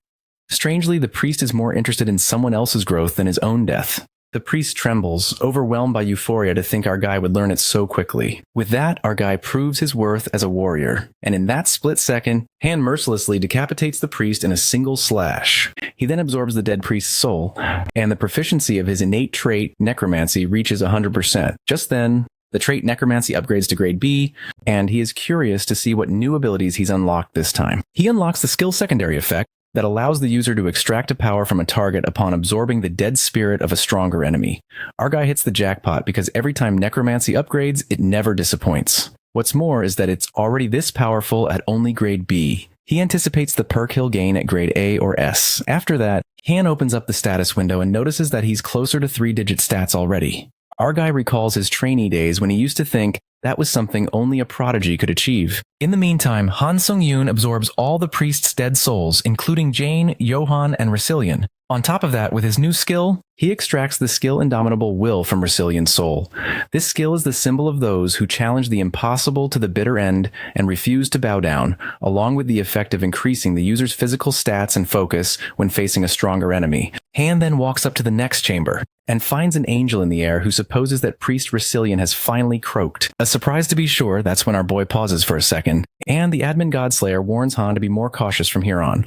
Strangely, the priest is more interested in someone else's growth than his own death. The priest trembles, overwhelmed by euphoria to think our guy would learn it so quickly. With that, our guy proves his worth as a warrior, and in that split second, Han mercilessly decapitates the priest in a single slash. He then absorbs the dead priest's soul, and the proficiency of his innate trait, necromancy, reaches 100%. Just then, The trait necromancy upgrades to grade B, and he is curious to see what new abilities he's unlocked this time. He unlocks the skill secondary effect that allows the user to extract a power from a target upon absorbing the dead spirit of a stronger enemy. Our guy hits the jackpot because every time necromancy upgrades, it never disappoints. What's more is that it's already this powerful at only grade B. He anticipates the perk he'll gain at grade A or S. After that, Han opens up the status window and notices that he's closer to 3-digit stats already. Our guy recalls his trainee days when he used to think that was something only a prodigy could achieve. In the meantime, Han Sung-yoon absorbs all the priest's dead souls, including Jane, Johan, and Resilian. On top of that, with his new skill, he extracts the skill Indomitable Will from Resilian's soul. This skill is the symbol of those who challenge the impossible to the bitter end and refuse to bow down, along with the effect of increasing the user's physical stats and focus when facing a stronger enemy. Han then walks up to the next chamber and finds an angel in the air who supposes that Priest Resilian has finally croaked. A surprise to be sure, that's when our boy pauses for a second, and the admin Godslayer warns Han to be more cautious from here on.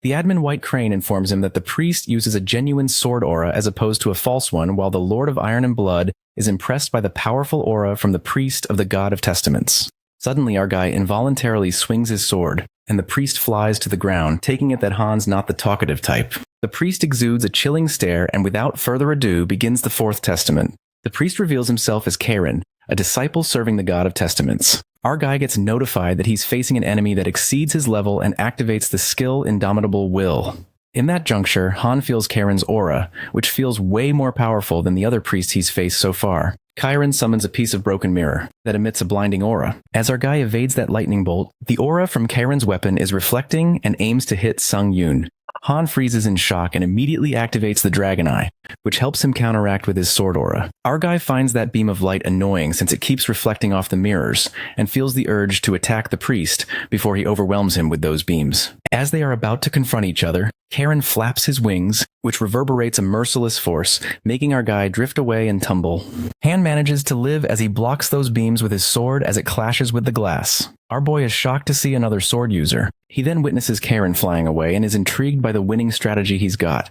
The admin White Crane informs him that the priest uses a genuine sword aura as opposed to a false one, while the Lord of Iron and Blood is impressed by the powerful aura from the priest of the God of Testaments. Suddenly, our guy involuntarily swings his sword, and the priest flies to the ground, taking it that Han's not the talkative type. The priest exudes a chilling stare and without further ado begins the Fourth Testament. The priest reveals himself as Karen, a disciple serving the God of Testaments. Our guy gets notified that he's facing an enemy that exceeds his level and activates the skill Indomitable Will. In that juncture, Han feels Karen's aura, which feels way more powerful than the other priests he's faced so far. Chiron summons a piece of broken mirror that emits a blinding aura. As our guy evades that lightning bolt, the aura from Karen's weapon is reflecting and aims to hit Sung-yoon. Han freezes in shock and immediately activates the Dragon Eye, which helps him counteract with his sword aura. Our guy finds that beam of light annoying since it keeps reflecting off the mirrors, and feels the urge to attack the priest before he overwhelms him with those beams. As they are about to confront each other, Karen flaps his wings, which reverberates a merciless force, making our guy drift away and tumble. Han manages to live as he blocks those beams with his sword as it clashes with the glass. Our boy is shocked to see another sword user. He then witnesses Karen flying away and is intrigued by the winning strategy he's got: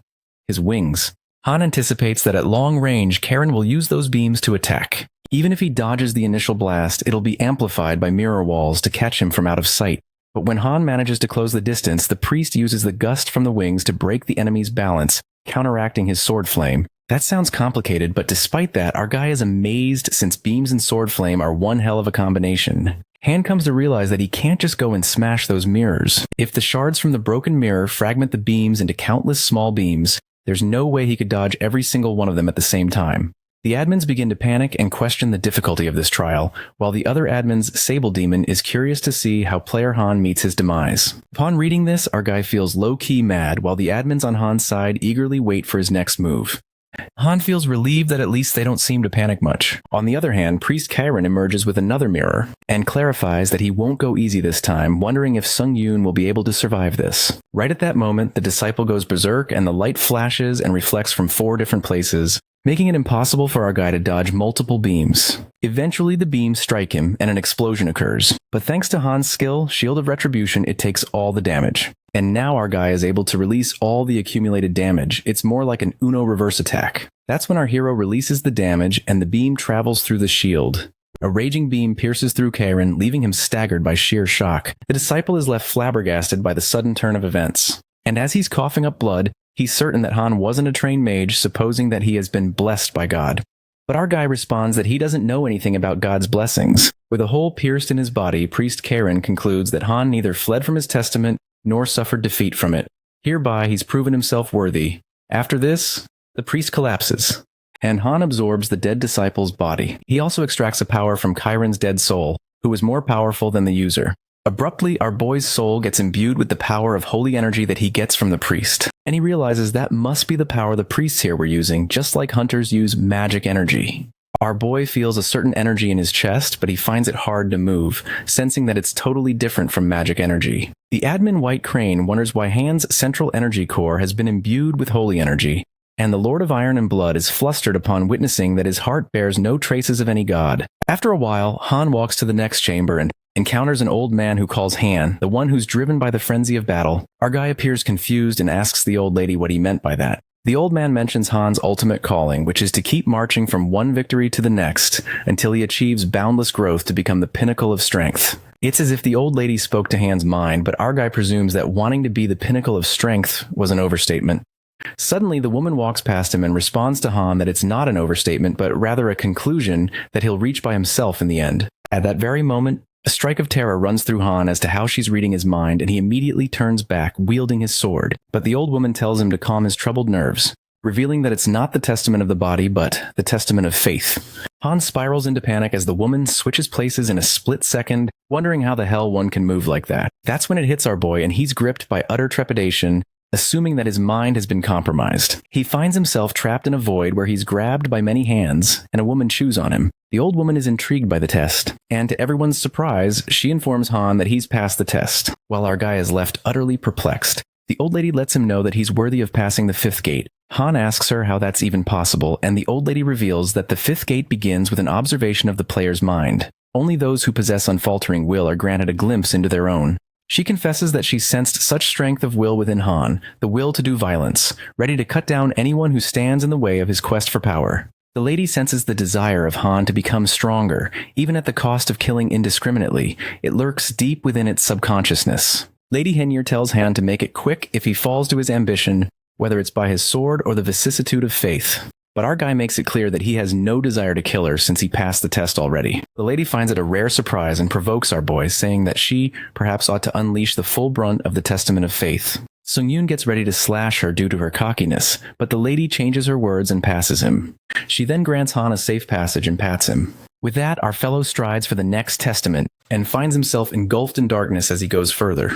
his wings. Han anticipates that at long range, Karen will use those beams to attack. Even if he dodges the initial blast, it'll be amplified by mirror walls to catch him from out of sight. But when Han manages to close the distance, the priest uses the gust from the wings to break the enemy's balance, counteracting his sword flame. That sounds complicated, but despite that, our guy is amazed since beams and sword flame are one hell of a combination. Han comes to realize that he can't just go and smash those mirrors. If the shards from the broken mirror fragment the beams into countless small beams, there's no way he could dodge every single one of them at the same time. The admins begin to panic and question the difficulty of this trial, while the other admin's Sable Demon is curious to see how player Han meets his demise. Upon reading this, our guy feels low-key mad, while the admins on Han's side eagerly wait for his next move. Han feels relieved that at least they don't seem to panic much. On the other hand, Priest Chiron emerges with another mirror, and clarifies that he won't go easy this time, wondering if Sung-yoon will be able to survive this. Right at that moment, the disciple goes berserk and the light flashes and reflects from 4 different places, making it impossible for our guy to dodge multiple beams. Eventually, the beams strike him and an explosion occurs, but thanks to Han's skill, Shield of Retribution, it takes all the damage. And now our guy is able to release all the accumulated damage. It's more like an Uno reverse attack. That's when our hero releases the damage and the beam travels through the shield. A raging beam pierces through Karen, leaving him staggered by sheer shock. The disciple is left flabbergasted by the sudden turn of events. And as he's coughing up blood, he's certain that Han wasn't a trained mage, supposing that he has been blessed by God. But our guy responds that he doesn't know anything about God's blessings. With a hole pierced in his body, Priest Karen concludes that Han neither fled from his testament nor suffered defeat from it. Hereby, he's proven himself worthy. After this, the priest collapses, and Han absorbs the dead disciple's body. He also extracts a power from Chiron's dead soul, who is more powerful than the user. Abruptly, our boy's soul gets imbued with the power of holy energy that he gets from the priest, and he realizes that must be the power the priests here were using, just like hunters use magic energy. Our boy feels a certain energy in his chest, but he finds it hard to move, sensing that it's totally different from magic energy. The admin White Crane wonders why Han's central energy core has been imbued with holy energy, and the Lord of Iron and Blood is flustered upon witnessing that his heart bears no traces of any god. After a while, Han walks to the next chamber and encounters an old man who calls Han, the one who's driven by the frenzy of battle. Our guy appears confused and asks the old lady what he meant by that. The old man mentions Han's ultimate calling, which is to keep marching from one victory to the next until he achieves boundless growth to become the pinnacle of strength. It's as if the old lady spoke to Han's mind, but our guy presumes that wanting to be the pinnacle of strength was an overstatement. Suddenly, the woman walks past him and responds to Han that it's not an overstatement, but rather a conclusion that he'll reach by himself in the end. At that very moment, a strike of terror runs through Han as to how she's reading his mind, and he immediately turns back, wielding his sword. But the old woman tells him to calm his troubled nerves, revealing that it's not the testament of the body, but the testament of faith. Han spirals into panic as the woman switches places in a split second, wondering how the hell one can move like that. That's when it hits our boy, and he's gripped by utter trepidation, assuming that his mind has been compromised. He finds himself trapped in a void where he's grabbed by many hands, and a woman chews on him. The old woman is intrigued by the test, and to everyone's surprise, she informs Han that he's passed the test, while our guy is left utterly perplexed. The old lady lets him know that he's worthy of passing the fifth gate. Han asks her how that's even possible, and the old lady reveals that the fifth gate begins with an observation of the player's mind. Only those who possess unfaltering will are granted a glimpse into their own. She confesses that she sensed such strength of will within Han, the will to do violence, ready to cut down anyone who stands in the way of his quest for power. The lady senses the desire of Han to become stronger, even at the cost of killing indiscriminately. It lurks deep within its subconsciousness. Lady Henyer tells Han to make it quick if he falls to his ambition, whether it's by his sword or the vicissitude of faith. But our guy makes it clear that he has no desire to kill her since he passed the test already. The lady finds it a rare surprise and provokes our boy, saying that she perhaps ought to unleash the full brunt of the testament of faith. Sung-yoon gets ready to slash her due to her cockiness, but the lady changes her words and passes him. She then grants Han a safe passage and pats him. With that, our fellow strides for the next testament and finds himself engulfed in darkness as he goes further.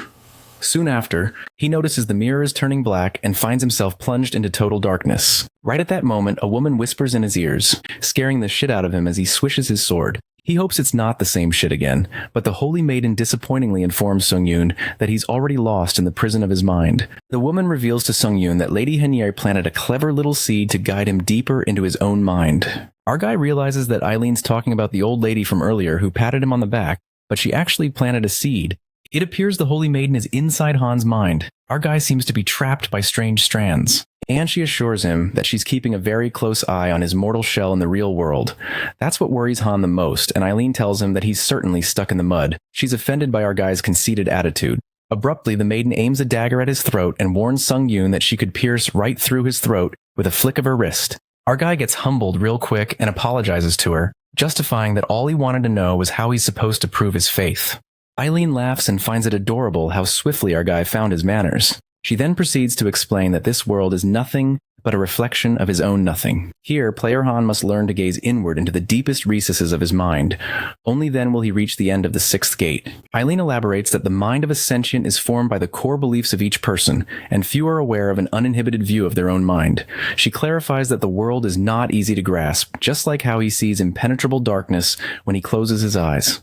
Soon after, he notices the mirror is turning black and finds himself plunged into total darkness. Right at that moment, a woman whispers in his ears, scaring the shit out of him as he swishes his sword. He hopes it's not the same shit again, but the holy maiden disappointingly informs Sung-yoon that he's already lost in the prison of his mind. The woman reveals to Sung-yoon that Lady Henyer planted a clever little seed to guide him deeper into his own mind. Our guy realizes that Eileen's talking about the old lady from earlier who patted him on the back, but she actually planted a seed. It appears the Holy Maiden is inside Han's mind. Our guy seems to be trapped by strange strands. And she assures him that she's keeping a very close eye on his mortal shell in the real world. That's what worries Han the most, and Eileen tells him that he's certainly stuck in the mud. She's offended by our guy's conceited attitude. Abruptly, the maiden aims a dagger at his throat and warns Sung-yoon that she could pierce right through his throat with a flick of her wrist. Our guy gets humbled real quick and apologizes to her, justifying that all he wanted to know was how he's supposed to prove his faith. Eileen laughs and finds it adorable how swiftly our guy found his manners. She then proceeds to explain that this world is nothing but a reflection of his own nothing. Here, player Han must learn to gaze inward into the deepest recesses of his mind. Only then will he reach the end of the sixth gate. Eileen elaborates that the mind of a sentient is formed by the core beliefs of each person, and few are aware of an uninhibited view of their own mind. She clarifies that the world is not easy to grasp, just like how he sees impenetrable darkness when he closes his eyes.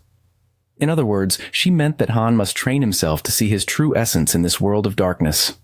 In other words, she meant that Han must train himself to see his true essence in this world of darkness.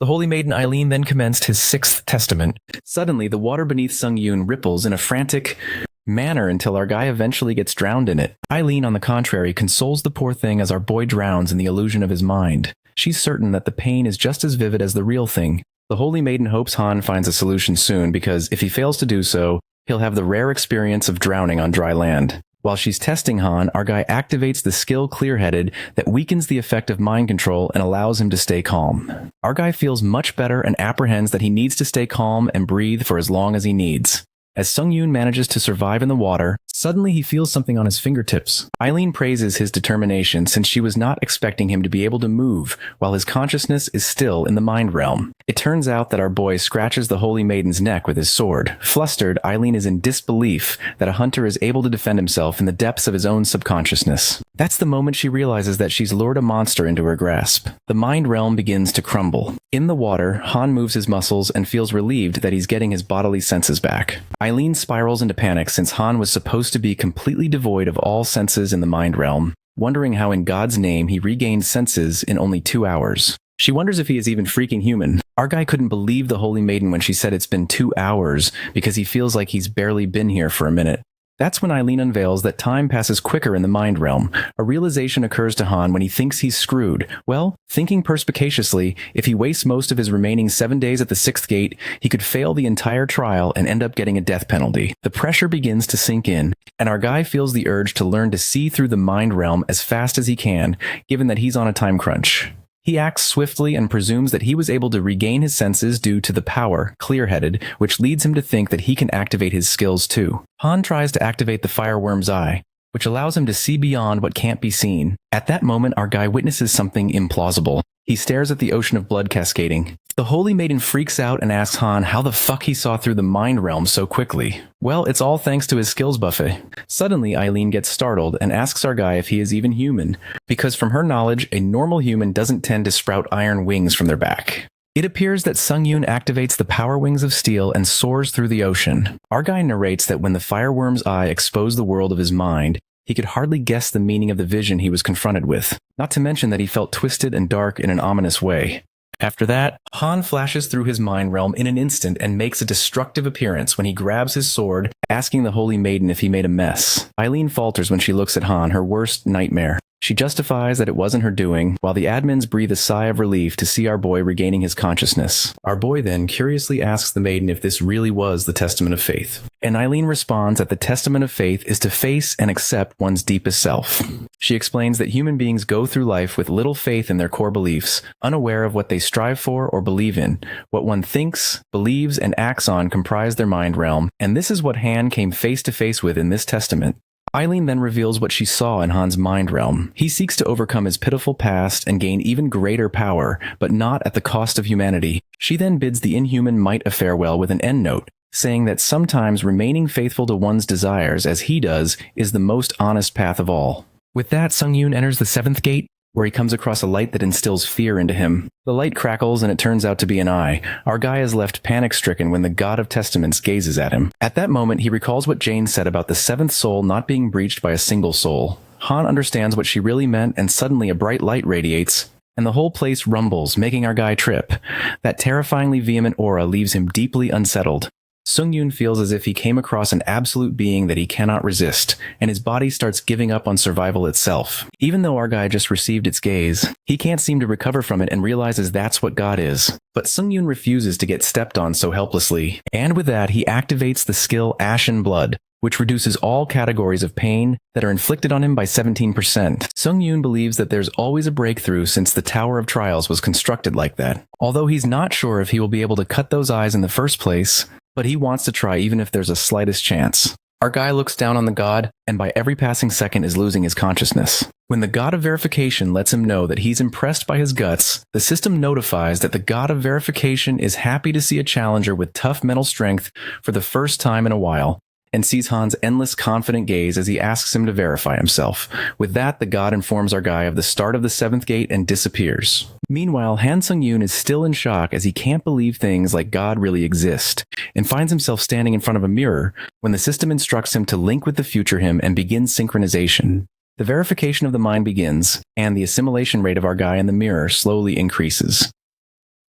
The Holy Maiden Eileen then commenced his sixth testament. Suddenly, the water beneath Sung-yoon ripples in a frantic manner until our guy eventually gets drowned in it. Eileen, on the contrary, consoles the poor thing as our boy drowns in the illusion of his mind. She's certain that the pain is just as vivid as the real thing. The Holy Maiden hopes Han finds a solution soon because if he fails to do so, he'll have the rare experience of drowning on dry land. While she's testing Han, our guy activates the skill Clear-Headed that weakens the effect of mind control and allows him to stay calm. Our guy feels much better and apprehends that he needs to stay calm and breathe for as long as he needs. As Sung-yoon manages to survive in the water, suddenly he feels something on his fingertips. Eileen praises his determination since she was not expecting him to be able to move while his consciousness is still in the mind realm. It turns out that our boy scratches the Holy Maiden's neck with his sword. Flustered, Eileen is in disbelief that a hunter is able to defend himself in the depths of his own subconsciousness. That's the moment she realizes that she's lured a monster into her grasp. The mind realm begins to crumble. In the water, Han moves his muscles and feels relieved that he's getting his bodily senses back. Eileen spirals into panic since Han was supposed to be completely devoid of all senses in the mind realm, wondering how in God's name he regained senses in only 2 hours. She wonders if he is even freaking human. Our guy couldn't believe the Holy Maiden when she said it's been 2 hours because he feels like he's barely been here for a minute. That's when Eileen unveils that time passes quicker in the mind realm. A realization occurs to Han when he thinks he's screwed. Well, thinking perspicaciously, if he wastes most of his remaining 7 days at the 6th gate, he could fail the entire trial and end up getting a death penalty. The pressure begins to sink in, and our guy feels the urge to learn to see through the mind realm as fast as he can, given that he's on a time crunch. He acts swiftly and presumes that he was able to regain his senses due to the power, clear-headed, which leads him to think that he can activate his skills too. Han tries to activate the fireworm's eye, which allows him to see beyond what can't be seen. At that moment, our guy witnesses something implausible. He stares at the ocean of blood cascading. The Holy Maiden freaks out and asks Han how the fuck he saw through the mind realm so quickly. Well, it's all thanks to his skills buffet. Suddenly, Eileen gets startled and asks our guy if he is even human, because from her knowledge, a normal human doesn't tend to sprout iron wings from their back. It appears that Sung-yoon activates the power wings of steel and soars through the ocean. Our guy narrates that when the fireworm's eye exposed the world of his mind, he could hardly guess the meaning of the vision he was confronted with, not to mention that he felt twisted and dark in an ominous way. After that, Han flashes through his mind realm in an instant and makes a destructive appearance when he grabs his sword, asking the Holy Maiden if he made a mess. Eileen falters when she looks at Han, her worst nightmare. She justifies that it wasn't her doing, while the admins breathe a sigh of relief to see our boy regaining his consciousness. Our boy then curiously asks the maiden if this really was the testament of faith. And Eileen responds that the testament of faith is to face and accept one's deepest self. She explains that human beings go through life with little faith in their core beliefs, unaware of what they strive for or believe in. What one thinks, believes, and acts on comprise their mind realm, and this is what Han came face to face with in this testament. Eileen then reveals what she saw in Han's mind realm. He seeks to overcome his pitiful past and gain even greater power, but not at the cost of humanity. She then bids the inhuman Might a farewell with an endnote, saying that sometimes remaining faithful to one's desires, as he does, is the most honest path of all. With that, Sung-yoon enters the 7th gate, where he comes across a light that instills fear into him. The light crackles and it turns out to be an eye. Our guy is left panic-stricken when the God of Testaments gazes at him. At that moment, he recalls what Jane said about the 7th soul not being breached by a single soul. Han understands what she really meant, and suddenly a bright light radiates, and the whole place rumbles, making our guy trip. That terrifyingly vehement aura leaves him deeply unsettled. Sung-yoon feels as if he came across an absolute being that he cannot resist, and his body starts giving up on survival itself. Even though our guy just received its gaze, he can't seem to recover from it and realizes that's what God is. But Sung-yoon refuses to get stepped on so helplessly, and with that he activates the skill Ashen Blood, which reduces all categories of pain that are inflicted on him by 17%. Sung-yoon believes that there's always a breakthrough since the Tower of Trials was constructed like that. Although he's not sure if he will be able to cut those eyes in the first place, but he wants to try even if there's a slightest chance. Our guy looks down on the god, and by every passing second is losing his consciousness. When the god of verification lets him know that he's impressed by his guts, the system notifies that the god of verification is happy to see a challenger with tough mental strength for the first time in a while, and sees Han's endless confident gaze as he asks him to verify himself. With that, the god informs our guy of the start of the 7th gate and disappears. Meanwhile, Han Sung-yoon is still in shock as he can't believe things like God really exist, and finds himself standing in front of a mirror when the system instructs him to link with the future him and begin synchronization. The verification of the mind begins, and the assimilation rate of our guy in the mirror slowly increases.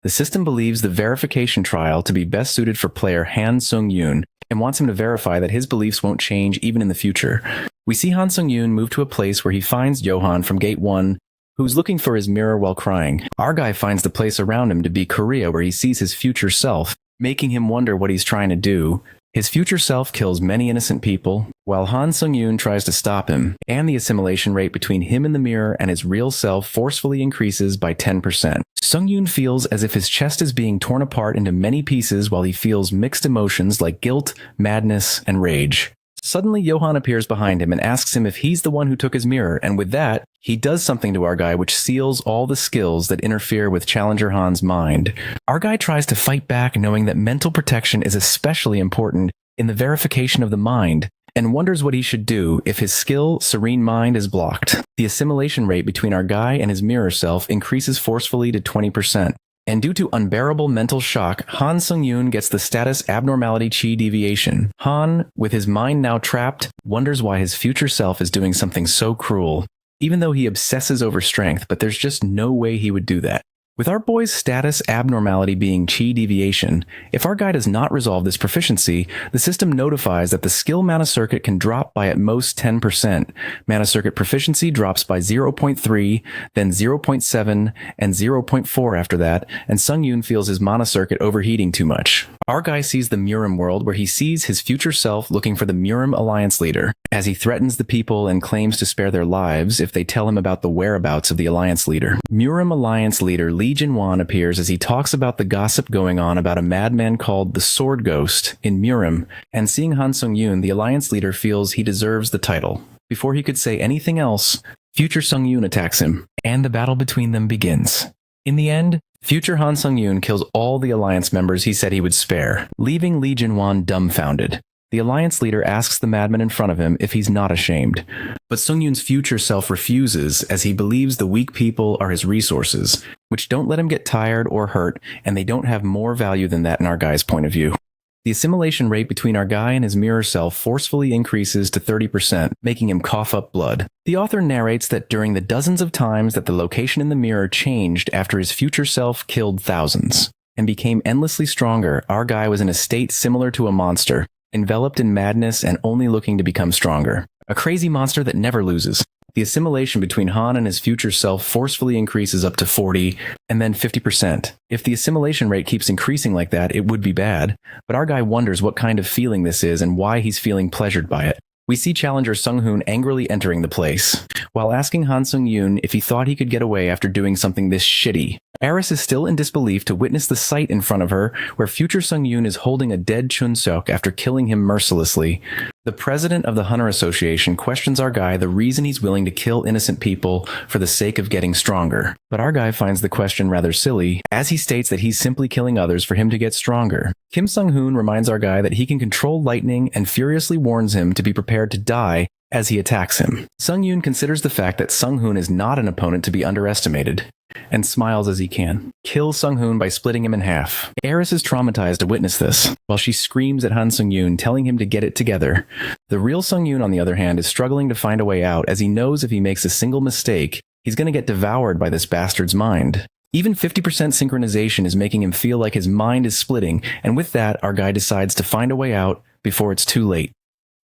The system believes the verification trial to be best suited for player Han Sung-yoon, and wants him to verify that his beliefs won't change even in the future. We see Han Sung-yoon move to a place where he finds Johan from Gate 1, who's looking for his mirror while crying. Our guy finds the place around him to be Korea, where he sees his future self, making him wonder what he's trying to do. His future self kills many innocent people, while Han Sung-yoon tries to stop him, and the assimilation rate between him in the mirror and his real self forcefully increases by 10%. Sung-yoon feels as if his chest is being torn apart into many pieces while he feels mixed emotions like guilt, madness, and rage. Suddenly, Johan appears behind him and asks him if he's the one who took his mirror, and with that, he does something to our guy which seals all the skills that interfere with Challenger Han's mind. Our guy tries to fight back, knowing that mental protection is especially important in the verification of the mind, and wonders what he should do if his skill, Serene Mind, is blocked. The assimilation rate between our guy and his mirror self increases forcefully to 20%. And due to unbearable mental shock, Han Sung-yoon gets the status Abnormality Chi Deviation. Han, with his mind now trapped, wonders why his future self is doing something so cruel, even though he obsesses over strength, but there's just no way he would do that. With our boy's status abnormality being chi deviation, if our guy does not resolve this proficiency, the system notifies that the skill mana circuit can drop by at most 10%. Mana circuit proficiency drops by 0.3, then 0.7, and 0.4 after that, and Sung Yoon feels his mana circuit overheating too much. Our guy sees the Murim world where he sees his future self looking for the Murim Alliance leader, as he threatens the people and claims to spare their lives if they tell him about the whereabouts of the Alliance leader. Murim Alliance leader Lee Jin-wan appears as he talks about the gossip going on about a madman called the Sword Ghost in Murim, and seeing Han Sung-yoon, the Alliance leader feels he deserves the title. Before he could say anything else, future Sung-yoon attacks him, and the battle between them begins. In the end, future Han Sung-yoon kills all the Alliance members he said he would spare, leaving Lee Jin-wan dumbfounded. The Alliance leader asks the madman in front of him if he's not ashamed. But Sung-yoon's future self refuses as he believes the weak people are his resources, which don't let him get tired or hurt, and they don't have more value than that in our guy's point of view. The assimilation rate between our guy and his mirror self forcefully increases to 30%, making him cough up blood. The author narrates that during the dozens of times that the location in the mirror changed after his future self killed thousands, and became endlessly stronger, our guy was in a state similar to a monster, enveloped in madness and only looking to become stronger. A crazy monster that never loses. The assimilation between Han and his future self forcefully increases up to 40, and then 50%. If the assimilation rate keeps increasing like that, it would be bad, but our guy wonders what kind of feeling this is and why he's feeling pleasured by it. We see challenger Sung-hoon angrily entering the place, while asking Han Sung-yoon if he thought he could get away after doing something this shitty. Eris is still in disbelief to witness the sight in front of her where future Sung-yoon is holding a dead Chun-seok after killing him mercilessly. The president of the Hunter Association questions our guy the reason he's willing to kill innocent people for the sake of getting stronger. But our guy finds the question rather silly, as he states that he's simply killing others for him to get stronger. Kim Sung-hoon reminds our guy that he can control lightning and furiously warns him to be prepared to die as he attacks him. Sung-yoon considers the fact that Sung-hoon is not an opponent to be underestimated, and smiles as he can. Kill Sung-hoon by splitting him in half. Eris is traumatized to witness this, while she screams at Han Sung-yoon, telling him to get it together. The real Sung-yoon, on the other hand, is struggling to find a way out, as he knows if he makes a single mistake, he's going to get devoured by this bastard's mind. Even 50% synchronization is making him feel like his mind is splitting, and with that, our guy decides to find a way out before it's too late.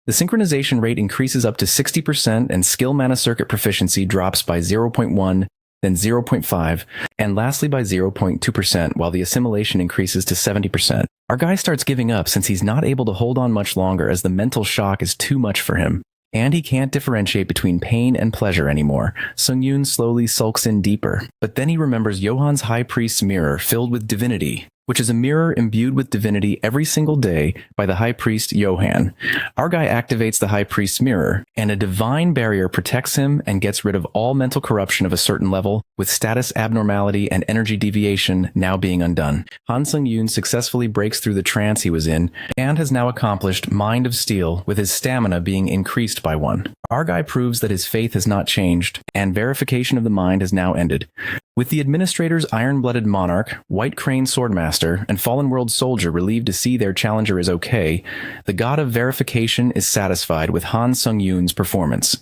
The synchronization rate increases up to 60%, and skill mana circuit proficiency drops by 0.1, then 0.5, and lastly by 0.2%, while the assimilation increases to 70%. Our guy starts giving up since he's not able to hold on much longer as the mental shock is too much for him. And he can't differentiate between pain and pleasure anymore. Sung-yoon slowly sulks in deeper, but then he remembers Johan's High Priest's mirror filled with divinity, which is a mirror imbued with divinity every single day by the High Priest Johan. Our guy activates the High Priest's mirror, and a divine barrier protects him and gets rid of all mental corruption of a certain level, with status abnormality and energy deviation now being undone. Han Sung-yoon successfully breaks through the trance he was in, and has now accomplished Mind of Steel, with his stamina being increased by 1. Our guy proves that his faith has not changed, and verification of the mind has now ended. With the administrator's iron-blooded monarch, White Crane Swordmaster, and Fallen World Soldier relieved to see their challenger is okay, the god of verification is satisfied with Han Sung-yoon's performance,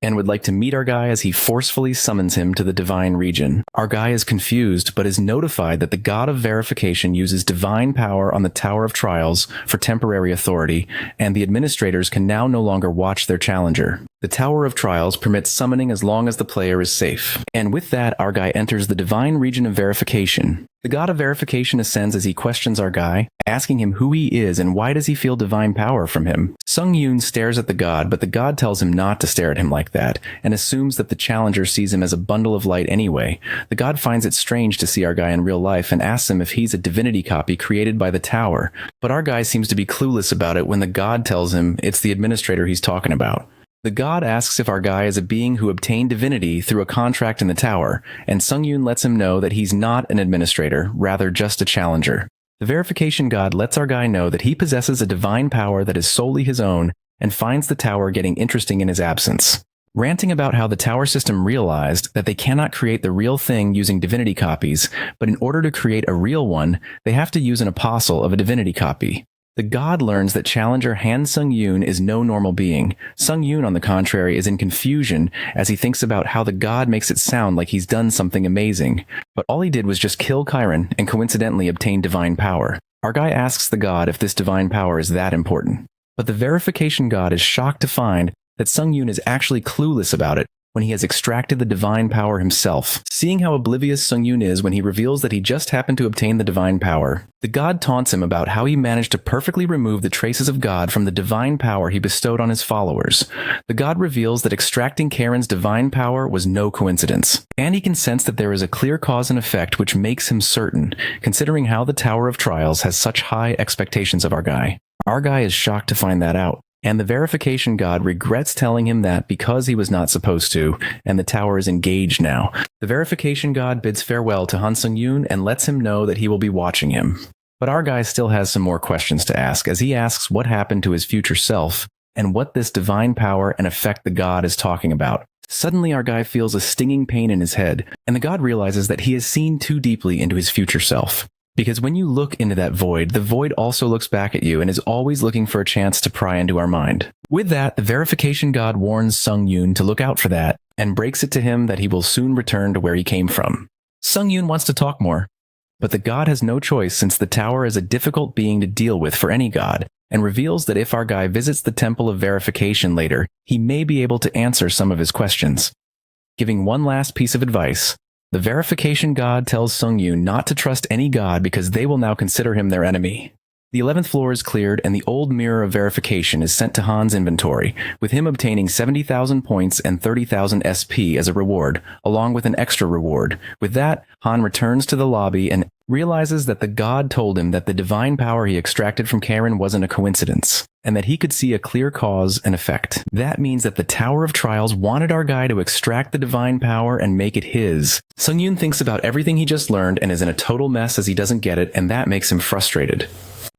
and would like to meet our guy as he forcefully summons him to the divine region. Our guy is confused, but is notified that the god of verification uses divine power on the Tower of Trials for temporary authority, and the administrators can now no longer watch their challenger. The Tower of Trials permits summoning as long as the player is safe. And with that, our guy enters the divine region of verification. The god of verification ascends as he questions our guy, asking him who he is and why does he feel divine power from him. Sung-yoon stares at the god, but the god tells him not to stare at him like that, and assumes that the challenger sees him as a bundle of light anyway. The god finds it strange to see our guy in real life and asks him if he's a divinity copy created by the tower, but our guy seems to be clueless about it when the god tells him it's the administrator he's talking about. The god asks if our guy is a being who obtained divinity through a contract in the tower, and Sung-yoon lets him know that he's not an administrator, rather just a challenger. The verification god lets our guy know that he possesses a divine power that is solely his own, and finds the tower getting interesting in his absence. Ranting about how the tower system realized that they cannot create the real thing using divinity copies, but in order to create a real one, they have to use an apostle of a divinity copy. The god learns that challenger Han Sung-yoon is no normal being. Sung-yoon, on the contrary, is in confusion as he thinks about how the god makes it sound like he's done something amazing. But all he did was just kill Chiron and coincidentally obtain divine power. Our guy asks the god if this divine power is that important. But the verification god is shocked to find that Sung-yoon is actually clueless about it when he has extracted the divine power himself. Seeing how oblivious Sung-yoon is when he reveals that he just happened to obtain the divine power, the god taunts him about how he managed to perfectly remove the traces of God from the divine power he bestowed on his followers. The god reveals that extracting Karen's divine power was no coincidence, and he can sense that there is a clear cause and effect which makes him certain, considering how the Tower of Trials has such high expectations of our guy. Our guy is shocked to find that out. And the verification god regrets telling him that because he was not supposed to, and the tower is engaged now. The verification god bids farewell to Han Sung-yoon and lets him know that he will be watching him. But our guy still has some more questions to ask, as he asks what happened to his future self, and what this divine power and effect the god is talking about. Suddenly our guy feels a stinging pain in his head, and the god realizes that he has seen too deeply into his future self. Because when you look into that void, the void also looks back at you and is always looking for a chance to pry into our mind. With that, the verification god warns Sung-yoon to look out for that, and breaks it to him that he will soon return to where he came from. Sung-yoon wants to talk more, but the god has no choice since the tower is a difficult being to deal with for any god, and reveals that if our guy visits the Temple of Verification later, he may be able to answer some of his questions. Giving one last piece of advice, the verification god tells Sung-yoon not to trust any god because they will now consider him their enemy. The 11th floor is cleared and the old mirror of verification is sent to Han's inventory, with him obtaining 70,000 points and 30,000 SP as a reward, along with an extra reward. With that, Han returns to the lobby and realizes that the god told him that the divine power he extracted from Karen wasn't a coincidence, and that he could see a clear cause and effect. That means that the Tower of Trials wanted our guy to extract the divine power and make it his. Sung-yoon thinks about everything he just learned and is in a total mess as he doesn't get it, and that makes him frustrated.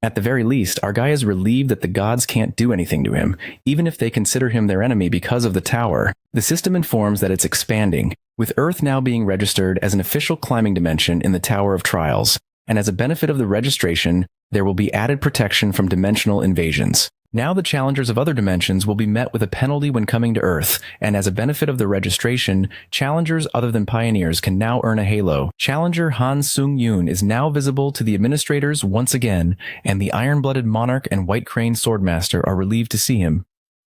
At the very least, our guy is relieved that the gods can't do anything to him, even if they consider him their enemy because of the tower. The system informs that it's expanding, with Earth now being registered as an official climbing dimension in the Tower of Trials, and as a benefit of the registration, there will be added protection from dimensional invasions. Now the challengers of other dimensions will be met with a penalty when coming to Earth, and as a benefit of the registration, challengers other than pioneers can now earn a halo. Challenger Han Sung-yoon is now visible to the administrators once again, and the Iron-Blooded Monarch and White Crane Swordmaster are relieved to see him.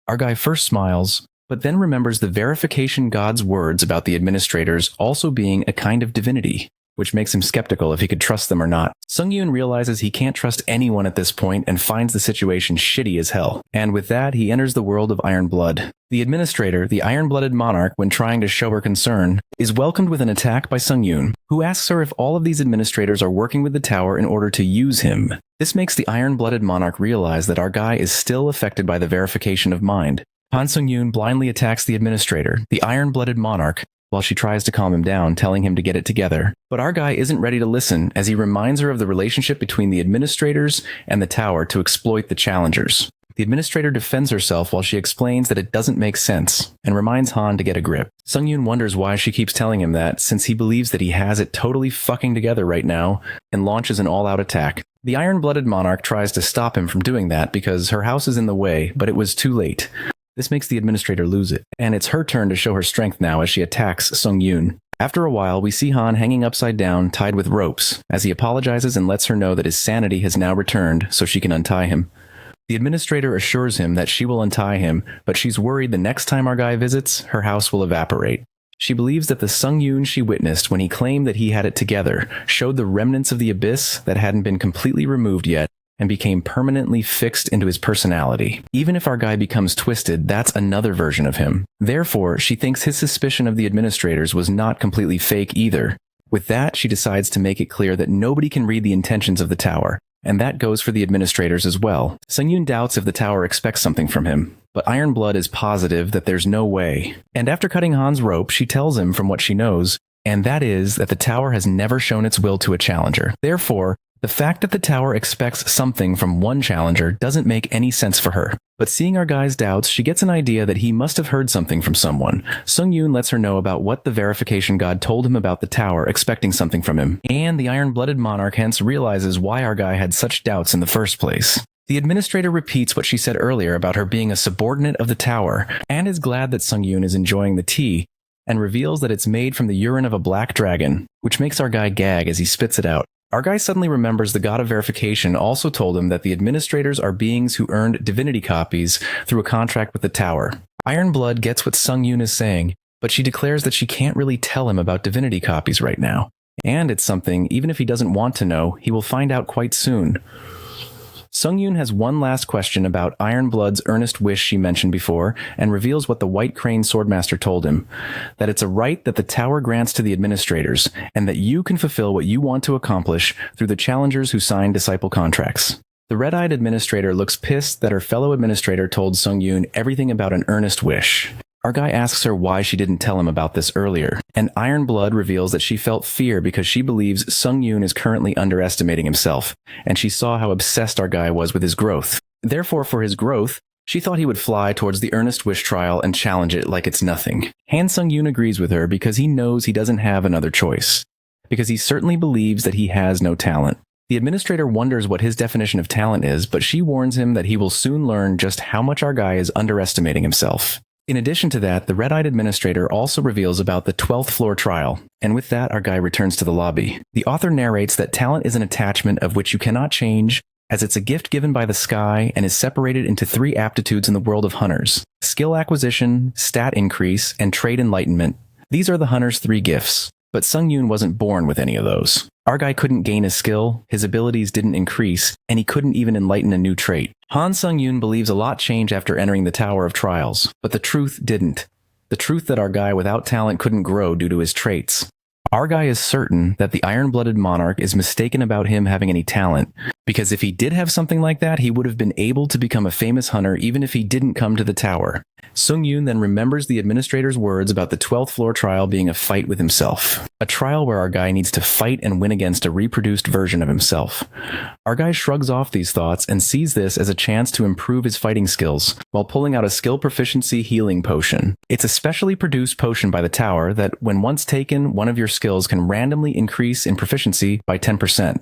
Our guy first smiles, but then remembers the verification god's words about the administrators also being a kind of divinity, which makes him skeptical if he could trust them or not. Sung-yoon realizes he can't trust anyone at this point and finds the situation shitty as hell. And with that, he enters the world of Iron Blood. The administrator, the Iron-Blooded Monarch, when trying to show her concern, is welcomed with an attack by Sung-yoon, who asks her if all of these administrators are working with the tower in order to use him. This makes the Iron-Blooded Monarch realize that our guy is still affected by the verification of mind. Han Sung-yoon blindly attacks the administrator, the Iron-Blooded Monarch, while she tries to calm him down, telling him to get it together. But our guy isn't ready to listen, as he reminds her of the relationship between the administrators and the tower to exploit the challengers. The administrator defends herself while she explains that it doesn't make sense, and reminds Han to get a grip. Sung-yoon wonders why she keeps telling him that, since he believes that he has it totally fucking together right now, and launches an all-out attack. The Iron-Blooded Monarch tries to stop him from doing that because her house is in the way, but it was too late. This makes the administrator lose it, and it's her turn to show her strength now as she attacks Sung-yoon. After a while, we see Han hanging upside down, tied with ropes, as he apologizes and lets her know that his sanity has now returned so she can untie him. The administrator assures him that she will untie him, but she's worried the next time our guy visits, her house will evaporate. She believes that the Sung-yoon she witnessed when he claimed that he had it together showed the remnants of the abyss that hadn't been completely removed yet, and became permanently fixed into his personality. Even if our guy becomes twisted, that's another version of him. Therefore, she thinks his suspicion of the administrators was not completely fake either. With that, she decides to make it clear that nobody can read the intentions of the tower, and that goes for the administrators as well. Sung-yoon doubts if the tower expects something from him, but Iron Blood is positive that there's no way. And after cutting Han's rope, she tells him from what she knows, and that is that the tower has never shown its will to a challenger. Therefore, the fact that the tower expects something from one challenger doesn't make any sense for her. But seeing our guy's doubts, she gets an idea that he must have heard something from someone. Sung-yoon lets her know about what the verification god told him about the tower, expecting something from him. And the Iron-Blooded Monarch hence realizes why our guy had such doubts in the first place. The administrator repeats what she said earlier about her being a subordinate of the tower, and is glad that Sung-yoon is enjoying the tea, and reveals that it's made from the urine of a black dragon, which makes our guy gag as he spits it out. Our guy suddenly remembers the god of verification also told him that the administrators are beings who earned divinity copies through a contract with the tower. Iron Blood gets what Sung-yoon is saying, but she declares that she can't really tell him about divinity copies right now. And it's something, even if he doesn't want to know, he will find out quite soon. Sung-yoon has one last question about Iron Blood's earnest wish she mentioned before, and reveals what the White Crane Swordmaster told him, that it's a right that the tower grants to the administrators, and that you can fulfill what you want to accomplish through the challengers who sign disciple contracts. The red-eyed administrator looks pissed that her fellow administrator told Sung-yoon everything about an earnest wish. Our guy asks her why she didn't tell him about this earlier, and Iron Blood reveals that she felt fear because she believes Sung-yoon is currently underestimating himself, and she saw how obsessed our guy was with his growth. Therefore, for his growth, she thought he would fly towards the earnest wish trial and challenge it like it's nothing. Han Sung-yoon agrees with her because he knows he doesn't have another choice, because he certainly believes that he has no talent. The administrator wonders what his definition of talent is, but she warns him that he will soon learn just how much our guy is underestimating himself. In addition to that, the red-eyed administrator also reveals about the 12th floor trial, and with that our guy returns to the lobby. The author narrates that talent is an attachment of which you cannot change, as it's a gift given by the sky and is separated into 3 aptitudes in the world of hunters: skill acquisition, stat increase, and trait enlightenment. These are the hunter's 3 gifts, but Sung-yoon wasn't born with any of those. Our guy couldn't gain a skill, his abilities didn't increase, and he couldn't even enlighten a new trait. Han Sung-yoon believes a lot changed after entering the Tower of Trials, but the truth didn't. The truth that our guy without talent couldn't grow due to his traits. Our guy is certain that the iron-blooded monarch is mistaken about him having any talent, because if he did have something like that, he would have been able to become a famous hunter even if he didn't come to the tower. Sung-yoon then remembers the administrator's words about the 12th floor trial being a fight with himself. A trial where our guy needs to fight and win against a reproduced version of himself. Our guy shrugs off these thoughts and sees this as a chance to improve his fighting skills, while pulling out a skill proficiency healing potion. It's a specially produced potion by the tower that, when once taken, one of your skills can randomly increase in proficiency by 10%.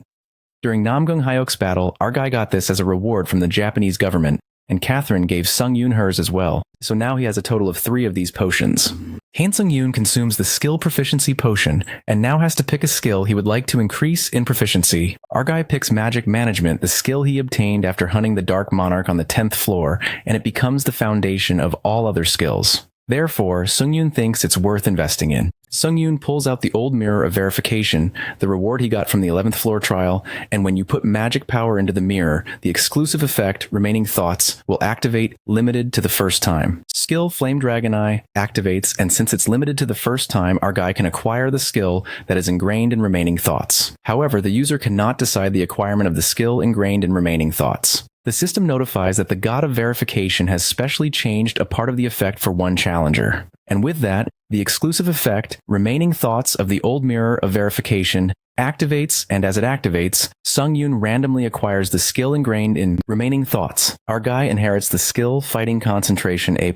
During Namgung Hyok's battle, our guy got this as a reward from the Japanese government, and Catherine gave Sung-yoon hers as well, so now he has a total of 3 of these potions. Han Sung-yoon consumes the skill proficiency potion, and now has to pick a skill he would like to increase in proficiency. Our guy picks magic management, the skill he obtained after hunting the Dark Monarch on the 10th floor, and it becomes the foundation of all other skills. Therefore, Sung-yoon thinks it's worth investing in. Sung-yoon pulls out the old mirror of verification, the reward he got from the 11th floor trial, and when you put magic power into the mirror, the exclusive effect, Remaining Thoughts, will activate limited to the first time. Skill Flame Dragon Eye activates, and since it's limited to the first time, our guy can acquire the skill that is ingrained in Remaining Thoughts. However, the user cannot decide the acquirement of the skill ingrained in Remaining Thoughts. The system notifies that the god of verification has specially changed a part of the effect for one challenger. And with that, the exclusive effect, Remaining Thoughts of the old mirror of verification, activates, and as it activates, Sung-yoon randomly acquires the skill ingrained in Remaining Thoughts. Our guy inherits the skill Fighting Concentration A+,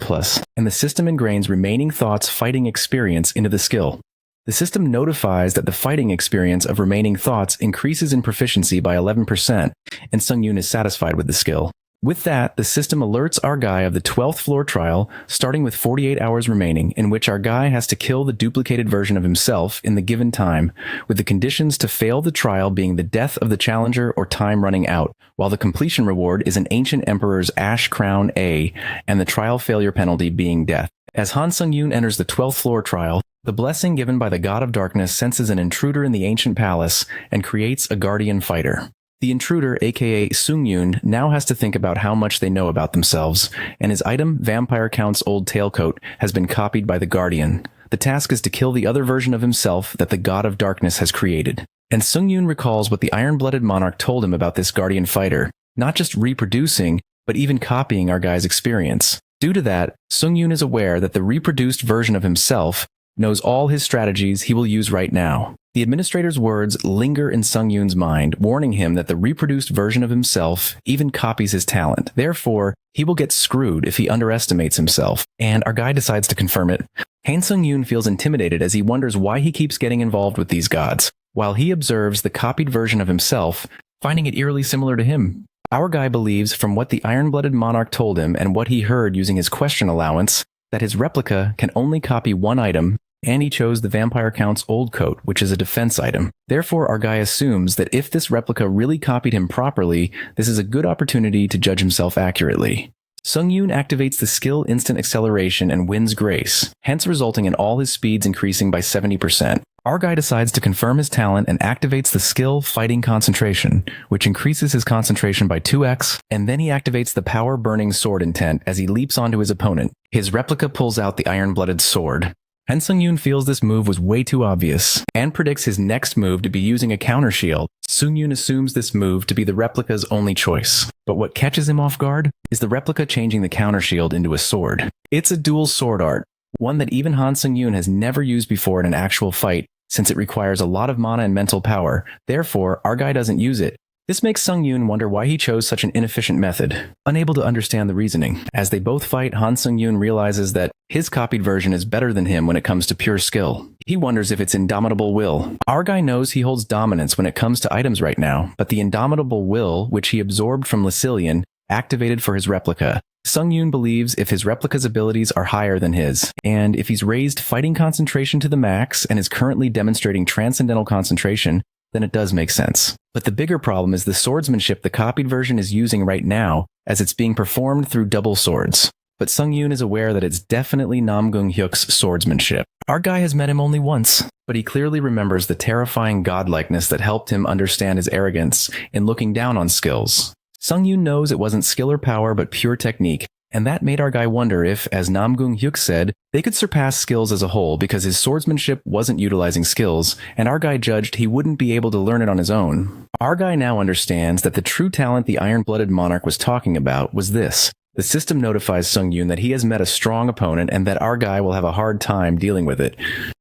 and the system ingrains Remaining Thoughts fighting experience into the skill. The system notifies that the fighting experience of Remaining Thoughts increases in proficiency by 11%, and Sung-yoon is satisfied with the skill. With that, the system alerts our guy of the 12th floor trial, starting with 48 hours remaining, in which our guy has to kill the duplicated version of himself in the given time, with the conditions to fail the trial being the death of the challenger or time running out, while the completion reward is an Ancient Emperor's Ash Crown A, and the trial failure penalty being death. As Han Sung-yoon enters the 12th floor trial, the blessing given by the God of Darkness senses an intruder in the ancient palace and creates a guardian fighter. The intruder, aka Sung-yoon, now has to think about how much they know about themselves, and his item, Vampire Count's old tailcoat, has been copied by the Guardian. The task is to kill the other version of himself that the God of Darkness has created. And Sung-yoon recalls what the iron-blooded monarch told him about this guardian fighter, not just reproducing, but even copying our guy's experience. Due to that, Sung-yoon is aware that the reproduced version of himself knows all his strategies he will use right now. The administrator's words linger in Sung-yoon's mind, warning him that the reproduced version of himself even copies his talent. Therefore, he will get screwed if he underestimates himself, and our guy decides to confirm it. Han Sung-yoon feels intimidated as he wonders why he keeps getting involved with these gods, while he observes the copied version of himself, finding it eerily similar to him. Our guy believes from what the iron-blooded monarch told him and what he heard using his question allowance that his replica can only copy one item, and he chose the Vampire Count's old coat, which is a defense item. Therefore, our guy assumes that if this replica really copied him properly, this is a good opportunity to judge himself accurately. Sung-yoon activates the skill instant acceleration and wins grace, hence resulting in all his speeds increasing by 70%. Our guy decides to confirm his talent and activates the skill Fighting Concentration, which increases his concentration by 2x, and then he activates the Power Burning Sword intent as he leaps onto his opponent. His replica pulls out the iron-blooded sword. Han Sung-yoon feels this move was way too obvious, and predicts his next move to be using a counter shield. Sung-yoon assumes this move to be the replica's only choice. But what catches him off guard is the replica changing the counter shield into a sword. It's a dual sword art, one that even Han Sung-yoon has never used before in an actual fight, since it requires a lot of mana and mental power. Therefore, our guy doesn't use it. This makes Sung-yoon wonder why he chose such an inefficient method. Unable to understand the reasoning, as they both fight, Han Sung-yoon realizes that his copied version is better than him when it comes to pure skill. He wonders if it's indomitable will. Our guy knows he holds dominance when it comes to items right now, but the indomitable will, which he absorbed from Lucilian, activated for his replica. Sung-yoon believes if his replica's abilities are higher than his, and if he's raised fighting concentration to the max and is currently demonstrating transcendental concentration, then it does make sense. But the bigger problem is the swordsmanship the copied version is using right now, as it's being performed through double swords. But Sung-yoon is aware that it's definitely Nam Gung-hyuk's swordsmanship. Our guy has met him only once, but he clearly remembers the terrifying godlikeness that helped him understand his arrogance in looking down on skills. Sung-yoon knows it wasn't skill or power but pure technique, and that made our guy wonder if, as Nam Gung-hyuk said, they could surpass skills as a whole because his swordsmanship wasn't utilizing skills, and our guy judged he wouldn't be able to learn it on his own. Our guy now understands that the true talent the iron-blooded monarch was talking about was this. The system notifies Sung-yoon that he has met a strong opponent and that our guy will have a hard time dealing with it.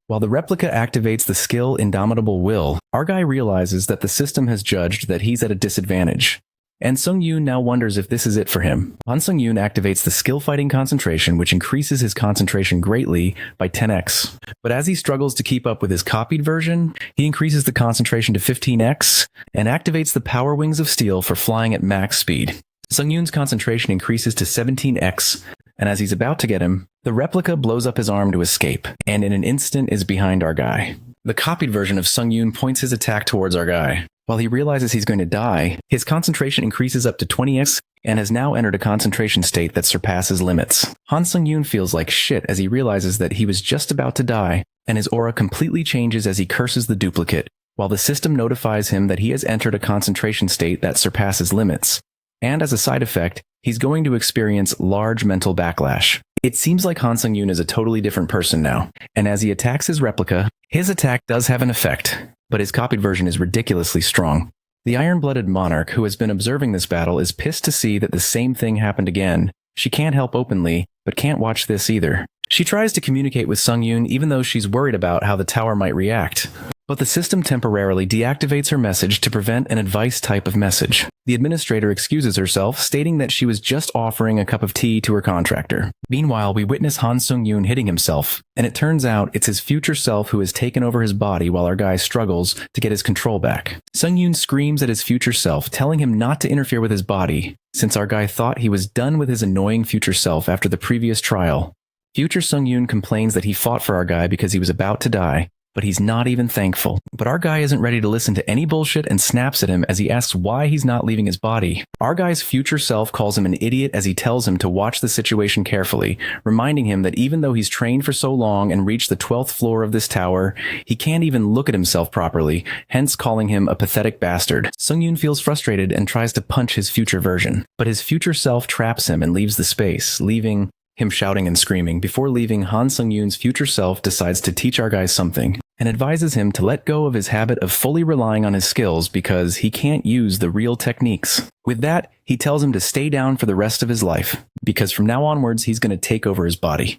While the replica activates the skill Indomitable Will, our guy realizes that the system has judged that he's at a disadvantage. And Sung-yoon now wonders if this is it for him. Han Sung-yoon activates the skill Fighting Concentration, which increases his concentration greatly by 10x. But as he struggles to keep up with his copied version, he increases the concentration to 15x and activates the Power Wings of Steel for flying at max speed. Sung-yoon's concentration increases to 17x, and as he's about to get him, the replica blows up his arm to escape, and in an instant is behind our guy. The copied version of Sung-yoon points his attack towards our guy. While he realizes he's going to die, his concentration increases up to 20x and has now entered a concentration state that surpasses limits. Han Sung-yoon feels like shit as he realizes that he was just about to die, and his aura completely changes as he curses the duplicate, while the system notifies him that he has entered a concentration state that surpasses limits. And as a side effect, he's going to experience large mental backlash. It seems like Han Sung-yoon is a totally different person now, and as he attacks his replica, his attack does have an effect, but his copied version is ridiculously strong. The iron-blooded monarch who has been observing this battle is pissed to see that the same thing happened again. She can't help openly, but can't watch this either. She tries to communicate with Sung-yoon even though she's worried about how the tower might react. But the system temporarily deactivates her message to prevent an advice type of message. The administrator excuses herself, stating that she was just offering a cup of tea to her contractor. Meanwhile, we witness Han Sung-yoon hitting himself, and it turns out it's his future self who has taken over his body while our guy struggles to get his control back. Sung-yoon screams at his future self, telling him not to interfere with his body, since our guy thought he was done with his annoying future self after the previous trial. Future Sung-yoon complains that he fought for our guy because he was about to die, but he's not even thankful. But our guy isn't ready to listen to any bullshit and snaps at him as he asks why he's not leaving his body. Our guy's future self calls him an idiot as he tells him to watch the situation carefully, reminding him that even though he's trained for so long and reached the 12th floor of this tower, he can't even look at himself properly, hence calling him a pathetic bastard. Sung-yoon feels frustrated and tries to punch his future version, but his future self traps him and leaves the space, leaving him shouting and screaming. Before leaving, Han Sung-yoon's future self decides to teach our guy something, and advises him to let go of his habit of fully relying on his skills because he can't use the real techniques. With that, he tells him to stay down for the rest of his life, because from now onwards he's going to take over his body.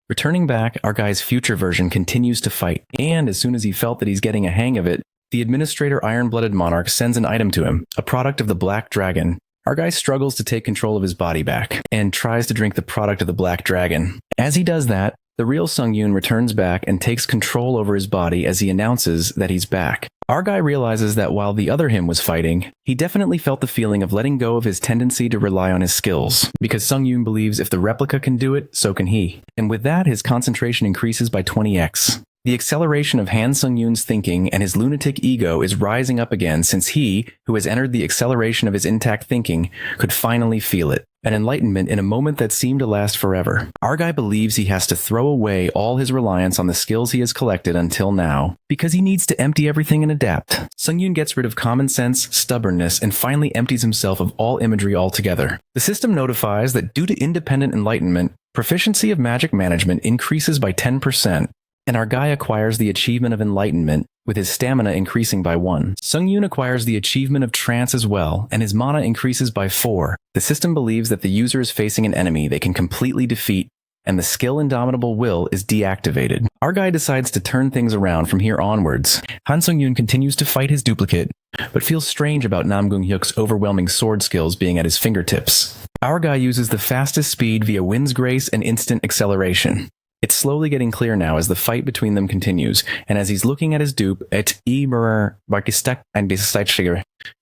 Returning back, our guy's future version continues to fight, and as soon as he felt that he's getting a hang of it, the administrator Iron-Blooded Monarch sends an item to him, a product of the Black Dragon. Our guy struggles to take control of his body back, and tries to drink the product of the Black Dragon. As he does that, The real Sung-yoon returns back and takes control over his body as he announces that he's back. Our guy realizes that while the other him was fighting, he definitely felt the feeling of letting go of his tendency to rely on his skills, because Sung-yoon believes if the replica can do it, so can he. And with that, his concentration increases by 20x. The acceleration of Han Sung-yoon's thinking and his lunatic ego is rising up again since he, who has entered the acceleration of his intact thinking, could finally feel it. An enlightenment in a moment that seemed to last forever. Our guy believes he has to throw away all his reliance on the skills he has collected until now, because he needs to empty everything and adapt. Sung-yoon gets rid of common sense, stubbornness, and finally empties himself of all imagery altogether. The system notifies that due to independent enlightenment, proficiency of magic management increases by 10%. And our guy acquires the achievement of enlightenment, with his stamina increasing by 1. Sung-yoon acquires the achievement of trance as well, and his mana increases by 4. The system believes that the user is facing an enemy they can completely defeat, and the skill Indomitable Will is deactivated. Our guy decides to turn things around from here onwards. Han Sung-yoon continues to fight his duplicate, but feels strange about Nam Gung-hyuk's overwhelming sword skills being at his fingertips. Our guy uses the fastest speed via Wind's Grace and instant acceleration. It's slowly getting clear now as the fight between them continues, and as he's looking at his dupe,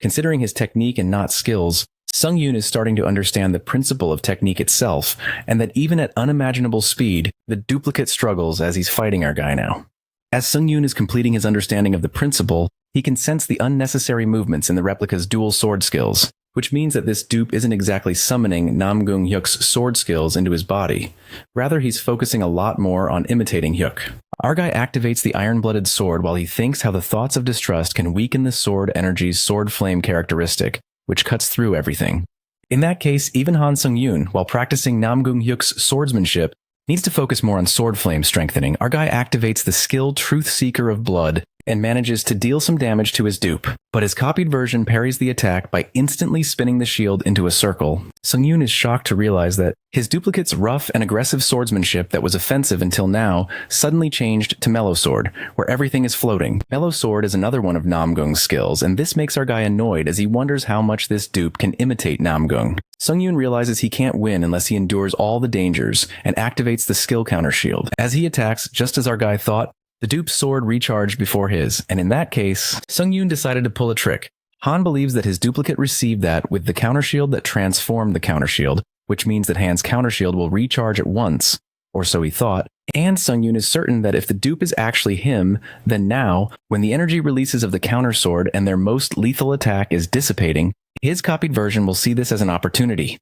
considering his technique and not skills, Sung-yoon is starting to understand the principle of technique itself, and that even at unimaginable speed, the duplicate struggles as he's fighting our guy now. As Sung-yoon is completing his understanding of the principle, he can sense the unnecessary movements in the replica's dual sword skills, which means that this dupe isn't exactly summoning Nam Gung-hyuk's sword skills into his body. Rather, he's focusing a lot more on imitating Hyuk. Our guy activates the iron-blooded sword while he thinks how the thoughts of distrust can weaken the sword energy's sword flame characteristic, which cuts through everything. In that case, even Han Sung-yoon, while practicing Nam Gung-hyuk's swordsmanship, needs to focus more on sword flame strengthening. Our guy activates the skill Truth Seeker of Blood and manages to deal some damage to his dupe, but his copied version parries the attack by instantly spinning the shield into a circle. Sung-yoon is shocked to realize that his duplicate's rough and aggressive swordsmanship that was offensive until now suddenly changed to Mellow Sword, where everything is floating. Mellow Sword is another one of Namgung's skills, and this makes our guy annoyed as he wonders how much this dupe can imitate Namgung. Sung-yoon realizes he can't win unless he endures all the dangers and activates the skill counter shield. As he attacks, just as our guy thought, the dupe's sword recharged before his, and in that case, Sung-yoon decided to pull a trick. Han believes that his duplicate received that with the counter shield that transformed the counter shield, which means that Han's counter shield will recharge at once, or so he thought, and Sung-yoon is certain that if the dupe is actually him, then now, when the energy releases of the counter sword and their most lethal attack is dissipating, his copied version will see this as an opportunity.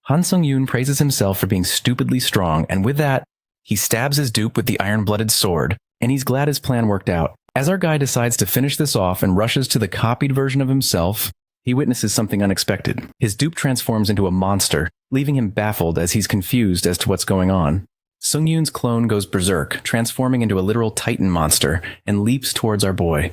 Han Sung-yoon praises himself for being stupidly strong, and with that, he stabs his dupe with the iron-blooded sword, and he's glad his plan worked out. As our guy decides to finish this off and rushes to the copied version of himself, he witnesses something unexpected. His dupe transforms into a monster, leaving him baffled as he's confused as to what's going on. Sung-yoon's clone goes berserk, transforming into a literal titan monster, and leaps towards our boy.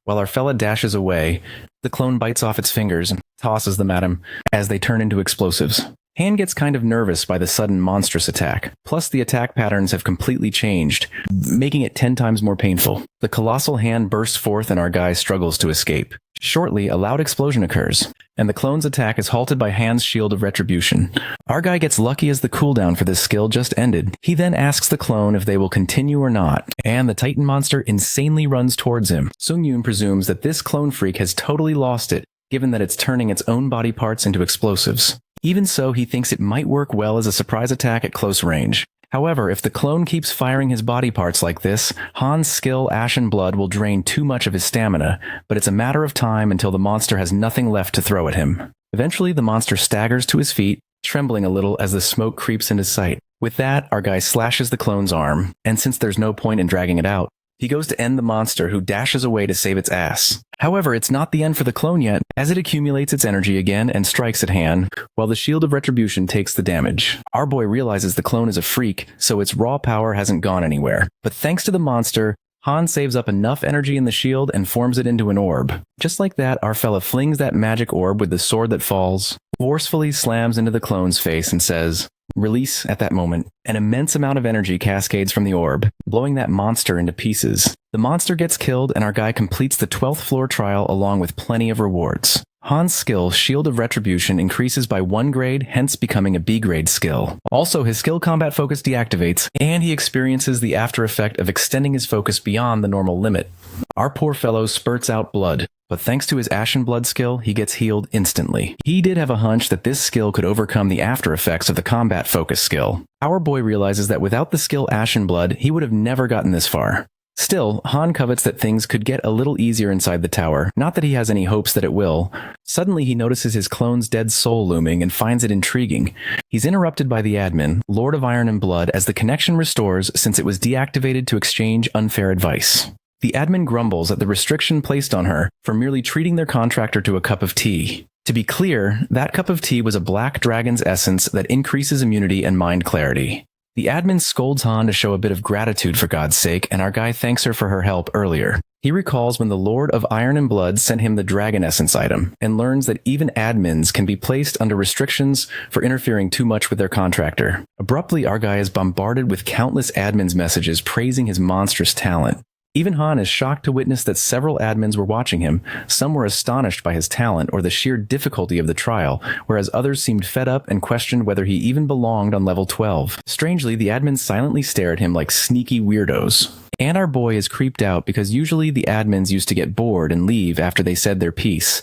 While our fella dashes away, the clone bites off its fingers and tosses them at him as they turn into explosives. Han gets kind of nervous by the sudden monstrous attack. Plus, the attack patterns have completely changed, making it 10 times more painful. The colossal hand bursts forth and our guy struggles to escape. Shortly, a loud explosion occurs, and the clone's attack is halted by Han's shield of retribution. Our guy gets lucky as the cooldown for this skill just ended. He then asks the clone if they will continue or not, and the Titan monster insanely runs towards him. Sung-yoon presumes that this clone freak has totally lost it, given that it's turning its own body parts into explosives. Even so, he thinks it might work well as a surprise attack at close range. However, if the clone keeps firing his body parts like this, Han's skill Ashen Blood will drain too much of his stamina, but it's a matter of time until the monster has nothing left to throw at him. Eventually, the monster staggers to his feet, trembling a little as the smoke creeps into sight. With that, our guy slashes the clone's arm, and since there's no point in dragging it out, he goes to end the monster, who dashes away to save its ass. However, it's not the end for the clone yet, as it accumulates its energy again and strikes at Han, while the Shield of Retribution takes the damage. Our boy realizes the clone is a freak, so its raw power hasn't gone anywhere. But thanks to the monster, Han saves up enough energy in the shield and forms it into an orb. Just like that, our fella flings that magic orb with the sword that falls, forcefully slams into the clone's face and says, "Release." At that moment, an immense amount of energy cascades from the orb, blowing that monster into pieces. The monster gets killed and our guy completes the 12th floor trial along with plenty of rewards. Han's skill, Shield of Retribution, increases by 1 grade, hence becoming a B grade skill. Also, his skill combat focus deactivates, and he experiences the after effect of extending his focus beyond the normal limit. Our poor fellow spurts out blood, but thanks to his Ashen Blood skill, he gets healed instantly. He did have a hunch that this skill could overcome the after effects of the combat focus skill. Our boy realizes that without the skill Ashen Blood, he would have never gotten this far. Still, Han covets that things could get a little easier inside the tower, not that he has any hopes that it will. Suddenly he notices his clone's dead soul looming and finds it intriguing. He's interrupted by the admin, Lord of Iron and Blood, as the connection restores since it was deactivated to exchange unfair advice. The admin grumbles at the restriction placed on her for merely treating their contractor to a cup of tea. To be clear, that cup of tea was a black dragon's essence that increases immunity and mind clarity. The admin scolds Han to show a bit of gratitude for God's sake, and our guy thanks her for her help earlier. He recalls when the Lord of Iron and Blood sent him the Dragon Essence item, and learns that even admins can be placed under restrictions for interfering too much with their contractor. Abruptly, our guy is bombarded with countless admins' messages praising his monstrous talent. Even Han is shocked to witness that several admins were watching him. Some were astonished by his talent or the sheer difficulty of the trial, whereas others seemed fed up and questioned whether he even belonged on level 12. Strangely, the admins silently stare at him like sneaky weirdos. And our boy is creeped out because usually the admins used to get bored and leave after they said their piece.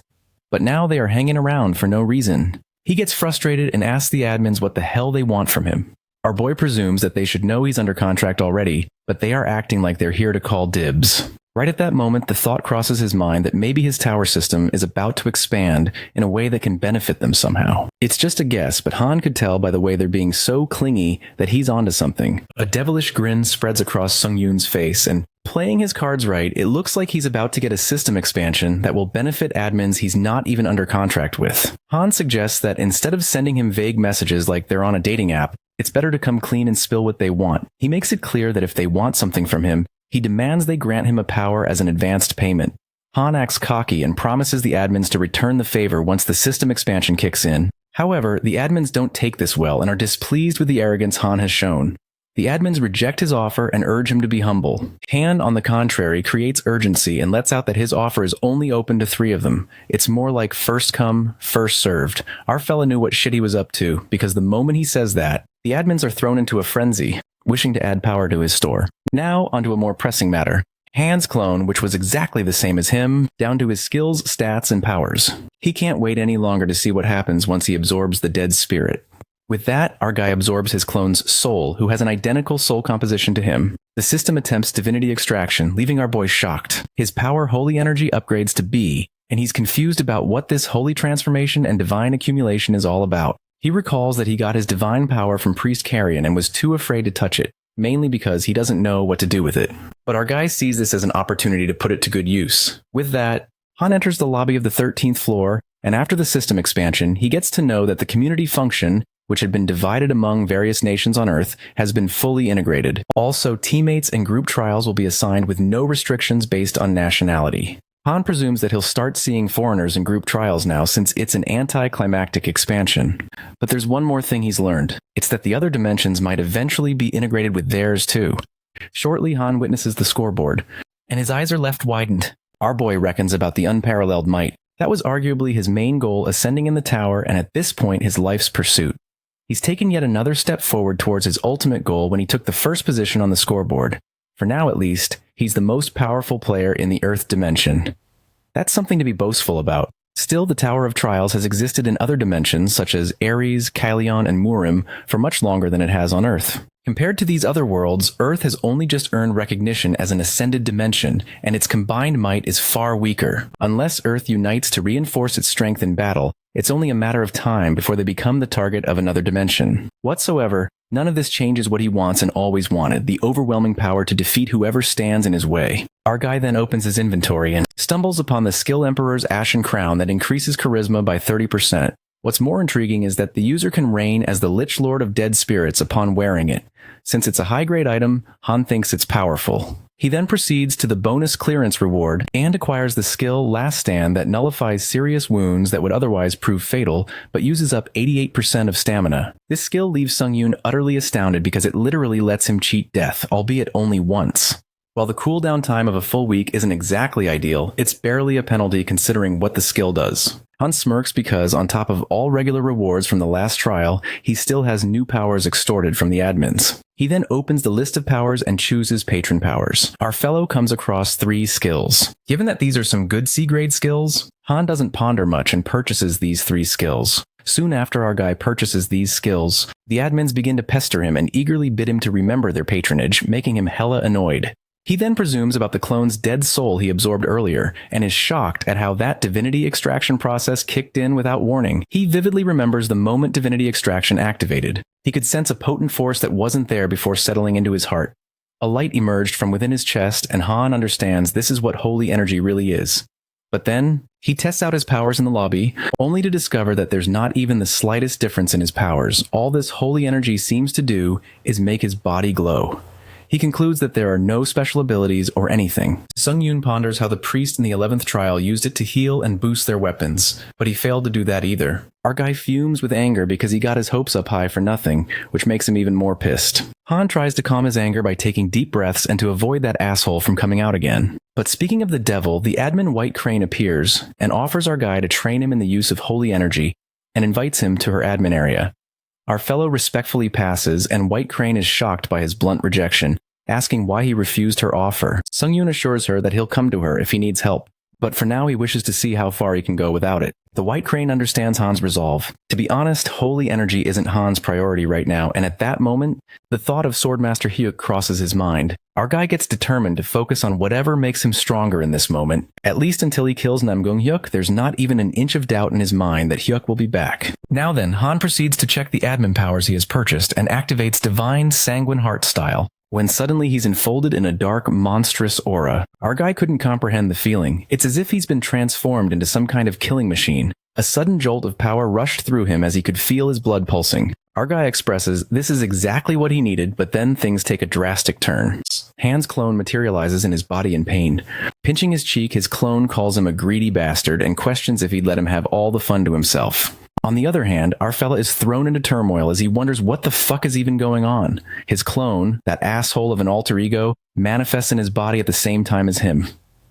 But now they are hanging around for no reason. He gets frustrated and asks the admins what the hell they want from him. Our boy presumes that they should know he's under contract already, but they are acting like they're here to call dibs. Right at that moment, the thought crosses his mind that maybe his tower system is about to expand in a way that can benefit them somehow. It's just a guess, but Han could tell by the way they're being so clingy that he's onto something. A devilish grin spreads across Sung Yoon's face, and playing his cards right, it looks like he's about to get a system expansion that will benefit admins he's not even under contract with. Han suggests that instead of sending him vague messages like they're on a dating app, it's better to come clean and spill what they want. He makes it clear that if they want something from him, he demands they grant him a power as an advanced payment. Han acts cocky and promises the admins to return the favor once the system expansion kicks in. However, the admins don't take this well and are displeased with the arrogance Han has shown. The admins reject his offer and urge him to be humble. Han, on the contrary, creates urgency and lets out that his offer is only open to 3 of them. It's more like first come, first served. Our fella knew what shit he was up to, because the moment he says that, the admins are thrown into a frenzy, wishing to add power to his store. Now, onto a more pressing matter. Han's clone, which was exactly the same as him, down to his skills, stats, and powers. He can't wait any longer to see what happens once he absorbs the dead spirit. With that, our guy absorbs his clone's soul, who has an identical soul composition to him. The system attempts divinity extraction, leaving our boy shocked. His power holy energy upgrades to B, and he's confused about what this holy transformation and divine accumulation is all about. He recalls that he got his divine power from Priest Carrion and was too afraid to touch it, mainly because he doesn't know what to do with it. But our guy sees this as an opportunity to put it to good use. With that, Han enters the lobby of the 13th floor, and after the system expansion, he gets to know that the community function, which had been divided among various nations on Earth, has been fully integrated. Also, teammates and group trials will be assigned with no restrictions based on nationality. Han presumes that he'll start seeing foreigners in group trials now since it's an anticlimactic expansion. But there's one more thing he's learned. It's that the other dimensions might eventually be integrated with theirs too. Shortly, Han witnesses the scoreboard, and his eyes are left widened. Our boy reckons about the unparalleled might. That was arguably his main goal ascending in the tower, and at this point his life's pursuit. He's taken yet another step forward towards his ultimate goal when he took the first position on the scoreboard. For now at least, he's the most powerful player in the Earth dimension. That's something to be boastful about. Still, the Tower of Trials has existed in other dimensions such as Ares, Kylion, and Murim for much longer than it has on Earth. Compared to these other worlds, Earth has only just earned recognition as an ascended dimension, and its combined might is far weaker. Unless Earth unites to reinforce its strength in battle, it's only a matter of time before they become the target of another dimension. Whatsoever, none of this changes what he wants and always wanted, the overwhelming power to defeat whoever stands in his way. Our guy then opens his inventory and stumbles upon the Skill Emperor's Ashen Crown that increases charisma by 30%. What's more intriguing is that the user can reign as the Lich Lord of Dead Spirits upon wearing it. Since it's a high-grade item, Han thinks it's powerful. He then proceeds to the bonus clearance reward and acquires the skill Last Stand that nullifies serious wounds that would otherwise prove fatal, but uses up 88% of stamina. This skill leaves Sung Yoon utterly astounded because it literally lets him cheat death, albeit only once. While the cooldown time of a full week isn't exactly ideal, it's barely a penalty considering what the skill does. Han smirks because, on top of all regular rewards from the last trial, he still has new powers extorted from the admins. He then opens the list of powers and chooses patron powers. Our fellow comes across 3 skills. Given that these are some good C-grade skills, Han doesn't ponder much and purchases these 3 skills. Soon after our guy purchases these skills, the admins begin to pester him and eagerly bid him to remember their patronage, making him hella annoyed. He then presumes about the clone's dead soul he absorbed earlier, and is shocked at how that divinity extraction process kicked in without warning. He vividly remembers the moment divinity extraction activated. He could sense a potent force that wasn't there before settling into his heart. A light emerged from within his chest, and Han understands this is what holy energy really is. But then, he tests out his powers in the lobby, only to discover that there's not even the slightest difference in his powers. All this holy energy seems to do is make his body glow. He concludes that there are no special abilities or anything. Sung-Yoon ponders how the priest in the 11th trial used it to heal and boost their weapons, but he failed to do that either. Our guy fumes with anger because he got his hopes up high for nothing, which makes him even more pissed. Han tries to calm his anger by taking deep breaths and to avoid that asshole from coming out again. But speaking of the devil, the admin White Crane appears and offers our guy to train him in the use of holy energy and invites him to her admin area. Our fellow respectfully passes, and White Crane is shocked by his blunt rejection, asking why he refused her offer. Sung-Yoon assures her that he'll come to her if he needs help, but for now he wishes to see how far he can go without it. The White Crane understands Han's resolve. To be honest, holy energy isn't Han's priority right now, and at that moment, the thought of Swordmaster Hyuk crosses his mind. Our guy gets determined to focus on whatever makes him stronger in this moment. At least until he kills Namgung Hyuk, there's not even an inch of doubt in his mind that Hyuk will be back. Now then, Han proceeds to check the admin powers he has purchased and activates Divine Sanguine Heart style, when suddenly he's enfolded in a dark, monstrous aura. Our guy couldn't comprehend the feeling. It's as if he's been transformed into some kind of killing machine. A sudden jolt of power rushed through him as he could feel his blood pulsing. Our guy expresses this is exactly what he needed, but then things take a drastic turn. Han's clone materializes in his body in pain. Pinching his cheek, his clone calls him a greedy bastard and questions if he'd let him have all the fun to himself. On the other hand, our fella is thrown into turmoil as he wonders what the fuck is even going on. His clone, that asshole of an alter ego, manifests in his body at the same time as him.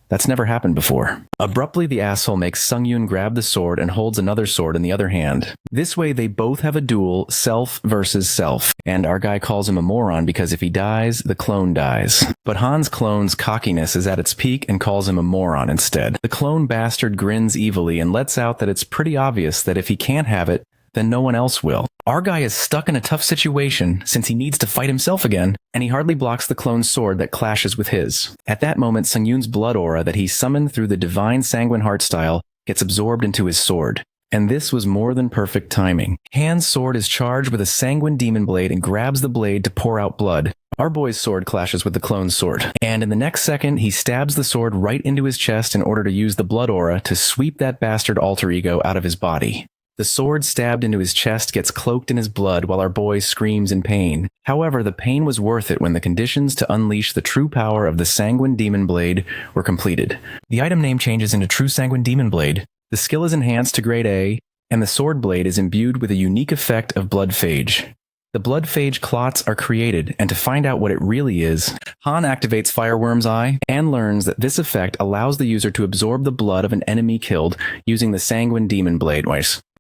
That's never happened before. Abruptly, the asshole makes Sung-Yoon grab the sword and holds another sword in the other hand. This way, they both have a duel, self versus self, and our guy calls him a moron because if he dies, the clone dies. But Han's clone's cockiness is at its peak and calls him a moron instead. The clone bastard grins evilly and lets out that it's pretty obvious that if he can't have it, then no one else will. Our guy is stuck in a tough situation since he needs to fight himself again, and he hardly blocks the clone's sword that clashes with his. At that moment, Sung-Yoon's blood aura that he summoned through the Divine Sanguine Heart style gets absorbed into his sword. And this was more than perfect timing. Han's sword is charged with a sanguine demon blade and grabs the blade to pour out blood. Our boy's sword clashes with the clone's sword, and in the next second, he stabs the sword right into his chest in order to use the blood aura to sweep that bastard alter ego out of his body. The sword stabbed into his chest gets cloaked in his blood while our boy screams in pain. However, the pain was worth it when the conditions to unleash the true power of the Sanguine Demon Blade were completed. The item name changes into True Sanguine Demon Blade, the skill is enhanced to grade A, and the sword blade is imbued with a unique effect of blood phage. The blood phage clots are created, and to find out what it really is, Han activates Fireworm's Eye and learns that this effect allows the user to absorb the blood of an enemy killed using the Sanguine Demon Blade.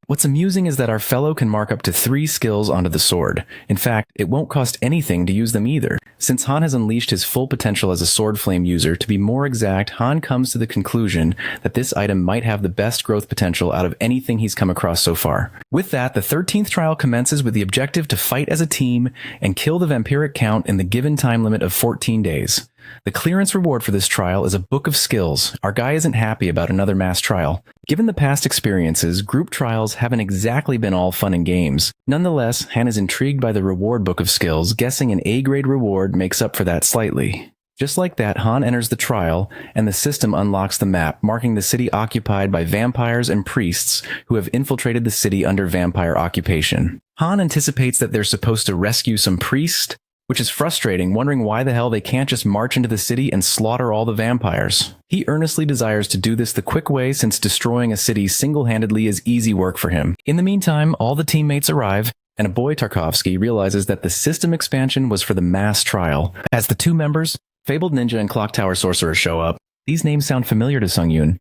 What's amusing is that our fellow can mark up to 3 skills onto the sword. In fact, it won't cost anything to use them either. Since Han has unleashed his full potential as a sword flame user, to be more exact, Han comes to the conclusion that this item might have the best growth potential out of anything he's come across so far. With that, the 13th trial commences with the objective to fight as a team and kill the vampiric count in the given time limit of 14 days. The clearance reward for this trial is a book of skills. Our guy isn't happy about another mass trial. Given the past experiences, group trials haven't exactly been all fun and games. Nonetheless, Han is intrigued by the reward book of skills, guessing an A-grade reward makes up for that slightly. Just like that, Han enters the trial, and the system unlocks the map, marking the city occupied by vampires and priests who have infiltrated the city under vampire occupation. Han anticipates that they're supposed to rescue some priest, which is frustrating, wondering why the hell they can't just march into the city and slaughter all the vampires. He earnestly desires to do this the quick way since destroying a city single-handedly is easy work for him. In the meantime, all the teammates arrive, and a boy Tarkovsky realizes that the system expansion was for the mass trial. As the two members, Fabled Ninja and Clock Tower Sorcerer show up. These names sound familiar to Sung-yoon,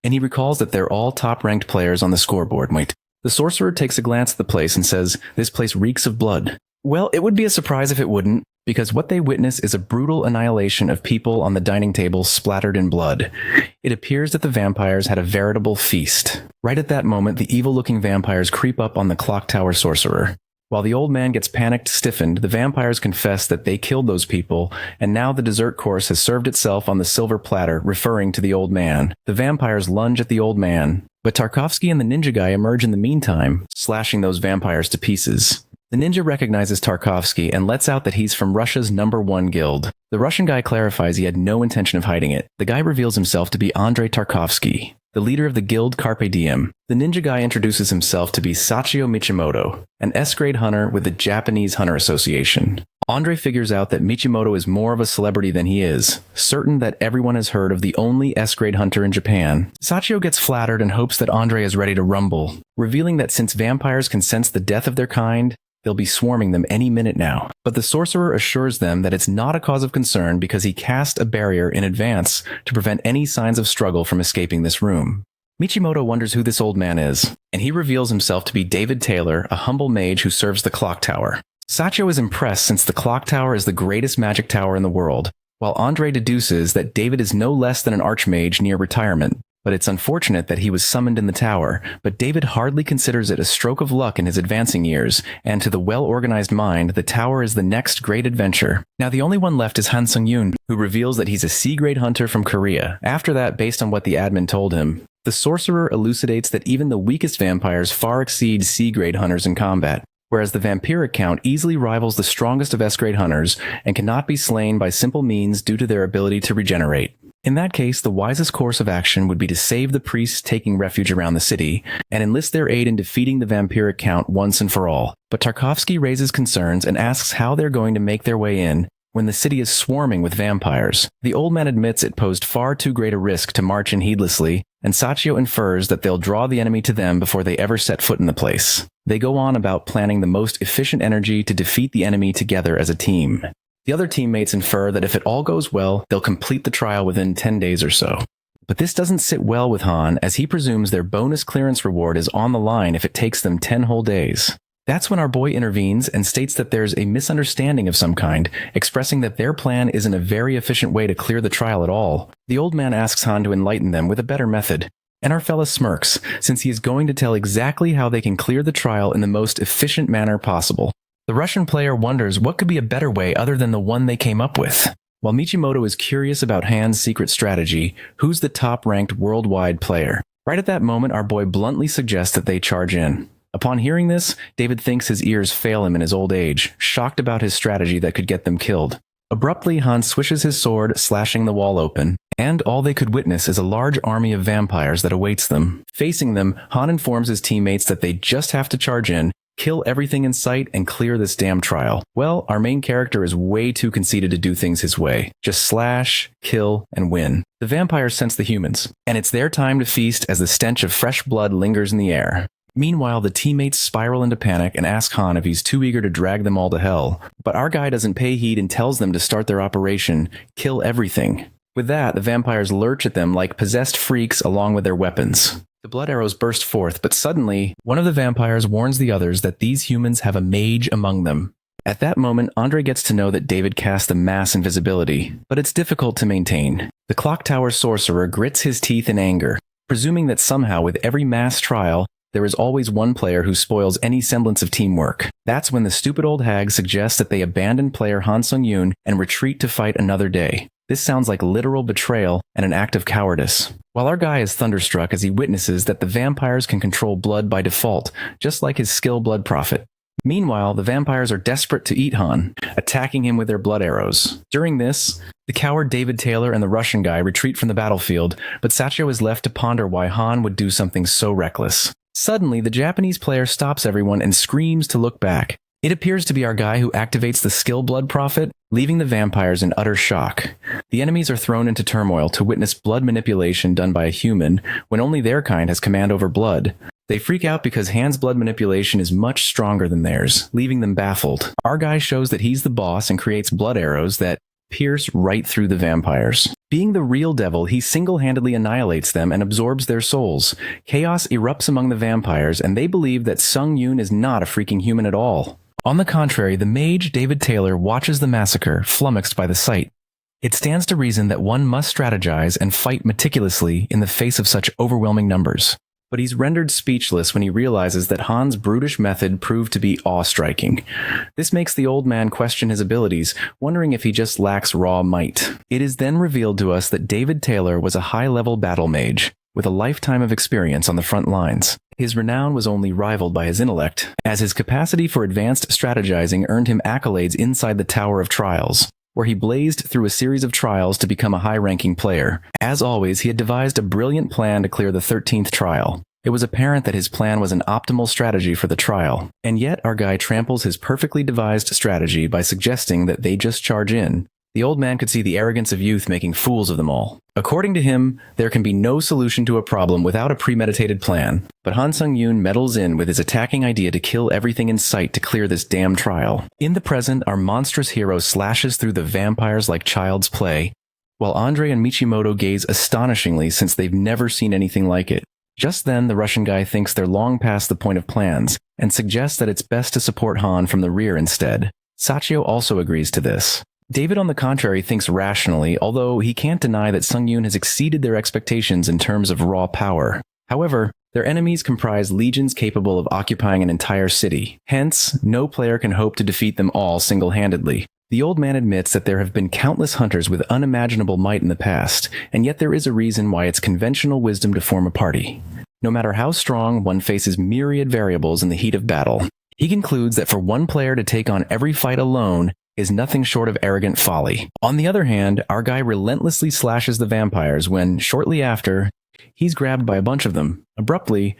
and he recalls that they're all top-ranked players on the scoreboard. Wait. The sorcerer takes a glance at the place and says, "This place reeks of blood." Well, it would be a surprise if it wouldn't, because what they witness is a brutal annihilation of people on the dining table splattered in blood. It appears that the vampires had a veritable feast. Right at that moment, the evil-looking vampires creep up on the Clock Tower Sorcerer. While the old man gets panicked, stiffened, the vampires confess that they killed those people, and now the dessert course has served itself on the silver platter, referring to the old man. The vampires lunge at the old man, but Tarkovsky and the ninja guy emerge in the meantime, slashing those vampires to pieces. The ninja recognizes Tarkovsky and lets out that he's from Russia's #1 guild. The Russian guy clarifies he had no intention of hiding it. The guy reveals himself to be Andrei Tarkovsky, the leader of the guild Carpe Diem. The ninja guy introduces himself to be Sachio Michimoto, an S-grade hunter with the Japanese Hunter Association. Andrei figures out that Michimoto is more of a celebrity than he is, certain that everyone has heard of the only S-grade hunter in Japan. Sachio gets flattered and hopes that Andrei is ready to rumble, revealing that since vampires can sense the death of their kind, they'll be swarming them any minute now. But the sorcerer assures them that it's not a cause of concern because he cast a barrier in advance to prevent any signs of struggle from escaping this room. Michimoto wonders who this old man is, and he reveals himself to be David Taylor, a humble mage who serves the clock tower. Sachio is impressed since the clock tower is the greatest magic tower in the world, while Andrei deduces that David is no less than an archmage near retirement. But it's unfortunate that he was summoned in the tower, but David hardly considers it a stroke of luck in his advancing years, and to the well-organized mind, the tower is the next great adventure. Now the only one left is Han Sung-yoon, who reveals that he's a C-grade hunter from Korea. After that, based on what the admin told him, the sorcerer elucidates that even the weakest vampires far exceed C-grade hunters in combat, whereas the vampiric count easily rivals the strongest of S-grade hunters and cannot be slain by simple means due to their ability to regenerate. In that case, the wisest course of action would be to save the priests taking refuge around the city and enlist their aid in defeating the vampiric count once and for all. But Tarkovsky raises concerns and asks how they're going to make their way in when the city is swarming with vampires. The old man admits it posed far too great a risk to march in heedlessly, and Sachio infers that they'll draw the enemy to them before they ever set foot in the place. They go on about planning the most efficient energy to defeat the enemy together as a team. The other teammates infer that if it all goes well, they'll complete the trial within 10 days or so. But this doesn't sit well with Han, as he presumes their bonus clearance reward is on the line if it takes them 10 whole days. That's when our boy intervenes and states that there's a misunderstanding of some kind, expressing that their plan isn't a very efficient way to clear the trial at all. The old man asks Han to enlighten them with a better method, and our fella smirks, since he is going to tell exactly how they can clear the trial in the most efficient manner possible. The Russian player wonders what could be a better way other than the one they came up with. While Michimoto is curious about Han's secret strategy, who's the top-ranked worldwide player? Right at that moment, our boy bluntly suggests that they charge in. Upon hearing this, David thinks his ears fail him in his old age, shocked about his strategy that could get them killed. Abruptly, Han swishes his sword, slashing the wall open, and all they could witness is a large army of vampires that awaits them. Facing them, Han informs his teammates that they just have to charge in, kill everything in sight, and clear this damn trial. Well, our main character is way too conceited to do things his way. Just slash, kill, and win. The vampires sense the humans, and it's their time to feast as the stench of fresh blood lingers in the air. Meanwhile, the teammates spiral into panic and ask Han if he's too eager to drag them all to hell. But our guy doesn't pay heed and tells them to start their operation, kill everything. With that, the vampires lurch at them like possessed freaks along with their weapons. The blood arrows burst forth, but suddenly, one of the vampires warns the others that these humans have a mage among them. At that moment, Andrei gets to know that David cast a mass invisibility, but it's difficult to maintain. The clock tower sorcerer grits his teeth in anger, presuming that somehow with every mass trial, there is always one player who spoils any semblance of teamwork. That's when the stupid old hag suggests that they abandon player Han Sung-yoon and retreat to fight another day. This sounds like literal betrayal and an act of cowardice. While our guy is thunderstruck as he witnesses that the vampires can control blood by default, just like his skill blood prophet. Meanwhile, the vampires are desperate to eat Han, attacking him with their blood arrows. During this, the coward David Taylor and the Russian guy retreat from the battlefield, but Sachio is left to ponder why Han would do something so reckless. Suddenly, the Japanese player stops everyone and screams to look back. It appears to be our guy who activates the skill blood prophet, leaving the vampires in utter shock. The enemies are thrown into turmoil to witness blood manipulation done by a human, when only their kind has command over blood. They freak out because Han's blood manipulation is much stronger than theirs, leaving them baffled. Our guy shows that he's the boss and creates blood arrows that, pierce right through the vampires. Being the real devil, he single-handedly annihilates them and absorbs their souls. Chaos erupts among the vampires, and they believe that Sung Yoon is not a freaking human at all. On the contrary, the mage, David Taylor, watches the massacre, flummoxed by the sight. It stands to reason that one must strategize and fight meticulously in the face of such overwhelming numbers. But he's rendered speechless when he realizes that Han's brutish method proved to be awe-striking. This makes the old man question his abilities, wondering if he just lacks raw might. It is then revealed to us that David Taylor was a high-level battle mage, with a lifetime of experience on the front lines. His renown was only rivaled by his intellect, as his capacity for advanced strategizing earned him accolades inside the Tower of Trials, where he blazed through a series of trials to become a high-ranking player. As always, he had devised a brilliant plan to clear the 13th trial. It was apparent that his plan was an optimal strategy for the trial, and yet our guy tramples his perfectly devised strategy by suggesting that they just charge in. The old man could see the arrogance of youth making fools of them all. According to him, there can be no solution to a problem without a premeditated plan. But Han Sung-yoon meddles in with his attacking idea to kill everything in sight to clear this damn trial. In the present, our monstrous hero slashes through the vampires like child's play, while Andre and Michimoto gaze astonishingly since they've never seen anything like it. Just then, the Russian guy thinks they're long past the point of plans, and suggests that it's best to support Han from the rear instead. Sachio also agrees to this. David, on the contrary, thinks rationally, although he can't deny that Sung-yoon has exceeded their expectations in terms of raw power. However, their enemies comprise legions capable of occupying an entire city. Hence, no player can hope to defeat them all single-handedly. The old man admits that there have been countless hunters with unimaginable might in the past, and yet there is a reason why it's conventional wisdom to form a party. No matter how strong, one faces myriad variables in the heat of battle. He concludes that for one player to take on every fight alone is nothing short of arrogant folly. On the other hand, our guy relentlessly slashes the vampires when, shortly after, he's grabbed by a bunch of them. Abruptly,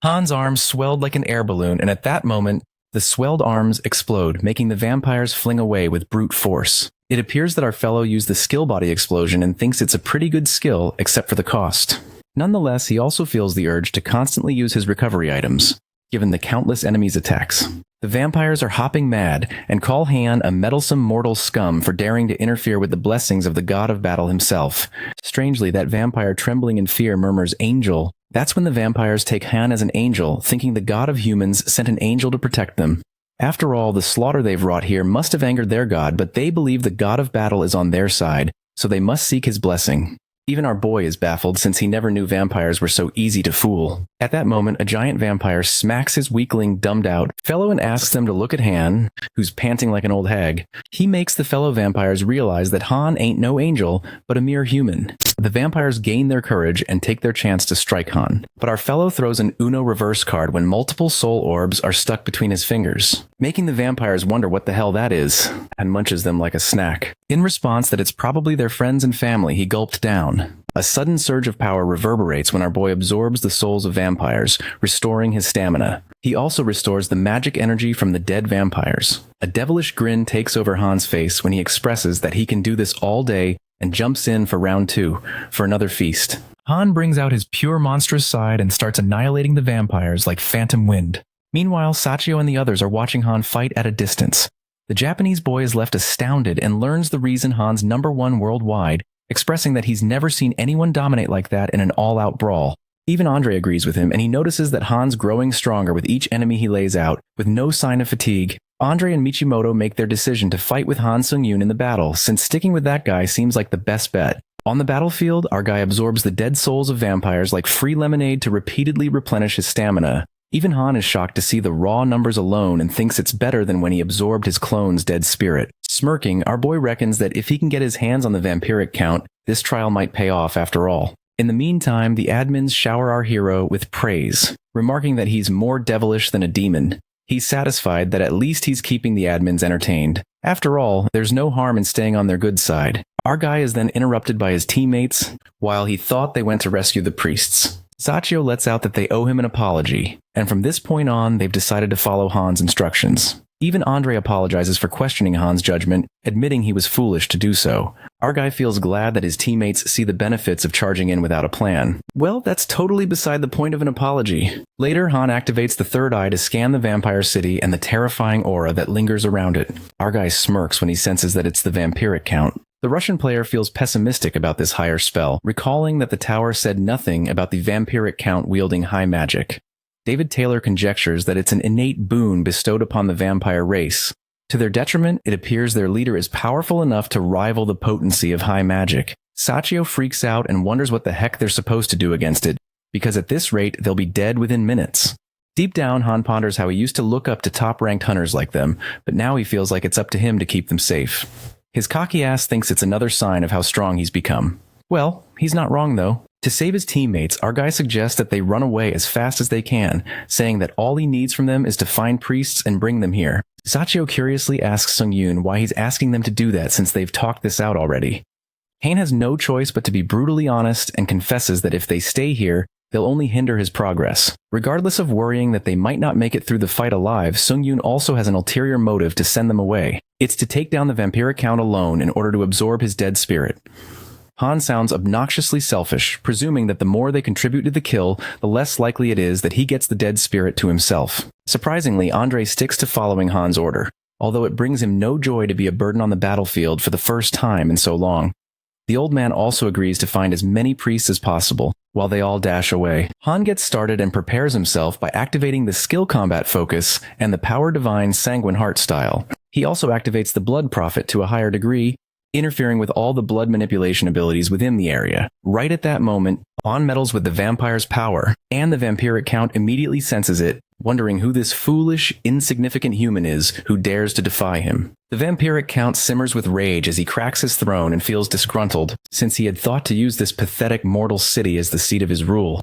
Han's arms swelled like an air balloon, and at that moment, the swelled arms explode, making the vampires fling away with brute force. It appears that our fellow used the skill body explosion and thinks it's a pretty good skill, except for the cost. Nonetheless, he also feels the urge to constantly use his recovery items, given the countless enemies' attacks. The vampires are hopping mad and call Han a meddlesome mortal scum for daring to interfere with the blessings of the god of battle himself. Strangely, that vampire trembling in fear murmurs "angel." That's when the vampires take Han as an angel, thinking the god of humans sent an angel to protect them. After all, the slaughter they've wrought here must have angered their god, but they believe the god of battle is on their side, so they must seek his blessing. Even our boy is baffled since he never knew vampires were so easy to fool. At that moment, a giant vampire smacks his weakling dumbed out fellow and asks them to look at Han, who's panting like an old hag. He makes the fellow vampires realize that Han ain't no angel, but a mere human. The vampires gain their courage and take their chance to strike Han. But our fellow throws an Uno reverse card when multiple soul orbs are stuck between his fingers, making the vampires wonder what the hell that is, and munches them like a snack. In response that it's probably their friends and family, he gulped down. A sudden surge of power reverberates when our boy absorbs the souls of vampires, restoring his stamina. He also restores the magic energy from the dead vampires. A devilish grin takes over Han's face when he expresses that he can do this all day and jumps in for round 2, for another feast. Han brings out his pure monstrous side and starts annihilating the vampires like phantom wind. Meanwhile, Sachio and the others are watching Han fight at a distance. The Japanese boy is left astounded and learns the reason Han's #1 worldwide, expressing that he's never seen anyone dominate like that in an all-out brawl. Even Andre agrees with him, and he notices that Han's growing stronger with each enemy he lays out, with no sign of fatigue. Andre and Michimoto make their decision to fight with Han Sung-yoon in the battle, since sticking with that guy seems like the best bet. On the battlefield, our guy absorbs the dead souls of vampires like free lemonade to repeatedly replenish his stamina. Even Han is shocked to see the raw numbers alone and thinks it's better than when he absorbed his clone's dead spirit. Smirking, our boy reckons that if he can get his hands on the vampiric count, this trial might pay off after all. In the meantime, the admins shower our hero with praise, remarking that he's more devilish than a demon. He's satisfied that at least he's keeping the admins entertained. After all, there's no harm in staying on their good side. Our guy is then interrupted by his teammates while he thought they went to rescue the priests. Sachio lets out that they owe him an apology, and from this point on, they've decided to follow Han's instructions. Even Andre apologizes for questioning Han's judgment, admitting he was foolish to do so. Our guy feels glad that his teammates see the benefits of charging in without a plan. Well, that's totally beside the point of an apology. Later, Han activates the third eye to scan the vampire city and the terrifying aura that lingers around it. Our guy smirks when he senses that it's the vampiric count. The Russian player feels pessimistic about this higher spell, recalling that the tower said nothing about the vampiric count wielding high magic. David Taylor conjectures that it's an innate boon bestowed upon the vampire race. To their detriment, it appears their leader is powerful enough to rival the potency of high magic. Sachio freaks out and wonders what the heck they're supposed to do against it, because at this rate, they'll be dead within minutes. Deep down, Han ponders how he used to look up to top-ranked hunters like them, but now he feels like it's up to him to keep them safe. His cocky ass thinks it's another sign of how strong he's become. Well, he's not wrong though. To save his teammates, our guy suggests that they run away as fast as they can, saying that all he needs from them is to find priests and bring them here. Sachio curiously asks Sung-yoon why he's asking them to do that since they've talked this out already. Hain has no choice but to be brutally honest and confesses that if they stay here, they'll only hinder his progress. Regardless of worrying that they might not make it through the fight alive, Sung-yoon also has an ulterior motive to send them away. It's to take down the vampiric count alone in order to absorb his dead spirit. Han sounds obnoxiously selfish, presuming that the more they contribute to the kill, the less likely it is that he gets the dead spirit to himself. Surprisingly, Andre sticks to following Han's order, although it brings him no joy to be a burden on the battlefield for the first time in so long. The old man also agrees to find as many priests as possible, while they all dash away. Han gets started and prepares himself by activating the skill combat focus and the power divine sanguine heart style. He also activates the blood prophet to a higher degree, interfering with all the blood manipulation abilities within the area. Right at that moment, Han meddles with the vampire's power, and the vampiric count immediately senses it, wondering who this foolish, insignificant human is who dares to defy him. The vampiric count simmers with rage as he cracks his throne and feels disgruntled, since he had thought to use this pathetic mortal city as the seat of his rule.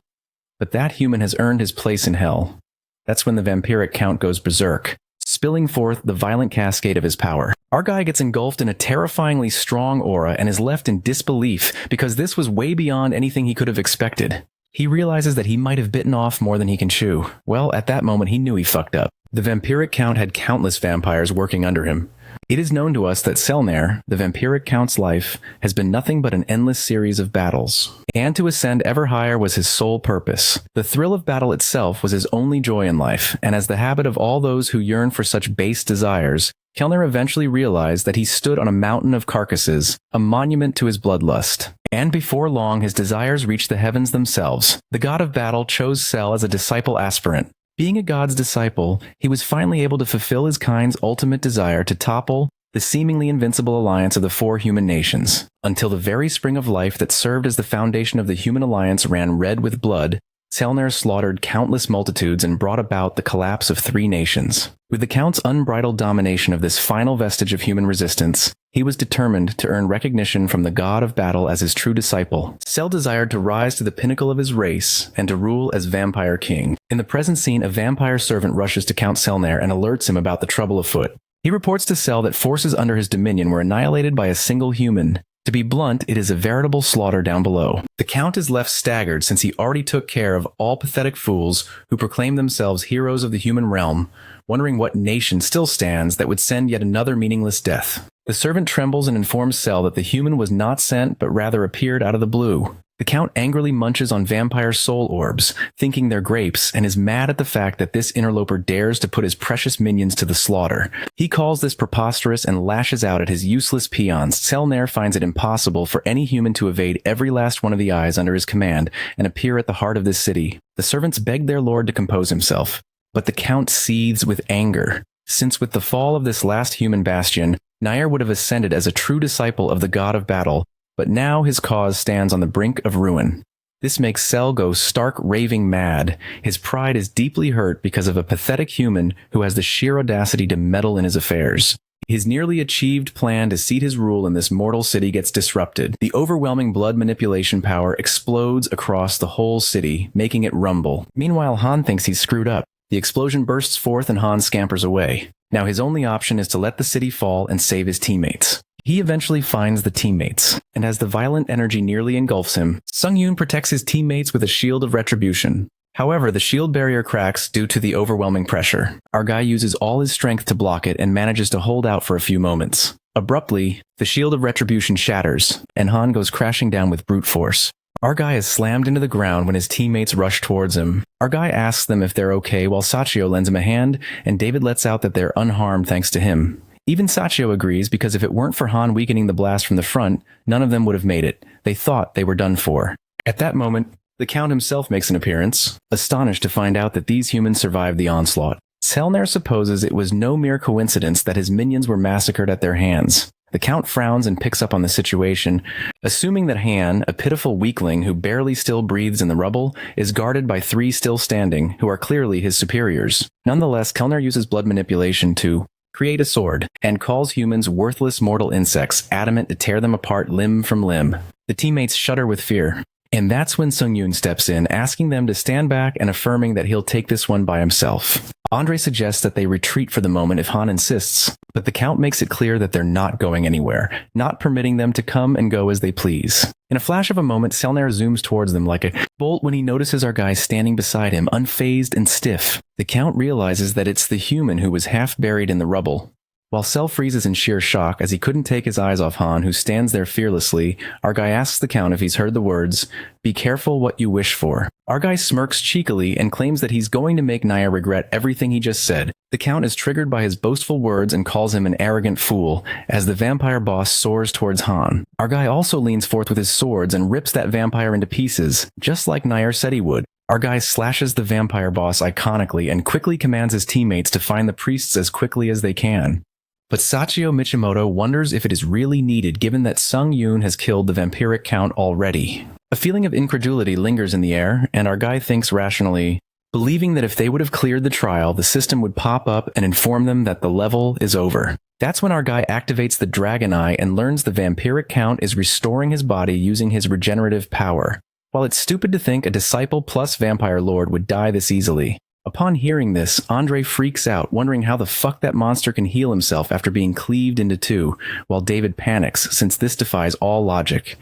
But that human has earned his place in hell. That's when the vampiric count goes berserk, spilling forth the violent cascade of his power. Our guy gets engulfed in a terrifyingly strong aura and is left in disbelief because this was way beyond anything he could have expected. He realizes that he might have bitten off more than he can chew. Well, at that moment he knew he fucked up. The vampiric count had countless vampires working under him. It is known to us that Selnair, the vampiric count's life, has been nothing but an endless series of battles. And to ascend ever higher was his sole purpose. The thrill of battle itself was his only joy in life, and as the habit of all those who yearn for such base desires, Kellner eventually realized that he stood on a mountain of carcasses, a monument to his bloodlust. And before long, his desires reached the heavens themselves. The god of battle chose Sel as a disciple aspirant. Being a god's disciple, he was finally able to fulfill his kind's ultimate desire to topple the seemingly invincible alliance of the four human nations. Until the very spring of life that served as the foundation of the human alliance ran red with blood, Selnair slaughtered countless multitudes and brought about the collapse of 3 nations. With the Count's unbridled domination of this final vestige of human resistance, he was determined to earn recognition from the god of battle as his true disciple. Sel desired to rise to the pinnacle of his race and to rule as vampire king. In the present scene, a vampire servant rushes to Count Selnair and alerts him about the trouble afoot. He reports to Sel that forces under his dominion were annihilated by a single human. To be blunt, it is a veritable slaughter down below. The Count is left staggered since he already took care of all pathetic fools who proclaim themselves heroes of the human realm, wondering what nation still stands that would send yet another meaningless death. The servant trembles and informs Sel that the human was not sent but rather appeared out of the blue. The Count angrily munches on vampire soul orbs, thinking they're grapes, and is mad at the fact that this interloper dares to put his precious minions to the slaughter. He calls this preposterous and lashes out at his useless peons. Selnair finds it impossible for any human to evade every last one of the eyes under his command and appear at the heart of this city. The servants beg their lord to compose himself, but the Count seethes with anger, since with the fall of this last human bastion, Nair would have ascended as a true disciple of the god of battle, but now his cause stands on the brink of ruin. This makes Sel go stark raving mad. His pride is deeply hurt because of a pathetic human who has the sheer audacity to meddle in his affairs. His nearly achieved plan to seat his rule in this mortal city gets disrupted. The overwhelming blood manipulation power explodes across the whole city, making it rumble. Meanwhile, Han thinks he's screwed up. The explosion bursts forth and Han scampers away. Now his only option is to let the city fall and save his teammates. He eventually finds the teammates, and as the violent energy nearly engulfs him, Sung-yoon protects his teammates with a shield of retribution. However, the shield barrier cracks due to the overwhelming pressure. Our guy uses all his strength to block it and manages to hold out for a few moments. Abruptly, the shield of retribution shatters, and Han goes crashing down with brute force. Our guy is slammed into the ground when his teammates rush towards him. Our guy asks them if they're okay while Sachio lends him a hand, and David lets out that they're unharmed thanks to him. Even Sachio agrees because if it weren't for Han weakening the blast from the front, none of them would have made it. They thought they were done for. At that moment, the Count himself makes an appearance, astonished to find out that these humans survived the onslaught. Selner supposes it was no mere coincidence that his minions were massacred at their hands. The Count frowns and picks up on the situation, assuming that Han, a pitiful weakling who barely still breathes in the rubble, is guarded by 3 still standing, who are clearly his superiors. Nonetheless, Kellner uses blood manipulation to create a sword, and calls humans worthless mortal insects, adamant to tear them apart limb from limb. The teammates shudder with fear. And that's when Sung-yoon steps in, asking them to stand back and affirming that he'll take this one by himself. Andre suggests that they retreat for the moment if Han insists, but the Count makes it clear that they're not going anywhere, not permitting them to come and go as they please. In a flash of a moment, Selner zooms towards them like a bolt when he notices our guy standing beside him, unfazed and stiff. The Count realizes that it's the human who was half buried in the rubble. While Cell freezes in sheer shock as he couldn't take his eyes off Han, who stands there fearlessly, our guy asks the Count if he's heard the words, "Be careful what you wish for." Our guy smirks cheekily and claims that he's going to make Naya regret everything he just said. The Count is triggered by his boastful words and calls him an arrogant fool, as the vampire boss soars towards Han. Our guy also leans forth with his swords and rips that vampire into pieces, just like Nair said he would. Our guy slashes the vampire boss iconically and quickly commands his teammates to find the priests as quickly as they can. But Sachio Michimoto wonders if it is really needed given that Sung-yoon has killed the vampiric Count already. A feeling of incredulity lingers in the air, and our guy thinks rationally, believing that if they would have cleared the trial, the system would pop up and inform them that the level is over. That's when our guy activates the Dragon Eye and learns the vampiric Count is restoring his body using his regenerative power. While it's stupid to think a disciple plus vampire lord would die this easily. Upon hearing this, Andre freaks out, wondering how the fuck that monster can heal himself after being cleaved into 2, while David panics, since this defies all logic.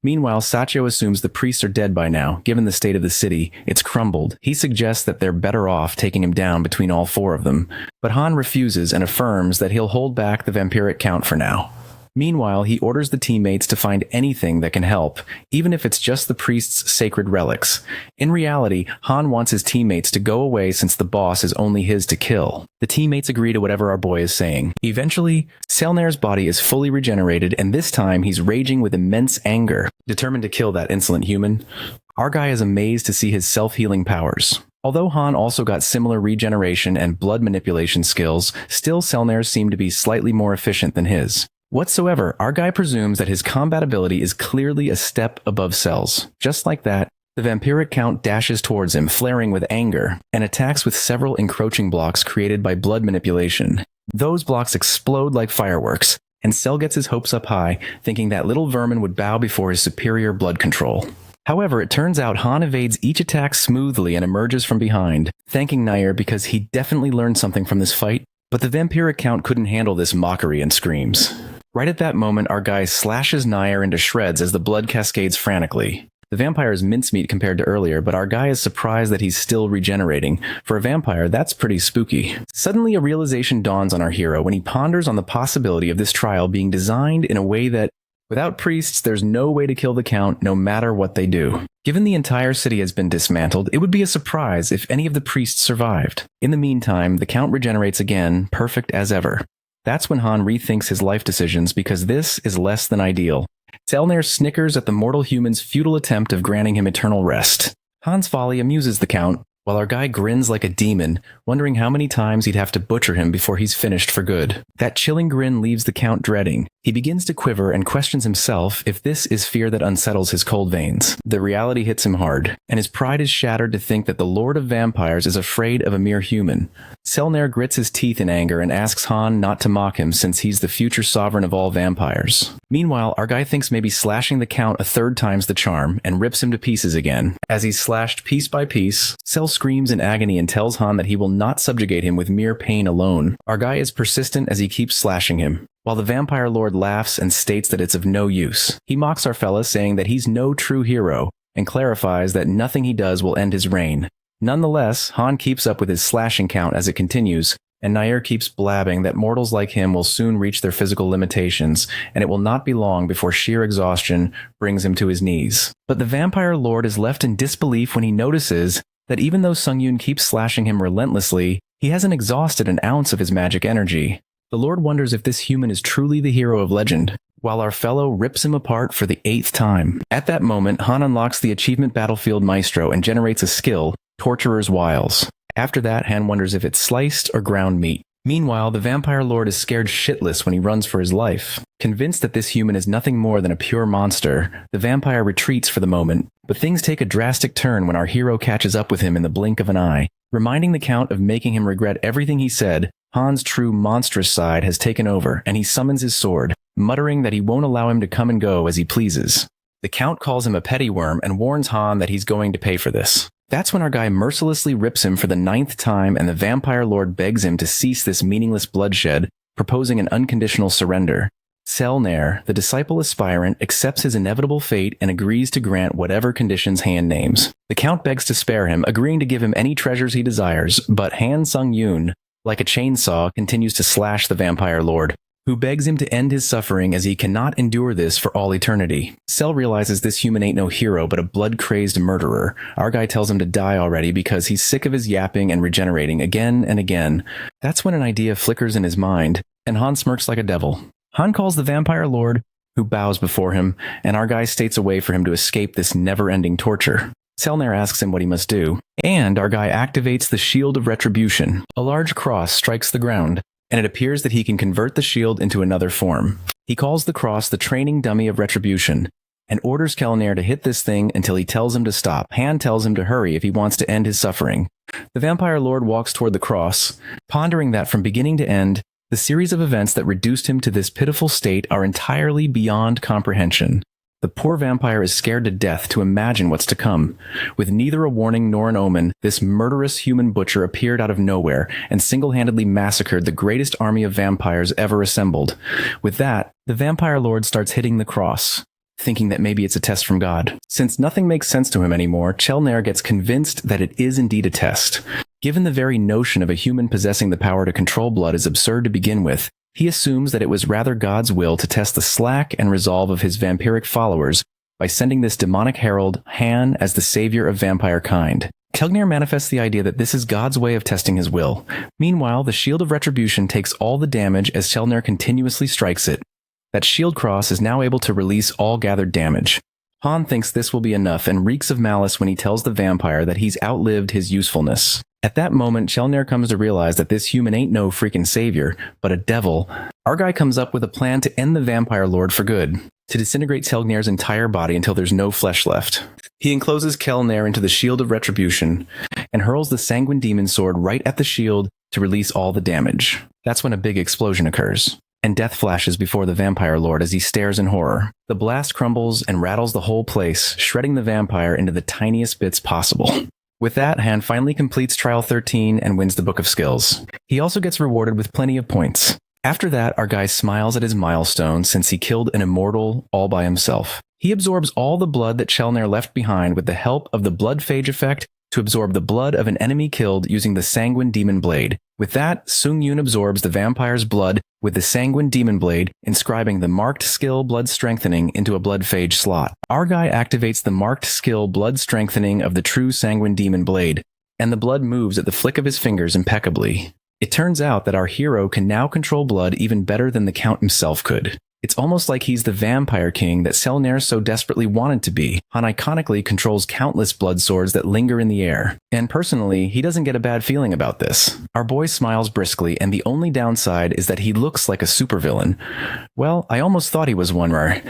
Meanwhile, Sachio assumes the priests are dead by now. Given the state of the city, it's crumbled. He suggests that they're better off taking him down between all 4 of them, but Han refuses and affirms that he'll hold back the vampiric Count for now. Meanwhile, he orders the teammates to find anything that can help, even if it's just the priest's sacred relics. In reality, Han wants his teammates to go away since the boss is only his to kill. The teammates agree to whatever our boy is saying. Eventually, Selner's body is fully regenerated, and this time he's raging with immense anger, determined to kill that insolent human. Our guy is amazed to see his self-healing powers. Although Han also got similar regeneration and blood manipulation skills, still Selner's seem to be slightly more efficient than his. Whatsoever, our guy presumes that his combat ability is clearly a step above Cell's. Just like that, the vampiric Count dashes towards him, flaring with anger, and attacks with several encroaching blocks created by blood manipulation. Those blocks explode like fireworks, and Cell gets his hopes up high, thinking that little vermin would bow before his superior blood control. However, it turns out Han evades each attack smoothly and emerges from behind, thanking Nair because he definitely learned something from this fight, but the vampiric Count couldn't handle this mockery and screams. Right at that moment, our guy slashes Nair into shreds as the blood cascades frantically. The vampire is mincemeat compared to earlier, but our guy is surprised that he's still regenerating. For a vampire, that's pretty spooky. Suddenly, a realization dawns on our hero when he ponders on the possibility of this trial being designed in a way that, without priests, there's no way to kill the Count no matter what they do. Given the entire city has been dismantled, it would be a surprise if any of the priests survived. In the meantime, the Count regenerates again, perfect as ever. That's when Han rethinks his life decisions because this is less than ideal. Selner snickers at the mortal human's futile attempt of granting him eternal rest. Han's folly amuses the Count, while our guy grins like a demon, wondering how many times he'd have to butcher him before he's finished for good. That chilling grin leaves the Count dreading. He begins to quiver and questions himself if this is fear that unsettles his cold veins. The reality hits him hard, and his pride is shattered to think that the Lord of Vampires is afraid of a mere human. Selner grits his teeth in anger and asks Han not to mock him since he's the future sovereign of all vampires. Meanwhile, our guy thinks maybe slashing the Count a 3rd time's the charm and rips him to pieces again. As he's slashed piece by piece, Cell screams in agony and tells Han that he will not subjugate him with mere pain alone. Our guy is persistent as he keeps slashing him, while the vampire lord laughs and states that it's of no use. He mocks our fella, saying that he's no true hero, and clarifies that nothing he does will end his reign. Nonetheless, Han keeps up with his slashing count as it continues, and Nair keeps blabbing that mortals like him will soon reach their physical limitations, and it will not be long before sheer exhaustion brings him to his knees. But the vampire lord is left in disbelief when he notices that even though Sung-yoon keeps slashing him relentlessly, he hasn't exhausted an ounce of his magic energy. The Lord wonders if this human is truly the hero of legend, while our fellow rips him apart for the 8th time. At that moment, Han unlocks the achievement Battlefield Maestro and generates a skill, Torturer's Wiles. After that, Han wonders if it's sliced or ground meat. Meanwhile, the Vampire Lord is scared shitless when he runs for his life. Convinced that this human is nothing more than a pure monster, the vampire retreats for the moment, but things take a drastic turn when our hero catches up with him in the blink of an eye. Reminding the Count of making him regret everything he said, Han's true monstrous side has taken over, and he summons his sword, muttering that he won't allow him to come and go as he pleases. The Count calls him a petty worm and warns Han that he's going to pay for this. That's when our guy mercilessly rips him for the 9th time, and the Vampire Lord begs him to cease this meaningless bloodshed, proposing an unconditional surrender. Selnair, the disciple aspirant, accepts his inevitable fate and agrees to grant whatever conditions Han names. The Count begs to spare him, agreeing to give him any treasures he desires, but Han Sung-yoon, like a chainsaw, continues to slash the Vampire Lord, who begs him to end his suffering as he cannot endure this for all eternity. Cell realizes this human ain't no hero but a blood-crazed murderer. Our guy tells him to die already because he's sick of his yapping and regenerating again and again. That's when an idea flickers in his mind, and Han smirks like a devil. Han calls the Vampire Lord, who bows before him, and our guy states a way for him to escape this never-ending torture. Selnair asks him what he must do, and our guy activates the Shield of Retribution. A large cross strikes the ground, and it appears that he can convert the shield into another form. He calls the cross the training dummy of retribution, and orders Kelnair to hit this thing until he tells him to stop. Han tells him to hurry if he wants to end his suffering. The Vampire Lord walks toward the cross, pondering that from beginning to end, the series of events that reduced him to this pitiful state are entirely beyond comprehension. The poor vampire is scared to death to imagine what's to come. With neither a warning nor an omen, this murderous human butcher appeared out of nowhere and single-handedly massacred the greatest army of vampires ever assembled. With that, the Vampire Lord starts hitting the cross, thinking that maybe it's a test from God. Since nothing makes sense to him anymore, Chelnair gets convinced that it is indeed a test. Given the very notion of a human possessing the power to control blood is absurd to begin with, he assumes that it was rather God's will to test the slack and resolve of his vampiric followers by sending this demonic herald, Han, as the savior of vampire kind. Kelgnir manifests the idea that this is God's way of testing his will. Meanwhile, the Shield of Retribution takes all the damage as Kelgnir continuously strikes it. That shield cross is now able to release all gathered damage. Han thinks this will be enough and reeks of malice when he tells the vampire that he's outlived his usefulness. At that moment, Chelnair comes to realize that this human ain't no freaking savior, but a devil. Our guy comes up with a plan to end the Vampire Lord for good, to disintegrate Kelgnir's entire body until there's no flesh left. He encloses Kelnair into the Shield of Retribution, and hurls the Sanguine Demon Sword right at the shield to release all the damage. That's when a big explosion occurs, and death flashes before the Vampire Lord as he stares in horror. The blast crumbles and rattles the whole place, shredding the vampire into the tiniest bits possible. With that, Han finally completes Trial 13 and wins the Book of Skills. He also gets rewarded with plenty of points. After that, our guy smiles at his milestone since he killed an immortal all by himself. He absorbs all the blood that Chelnair left behind with the help of the blood phage effect to absorb the blood of an enemy killed using the Sanguine Demon Blade. With that, Sung-yoon absorbs the vampire's blood with the Sanguine Demon Blade, inscribing the Marked Skill Blood Strengthening into a blood phage slot. Our guy activates the Marked Skill Blood Strengthening of the true Sanguine Demon Blade, and the blood moves at the flick of his fingers impeccably. It turns out that our hero can now control blood even better than the Count himself could. It's almost like he's the vampire king that Selnair so desperately wanted to be. Han iconically controls countless blood swords that linger in the air. And personally, he doesn't get a bad feeling about this. Our boy smiles briskly, and the only downside is that he looks like a supervillain. Well, I almost thought he was one, right?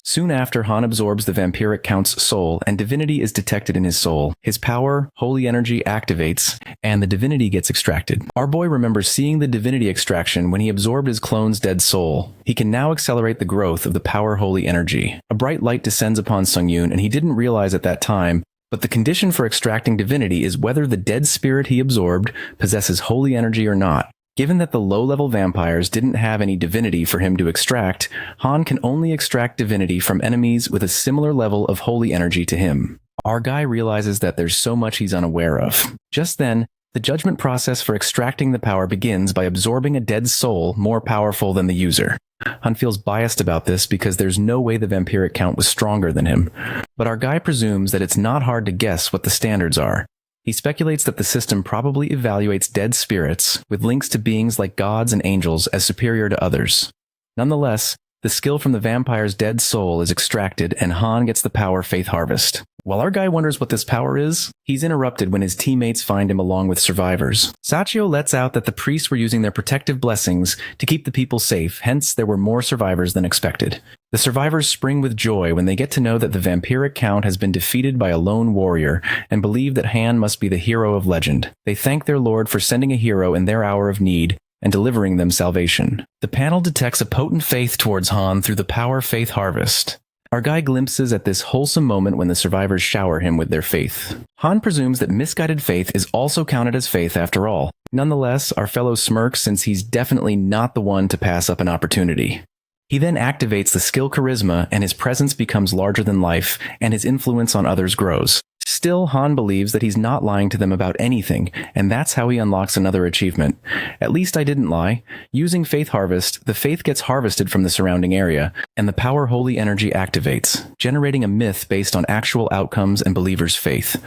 Soon after, Han absorbs the vampiric Count's soul, and divinity is detected in his soul. His power, holy energy, activates, and the divinity gets extracted. Our boy remembers seeing the divinity extraction when he absorbed his clone's dead soul. He can now accelerate the growth of the power holy energy. A bright light descends upon Sung-yoon, and he didn't realize at that time, but the condition for extracting divinity is whether the dead spirit he absorbed possesses holy energy or not. Given that the low-level vampires didn't have any divinity for him to extract, Han can only extract divinity from enemies with a similar level of holy energy to him. Our guy realizes that there's so much he's unaware of. Just then, the judgment process for extracting the power begins by absorbing a dead soul more powerful than the user. Han feels biased about this because there's no way the vampiric Count was stronger than him. But our guy presumes that it's not hard to guess what the standards are. He speculates that the system probably evaluates dead spirits with links to beings like gods and angels as superior to others. Nonetheless, the skill from the vampire's dead soul is extracted and Han gets the power Faith Harvest. While our guy wonders what this power is, he's interrupted when his teammates find him along with survivors. Sachio lets out that the priests were using their protective blessings to keep the people safe, hence there were more survivors than expected. The survivors spring with joy when they get to know that the vampiric count has been defeated by a lone warrior and believe that Han must be the hero of legend. They thank their lord for sending a hero in their hour of need and delivering them salvation. The panel detects a potent faith towards Han through the power Faith Harvest. Our guy glimpses at this wholesome moment when the survivors shower him with their faith. Han presumes that misguided faith is also counted as faith after all. Nonetheless, our fellow smirks since he's definitely not the one to pass up an opportunity. He then activates the skill Charisma and his presence becomes larger than life and his influence on others grows. Still, Han believes that he's not lying to them about anything, and that's how he unlocks another achievement. At least I didn't lie. Using Faith Harvest, the faith gets harvested from the surrounding area, and the power Holy Energy activates, generating a myth based on actual outcomes and believers' faith.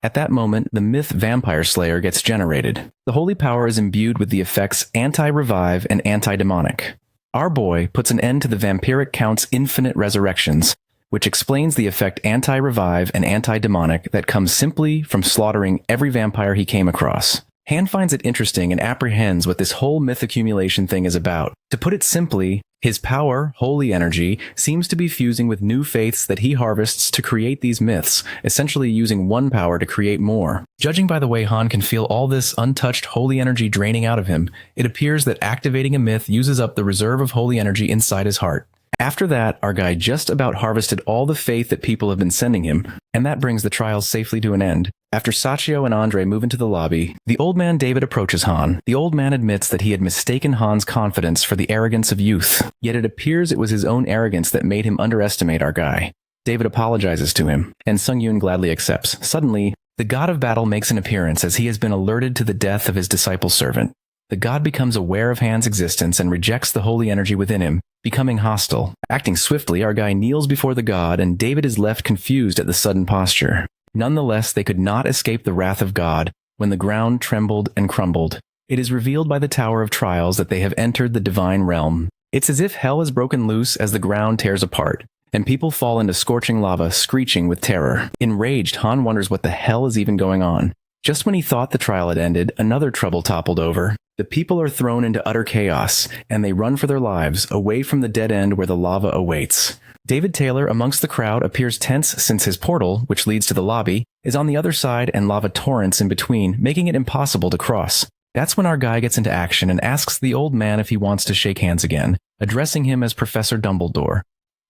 At that moment, the myth Vampire Slayer gets generated. The holy power is imbued with the effects Anti-Revive and Anti-Demonic. Our boy puts an end to the vampiric count's infinite resurrections, which explains the effect Anti-Revive and Anti-Demonic that comes simply from slaughtering every vampire he came across. Han finds it interesting and apprehends what this whole myth accumulation thing is about. To put it simply, his power, Holy Energy, seems to be fusing with new faiths that he harvests to create these myths, essentially using one power to create more. Judging by the way Han can feel all this untouched Holy Energy draining out of him, it appears that activating a myth uses up the reserve of Holy Energy inside his heart. After that, our guy just about harvested all the faith that people have been sending him, and that brings the trials safely to an end. After Sachio and Andre move into the lobby, the old man David approaches Han. The old man admits that he had mistaken Han's confidence for the arrogance of youth, yet it appears it was his own arrogance that made him underestimate our guy. David apologizes to him, and Sung-Yoon gladly accepts. Suddenly, the god of battle makes an appearance as he has been alerted to the death of his disciple servant. The god becomes aware of Han's existence and rejects the holy energy within him, becoming hostile. Acting swiftly, our guy kneels before the god, and David is left confused at the sudden posture. Nonetheless, they could not escape the wrath of God when the ground trembled and crumbled. It is revealed by the Tower of Trials that they have entered the divine realm. It's as if hell is broken loose as the ground tears apart, and people fall into scorching lava, screeching with terror. Enraged, Han wonders what the hell is even going on. Just when he thought the trial had ended, another trouble toppled over. The people are thrown into utter chaos, and they run for their lives, away from the dead end where the lava awaits. David Taylor amongst the crowd appears tense since his portal, which leads to the lobby, is on the other side and lava torrents in between, making it impossible to cross. That's when our guy gets into action and asks the old man if he wants to shake hands again, addressing him as Professor Dumbledore.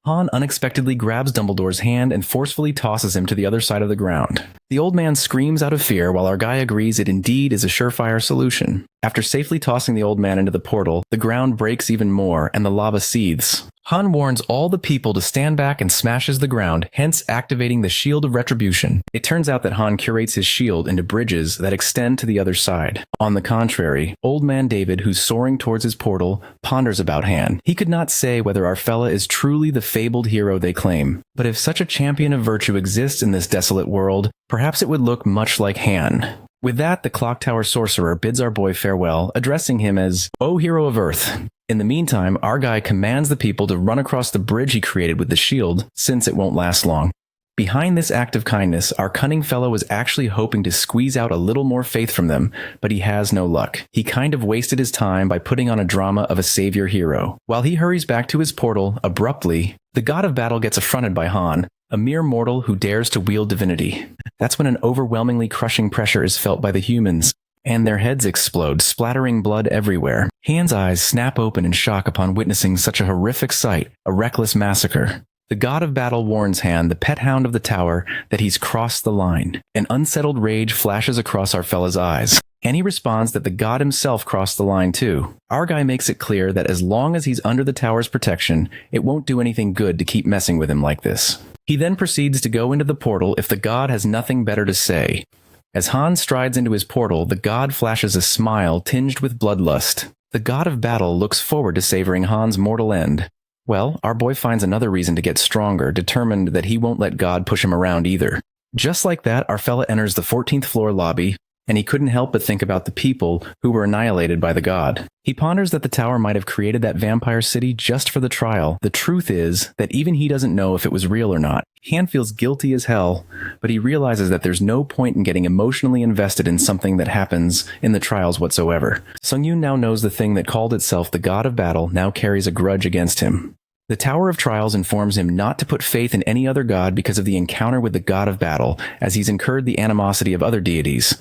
Han unexpectedly grabs Dumbledore's hand and forcefully tosses him to the other side of the ground. The old man screams out of fear while our guy agrees it indeed is a surefire solution. After safely tossing the old man into the portal, the ground breaks even more and the lava seethes. Han warns all the people to stand back and smashes the ground, hence activating the Shield of Retribution. It turns out that Han curates his shield into bridges that extend to the other side. On the contrary, old man David, who's soaring towards his portal, ponders about Han. He could not say whether our fella is truly the fabled hero they claim, but if such a champion of virtue exists in this desolate world, perhaps it would look much like Han. With that, the Clock Tower Sorcerer bids our boy farewell, addressing him as, "O Hero of Earth." In the meantime, our guy commands the people to run across the bridge he created with the shield, since it won't last long. Behind this act of kindness, our cunning fellow is actually hoping to squeeze out a little more faith from them, but he has no luck. He kind of wasted his time by putting on a drama of a savior hero. While he hurries back to his portal, abruptly, the god of battle gets affronted by Han, a mere mortal who dares to wield divinity. That's when an overwhelmingly crushing pressure is felt by the humans, and their heads explode, splattering blood everywhere. Han's eyes snap open in shock upon witnessing such a horrific sight, a reckless massacre. The god of battle warns Han, the pet hound of the tower, that he's crossed the line. An unsettled rage flashes across our fella's eyes, and he responds that the god himself crossed the line too. Our guy makes it clear that as long as he's under the tower's protection, it won't do anything good to keep messing with him like this. He then proceeds to go into the portal if the god has nothing better to say. As Han strides into his portal, the god flashes a smile tinged with bloodlust. The god of battle looks forward to savoring Han's mortal end. Well, our boy finds another reason to get stronger, determined that he won't let God push him around either. Just like that, our fella enters the 14th floor lobby, and he couldn't help but think about the people who were annihilated by the god. He ponders that the tower might have created that vampire city just for the trial. The truth is that even he doesn't know if it was real or not. Han feels guilty as hell, but he realizes that there's no point in getting emotionally invested in something that happens in the trials whatsoever. Sung-yoon now knows the thing that called itself the god of battle now carries a grudge against him. The Tower of Trials informs him not to put faith in any other god because of the encounter with the god of battle, as he's incurred the animosity of other deities.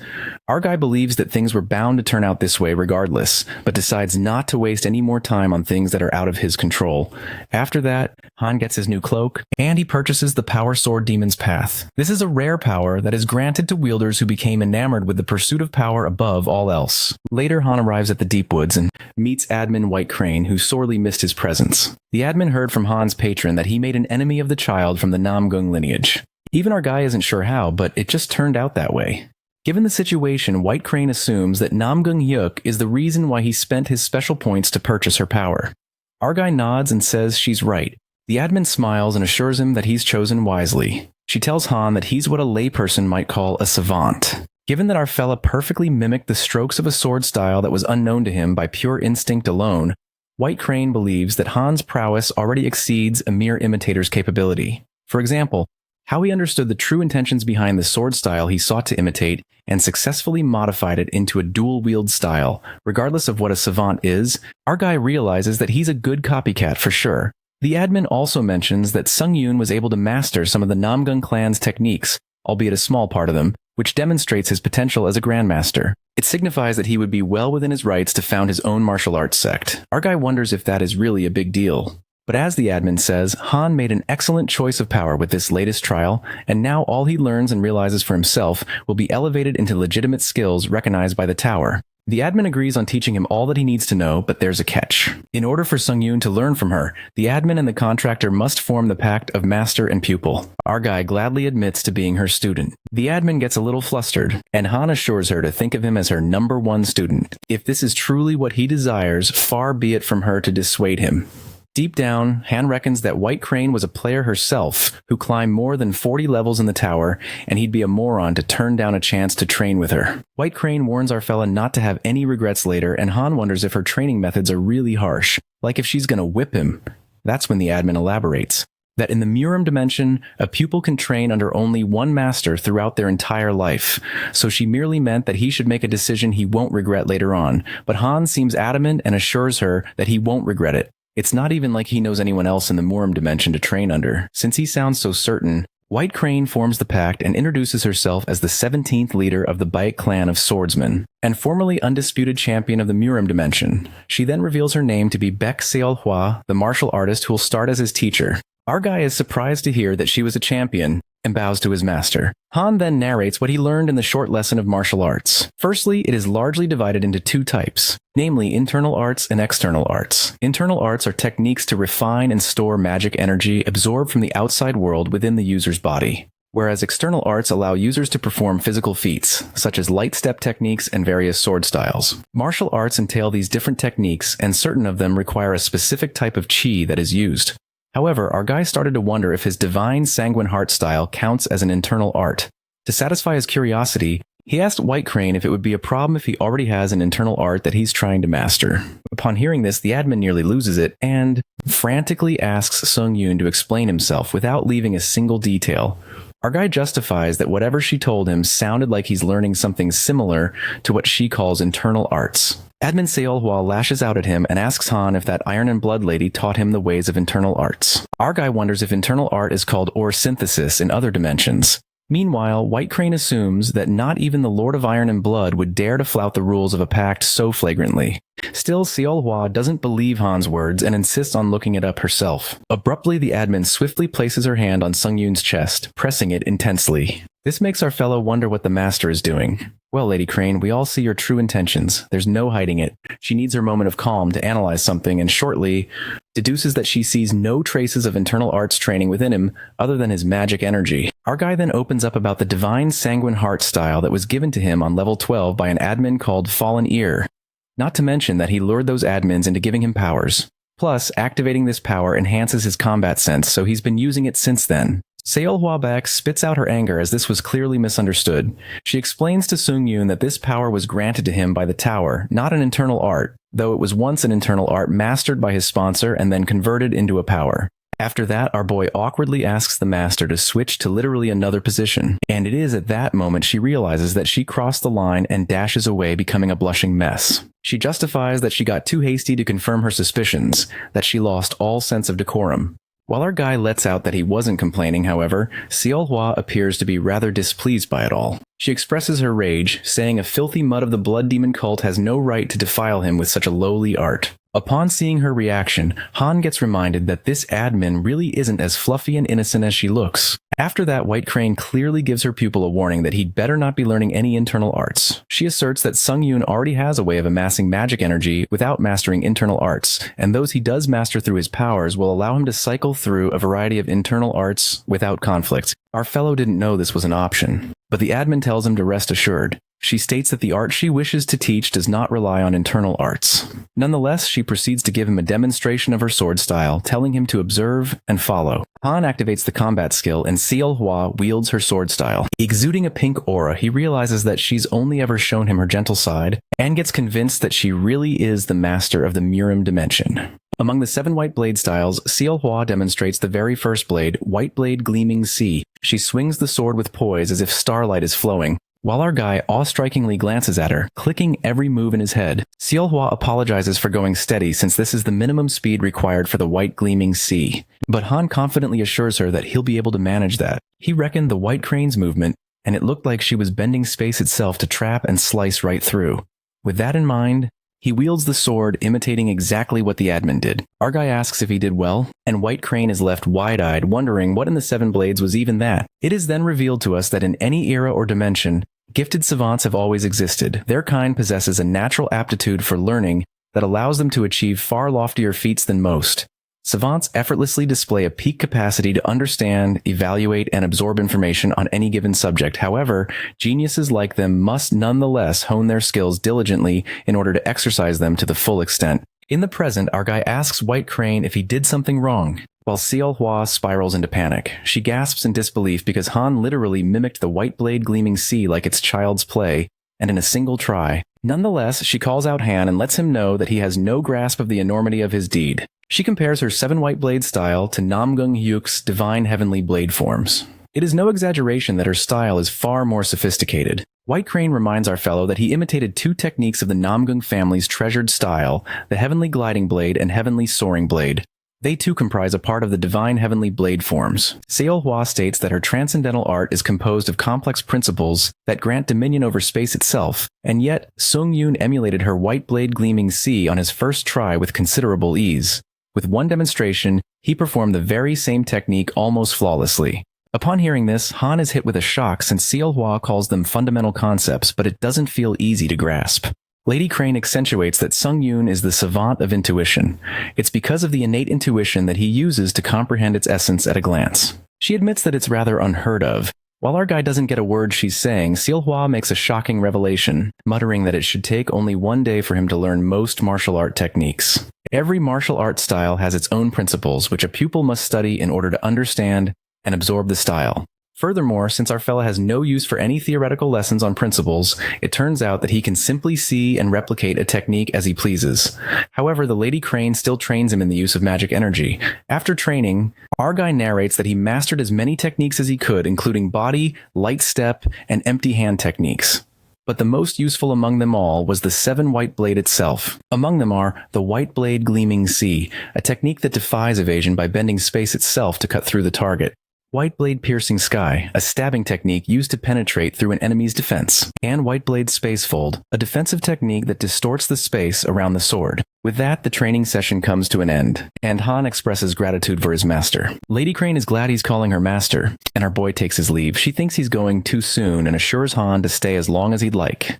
Our guy believes that things were bound to turn out this way regardless, but decides not to waste any more time on things that are out of his control. After that, Han gets his new cloak, and he purchases the Power Sword Demon's Path. This is a rare power that is granted to wielders who became enamored with the pursuit of power above all else. Later, Han arrives at the Deep Woods and meets Admin White Crane, who sorely missed his presence. The admin heard from Han's patron that he made an enemy of the child from the Namgung lineage. Even our guy isn't sure how, but it just turned out that way. Given the situation, White Crane assumes that Namgung Hyuk is the reason why he spent his special points to purchase her power. Our guy nods and says she's right. The admin smiles and assures him that he's chosen wisely. She tells Han that he's what a layperson might call a savant. Given that our fella perfectly mimicked the strokes of a sword style that was unknown to him by pure instinct alone, White Crane believes that Han's prowess already exceeds a mere imitator's capability. For example, how he understood the true intentions behind the sword style he sought to imitate and successfully modified it into a dual-wield style. Regardless of what a savant is, our guy realizes that he's a good copycat for sure. The admin also mentions that Sung-yoon was able to master some of the Namgung clan's techniques, albeit a small part of them, which demonstrates his potential as a grandmaster. It signifies that he would be well within his rights to found his own martial arts sect. Our guy wonders if that is really a big deal. But as the admin says, Han made an excellent choice of power with this latest trial, and now all he learns and realizes for himself will be elevated into legitimate skills recognized by the tower. The admin agrees on teaching him all that he needs to know, but there's a catch. In order for Sung-yoon to learn from her, the admin and the contractor must form the pact of master and pupil. Our guy gladly admits to being her student. The admin gets a little flustered, and Han assures her to think of him as her #1 student. If this is truly what he desires, far be it from her to dissuade him. Deep down, Han reckons that White Crane was a player herself who climbed more than 40 levels in the tower, and he'd be a moron to turn down a chance to train with her. White Crane warns our fella not to have any regrets later, and Han wonders if her training methods are really harsh, like if she's gonna whip him. That's when the admin elaborates that in the Murim dimension, a pupil can train under only one master throughout their entire life, so she merely meant that he should make a decision he won't regret later on, but Han seems adamant and assures her that he won't regret it. It's not even like he knows anyone else in the Murim dimension to train under. Since he sounds so certain, White Crane forms the pact and introduces herself as the 17th leader of the Baek clan of swordsmen, and formerly undisputed champion of the Murim dimension. She then reveals her name to be Baek Seol-hwa, the martial artist who will start as his teacher. Our guy is surprised to hear that she was a champion, and bows to his master. Han then narrates what he learned in the short lesson of martial arts. Firstly, it is largely divided into two types, namely internal arts and external arts. Internal arts are techniques to refine and store magic energy absorbed from the outside world within the user's body, whereas external arts allow users to perform physical feats, such as light step techniques and various sword styles. Martial arts entail these different techniques, and certain of them require a specific type of chi that is used. However, our guy started to wonder if his divine sanguine heart style counts as an internal art. To satisfy his curiosity, he asked White Crane if it would be a problem if he already has an internal art that he's trying to master. Upon hearing this, the admin nearly loses it and frantically asks Sung-yoon to explain himself without leaving a single detail. Our guy justifies that whatever she told him sounded like he's learning something similar to what she calls internal arts. Admin Seol-hwa lashes out at him and asks Han if that Iron and Blood lady taught him the ways of internal arts. Our guy wonders if internal art is called ore synthesis in other dimensions. Meanwhile, White Crane assumes that not even the Lord of Iron and Blood would dare to flout the rules of a pact so flagrantly. Still, Seol-hwa doesn't believe Han's words and insists on looking it up herself. Abruptly, the admin swiftly places her hand on Sung-yoon's chest, pressing it intensely. This makes our fellow wonder what the master is doing. Well, Lady Crane, we all see your true intentions. There's no hiding it. She needs her moment of calm to analyze something and shortly deduces that she sees no traces of internal arts training within him other than his magic energy. Our guy then opens up about the divine sanguine heart style that was given to him on level 12 by an admin called Fallen Ear. Not to mention that he lured those admins into giving him powers. Plus, activating this power enhances his combat sense, so he's been using it since then. Seolhwa Baek spits out her anger as this was clearly misunderstood. She explains to Sung-yoon that this power was granted to him by the tower, not an internal art, though it was once an internal art mastered by his sponsor and then converted into a power. After that, our boy awkwardly asks the master to switch to literally another position, and it is at that moment she realizes that she crossed the line and dashes away, becoming a blushing mess. She justifies that she got too hasty to confirm her suspicions, that she lost all sense of decorum. While our guy lets out that he wasn't complaining, however, Seolhwa appears to be rather displeased by it all. She expresses her rage, saying a filthy mud of the blood demon cult has no right to defile him with such a lowly art. Upon seeing her reaction, Han gets reminded that this admin really isn't as fluffy and innocent as she looks. After that, White Crane clearly gives her pupil a warning that he'd better not be learning any internal arts. She asserts that Sung-yoon already has a way of amassing magic energy without mastering internal arts, and those he does master through his powers will allow him to cycle through a variety of internal arts without conflict. Our fellow didn't know this was an option, but the admin tells him to rest assured. She states that the art she wishes to teach does not rely on internal arts. Nonetheless, she proceeds to give him a demonstration of her sword style, telling him to observe and follow. Han activates the combat skill, and Seolhwa wields her sword style. Exuding a pink aura, he realizes that she's only ever shown him her gentle side, and gets convinced that she really is the master of the Murim dimension. Among the 7 white blade styles, Seolhwa demonstrates the very first blade, White Blade Gleaming Sea. She swings the sword with poise as if starlight is flowing. While our guy awe-strikingly glances at her, clicking every move in his head, Seolhwa apologizes for going steady since this is the minimum speed required for the White Gleaming Sea. But Han confidently assures her that he'll be able to manage that. He reckoned the White Crane's movement, and it looked like she was bending space itself to trap and slice right through. With that in mind, he wields the sword, imitating exactly what the admin did. Our guy asks if he did well, and White Crane is left wide-eyed, wondering what in the 7 blades was even that. It is then revealed to us that in any era or dimension, gifted savants have always existed. Their kind possesses a natural aptitude for learning that allows them to achieve far loftier feats than most. Savants effortlessly display a peak capacity to understand, evaluate, and absorb information on any given subject. However, geniuses like them must nonetheless hone their skills diligently in order to exercise them to the full extent. In the present, our guy asks White Crane if he did something wrong, while Seolhwa spirals into panic. She gasps in disbelief because Han literally mimicked the White Blade Gleaming Sea like it's child's play, and in a single try. Nonetheless, she calls out Han and lets him know that he has no grasp of the enormity of his deed. She compares her 7 white blade style to Namgung Hyuk's divine heavenly blade forms. It is no exaggeration that her style is far more sophisticated. White Crane reminds our fellow that he imitated 2 techniques of the Namgung family's treasured style, the Heavenly Gliding Blade and Heavenly Soaring Blade. They too comprise a part of the divine heavenly blade forms. Seolhwa states that her transcendental art is composed of complex principles that grant dominion over space itself, and yet Sung-yoon emulated her White Blade Gleaming Sea on his first try with considerable ease. With one demonstration, he performed the very same technique almost flawlessly. Upon hearing this, Han is hit with a shock since Seolhwa calls them fundamental concepts, but it doesn't feel easy to grasp. Lady Crane accentuates that Sung-yoon is the savant of intuition. It's because of the innate intuition that he uses to comprehend its essence at a glance. She admits that it's rather unheard of. While our guy doesn't get a word she's saying, Seolhwa makes a shocking revelation, muttering that it should take only 1 day for him to learn most martial art techniques. Every martial art style has its own principles, which a pupil must study in order to understand and absorb the style. Furthermore, since our fella has no use for any theoretical lessons on principles, it turns out that he can simply see and replicate a technique as he pleases. However, the Lady Crane still trains him in the use of magic energy. After training, our guy narrates that he mastered as many techniques as he could, including body, light step, and empty hand techniques. But the most useful among them all was the 7 white blade itself. Among them are the White Blade Gleaming Sea, a technique that defies evasion by bending space itself to cut through the target. White Blade Piercing Sky, a stabbing technique used to penetrate through an enemy's defense. And White Blade Spacefold, a defensive technique that distorts the space around the sword. With that, the training session comes to an end, and Han expresses gratitude for his master. Lady Crane is glad he's calling her master, and our boy takes his leave. She thinks he's going too soon and assures Han to stay as long as he'd like.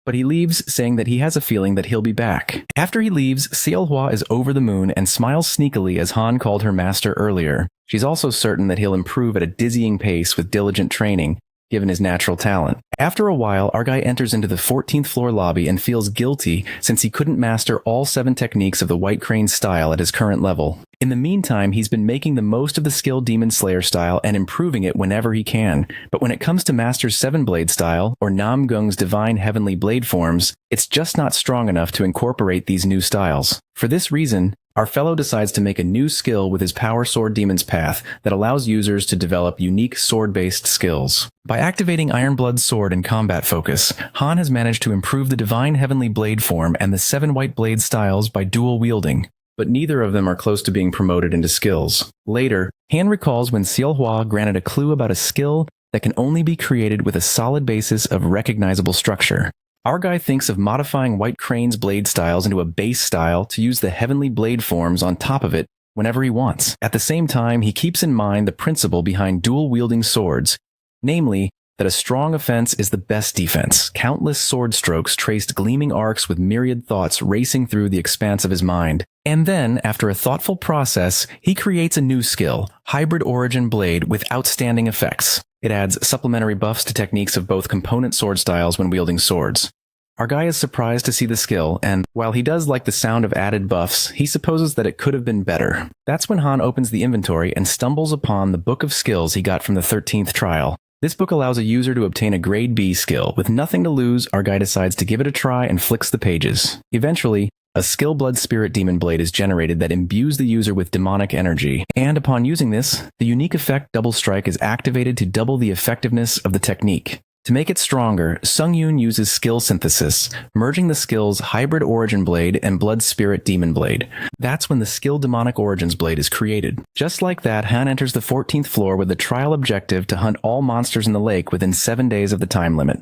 But he leaves, saying that he has a feeling that he'll be back. After he leaves, Seolhwa is over the moon and smiles sneakily as Han called her master earlier. She's also certain that he'll improve at a dizzying pace with diligent training, given his natural talent. After a while, our guy enters into the 14th floor lobby and feels guilty since he couldn't master all 7 techniques of the White Crane style at his current level. In the meantime, he's been making the most of the skill Demon Slayer style and improving it whenever he can. But when it comes to Master's Seven Blade style, or Namgung's divine heavenly blade forms, it's just not strong enough to incorporate these new styles. For this reason, our fellow decides to make a new skill with his Power Sword Demon's Path that allows users to develop unique sword-based skills. By activating Ironblood's sword and combat focus, Han has managed to improve the divine heavenly blade form and the 7 white blade styles by dual wielding. But neither of them are close to being promoted into skills. Later, Han recalls when Xiaohua granted a clue about a skill that can only be created with a solid basis of recognizable structure. Our guy thinks of modifying White Crane's blade styles into a base style to use the heavenly blade forms on top of it whenever he wants. At the same time, he keeps in mind the principle behind dual-wielding swords, namely, that a strong offense is the best defense. Countless sword strokes traced gleaming arcs with myriad thoughts racing through the expanse of his mind. And then, after a thoughtful process, he creates a new skill, Hybrid Origin Blade, with outstanding effects. It adds supplementary buffs to techniques of both component sword styles when wielding swords. Our guy is surprised to see the skill, and while he does like the sound of added buffs, he supposes that it could have been better. That's when Han opens the inventory and stumbles upon the book of skills he got from the 13th trial. This book allows a user to obtain a grade B skill. With nothing to lose, our guy decides to give it a try and flicks the pages. Eventually, a skill Blood Spirit Demon Blade is generated that imbues the user with demonic energy, and upon using this, the unique effect Double Strike is activated to double the effectiveness of the technique. To make it stronger, Sung-Yoon uses skill synthesis, merging the skills Hybrid Origin Blade and Blood Spirit Demon Blade. That's when the skill Demonic Origins Blade is created. Just like that, Han enters the 14th floor with the trial objective to hunt all monsters in the lake within 7 days of the time limit.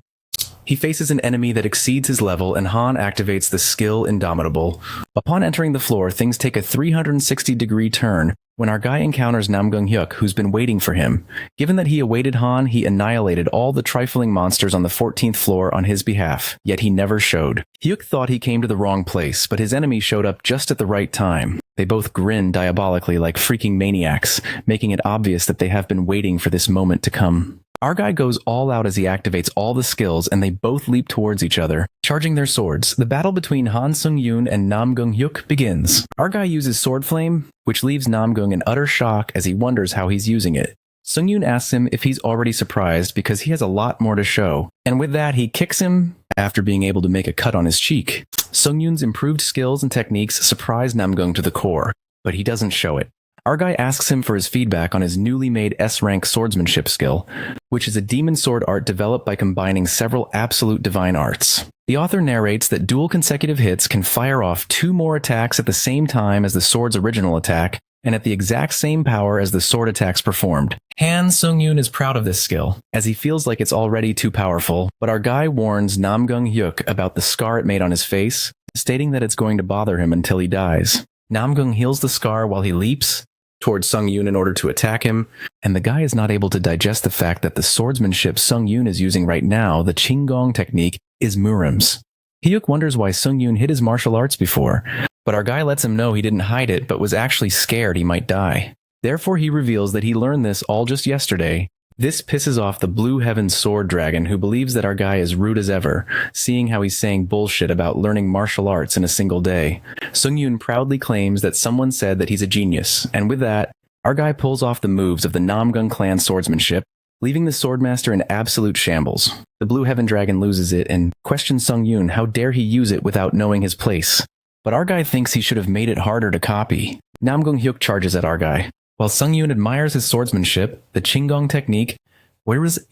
He faces an enemy that exceeds his level, and Han activates the skill Indomitable. Upon entering the floor, things take a 360-degree turn when our guy encounters Namgung Hyuk, who's been waiting for him. Given that he awaited Han, he annihilated all the trifling monsters on the 14th floor on his behalf, yet he never showed. Hyuk thought he came to the wrong place, but his enemy showed up just at the right time. They both grin diabolically like freaking maniacs, making it obvious that they have been waiting for this moment to come. Our guy goes all out as he activates all the skills, and they both leap towards each other, charging their swords. The battle between Han Sung-yoon and Namgung Hyuk begins. Our guy uses Sword Flame, which leaves Namgung in utter shock as he wonders how he's using it. Sung-yoon asks him if he's already surprised because he has a lot more to show, and with that he kicks him after being able to make a cut on his cheek. Sung-yoon's improved skills and techniques surprise Namgung to the core, but he doesn't show it. Our guy asks him for his feedback on his newly made S-rank swordsmanship skill, which is a demon sword art developed by combining several absolute divine arts. The author narrates that dual consecutive hits can fire off 2 more attacks at the same time as the sword's original attack, and at the exact same power as the sword attacks performed. Han Sung-yoon is proud of this skill, as he feels like it's already too powerful, but our guy warns Namgung Hyuk about the scar it made on his face, stating that it's going to bother him until he dies. Namgung heals the scar while he leaps towards Sung-yoon in order to attack him, and the guy is not able to digest the fact that the swordsmanship Sung-yoon is using right now, the Qinggong technique, is Murim's. Hyuk wonders why Sung-yoon hid his martial arts before, but our guy lets him know he didn't hide it but was actually scared he might die. Therefore he reveals that he learned this all just yesterday. This pisses off the Blue Heaven Sword Dragon, who believes that our guy is rude as ever, seeing how he's saying bullshit about learning martial arts in a single day. Sung-yoon proudly claims that someone said that he's a genius, and with that, our guy pulls off the moves of the Namgung clan swordsmanship, leaving the swordmaster in absolute shambles. The Blue Heaven Dragon loses it and questions Sung-yoon how dare he use it without knowing his place. But our guy thinks he should have made it harder to copy. Namgung Hyuk charges at our guy. While Sung-yoon admires his swordsmanship, the Qinggong technique, and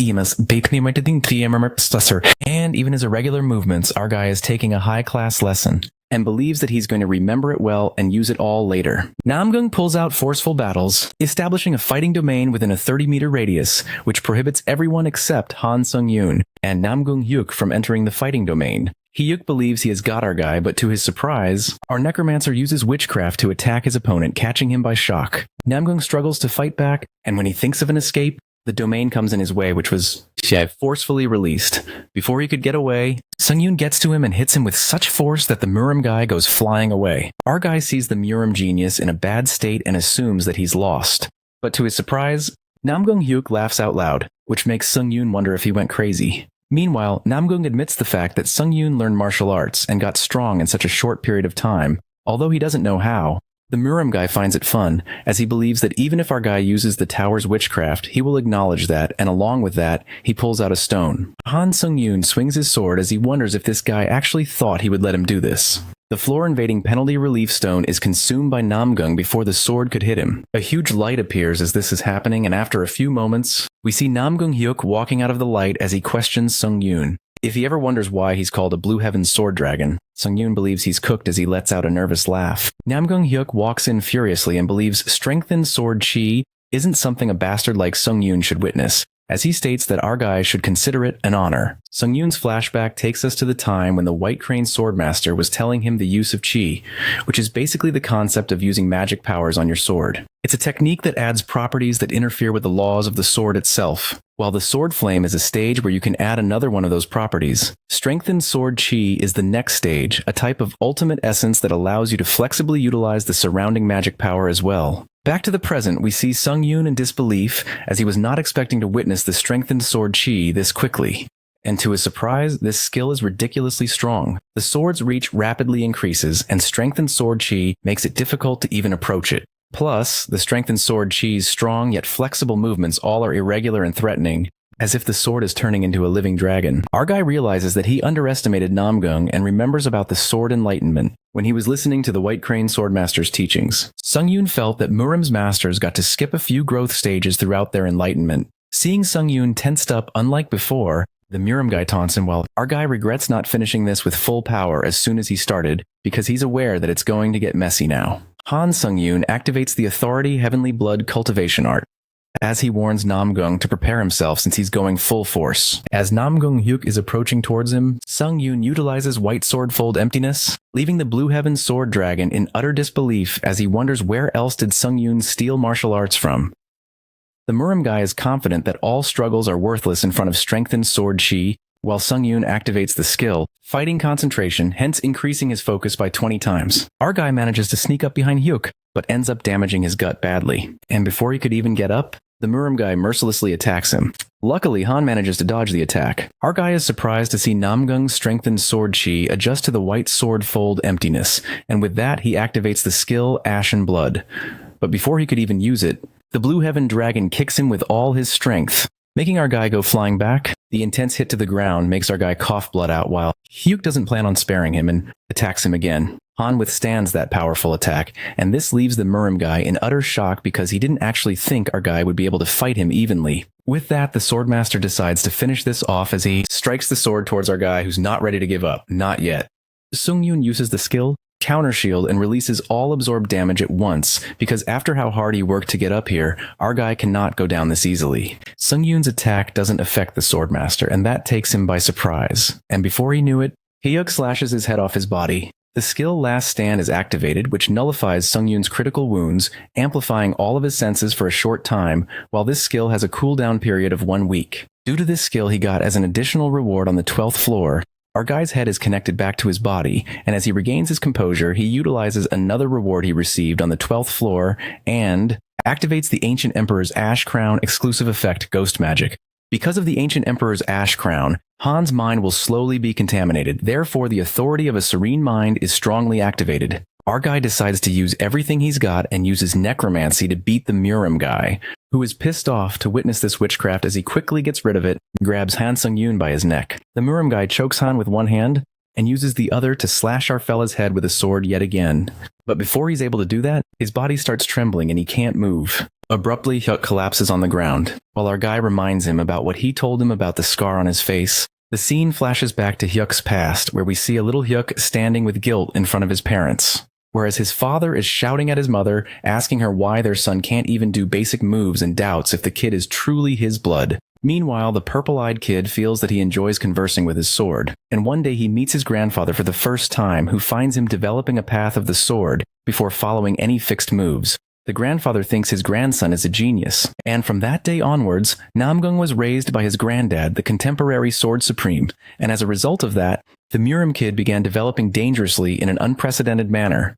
even his irregular movements, our guy is taking a high-class lesson, and believes that he's going to remember it well and use it all later. Namgung pulls out forceful battles, establishing a fighting domain within a 30-meter radius, which prohibits everyone except Han Sung-yoon and Namgung Hyuk from entering the fighting domain. Hyuk believes he has got our guy, but to his surprise, our necromancer uses witchcraft to attack his opponent, catching him by shock. Namgung struggles to fight back, and when he thinks of an escape, the domain comes in his way, which was forcefully released. Before he could get away, Sung-yoon gets to him and hits him with such force that the Murim guy goes flying away. Our guy sees the Murim genius in a bad state and assumes that he's lost. But to his surprise, Namgung Hyuk laughs out loud, which makes Sung-yoon wonder if he went crazy. Meanwhile, Namgung admits the fact that Sung-yoon learned martial arts and got strong in such a short period of time, although he doesn't know how. The Muram guy finds it fun, as he believes that even if our guy uses the tower's witchcraft, he will acknowledge that, and along with that, he pulls out a stone. Han Sung-yoon swings his sword as he wonders if this guy actually thought he would let him do this. The floor-invading penalty relief stone is consumed by Namgung before the sword could hit him. A huge light appears as this is happening, and after a few moments, we see Namgung Hyuk walking out of the light as he questions Sung-yoon. If he ever wonders why he's called a Blue Heaven Sword Dragon, Sung-yoon believes he's cooked as he lets out a nervous laugh. Namgung Hyuk walks in furiously and believes strengthened sword chi isn't something a bastard like Sung-yoon should witness, as he states that our guy should consider it an honor. Sung-yoon's flashback takes us to the time when the White Crane Swordmaster was telling him the use of chi, which is basically the concept of using magic powers on your sword. It's a technique that adds properties that interfere with the laws of the sword itself, while the sword flame is a stage where you can add another one of those properties. Strengthened sword chi is the next stage, a type of ultimate essence that allows you to flexibly utilize the surrounding magic power as well. Back to the present, we see Sung-yoon in disbelief, as he was not expecting to witness the strengthened sword chi this quickly. And to his surprise, this skill is ridiculously strong. The sword's reach rapidly increases, and strengthened sword chi makes it difficult to even approach it. Plus, the strengthened sword chi's strong yet flexible movements all are irregular and threatening, as if the sword is turning into a living dragon. Our guy realizes that he underestimated Namgung and remembers about the sword enlightenment when he was listening to the White Crane Swordmaster's teachings. Sung-yoon felt that Muram's masters got to skip a few growth stages throughout their enlightenment. Seeing Sung-yoon tensed up unlike before, the Muram guy taunts him while our guy regrets not finishing this with full power as soon as he started, because he's aware that it's going to get messy now. Han Sung-yoon activates the Authority Heavenly Blood Cultivation Art, as he warns Namgung to prepare himself since he's going full force. As Namgung Hyuk is approaching towards him, Sung-yoon utilizes White Sword Fold Emptiness, leaving the Blue Heaven Sword Dragon in utter disbelief as he wonders where else did Sung-yoon steal martial arts from. The Muram guy is confident that all struggles are worthless in front of strengthened sword chi, while Sung-yoon activates the skill, fighting concentration, hence increasing his focus by 20 times. Our guy manages to sneak up behind Hyuk, but ends up damaging his gut badly. And before he could even get up, the Muram guy mercilessly attacks him. Luckily, Han manages to dodge the attack. Our guy is surprised to see Namgung's strengthened sword chi adjust to the White Sword Fold Emptiness, and with that he activates the skill Ashen Blood. But before he could even use it, the Blue Heaven Dragon kicks him with all his strength, making our guy go flying back. The intense hit to the ground makes our guy cough blood out while Hyuk doesn't plan on sparing him and attacks him again. Han withstands that powerful attack, and this leaves the Muram guy in utter shock because he didn't actually think our guy would be able to fight him evenly. With that, the Swordmaster decides to finish this off as he strikes the sword towards our guy who's not ready to give up. Not yet. Sung-yoon uses the skill Counter Shield and releases all absorbed damage at once, because after how hard he worked to get up here, our guy cannot go down this easily. Sung-yoon's attack doesn't affect the Swordmaster, and that takes him by surprise. And before he knew it, Hyuk slashes his head off his body. The skill Last Stand is activated, which nullifies Sung-yoon's critical wounds, amplifying all of his senses for a short time, while this skill has a cooldown period of 1 week. Due to this skill he got as an additional reward on the 12th floor, our guy's head is connected back to his body, and as he regains his composure, he utilizes another reward he received on the 12th floor and activates the Ancient Emperor's Ash Crown exclusive effect Ghost Magic. Because of the Ancient Emperor's Ash Crown, Han's mind will slowly be contaminated, therefore the authority of a serene mind is strongly activated. Our guy decides to use everything he's got and uses necromancy to beat the Muram guy, who is pissed off to witness this witchcraft as he quickly gets rid of it and grabs Han Sung-yoon by his neck. The Muram guy chokes Han with one hand and uses the other to slash our fella's head with a sword yet again. But before he's able to do that, his body starts trembling and he can't move. Abruptly, Hyuk collapses on the ground, while our guy reminds him about what he told him about the scar on his face. The scene flashes back to Hyuk's past, where we see a little Hyuk standing with guilt in front of his parents, whereas his father is shouting at his mother, asking her why their son can't even do basic moves and doubts if the kid is truly his blood. Meanwhile, the purple-eyed kid feels that he enjoys conversing with his sword, and one day he meets his grandfather for the first time, who finds him developing a path of the sword before following any fixed moves. The grandfather thinks his grandson is a genius, and from that day onwards, Namgung was raised by his granddad, the contemporary Sword Supreme, and as a result of that, the Muram kid began developing dangerously in an unprecedented manner.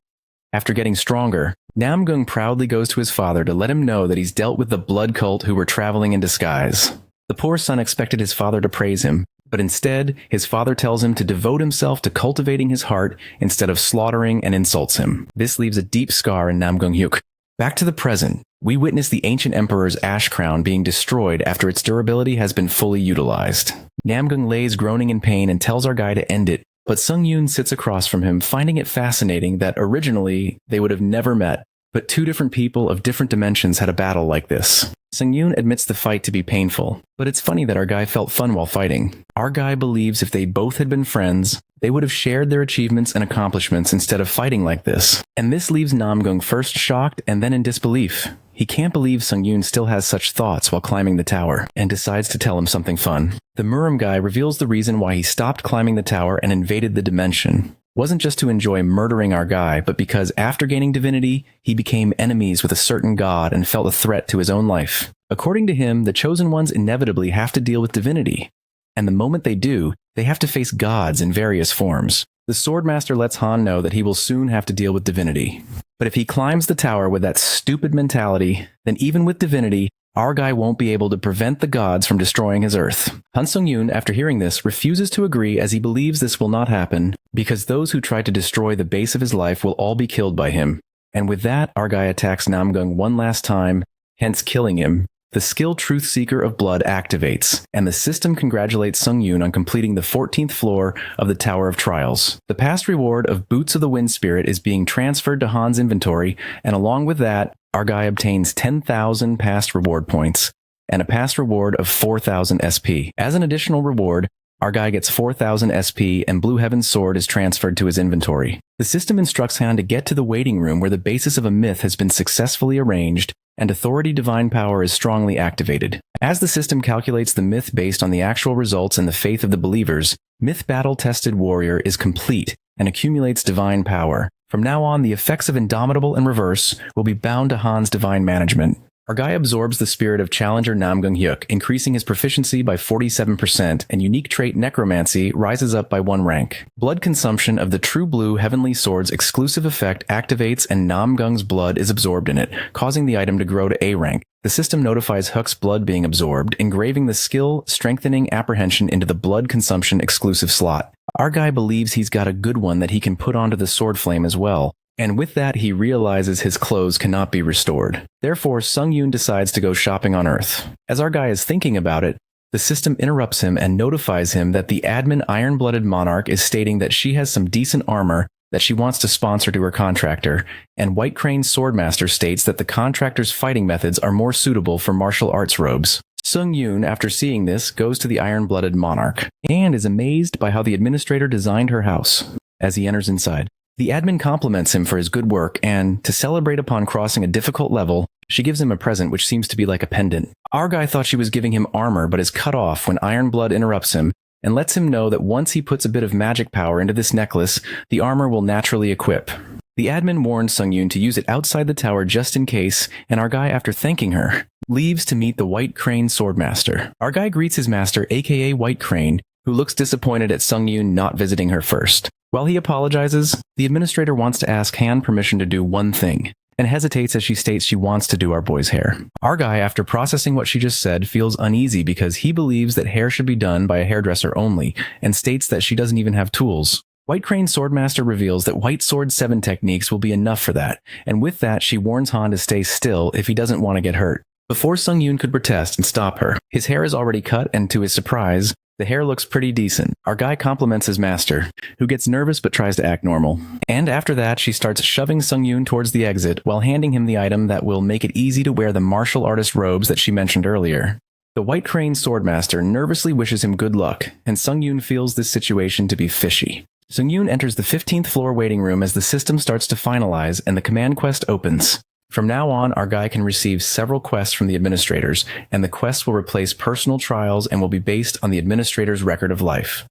After getting stronger, Namgung proudly goes to his father to let him know that he's dealt with the blood cult who were traveling in disguise. The poor son expected his father to praise him, But instead, his father tells him to devote himself to cultivating his heart instead of slaughtering and insults him. This leaves a deep scar in Namgung-hyuk. Back to the present, we witness the ancient emperor's ash crown being destroyed after its durability has been fully utilized. Namgung lays groaning in pain and tells our guy to end it, but Sung-yoon sits across from him, finding it fascinating that originally they would have never met, but two different people of different dimensions had a battle like this. Sung-yoon admits the fight to be painful, but it's funny that our guy felt fun while fighting. Our guy believes if they both had been friends, they would have shared their achievements and accomplishments instead of fighting like this. And this leaves Namgung first shocked and then in disbelief. He can't believe Sung-yoon still has such thoughts while climbing the tower, and decides to tell him something fun. The Murim guy reveals the reason why he stopped climbing the tower and invaded the dimension. Wasn't just to enjoy murdering our guy, but because after gaining divinity, he became enemies with a certain god and felt a threat to his own life. According to him, the chosen ones inevitably have to deal with divinity. And the moment they do, they have to face gods in various forms. The Swordmaster lets Han know that he will soon have to deal with divinity. But if he climbs the tower with that stupid mentality, then even with divinity, our guy won't be able to prevent the gods from destroying his Earth. Han Sung-yoon, after hearing this, refuses to agree as he believes this will not happen because those who try to destroy the base of his life will all be killed by him. And with that, our guy attacks Namgung one last time, hence killing him. The skill Truth Seeker of Blood activates, and the system congratulates Sung-yoon on completing the 14th floor of the Tower of Trials. The past reward of Boots of the Wind Spirit is being transferred to Han's inventory, and along with that, our guy obtains 10,000 past reward points, and a past reward of 4,000 SP. As an additional reward, our guy gets 4,000 SP and Blue Heaven's sword is transferred to his inventory. The system instructs Han to get to the waiting room where the basis of a myth has been successfully arranged, and Authority Divine Power is strongly activated. As the system calculates the myth based on the actual results and the faith of the believers, Myth Battle-Tested Warrior is complete and accumulates divine power. From now on, the effects of Indomitable and Reverse will be bound to Han's divine management. Our guy absorbs the spirit of Challenger Namgung-hyuk, increasing his proficiency by 47%, and unique trait Necromancy rises up by 1 rank. Blood consumption of the True Blue Heavenly Sword's exclusive effect activates and Namgung's blood is absorbed in it, causing the item to grow to A rank. The system notifies Huck's blood being absorbed, engraving the skill Strengthening Apprehension into the blood consumption exclusive slot. Our guy believes he's got a good one that he can put onto the sword flame as well. And with that, he realizes his clothes cannot be restored. Therefore, Sung-yoon decides to go shopping on Earth. As our guy is thinking about it, the system interrupts him and notifies him that the admin Iron-Blooded Monarch is stating that she has some decent armor that she wants to sponsor to her contractor, and White Crane's Swordmaster states that the contractor's fighting methods are more suitable for martial arts robes. Sung-yoon, after seeing this, goes to the Iron-Blooded Monarch, and is amazed by how the administrator designed her house. As he enters inside, the admin compliments him for his good work, and, to celebrate upon crossing a difficult level, she gives him a present which seems to be like a pendant. Our guy thought she was giving him armor but is cut off when Ironblood interrupts him, and lets him know that once he puts a bit of magic power into this necklace, the armor will naturally equip. The admin warns Sung-yoon to use it outside the tower just in case, and our guy, after thanking her, leaves to meet the White Crane Swordmaster. Our guy greets his master, aka White Crane, who looks disappointed at Sung-yoon not visiting her first. While he apologizes, the administrator wants to ask Han permission to do one thing, and hesitates as she states she wants to do our boy's hair. Our guy, after processing what she just said, feels uneasy because he believes that hair should be done by a hairdresser only, and states that she doesn't even have tools. White Crane Swordmaster reveals that White Sword 7 techniques will be enough for that, and with that she warns Han to stay still if he doesn't want to get hurt. Before Sung-yoon could protest and stop her, his hair is already cut, and to his surprise, the hair looks pretty decent. Our guy compliments his master, who gets nervous but tries to act normal. And after that, she starts shoving Sung-yoon towards the exit while handing him the item that will make it easy to wear the martial artist robes that she mentioned earlier. The White Crane Swordmaster nervously wishes him good luck, and Sung-yoon feels this situation to be fishy. Sung-yoon enters the 15th floor waiting room as the system starts to finalize and the command quest opens. From now on, our guy can receive several quests from the administrators, and the quests will replace personal trials and will be based on the administrator's record of life.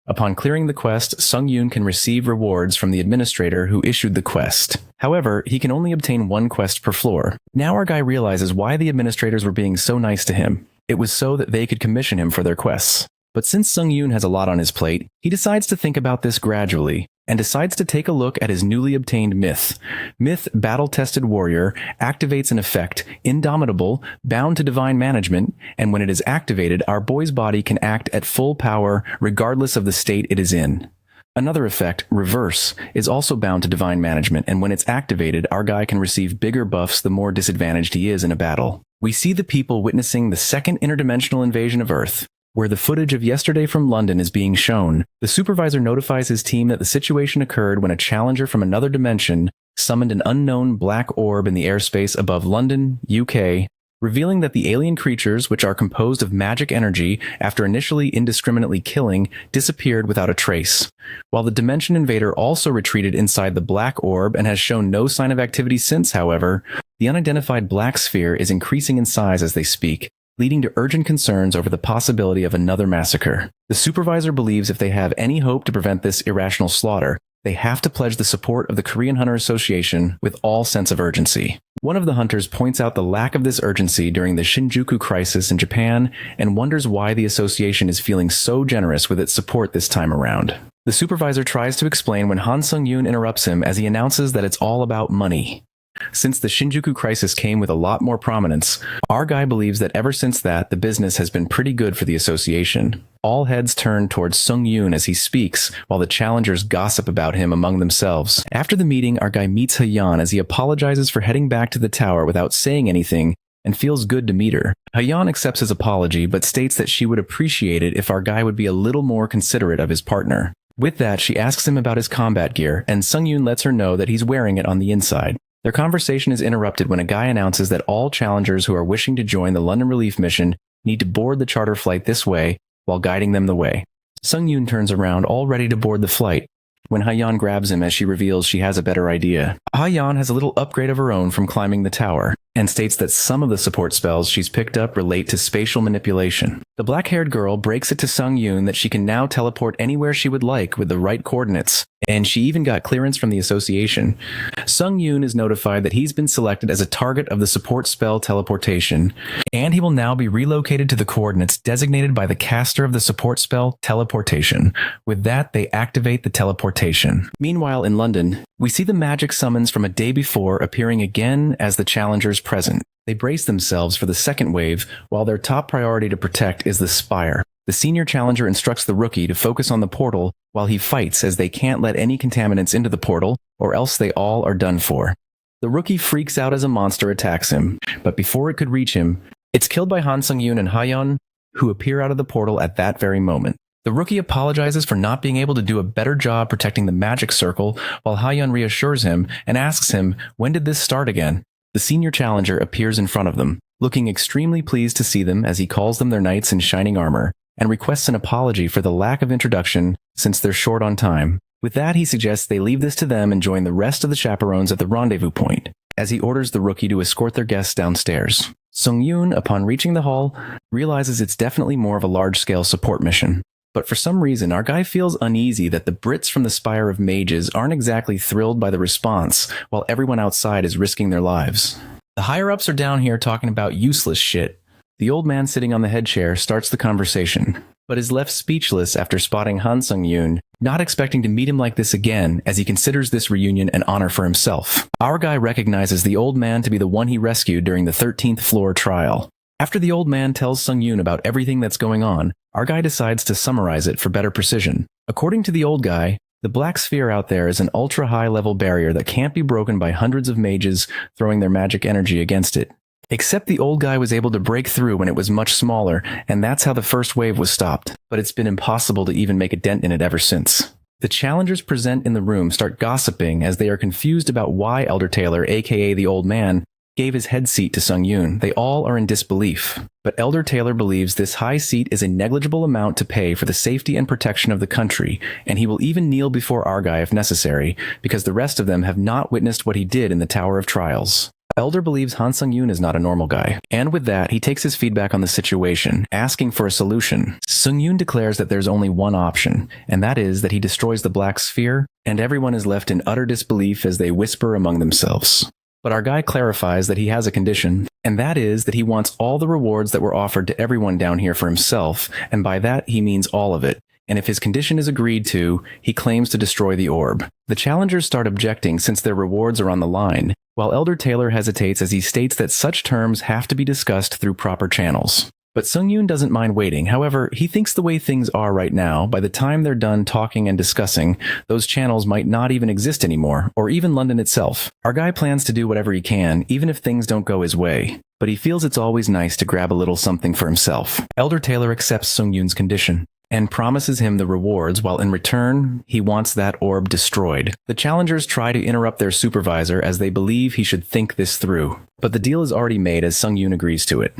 Upon clearing the quest, Sung-yoon can receive rewards from the administrator who issued the quest. However, he can only obtain 1 quest per floor. Now our guy realizes why the administrators were being so nice to him. It was so that they could commission him for their quests. But since Sung-yoon has a lot on his plate, he decides to think about this gradually, and decides to take a look at his newly obtained myth. Myth, battle-tested warrior, activates an effect, indomitable, bound to divine management, and when it is activated, our boy's body can act at full power regardless of the state it is in. Another effect, reverse, is also bound to divine management, and when it's activated, our guy can receive bigger buffs the more disadvantaged he is in a battle. We see the people witnessing the second interdimensional invasion of Earth, where the footage of yesterday from London is being shown. The supervisor notifies his team that the situation occurred when a challenger from another dimension summoned an unknown black orb in the airspace above London, UK, revealing that the alien creatures, which are composed of magic energy, after initially indiscriminately killing, disappeared without a trace. While the dimension invader also retreated inside the black orb and has shown no sign of activity since, however, the unidentified black sphere is increasing in size as they speak, leading to urgent concerns over the possibility of another massacre. The supervisor believes if they have any hope to prevent this irrational slaughter, they have to pledge the support of the Korean Hunter Association with all sense of urgency. One of the hunters points out the lack of this urgency during the Shinjuku crisis in Japan and wonders why the association is feeling so generous with its support this time around. The supervisor tries to explain when Han Sung-yoon interrupts him as he announces that it's all about money. Since the Shinjuku crisis came with a lot more prominence, our guy believes that ever since that, the business has been pretty good for the association. All heads turn towards Sung-yoon as he speaks, while the challengers gossip about him among themselves. After the meeting, our guy meets Hayan as he apologizes for heading back to the tower without saying anything and feels good to meet her. Hayan accepts his apology, but states that she would appreciate it if our guy would be a little more considerate of his partner. With that, she asks him about his combat gear, and Sung-yoon lets her know that he's wearing it on the inside. Their conversation is interrupted when a guy announces that all challengers who are wishing to join the London relief mission need to board the charter flight this way while guiding them the way. Sung-yoon turns around all ready to board the flight when Hayan grabs him as she reveals she has a better idea. Hayan has a little upgrade of her own from climbing the tower and states that some of the support spells she's picked up relate to spatial manipulation. The black-haired girl breaks it to Sung-yoon that she can now teleport anywhere she would like with the right coordinates, and she even got clearance from the association. Sung-yoon is notified that he's been selected as a target of the support spell teleportation, and he will now be relocated to the coordinates designated by the caster of the support spell teleportation. With that, they activate the teleportation. Meanwhile, in London, we see the magic summons from a day before appearing again as the challengers present. They brace themselves for the second wave, while their top priority to protect is the spire. The senior challenger instructs the rookie to focus on the portal while he fights, as they can't let any contaminants into the portal, or else they all are done for. The rookie freaks out as a monster attacks him, but before it could reach him, it's killed by Han Sung-yoon and Hayan, who appear out of the portal at that very moment. The rookie apologizes for not being able to do a better job protecting the magic circle, while Hayan reassures him and asks him, when did this start again? The senior challenger appears in front of them, looking extremely pleased to see them as he calls them their knights in shining armor, and requests an apology for the lack of introduction since they're short on time. With that, he suggests they leave this to them and join the rest of the chaperones at the rendezvous point, as he orders the rookie to escort their guests downstairs. Sung-yoon, upon reaching the hall, realizes it's definitely more of a large-scale support mission. But for some reason, our guy feels uneasy that the Brits from the Spire of Mages aren't exactly thrilled by the response, while everyone outside is risking their lives. The higher-ups are down here talking about useless shit. The old man sitting on the head chair starts the conversation, but is left speechless after spotting Han Sung-yoon, not expecting to meet him like this again, as he considers this reunion an honor for himself. Our guy recognizes the old man to be the one he rescued during the 13th floor trial. After the old man tells Sung-yoon about everything that's going on, our guy decides to summarize it for better precision. According to the old guy, the black sphere out there is an ultra-high level barrier that can't be broken by hundreds of mages throwing their magic energy against it. Except the old guy was able to break through when it was much smaller, and that's how the first wave was stopped, but it's been impossible to even make a dent in it ever since. The challengers present in the room start gossiping as they are confused about why Elder Taylor, aka the old man, gave his head seat to Sung-yoon. They all are in disbelief, but Elder Taylor believes this high seat is a negligible amount to pay for the safety and protection of the country, and he will even kneel before our guy if necessary, because the rest of them have not witnessed what he did in the Tower of Trials. Elder believes Han Sung-yoon is not a normal guy, and with that, he takes his feedback on the situation, asking for a solution. Sung-yoon declares that there's only one option, and that is that he destroys the black sphere, and everyone is left in utter disbelief as they whisper among themselves. But our guy clarifies that he has a condition, and that is that he wants all the rewards that were offered to everyone down here for himself, and by that he means all of it, and if his condition is agreed to, he claims to destroy the orb. The challengers start objecting since their rewards are on the line, while Elder Taylor hesitates as he states that such terms have to be discussed through proper channels. But Sung-yoon doesn't mind waiting. However, he thinks the way things are right now, by the time they're done talking and discussing, those channels might not even exist anymore, or even London itself. Our guy plans to do whatever he can, even if things don't go his way. But he feels it's always nice to grab a little something for himself. Elder Taylor accepts Sung-yoon's condition and promises him the rewards, while in return, he wants that orb destroyed. The challengers try to interrupt their supervisor as they believe he should think this through. But the deal is already made as Sung-yoon agrees to it.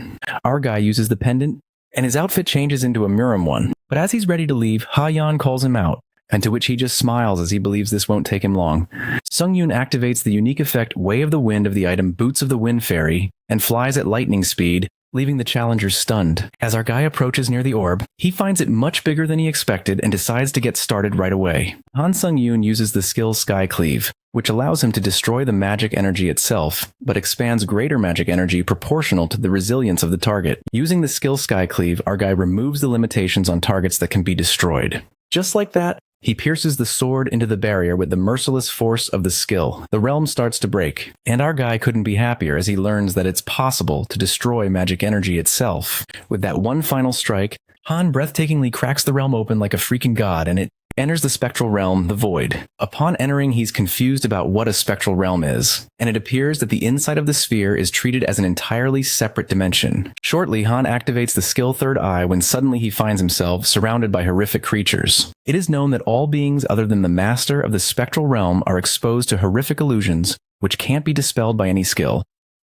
Our guy uses the pendant, and his outfit changes into a Murim one. But as he's ready to leave, Ha-yeon calls him out, and to which he just smiles as he believes this won't take him long. Sung-yoon activates the unique effect Way of the Wind of the item Boots of the Wind Fairy, and flies at lightning speed, leaving the challengers stunned. As our guy approaches near the orb, he finds it much bigger than he expected and decides to get started right away. Han Sung-yoon uses the skill Sky Cleave, which allows him to destroy the magic energy itself, but expands greater magic energy proportional to the resilience of the target. Using the skill Sky Cleave, our guy removes the limitations on targets that can be destroyed. Just like that, he pierces the sword into the barrier with the merciless force of the skill. The realm starts to break, and our guy couldn't be happier as he learns that it's possible to destroy magic energy itself. With that one final strike, Han breathtakingly cracks the realm open like a freaking god, and it enters the spectral realm, the Void. Upon entering, he's confused about what a spectral realm is, and it appears that the inside of the sphere is treated as an entirely separate dimension. Shortly, Han activates the skill Third Eye when suddenly he finds himself surrounded by horrific creatures. It is known that all beings other than the master of the spectral realm are exposed to horrific illusions, which can't be dispelled by any skill.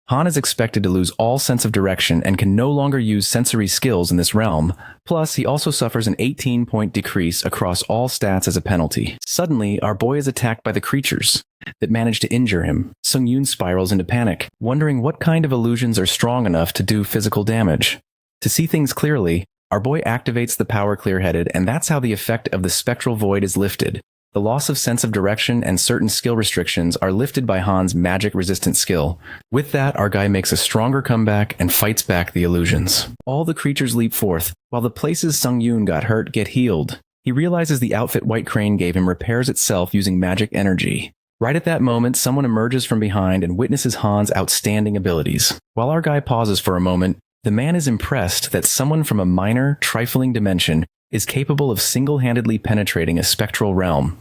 Han is expected to lose all sense of direction and can no longer use sensory skills in this realm. Plus, he also suffers an 18-point decrease across all stats as a penalty. Suddenly, our boy is attacked by the creatures that manage to injure him. Sung-yoon spirals into panic, wondering what kind of illusions are strong enough to do physical damage. To see things clearly, our boy activates the power Clear-Headed, and that's how the effect of the spectral void is lifted. The loss of sense of direction and certain skill restrictions are lifted by Han's magic-resistant skill. With that, our guy makes a stronger comeback and fights back the illusions. All the creatures leap forth, while the places Sung-yoon got hurt get healed. He realizes the outfit White Crane gave him repairs itself using magic energy. Right at that moment, someone emerges from behind and witnesses Han's outstanding abilities. While our guy pauses for a moment, the man is impressed that someone from a minor, trifling dimension is capable of single-handedly penetrating a spectral realm.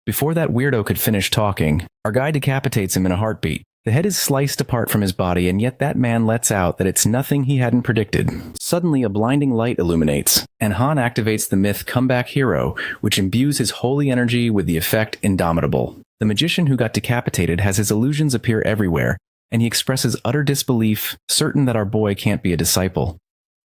Before that weirdo could finish talking, our guy decapitates him in a heartbeat. The head is sliced apart from his body, and yet that man lets out that it's nothing he hadn't predicted. Suddenly, a blinding light illuminates, and Han activates the myth Comeback Hero, which imbues his holy energy with the effect Indomitable. The magician who got decapitated has his illusions appear everywhere, and he expresses utter disbelief, certain that our boy can't be a disciple.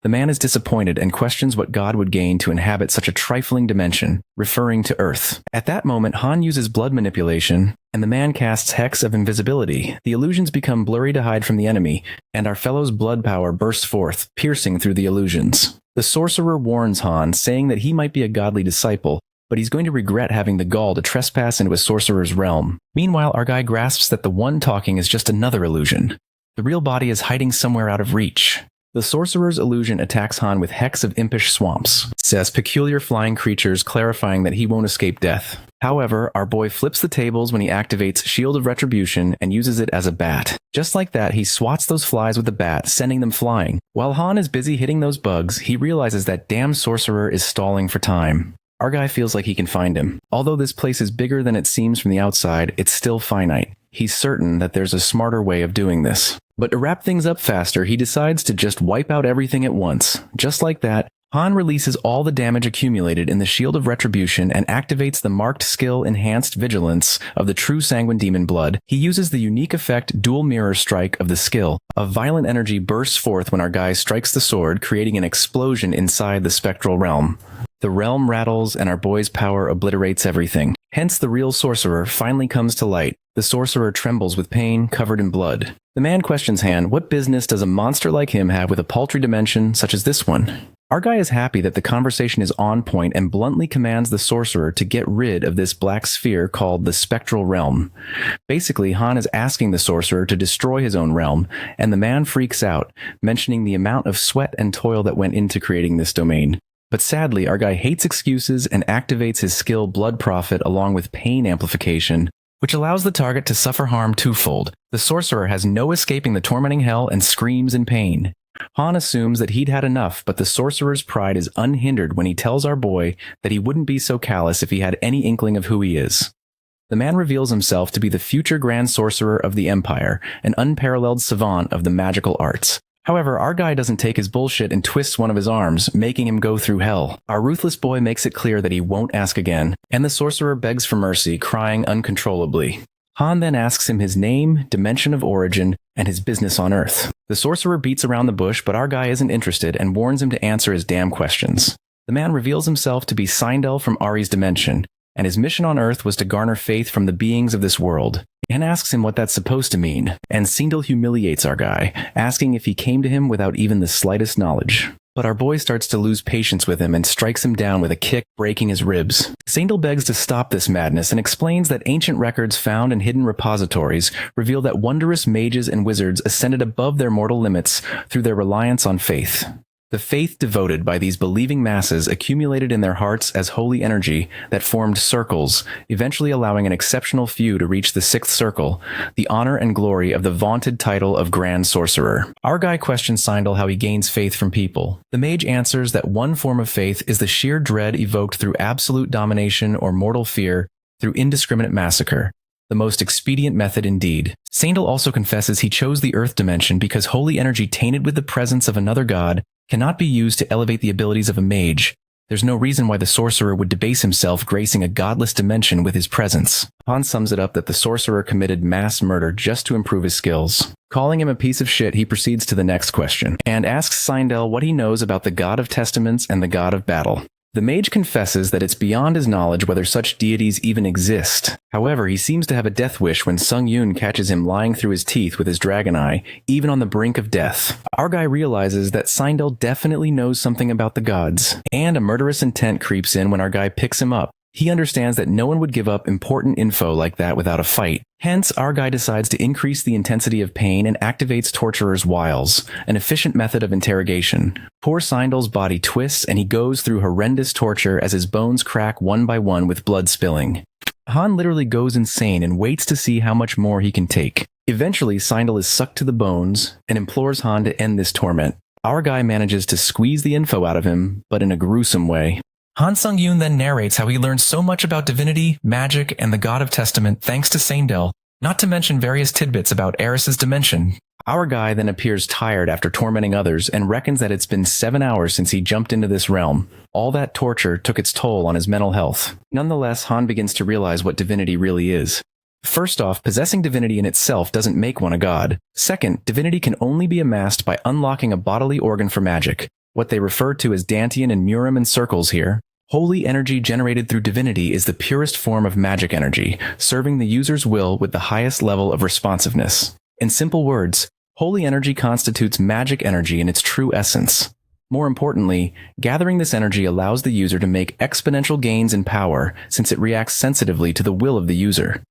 The man is disappointed and questions what God would gain to inhabit such a trifling dimension, referring to Earth. At that moment, Han uses blood manipulation, and the man casts Hex of Invisibility. The illusions become blurry to hide from the enemy, and our fellow's blood power bursts forth, piercing through the illusions. The sorcerer warns Han, saying that he might be a godly disciple, but he's going to regret having the gall to trespass into a sorcerer's realm. Meanwhile, our guy grasps that the one talking is just another illusion. The real body is hiding somewhere out of reach. The sorcerer's illusion attacks Han with Hex of Impish Swamps, says peculiar flying creatures, clarifying that he won't escape death. However, our boy flips the tables when he activates Shield of Retribution and uses it as a bat. Just like that, he swats those flies with the bat, sending them flying. While Han is busy hitting those bugs, he realizes that damn sorcerer is stalling for time. Our guy feels like he can find him. Although this place is bigger than it seems from the outside, it's still finite. He's certain that there's a smarter way of doing this. But to wrap things up faster, he decides to just wipe out everything at once. Just like that, Han releases all the damage accumulated in the Shield of Retribution and activates the marked skill Enhanced Vigilance of the True Sanguine Demon Blood. He uses the unique effect Dual Mirror Strike of the skill. A violent energy bursts forth when our guy strikes the sword, creating an explosion inside the spectral realm. The realm rattles and our boy's power obliterates everything. Hence, the real sorcerer finally comes to light. The sorcerer trembles with pain, covered in blood. The man questions Han, what business does a monster like him have with a paltry dimension such as this one? Our guy is happy that the conversation is on point and bluntly commands the sorcerer to get rid of this black sphere called the Spectral Realm. Basically, Han is asking the sorcerer to destroy his own realm, and the man freaks out, mentioning the amount of sweat and toil that went into creating this domain. But sadly, our guy hates excuses and activates his skill Blood Prophet along with Pain Amplification, which allows the target to suffer harm twofold. The sorcerer has no escaping the tormenting hell and screams in pain. Han assumes that he'd had enough, but the sorcerer's pride is unhindered when he tells our boy that he wouldn't be so callous if he had any inkling of who he is. The man reveals himself to be the future Grand Sorcerer of the Empire, an unparalleled savant of the magical arts. However, our guy doesn't take his bullshit and twists one of his arms, making him go through hell. Our ruthless boy makes it clear that he won't ask again, and the sorcerer begs for mercy, crying uncontrollably. Han then asks him his name, dimension of origin, and his business on Earth. The sorcerer beats around the bush, but our guy isn't interested and warns him to answer his damn questions. The man reveals himself to be Sindel from Ari's dimension, and his mission on Earth was to garner faith from the beings of this world, and asks him what that's supposed to mean. And Sindel humiliates our guy, asking if he came to him without even the slightest knowledge. But our boy starts to lose patience with him and strikes him down with a kick, breaking his ribs. Sindel begs to stop this madness and explains that ancient records found in hidden repositories reveal that wondrous mages and wizards ascended above their mortal limits through their reliance on faith. The faith devoted by these believing masses accumulated in their hearts as holy energy that formed circles, eventually allowing an exceptional few to reach the sixth circle, the honor and glory of the vaunted title of Grand Sorcerer. Our guy questions Sindel how he gains faith from people. The mage answers that one form of faith is the sheer dread evoked through absolute domination or mortal fear through indiscriminate massacre. The most expedient method indeed. Sindel also confesses he chose the Earth dimension because holy energy tainted with the presence of another god cannot be used to elevate the abilities of a mage. There's no reason why the sorcerer would debase himself gracing a godless dimension with his presence. Han sums it up that the sorcerer committed mass murder just to improve his skills. Calling him a piece of shit, he proceeds to the next question, and asks Sindel what he knows about the God of Testaments and the God of Battle. The mage confesses that it's beyond his knowledge whether such deities even exist. However, he seems to have a death wish when Sung Yun catches him lying through his teeth with his dragon eye, even on the brink of death. Our guy realizes that Sindel definitely knows something about the gods, and a murderous intent creeps in when our guy picks him up. He understands that no one would give up important info like that without a fight. Hence, our guy decides to increase the intensity of pain and activates Torturer's wiles, an efficient method of interrogation. Poor Sindel's body twists and he goes through horrendous torture as his bones crack one by one with blood spilling. Han literally goes insane and waits to see how much more he can take. Eventually, Sindel is sucked to the bones and implores Han to end this torment. Our guy manages to squeeze the info out of him, but in a gruesome way. Han Sung-yoon then narrates how he learned so much about divinity, magic, and the God of Testament thanks to Sindel, not to mention various tidbits about Eris's dimension. Our guy then appears tired after tormenting others and reckons that it's been 7 hours since he jumped into this realm. All that torture took its toll on his mental health. Nonetheless, Han begins to realize what divinity really is. First off, possessing divinity in itself doesn't make one a god. Second, divinity can only be amassed by unlocking a bodily organ for magic, what they refer to as Dantian and Murim in circles here. Holy energy generated through divinity is the purest form of magic energy, serving the user's will with the highest level of responsiveness. In simple words, holy energy constitutes magic energy in its true essence. More importantly, gathering this energy allows the user to make exponential gains in power since it reacts sensitively to the will of the user.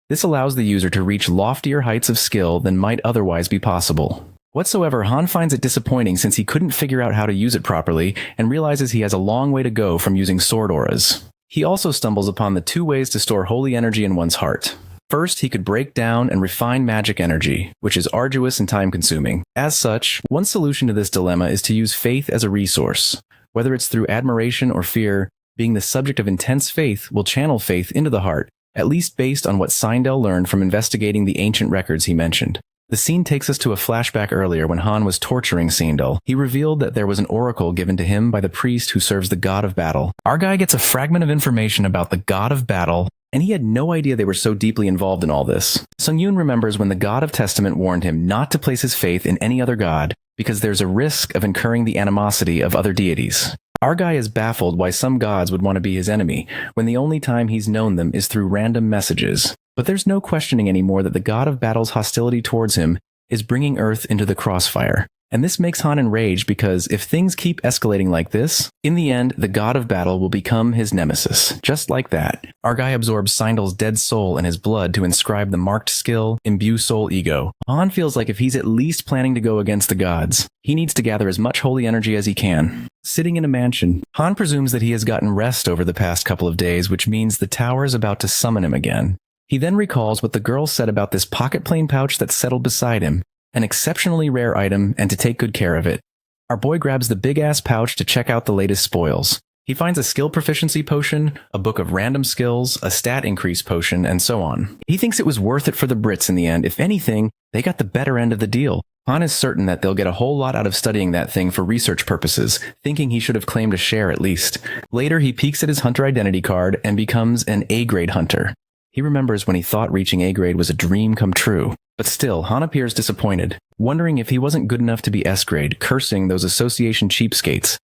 This allows the user to reach loftier heights of skill than might otherwise be possible. Whatsoever, Han finds it disappointing since he couldn't figure out how to use it properly and realizes he has a long way to go from using sword auras. He also stumbles upon the 2 ways to store holy energy in one's heart. First, he could break down and refine magic energy, which is arduous and time-consuming. As such, one solution to this dilemma is to use faith as a resource. Whether it's through admiration or fear, being the subject of intense faith will channel faith into the heart, at least based on what Sindel learned from investigating the ancient records he mentioned. The scene takes us to a flashback earlier when Han was torturing Sindel. He revealed that there was an oracle given to him by the priest who serves the God of Battle. Our guy gets a fragment of information about the God of Battle, and he had no idea they were so deeply involved in all this. Sung-yoon remembers when the God of Testament warned him not to place his faith in any other god, because there's a risk of incurring the animosity of other deities. Our guy is baffled why some gods would want to be his enemy, when the only time he's known them is through random messages. But there's no questioning anymore that the God of Battle's hostility towards him is bringing Earth into the crossfire. And this makes Han enraged because if things keep escalating like this, in the end, the god of battle will become his nemesis. Just like that, our guy absorbs Seindel's dead soul in his blood to inscribe the marked skill, imbue soul ego. Han feels like if he's at least planning to go against the gods, he needs to gather as much holy energy as he can. Sitting in a mansion, Han presumes that he has gotten rest over the past couple of days, which means the tower is about to summon him again. He then recalls what the girl said about this pocket plane pouch that settled beside him, an exceptionally rare item, and to take good care of it. Our boy grabs the big-ass pouch to check out the latest spoils. He finds a skill proficiency potion, a book of random skills, a stat increase potion, and so on. He thinks it was worth it for the Brits in the end. If anything, they got the better end of the deal. Han is certain that they'll get a whole lot out of studying that thing for research purposes, thinking he should have claimed a share at least. Later, he peeks at his hunter identity card and becomes an A-grade hunter. He remembers when he thought reaching A-grade was a dream come true. But still, Han appears disappointed, wondering if he wasn't good enough to be S-grade, cursing those association cheapskates.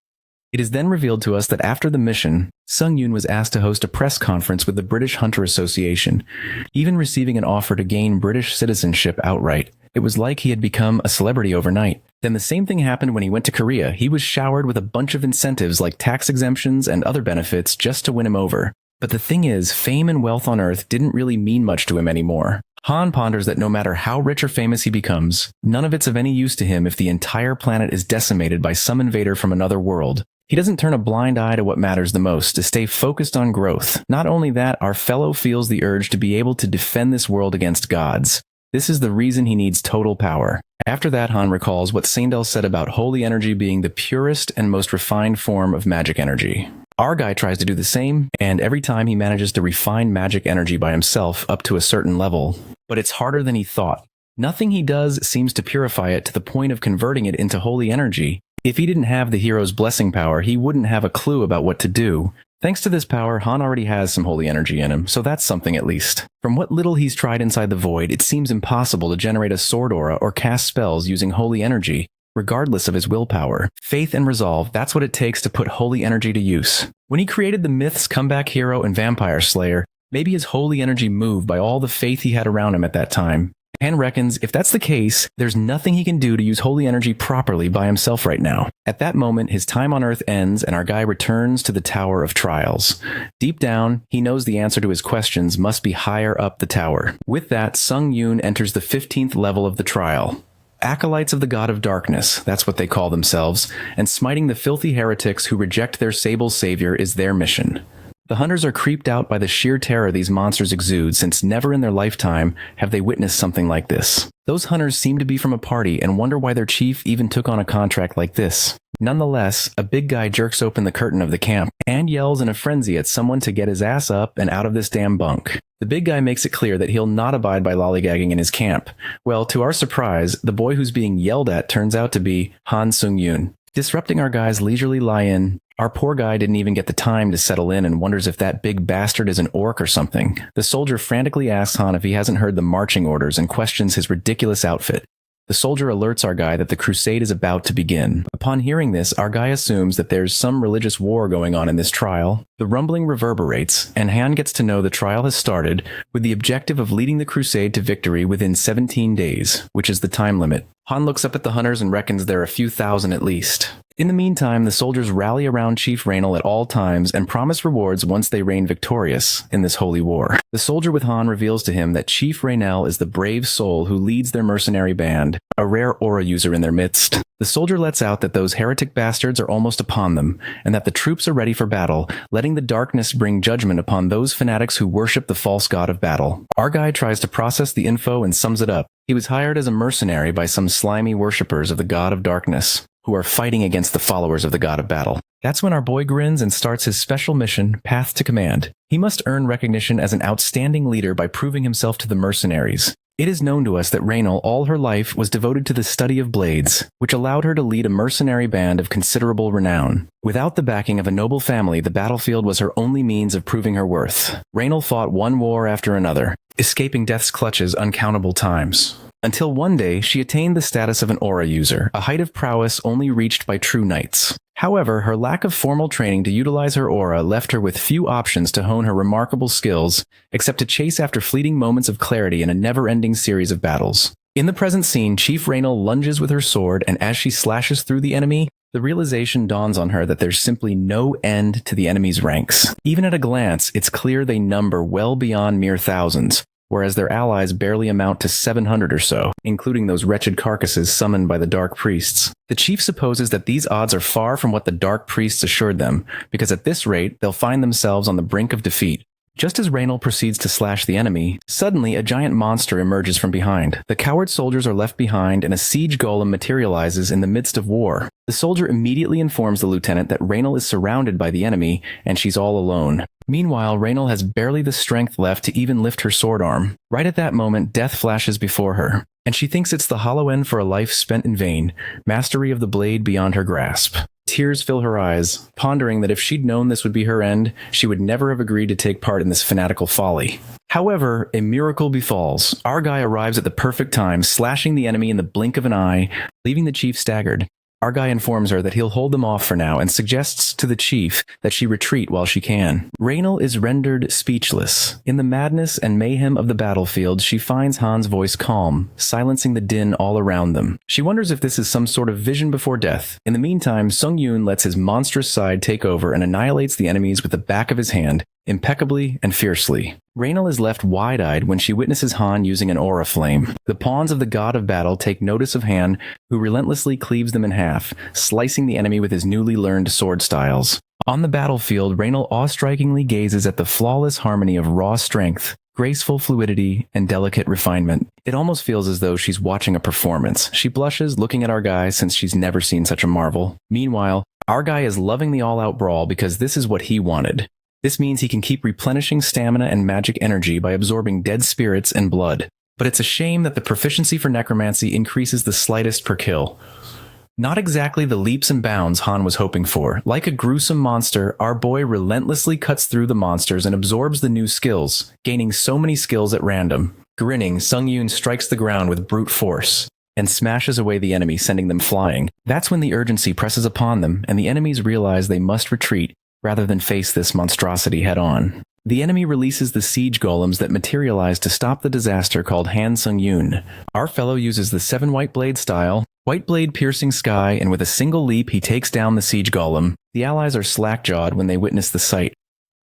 It is then revealed to us that after the mission, Sung Yoon was asked to host a press conference with the British Hunter Association, even receiving an offer to gain British citizenship outright. It was like he had become a celebrity overnight. Then the same thing happened when he went to Korea. He was showered with a bunch of incentives like tax exemptions and other benefits just to win him over. But the thing is, fame and wealth on Earth didn't really mean much to him anymore. Han ponders that no matter how rich or famous he becomes, none of it's of any use to him if the entire planet is decimated by some invader from another world. He doesn't turn a blind eye to what matters the most, to stay focused on growth. Not only that, our fellow feels the urge to be able to defend this world against gods. This is the reason he needs total power. After that, Han recalls what Seindel said about holy energy being the purest and most refined form of magic energy. Our guy tries to do the same, and every time he manages to refine magic energy by himself up to a certain level, but it's harder than he thought. Nothing he does seems to purify it to the point of converting it into holy energy. If he didn't have the hero's blessing power, he wouldn't have a clue about what to do. Thanks to this power, Han already has some holy energy in him, so that's something at least. From what little he's tried inside the void, it seems impossible to generate a sword aura or cast spells using holy energy, regardless of his willpower. Faith and resolve, that's what it takes to put holy energy to use. When he created the myths Comeback Hero and Vampire Slayer, maybe his holy energy moved by all the faith he had around him at that time. Han reckons if that's the case, there's nothing he can do to use holy energy properly by himself right now. At that moment, his time on Earth ends and our guy returns to the Tower of Trials. Deep down, he knows the answer to his questions must be higher up the tower. With that, Sung Yoon enters the 15th level of the trial. Acolytes of the God of Darkness, that's what they call themselves, and smiting the filthy heretics who reject their sable savior is their mission. The hunters are creeped out by the sheer terror these monsters exude, since never in their lifetime have they witnessed something like this. Those hunters seem to be from a party and wonder why their chief even took on a contract like this. Nonetheless, a big guy jerks open the curtain of the camp and yells in a frenzy at someone to get his ass up and out of this damn bunk. The big guy makes it clear that he'll not abide by lollygagging in his camp. Well, to our surprise, the boy who's being yelled at turns out to be Han Sung-yoon. Disrupting our guy's leisurely lie-in, our poor guy didn't even get the time to settle in and wonders if that big bastard is an orc or something. The soldier frantically asks Han if he hasn't heard the marching orders and questions his ridiculous outfit. The soldier alerts our guy that the crusade is about to begin. Upon hearing this, our guy assumes that there's some religious war going on in this trial. The rumbling reverberates, and Han gets to know the trial has started with the objective of leading the crusade to victory within 17 days, which is the time limit. Han looks up at the hunters and reckons there are a few thousand at least. In the meantime, the soldiers rally around Chief Raynal at all times and promise rewards once they reign victorious in this holy war. The soldier with Han reveals to him that Chief Raynal is the brave soul who leads their mercenary band, a rare aura user in their midst. The soldier lets out that those heretic bastards are almost upon them, and that the troops are ready for battle, letting the darkness bring judgment upon those fanatics who worship the false god of battle. Our guy tries to process the info and sums it up. He was hired as a mercenary by some slimy worshippers of the god of darkness, who are fighting against the followers of the god of battle. That's when our boy grins and starts his special mission, Path to Command. He must earn recognition as an outstanding leader by proving himself to the mercenaries. It is known to us that Raynal all her life was devoted to the study of blades, which allowed her to lead a mercenary band of considerable renown. Without the backing of a noble family, the battlefield was her only means of proving her worth. Raynal fought one war after another, escaping death's clutches uncountable times. Until one day, she attained the status of an aura user, a height of prowess only reached by true knights. However, her lack of formal training to utilize her aura left her with few options to hone her remarkable skills, except to chase after fleeting moments of clarity in a never-ending series of battles. In the present scene, Chief Raynal lunges with her sword, and as she slashes through the enemy, the realization dawns on her that there's simply no end to the enemy's ranks. Even at a glance, it's clear they number well beyond mere thousands, whereas their allies barely amount to 700 or so, including those wretched carcasses summoned by the Dark Priests. The chief supposes that these odds are far from what the Dark Priests assured them, because at this rate, they'll find themselves on the brink of defeat. Just as Raynal proceeds to slash the enemy, suddenly a giant monster emerges from behind. The coward soldiers are left behind, and a siege golem materializes in the midst of war. The soldier immediately informs the lieutenant that Raynal is surrounded by the enemy, and she's all alone. Meanwhile, Raynal has barely the strength left to even lift her sword arm. Right at that moment, death flashes before her, and she thinks it's the hollow end for a life spent in vain, mastery of the blade beyond her grasp. Tears fill her eyes, pondering that if she'd known this would be her end, she would never have agreed to take part in this fanatical folly. However, a miracle befalls. Our guy arrives at the perfect time, slashing the enemy in the blink of an eye, leaving the chief staggered. Our guy informs her that he'll hold them off for now and suggests to the chief that she retreat while she can. Raynal is rendered speechless. In the madness and mayhem of the battlefield, she finds Han's voice calm, silencing the din all around them. She wonders if this is some sort of vision before death. In the meantime, Sung-yoon lets his monstrous side take over and annihilates the enemies with the back of his hand, impeccably and fiercely. Raynal is left wide-eyed when she witnesses Han using an aura flame. The pawns of the god of battle take notice of Han, who relentlessly cleaves them in half, slicing the enemy with his newly learned sword styles. On the battlefield, Raynal awe-strikingly gazes at the flawless harmony of raw strength, graceful fluidity, and delicate refinement. It almost feels as though she's watching a performance. She blushes looking at our guy since she's never seen such a marvel. Meanwhile, our guy is loving the all-out brawl because this is what he wanted. This means he can keep replenishing stamina and magic energy by absorbing dead spirits and blood. But it's a shame that the proficiency for necromancy increases the slightest per kill. Not exactly the leaps and bounds Han was hoping for. Like a gruesome monster, our boy relentlessly cuts through the monsters and absorbs the new skills, gaining so many skills at random. Grinning, Sung-yoon strikes the ground with brute force and smashes away the enemy, sending them flying. That's when the urgency presses upon them, and the enemies realize they must retreat rather than face this monstrosity head-on. The enemy releases the siege golems that materialize to stop the disaster called Han Sung-yoon. Our fellow uses the 7 white blade style, white blade piercing sky, and with a single leap he takes down the siege golem. The allies are slack-jawed when they witness the sight,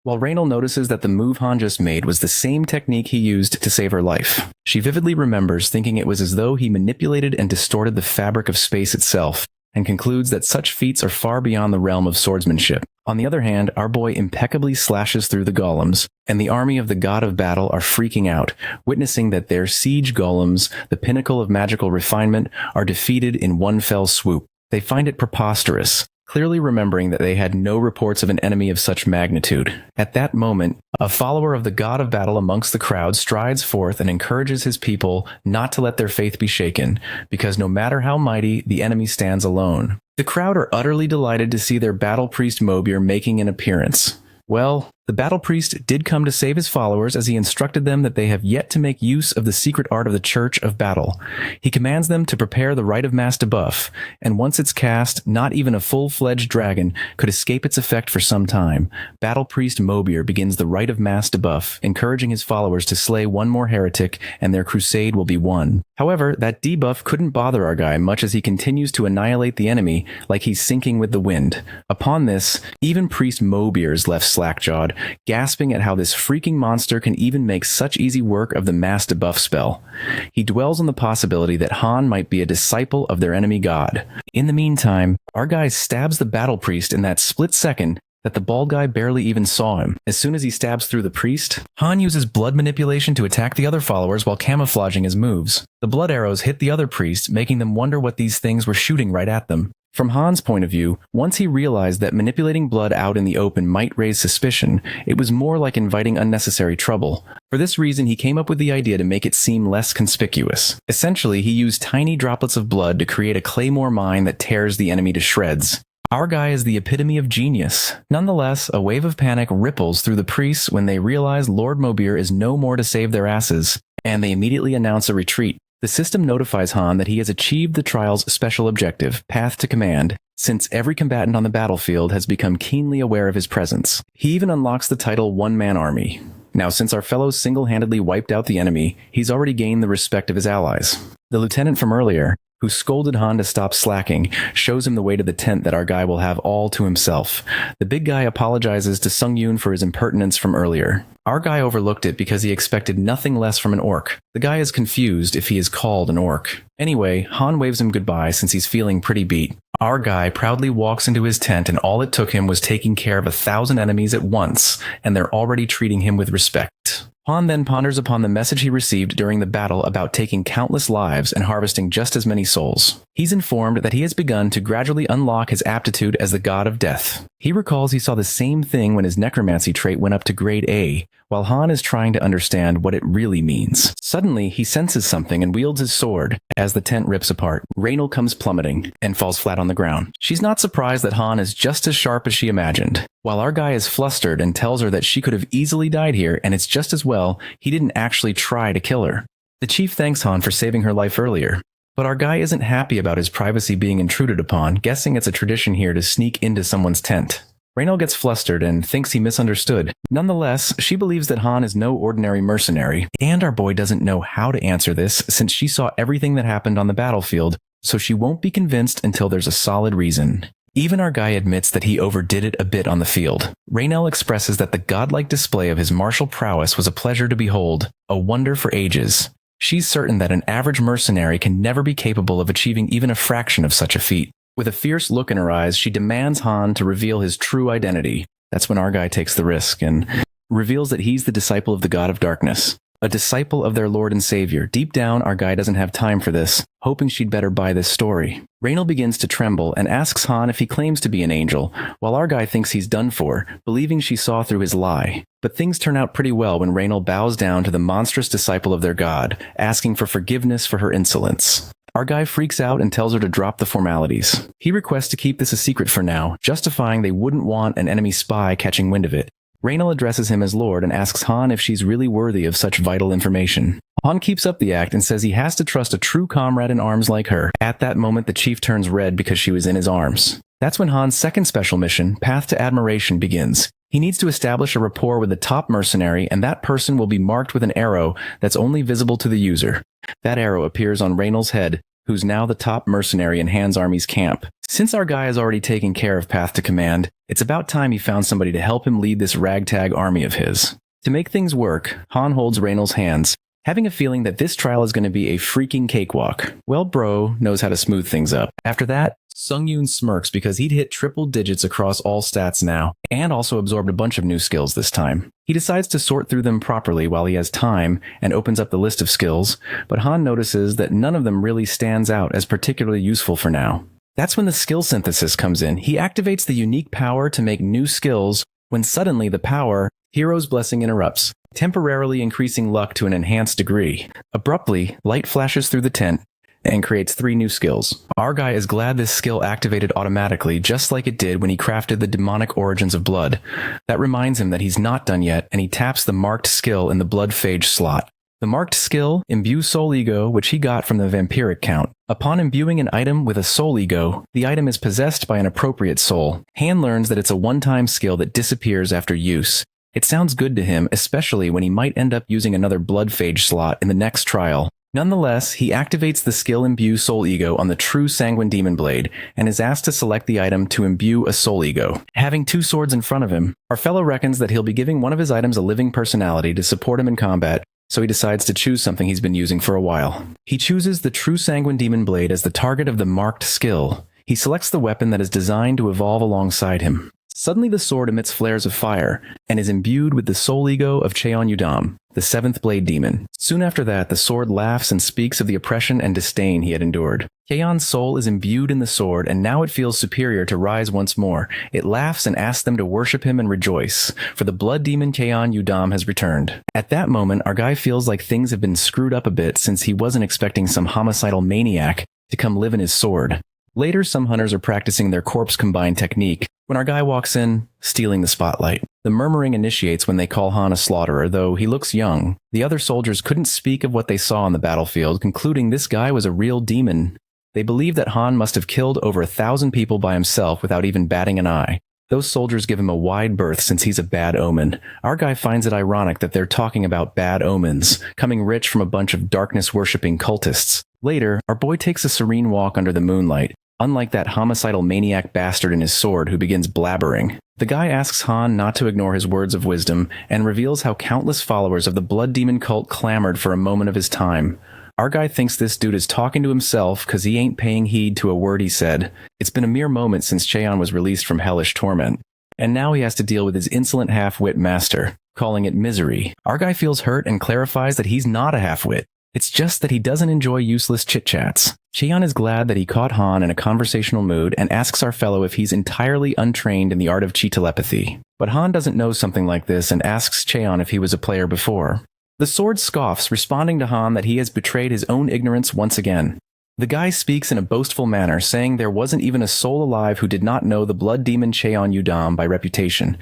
while Raynal notices that the move Han just made was the same technique he used to save her life. She vividly remembers thinking it was as though he manipulated and distorted the fabric of space itself, and concludes that such feats are far beyond the realm of swordsmanship. On the other hand, our boy impeccably slashes through the golems, and the army of the god of battle are freaking out, witnessing that their siege golems, the pinnacle of magical refinement, are defeated in one fell swoop. They find it preposterous, clearly remembering that they had no reports of an enemy of such magnitude. At that moment, a follower of the god of battle amongst the crowd strides forth and encourages his people not to let their faith be shaken, because no matter how mighty, the enemy stands alone. The crowd are utterly delighted to see their battle priest Mobier making an appearance. Well, the battle priest did come to save his followers, as he instructed them that they have yet to make use of the secret art of the Church of Battle. He commands them to prepare the rite of mass debuff, and once it's cast, not even a full-fledged dragon could escape its effect for some time. Battle priest Mobier begins the rite of mass debuff, encouraging his followers to slay one more heretic, and their crusade will be won. However, that debuff couldn't bother our guy much, as he continues to annihilate the enemy like he's sinking with the wind. Upon this, even priest Mobier is left slack-jawed, gasping at how this freaking monster can even make such easy work of the mass debuff spell. He dwells on the possibility that Han might be a disciple of their enemy god. In the meantime, our guy stabs the battle priest in that split second that the bald guy barely even saw him. As soon as he stabs through the priest, Han uses blood manipulation to attack the other followers while camouflaging his moves. The blood arrows hit the other priests, making them wonder what these things were shooting right at them. From Han's point of view, once he realized that manipulating blood out in the open might raise suspicion, it was more like inviting unnecessary trouble. For this reason, he came up with the idea to make it seem less conspicuous. Essentially, he used tiny droplets of blood to create a claymore mine that tears the enemy to shreds. Our guy is the epitome of genius. Nonetheless, a wave of panic ripples through the priests when they realize Lord Mobier is no more to save their asses, and they immediately announce a retreat. The system notifies Han that he has achieved the trial's special objective, Path to Command, since every combatant on the battlefield has become keenly aware of his presence. He even unlocks the title One-Man Army. Now, since our fellow single-handedly wiped out the enemy, he's already gained the respect of his allies. The lieutenant from earlier, who scolded Han to stop slacking, shows him the way to the tent that our guy will have all to himself. The big guy apologizes to Sung-yoon for his impertinence from earlier. Our guy overlooked it because he expected nothing less from an orc. The guy is confused if he is called an orc. Anyway, Han waves him goodbye since he's feeling pretty beat. Our guy proudly walks into his tent, and all it took him was taking care of 1,000 enemies at once, and they're already treating him with respect. Han then ponders upon the message he received during the battle about taking countless lives and harvesting just as many souls. He's informed that he has begun to gradually unlock his aptitude as the god of death. He recalls he saw the same thing when his necromancy trait went up to grade A, while Han is trying to understand what it really means. Suddenly, he senses something and wields his sword. As the tent rips apart, Raynal comes plummeting and falls flat on the ground. She's not surprised that Han is just as sharp as she imagined. While our guy is flustered and tells her that she could have easily died here, and it's just as well he didn't actually try to kill her. The chief thanks Han for saving her life earlier. But our guy isn't happy about his privacy being intruded upon, guessing it's a tradition here to sneak into someone's tent. Raynal gets flustered and thinks he misunderstood. Nonetheless, she believes that Han is no ordinary mercenary, and our boy doesn't know how to answer this since she saw everything that happened on the battlefield, so she won't be convinced until there's a solid reason. Even our guy admits that he overdid it a bit on the field. Raynal expresses that the godlike display of his martial prowess was a pleasure to behold, a wonder for ages. She's certain that an average mercenary can never be capable of achieving even a fraction of such a feat. With a fierce look in her eyes, she demands Han to reveal his true identity. That's when our guy takes the risk and reveals that he's the disciple of the God of Darkness, a disciple of their Lord and Savior. Deep down, our guy doesn't have time for this, hoping she'd better buy this story. Raynal begins to tremble and asks Han if he claims to be an angel, while our guy thinks he's done for, believing she saw through his lie. But things turn out pretty well when Raynal bows down to the monstrous disciple of their god, asking for forgiveness for her insolence. Our guy freaks out and tells her to drop the formalities. He requests to keep this a secret for now, justifying they wouldn't want an enemy spy catching wind of it. Raynal addresses him as Lord and asks Han if she's really worthy of such vital information. Han keeps up the act and says he has to trust a true comrade in arms like her. At that moment, the chief turns red because she was in his arms. That's when Han's second special mission, Path to Admiration, begins. He needs to establish a rapport with the top mercenary, and that person will be marked with an arrow that's only visible to the user. That arrow appears on Raynal's head, who's now the top mercenary in Han's army's camp. Since our guy has already taken care of Path to Command, it's about time he found somebody to help him lead this ragtag army of his. To make things work, Han holds Raynal's hands, having a feeling that this trial is going to be a freaking cakewalk. Well, bro knows how to smooth things up. After that, Sung-yoon smirks because he'd hit triple digits across all stats now, and also absorbed a bunch of new skills this time. He decides to sort through them properly while he has time and opens up the list of skills, but Han notices that none of them really stands out as particularly useful for now. That's when the skill synthesis comes in. He activates the unique power to make new skills when suddenly the power, Hero's Blessing, interrupts, temporarily increasing luck to an enhanced degree. Abruptly, light flashes through the tent and creates 3 new skills. Our guy is glad this skill activated automatically, just like it did when he crafted the demonic origins of blood. That reminds him that he's not done yet, and he taps the marked skill in the blood phage slot. The marked skill, Imbue Soul Ego, which he got from the vampiric count. Upon imbuing an item with a soul ego, the item is possessed by an appropriate soul. Han learns that it's a one-time skill that disappears after use. It sounds good to him, especially when he might end up using another blood phage slot in the next trial. Nonetheless, he activates the skill Imbue Soul Ego on the true Sanguine Demon Blade, and is asked to select the item to imbue a Soul Ego. Having 2 swords in front of him, our fellow reckons that he'll be giving one of his items a living personality to support him in combat, so he decides to choose something he's been using for a while. He chooses the true Sanguine Demon Blade as the target of the marked skill. He selects the weapon that is designed to evolve alongside him. Suddenly the sword emits flares of fire, and is imbued with the soul ego of Cheon Yudam, the 7th Blade Demon. Soon after that, the sword laughs and speaks of the oppression and disdain he had endured. Cheon's soul is imbued in the sword, and now it feels superior to rise once more. It laughs and asks them to worship him and rejoice, for the blood demon Cheon Yudam has returned. At that moment, our guy feels like things have been screwed up a bit since he wasn't expecting some homicidal maniac to come live in his sword. Later, some hunters are practicing their corpse-combined technique when our guy walks in, stealing the spotlight. The murmuring initiates when they call Han a slaughterer, though he looks young. The other soldiers couldn't speak of what they saw on the battlefield, concluding this guy was a real demon. They believe that Han must have killed over 1,000 people by himself without even batting an eye. Those soldiers give him a wide berth since he's a bad omen. Our guy finds it ironic that they're talking about bad omens, coming rich from a bunch of darkness-worshipping cultists. Later, our boy takes a serene walk under the moonlight, unlike that homicidal maniac bastard in his sword who begins blabbering. The guy asks Han not to ignore his words of wisdom and reveals how countless followers of the blood demon cult clamored for a moment of his time. Our guy thinks this dude is talking to himself because he ain't paying heed to a word he said. It's been a mere moment since Cheon was released from hellish torment, and now he has to deal with his insolent half-wit master, calling it misery. Our guy feels hurt and clarifies that he's not a half-wit. It's just that he doesn't enjoy useless chit-chats. Cheon is glad that he caught Han in a conversational mood and asks our fellow if he's entirely untrained in the art of chi telepathy. But Han doesn't know something like this and asks Cheon if he was a player before. The sword scoffs, responding to Han that he has betrayed his own ignorance once again. The guy speaks in a boastful manner, saying there wasn't even a soul alive who did not know the blood demon Cheon Yudam by reputation.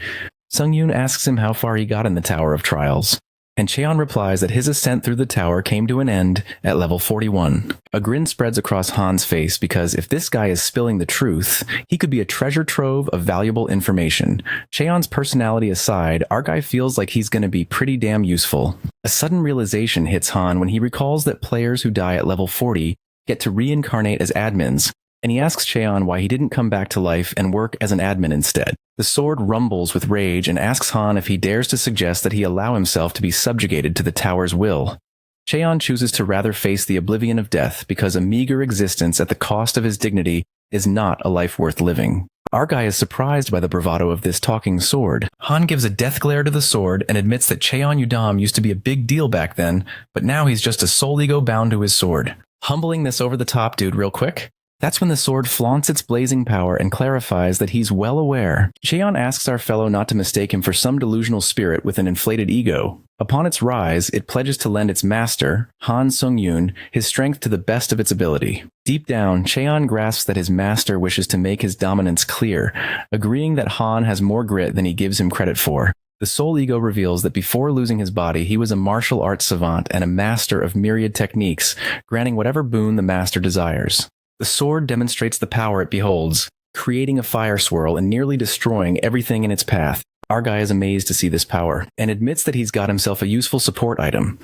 Sung-yoon asks him how far he got in the Tower of Trials, and Cheon replies that his ascent through the tower came to an end at level 41. A grin spreads across Han's face because if this guy is spilling the truth, he could be a treasure trove of valuable information. Cheon's personality aside, our guy feels like he's going to be pretty damn useful. A sudden realization hits Han when he recalls that players who die at level 40 get to reincarnate as admins, and he asks Cheon why he didn't come back to life and work as an admin instead. The sword rumbles with rage and asks Han if he dares to suggest that he allow himself to be subjugated to the tower's will. Cheon chooses to rather face the oblivion of death because a meager existence at the cost of his dignity is not a life worth living. Our guy is surprised by the bravado of this talking sword. Han gives a death glare to the sword and admits that Cheon Yudam used to be a big deal back then, but now he's just a soul ego bound to his sword. Humbling this over-the-top dude real quick, that's when the sword flaunts its blazing power and clarifies that he's well aware. Cheon asks our fellow not to mistake him for some delusional spirit with an inflated ego. Upon its rise, it pledges to lend its master, Han Sung-yoon, his strength to the best of its ability. Deep down, Cheon grasps that his master wishes to make his dominance clear, agreeing that Han has more grit than he gives him credit for. The soul ego reveals that before losing his body, he was a martial arts savant and a master of myriad techniques, granting whatever boon the master desires. The sword demonstrates the power it beholds, creating a fire swirl and nearly destroying everything in its path. Our guy is amazed to see this power, and admits that he's got himself a useful support item.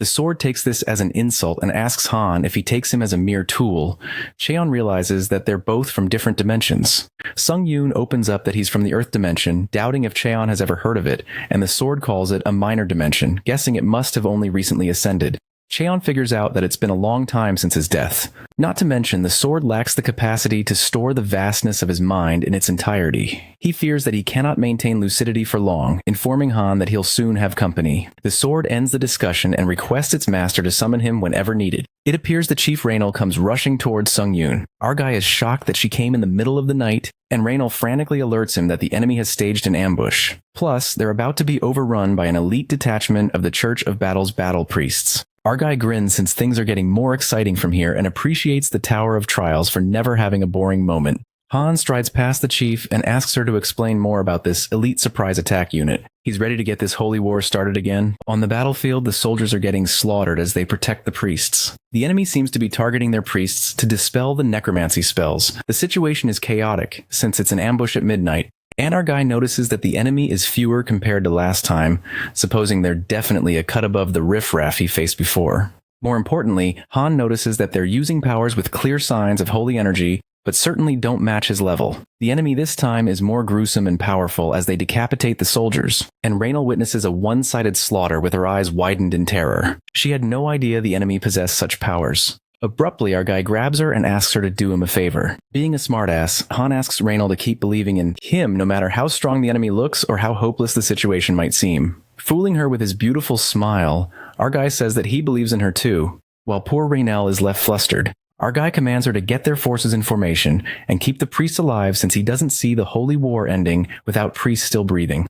The sword takes this as an insult and asks Han if he takes him as a mere tool. Cheon realizes that they're both from different dimensions. Sung-yoon opens up that he's from the Earth dimension, doubting if Cheon has ever heard of it, and the sword calls it a minor dimension, guessing it must have only recently ascended. Cheon figures out that it's been a long time since his death. Not to mention, the sword lacks the capacity to store the vastness of his mind in its entirety. He fears that he cannot maintain lucidity for long, informing Han that he'll soon have company. The sword ends the discussion and requests its master to summon him whenever needed. It appears that Chief Raynal comes rushing towards Sung-yoon. Our guy is shocked that she came in the middle of the night, and Raynal frantically alerts him that the enemy has staged an ambush. Plus, they're about to be overrun by an elite detachment of the Church of Battle's battle priests. Our guy grins since things are getting more exciting from here and appreciates the Tower of Trials for never having a boring moment. Han strides past the chief and asks her to explain more about this elite surprise attack unit. He's ready to get this holy war started again. On the battlefield, the soldiers are getting slaughtered as they protect the priests. The enemy seems to be targeting their priests to dispel the necromancy spells. The situation is chaotic, since it's an ambush at midnight, and our guy notices that the enemy is fewer compared to last time, supposing they're definitely a cut above the riffraff he faced before. More importantly, Han notices that they're using powers with clear signs of holy energy, but certainly don't match his level. The enemy this time is more gruesome and powerful as they decapitate the soldiers, and Raynal witnesses a one-sided slaughter with her eyes widened in terror. She had no idea the enemy possessed such powers. Abruptly, our guy grabs her and asks her to do him a favor. Being a smartass, Han asks Raynal to keep believing in him no matter how strong the enemy looks or how hopeless the situation might seem. Fooling her with his beautiful smile, our guy says that he believes in her too, while poor Raynal is left flustered. Our guy commands her to get their forces in formation and keep the priests alive since he doesn't see the holy war ending without priests still breathing.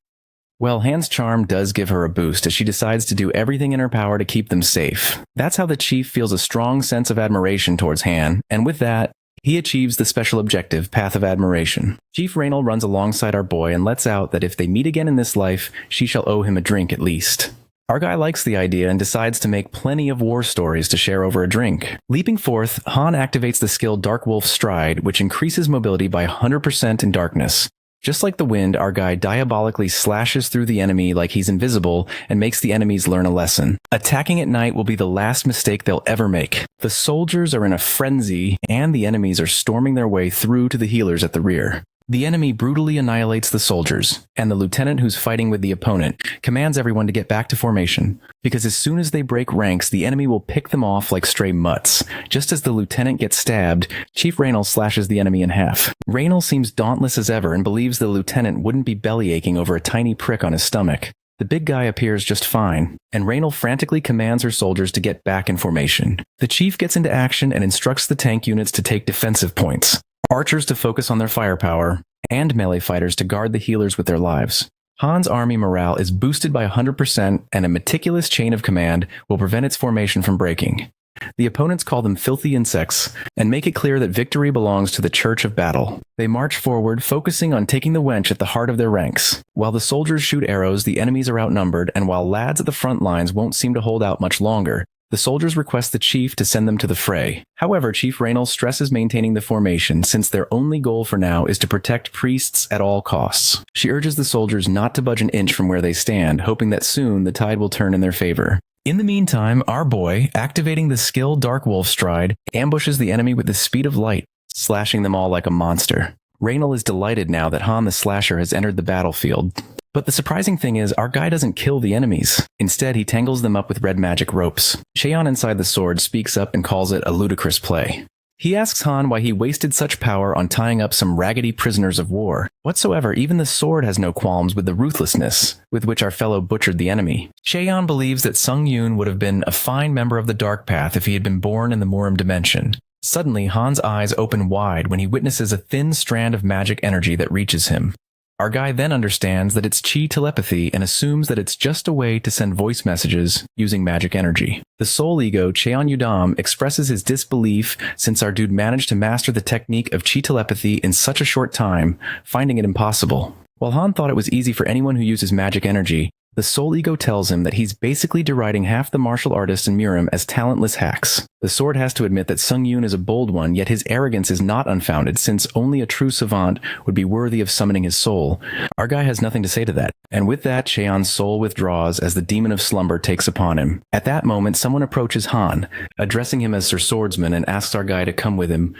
Well, Han's charm does give her a boost as she decides to do everything in her power to keep them safe. That's how the chief feels a strong sense of admiration towards Han, and with that, he achieves the special objective, Path of Admiration. Chief Raynal runs alongside our boy and lets out that if they meet again in this life, she shall owe him a drink at least. Our guy likes the idea and decides to make plenty of war stories to share over a drink. Leaping forth, Han activates the skill Dark Wolf Stride, which increases mobility by 100% in darkness. Just like the wind, our guy diabolically slashes through the enemy like he's invisible and makes the enemies learn a lesson. Attacking at night will be the last mistake they'll ever make. The soldiers are in a frenzy, and the enemies are storming their way through to the healers at the rear. The enemy brutally annihilates the soldiers, and the lieutenant who's fighting with the opponent commands everyone to get back to formation, because as soon as they break ranks, the enemy will pick them off like stray mutts. Just as the lieutenant gets stabbed, Chief Raynal slashes the enemy in half. Raynal seems dauntless as ever and believes the lieutenant wouldn't be belly aching over a tiny prick on his stomach. The big guy appears just fine, and Raynal frantically commands her soldiers to get back in formation. The chief gets into action and instructs the tank units to take defensive points, archers to focus on their firepower, and melee fighters to guard the healers with their lives. Han's army morale is boosted by 100%, and a meticulous chain of command will prevent its formation from breaking. The opponents call them filthy insects, and make it clear that victory belongs to the Church of Battle. They march forward, focusing on taking the wench at the heart of their ranks. While the soldiers shoot arrows, the enemies are outnumbered, and while lads at the front lines won't seem to hold out much longer, the soldiers request the chief to send them to the fray. However, Chief Raynal stresses maintaining the formation since their only goal for now is to protect priests at all costs. She urges the soldiers not to budge an inch from where they stand, hoping that soon the tide will turn in their favor. In the meantime, our boy, activating the skill Dark Wolf Stride, ambushes the enemy with the speed of light, slashing them all like a monster. Raynal is delighted now that Han the Slasher has entered the battlefield. But the surprising thing is, our guy doesn't kill the enemies. Instead, he tangles them up with red magic ropes. Cheon inside the sword speaks up and calls it a ludicrous play. He asks Han why he wasted such power on tying up some raggedy prisoners of war. Whatsoever, even the sword has no qualms with the ruthlessness with which our fellow butchered the enemy. Cheon believes that Sung Yoon would have been a fine member of the Dark Path if he had been born in the Morim dimension. Suddenly, Han's eyes open wide when he witnesses a thin strand of magic energy that reaches him. Our guy then understands that it's chi telepathy and assumes that it's just a way to send voice messages using magic energy. The soul ego, Cheon Yudam, expresses his disbelief since our dude managed to master the technique of chi telepathy in such a short time, finding it impossible. While Han thought it was easy for anyone who uses magic energy, the soul ego tells him that he's basically deriding half the martial artists in Murim as talentless hacks. The sword has to admit that Sung Yoon is a bold one, yet his arrogance is not unfounded since only a true savant would be worthy of summoning his soul. Our guy has nothing to say to that. And with that, Cheon's soul withdraws as the demon of slumber takes upon him. At that moment, someone approaches Han, addressing him as Sir Swordsman, and asks our guy to come with him,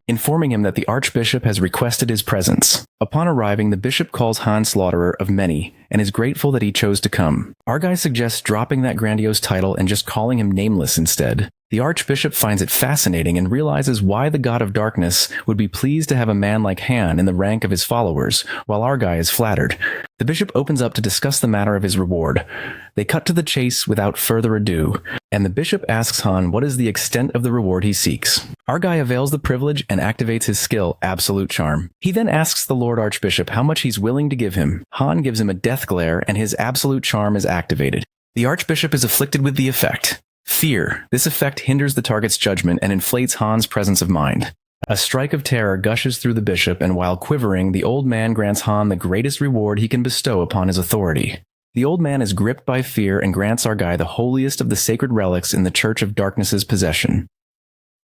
informing him that the Archbishop has requested his presence. Upon arriving, the bishop calls Han Slaughterer of Many, and is grateful that he chose to come. Our guy suggests dropping that grandiose title and just calling him Nameless instead. The Archbishop finds it fascinating and realizes why the God of Darkness would be pleased to have a man like Han in the rank of his followers, while our guy is flattered. The bishop opens up to discuss the matter of his reward. They cut to the chase without further ado, and the bishop asks Han what is the extent of the reward he seeks. Our guy avails the privilege and activates his skill, Absolute Charm. He then asks the Lord Archbishop how much he's willing to give him. Han gives him a death glare, and his Absolute Charm is activated. The Archbishop is afflicted with the effect Fear. This effect hinders the target's judgment and inflates Han's presence of mind. A strike of terror gushes through the bishop, and while quivering, the old man grants Han the greatest reward he can bestow upon his authority. The old man is gripped by fear and grants our guy the holiest of the sacred relics in the Church of Darkness's possession.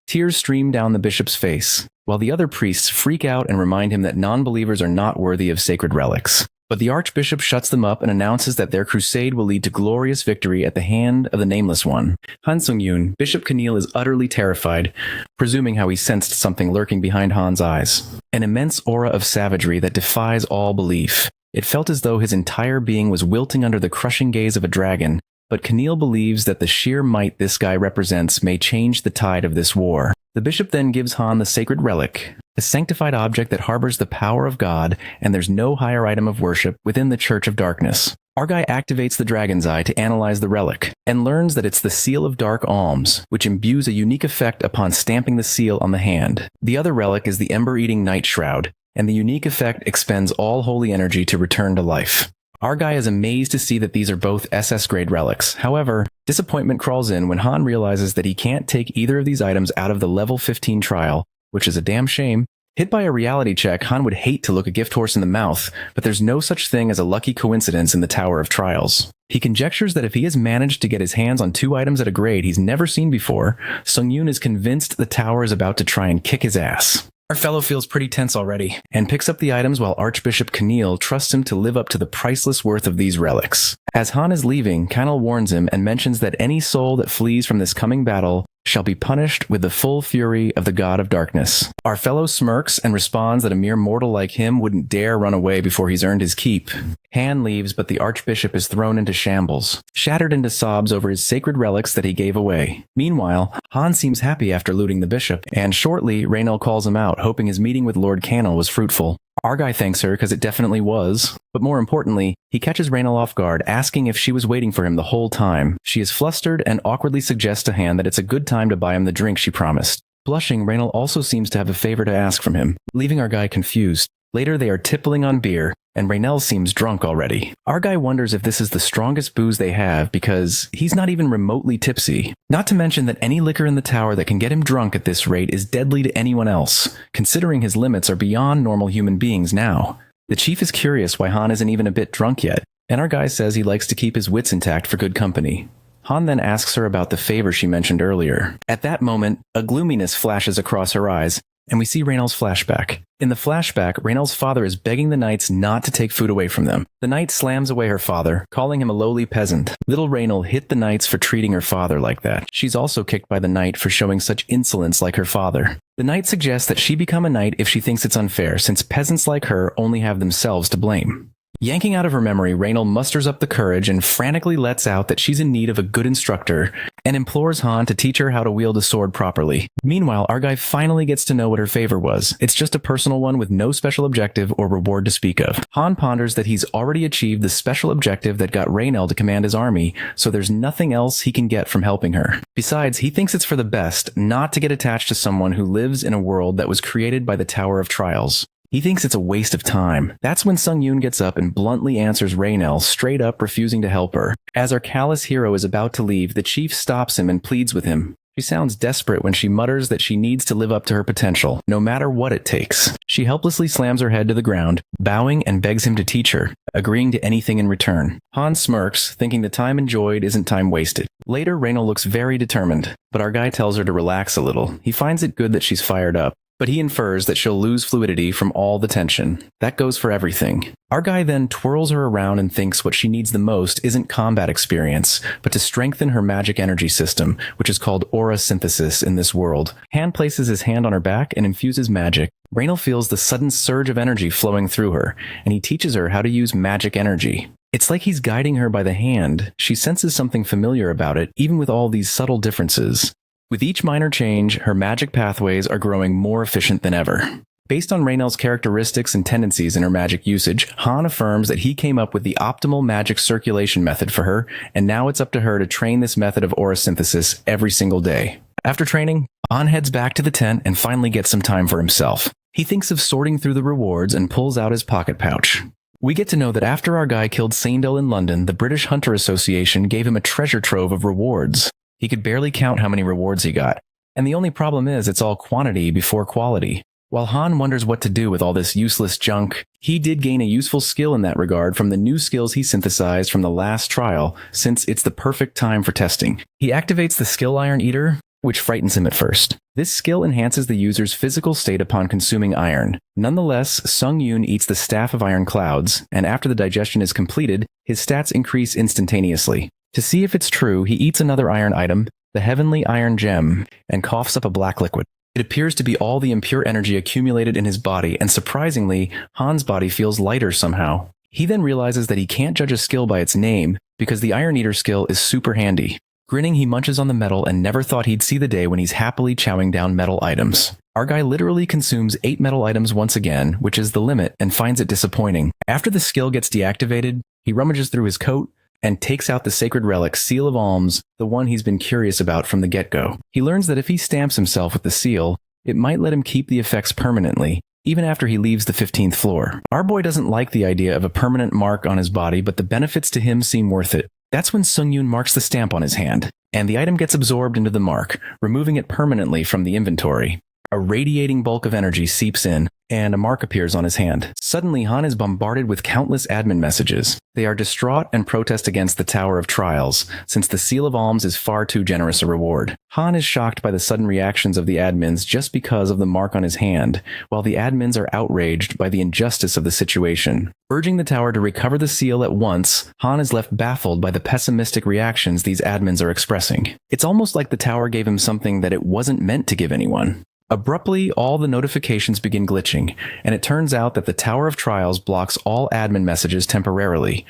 Tears stream down the bishop's face, while the other priests freak out and remind him that non-believers are not worthy of sacred relics. But the Archbishop shuts them up and announces that their crusade will lead to glorious victory at the hand of the Nameless One. Han Sung-yoon, Bishop Keneal is utterly terrified, presuming how he sensed something lurking behind Han's eyes. An immense aura of savagery that defies all belief. It felt as though his entire being was wilting under the crushing gaze of a dragon, but Keneal believes that the sheer might this guy represents may change the tide of this war. The bishop then gives Han the sacred relic, a sanctified object that harbors the power of God, and there's no higher item of worship within the Church of Darkness. Our guy activates the dragon's eye to analyze the relic, and learns that it's the Seal of Dark Alms, which imbues a unique effect upon stamping the seal on the hand. The other relic is the Ember-Eating Night Shroud, and the unique effect expends all holy energy to return to life. Our guy is amazed to see that these are both SS-grade relics. However, disappointment crawls in when Han realizes that he can't take either of these items out of the level 15 trial, which is a damn shame. Hit by a reality check, Han would hate to look a gift horse in the mouth, but there's no such thing as a lucky coincidence in the Tower of Trials. He conjectures that if he has managed to get his hands on two items at a grade he's never seen before, Sung-yoon is convinced the tower is about to try and kick his ass. Our fellow feels pretty tense already, and picks up the items while Archbishop Keneal trusts him to live up to the priceless worth of these relics. As Han is leaving, Keneal warns him and mentions that any soul that flees from this coming battle shall be punished with the full fury of the God of Darkness. Our fellow smirks and responds that a mere mortal like him wouldn't dare run away before he's earned his keep. Han leaves, but the Archbishop is thrown into shambles, shattered into sobs over his sacred relics that he gave away. Meanwhile, Han seems happy after looting the bishop, and shortly, Rhaenel calls him out, hoping his meeting with Lord Keneal was fruitful. Argai thanks her because it definitely was, but more importantly, he catches Rhaenel off guard, asking if she was waiting for him the whole time. She is flustered and awkwardly suggests to Han that it's a good time to buy him the drink she promised. Blushing, Rhaenel also seems to have a favor to ask from him, leaving Argai confused. Later, they are tippling on beer, and Rhaenel seems drunk already. Argai wonders if this is the strongest booze they have because he's not even remotely tipsy. Not to mention that any liquor in the tower that can get him drunk at this rate is deadly to anyone else, considering his limits are beyond normal human beings now. The chief is curious why Han isn't even a bit drunk yet, and Argai says he likes to keep his wits intact for good company. Han then asks her about the favor she mentioned earlier. At that moment, a gloominess flashes across her eyes, and we see Rhaenel's flashback. In the flashback, Rhaenel's father is begging the knights not to take food away from them. The knight slams away her father, calling him a lowly peasant. Little Rhaenel hit the knights for treating her father like that. She's also kicked by the knight for showing such insolence like her father. The knight suggests that she become a knight if she thinks it's unfair, since peasants like her only have themselves to blame. Yanking out of her memory, Rhaenel musters up the courage and frantically lets out that she's in need of a good instructor and implores Han to teach her how to wield a sword properly. Meanwhile, Argai finally gets to know what her favor was. It's just a personal one with no special objective or reward to speak of. Han ponders that he's already achieved the special objective that got Rhaenel to command his army, so there's nothing else he can get from helping her. Besides, he thinks it's for the best not to get attached to someone who lives in a world that was created by the Tower of Trials. He thinks it's a waste of time. That's when Sung Yoon gets up and bluntly answers Rhaenel, straight up refusing to help her. As our callous hero is about to leave, the chief stops him and pleads with him. She sounds desperate when she mutters that she needs to live up to her potential, no matter what it takes. She helplessly slams her head to the ground, bowing and begs him to teach her, agreeing to anything in return. Han smirks, thinking the time enjoyed isn't time wasted. Later, Rhaenel looks very determined, but Argai tells her to relax a little. He finds it good that she's fired up, but he infers that she'll lose fluidity from all the tension. That goes for everything. Argai then twirls her around and thinks what she needs the most isn't combat experience, but to strengthen her magic energy system, which is called aura synthesis in this world. Han places his hand on her back and infuses magic. Rhaenel feels the sudden surge of energy flowing through her, and he teaches her how to use magic energy. It's like he's guiding her by the hand. She senses something familiar about it, even with all these subtle differences. With each minor change, her magic pathways are growing more efficient than ever. Based on Rhaenel's characteristics and tendencies in her magic usage, Han affirms that he came up with the optimal magic circulation method for her, and now it's up to her to train this method of aura synthesis every single day. After training, Han heads back to the tent and finally gets some time for himself. He thinks of sorting through the rewards and pulls out his pocket pouch. We get to know that after our guy killed Saindel in London, the British Hunter Association gave him a treasure trove of rewards. He could barely count how many rewards he got. And the only problem is it's all quantity before quality. While Han wonders what to do with all this useless junk, he did gain a useful skill in that regard from the new skills he synthesized from the last trial, since it's the perfect time for testing. He activates the skill Iron Eater, which frightens him at first. This skill enhances the user's physical state upon consuming iron. Nonetheless, Sung Yoon eats the Staff of Iron Clouds, and after the digestion is completed, his stats increase instantaneously. To see if it's true, he eats another iron item, the Heavenly Iron Gem, and coughs up a black liquid. It appears to be all the impure energy accumulated in his body, and surprisingly, Han's body feels lighter somehow. He then realizes that he can't judge a skill by its name, because the Iron Eater skill is super handy. Grinning, he munches on the metal and never thought he'd see the day when he's happily chowing down metal items. Argai literally consumes 8 metal items once again, which is the limit, and finds it disappointing. After the skill gets deactivated, he rummages through his coat and takes out the sacred relic, Seal of Alms, the one he's been curious about from the get-go. He learns that if he stamps himself with the seal, it might let him keep the effects permanently, even after he leaves the 15th floor. Our boy doesn't like the idea of a permanent mark on his body, but the benefits to him seem worth it. That's when Sung Yoon marks the stamp on his hand, and the item gets absorbed into the mark, removing it permanently from the inventory. A radiating bulk of energy seeps in, and a mark appears on his hand. Suddenly, Han is bombarded with countless admin messages. They are distraught and protest against the Tower of Trials, since the Seal of Alms is far too generous a reward. Han is shocked by the sudden reactions of the admins just because of the mark on his hand, while the admins are outraged by the injustice of the situation. Urging the tower to recover the seal at once, Han is left baffled by the pessimistic reactions these admins are expressing. It's almost like the tower gave him something that it wasn't meant to give anyone. Abruptly, all the notifications begin glitching, and it turns out that the Tower of Trials blocks all admin messages temporarily.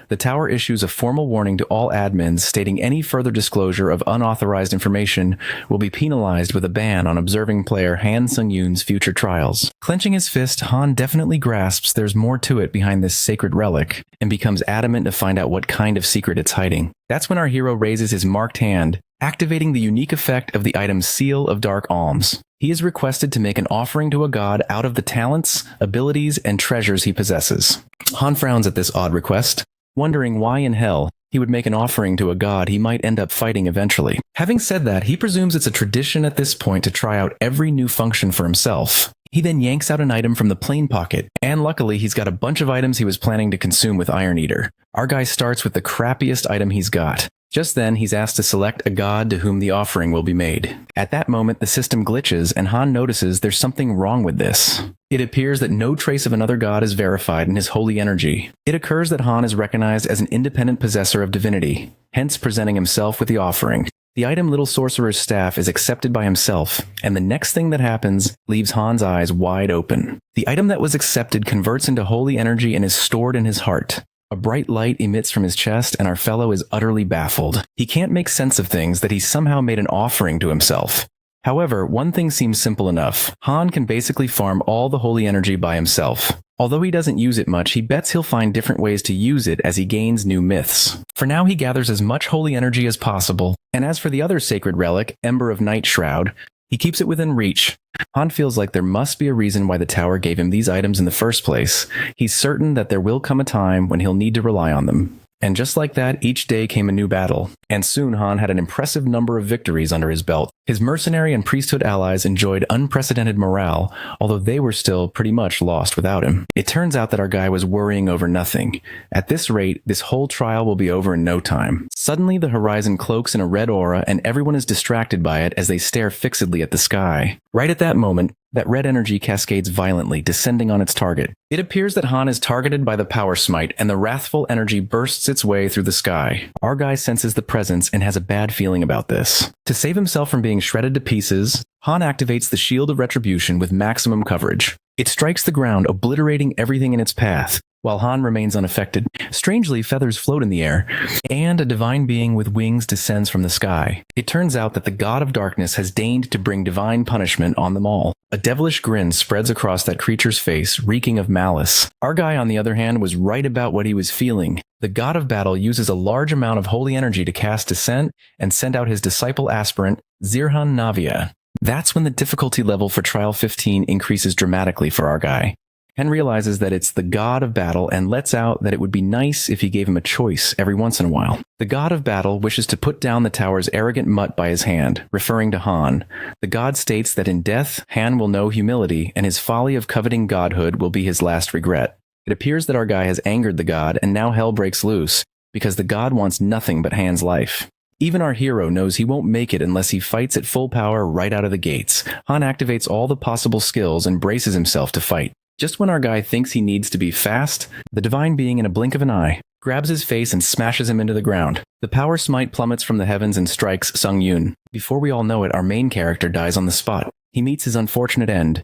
The tower issues a formal warning to all admins stating any further disclosure of unauthorized information will be penalized with a ban on observing player Han Sung-yoon's future trials. Clenching his fist, Han definitely grasps there's more to it behind this sacred relic, and becomes adamant to find out what kind of secret it's hiding. That's when our hero raises his marked hand, activating the unique effect of the item's Seal of Dark Alms. He is requested to make an offering to a god out of the talents, abilities, and treasures he possesses. Han frowns at this odd request, wondering why in hell he would make an offering to a god he might end up fighting eventually. Having said that, he presumes it's a tradition at this point to try out every new function for himself. He then yanks out an item from the plain pocket, and luckily he's got a bunch of items he was planning to consume with Iron Eater. Our guy starts with the crappiest item he's got. Just then, he's asked to select a god to whom the offering will be made. At that moment, the system glitches, and Han notices there's something wrong with this. It appears that no trace of another god is verified in his holy energy. It occurs that Han is recognized as an independent possessor of divinity, hence presenting himself with the offering. The item Little Sorcerer's Staff is accepted by himself, and the next thing that happens leaves Han's eyes wide open. The item that was accepted converts into holy energy and is stored in his heart. A bright light emits from his chest, and our fellow is utterly baffled. He can't make sense of things that he somehow made an offering to himself. However, one thing seems simple enough. Han can basically farm all the holy energy by himself. Although he doesn't use it much, he bets he'll find different ways to use it as he gains new myths. For now, he gathers as much holy energy as possible, and as for the other sacred relic, Ember of Night Shroud, he keeps it within reach. Han feels like there must be a reason why the tower gave him these items in the first place. He's certain that there will come a time when he'll need to rely on them. And just like that, each day came a new battle, and soon Han had an impressive number of victories under his belt. His mercenary and priesthood allies enjoyed unprecedented morale, although they were still pretty much lost without him. It turns out that our guy was worrying over nothing. At this rate, this whole trial will be over in no time. Suddenly, the horizon cloaks in a red aura, and everyone is distracted by it as they stare fixedly at the sky. Right at that moment, that red energy cascades violently, descending on its target. It appears that Han is targeted by the power smite, and the wrathful energy bursts its way through the sky. Our guy senses the presence and has a bad feeling about this. To save himself from being shredded to pieces, Han activates the Shield of Retribution with maximum coverage. It strikes the ground, obliterating everything in its path, while Han remains unaffected. Strangely, feathers float in the air, and a divine being with wings descends from the sky. It turns out that the God of Darkness has deigned to bring divine punishment on them all. A devilish grin spreads across that creature's face, reeking of malice. Our guy, on the other hand, was right about what he was feeling. The God of Battle uses a large amount of holy energy to cast Descent and send out his disciple aspirant, Zirhan Navia. That's when the difficulty level for Trial 15 increases dramatically for our guy. Ken realizes that it's the God of Battle and lets out that it would be nice if he gave him a choice every once in a while. The God of Battle wishes to put down the tower's arrogant mutt by his hand, referring to Han. The god states that in death, Han will know humility, and his folly of coveting godhood will be his last regret. It appears that our guy has angered the god, and now hell breaks loose, because the god wants nothing but Han's life. Even our hero knows he won't make it unless he fights at full power right out of the gates. Han activates all the possible skills and braces himself to fight. Just when our guy thinks he needs to be fast, the divine being in a blink of an eye grabs his face and smashes him into the ground. The power smite plummets from the heavens and strikes Sung-yoon. Before we all know it, our main character dies on the spot. He meets his unfortunate end,